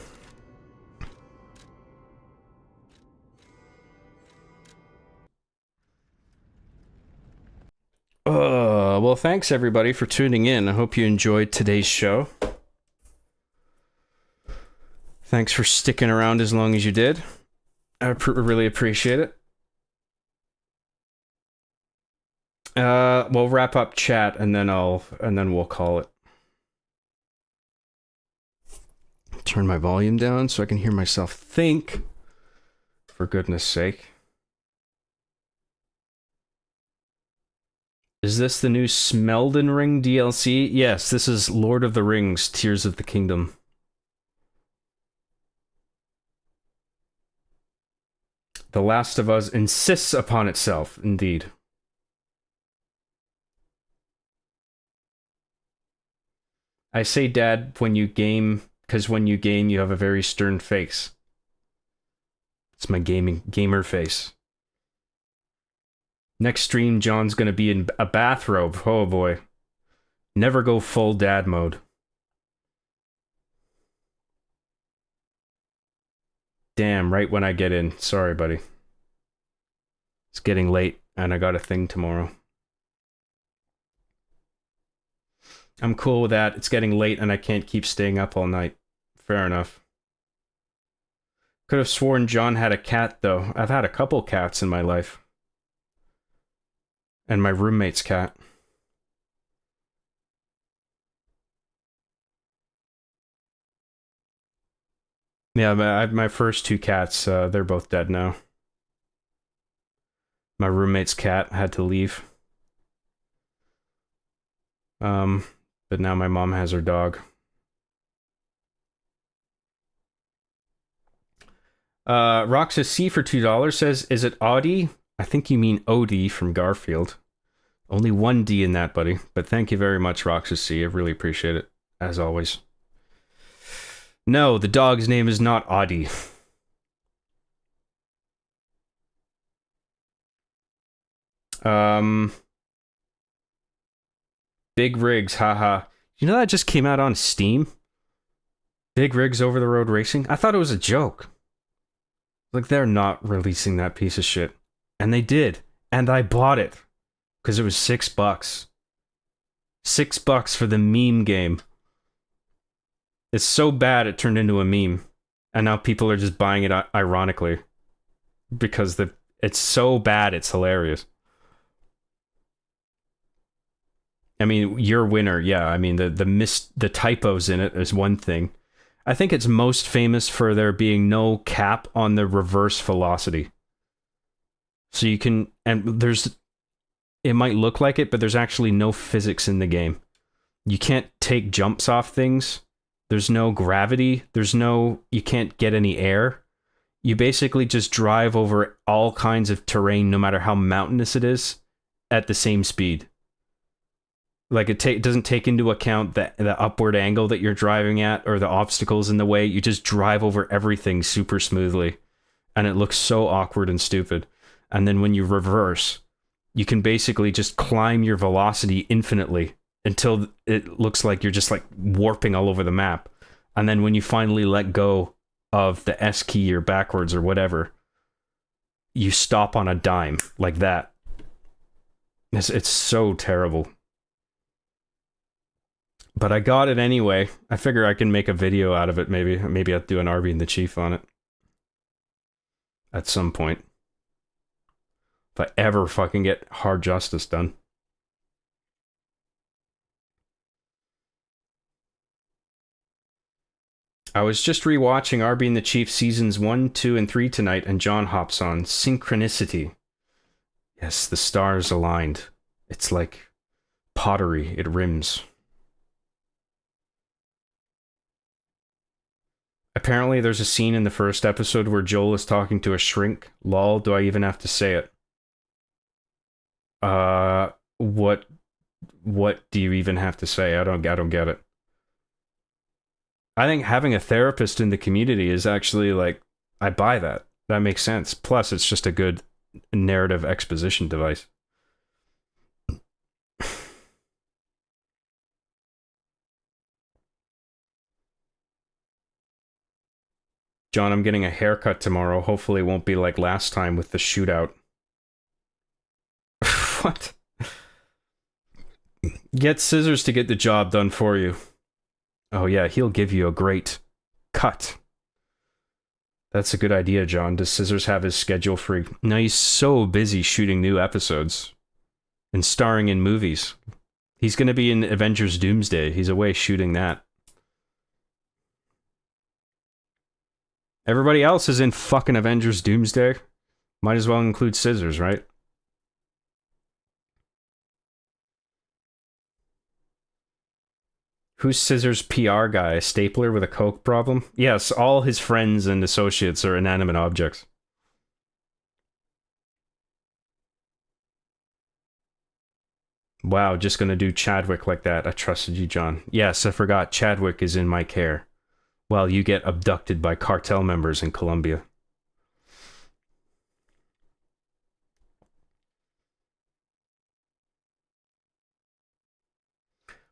Well, thanks everybody for tuning in. I hope you enjoyed today's show. Thanks for sticking around as long as you did. I really appreciate it. We'll wrap up chat and then we'll call it. turn my volume down so I can hear myself think. For goodness sake. Is this the new Smeldon Ring DLC? Yes, this is Lord of the Rings, Tears of the Kingdom. The Last of Us insists upon itself, indeed. I say, Dad, when you game, because when you game, you have a very stern face. It's my gamer face. Next stream, John's gonna be in a bathrobe. Oh boy. Never go full dad mode. Damn, right when I get in. Sorry, buddy. It's getting late, and I got a thing tomorrow. I'm cool with that. It's getting late, and I can't keep staying up all night. Fair enough. Could have sworn John had a cat, though. I've had a couple cats in my life. And my roommate's cat. Yeah, my first two cats, they're both dead now. My roommate's cat had to leave. But now my mom has her dog. Roxas C for $2 says, is it Audie? I think you mean Odie from Garfield. Only one D in that, buddy. But thank you very much, Roxas C. I really appreciate it, as always. No, the dog's name is not Audie. Big Rigs, haha. You know that just came out on Steam? Big Rigs Over the Road Racing? I thought it was a joke. Like, they're not releasing that piece of shit. And they did. And I bought it. Because it was $6. $6 for the meme game. It's so bad it turned into a meme. And now people are just buying it ironically. Because it's so bad it's hilarious. I mean, your winner, yeah. I mean, the typos in it is one thing. I think it's most famous for there being no cap on the reverse velocity. So you can, and it might look like it, but there's actually no physics in the game. You can't take jumps off things. There's no gravity. You can't get any air. You basically just drive over all kinds of terrain, no matter how mountainous it is, at the same speed. Like, it doesn't take into account the upward angle that you're driving at or the obstacles in the way. You just drive over everything super smoothly. And it looks so awkward and stupid. And then when you reverse, you can basically just climb your velocity infinitely until it looks like you're just like warping all over the map. And then when you finally let go of the S key or backwards or whatever, you stop on a dime like that. It's so terrible. But I got it anyway. I figure I can make a video out of it, maybe. Maybe I'll do an Arby and the Chief on it. At some point. If I ever fucking get Hard Justice done. I was just rewatching Arby and the Chief seasons 1, 2, and 3 tonight, and John hops on. Synchronicity. Yes, the stars aligned. It's like pottery. It rims. Apparently, there's a scene in the first episode where Joel is talking to a shrink. Lol, do I even have to say it? What do you even have to say? I don't get it. I think having a therapist in the community is actually, like, I buy that. That makes sense. Plus, it's just a good narrative exposition device. John, I'm getting a haircut tomorrow. Hopefully it won't be like last time with the shootout. What? Get Scissors to get the job done for you. Oh yeah, he'll give you a great cut. That's a good idea, John. Does Scissors have his schedule free? No, he's so busy shooting new episodes and starring in movies. He's going to be in Avengers Doomsday. He's away shooting that. Everybody else is in fucking Avengers Doomsday. Might as well include Scissors, right? Who's Scissors' PR guy? A stapler with a coke problem? Yes, all his friends and associates are inanimate objects. Wow, just gonna do Chadwick like that. I trusted you, John. Yes, I forgot Chadwick is in my care while you get abducted by cartel members in Colombia.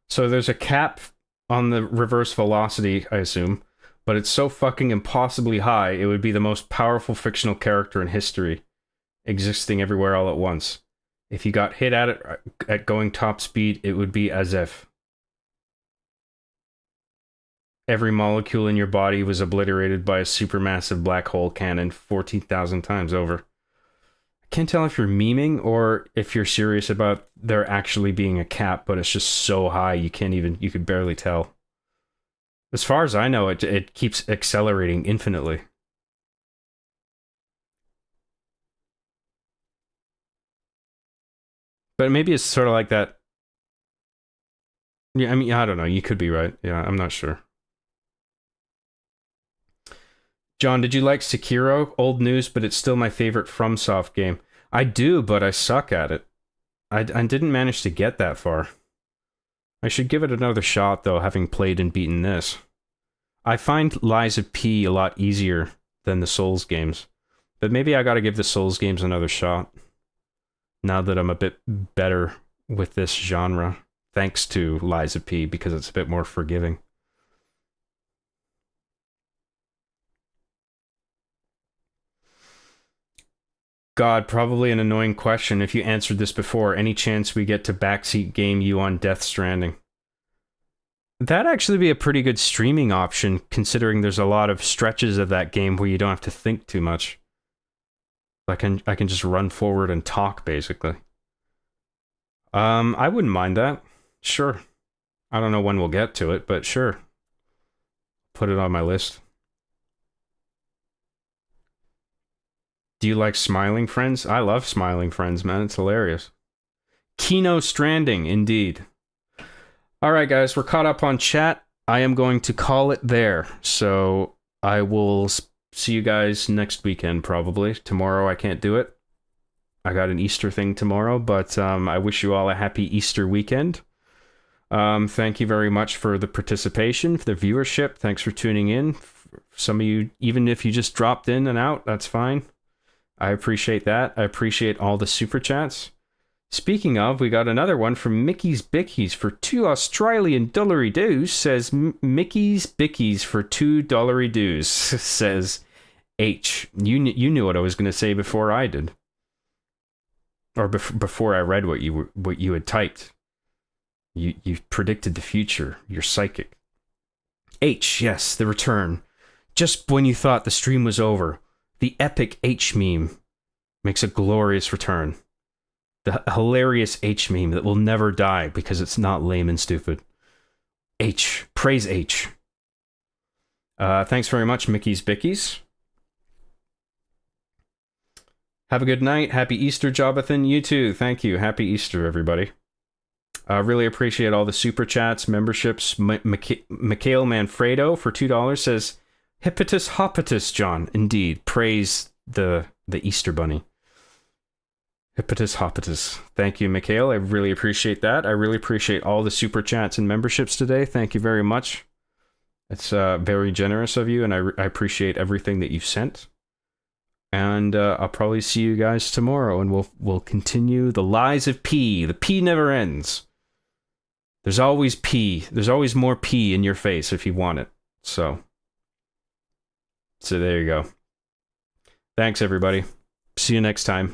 So there's a cap on the reverse velocity, I assume, but it's so fucking impossibly high, it would be the most powerful fictional character in history, existing everywhere all at once. If you got hit at it at going top speed, it would be as if every molecule in your body was obliterated by a supermassive black hole cannon 14,000 times over. I can't tell if you're memeing or if you're serious about there actually being a cap, but it's just so high you could barely tell. As far as I know, it keeps accelerating infinitely. But maybe it's sort of like that. Yeah, I mean, I don't know. You could be right. Yeah, I'm not sure. John, did you like Sekiro? Old news, but it's still my favorite FromSoft game. I do, but I suck at it. I didn't manage to get that far. I should give it another shot, though, having played and beaten this. I find Lies of P a lot easier than the Souls games. But maybe I gotta give the Souls games another shot. Now that I'm a bit better with this genre. Thanks to Lies of P, because it's a bit more forgiving. God, probably an annoying question if you answered this before. Any chance we get to backseat game you on Death Stranding? That'd actually be a pretty good streaming option, considering there's a lot of stretches of that game where you don't have to think too much. I can just run forward and talk, basically. I wouldn't mind that. Sure. I don't know when we'll get to it, but sure. Put it on my list. Do you like Smiling Friends? I love Smiling Friends, man. It's hilarious. Kino Stranding, indeed. Alright, guys, we're caught up on chat. I am going to call it there. So I will see you guys next weekend, probably. Tomorrow I can't do it. I got an Easter thing tomorrow, but I wish you all a happy Easter weekend. Thank you very much for the participation, for the viewership. Thanks for tuning in. Some of you, even if you just dropped in and out, that's fine. I appreciate that. I appreciate all the super chats. Speaking of, we got another one from Mickey's Bickies for $2 doos. Says Mickey's Bickies for $2 doos. Says H. You knew what I was going to say before I did, or before I read what you had typed. You predicted the future. You're psychic. H. Yes, the return. Just when you thought the stream was over, the epic H meme makes a glorious return. The hilarious H meme that will never die because it's not lame and stupid. H. Praise H. Thanks very much, Mickey's Bickies. Have a good night. Happy Easter, Jobbathan. You too. Thank you. Happy Easter, everybody. Really appreciate all the super chats, memberships. Mikhail Manfredo for $2 says, Hippotus Hoppatus, John. Indeed. Praise the Easter Bunny. Hippotus Hoppatus. Thank you, Mikhail. I really appreciate that. I really appreciate all the super chats and memberships today. Thank you very much. It's very generous of you, and I appreciate everything that you've sent. And I'll probably see you guys tomorrow, and we'll continue the Lies of P. The P never ends. There's always P. There's always more P in your face if you want it. So there you go. Thanks, everybody. See you next time.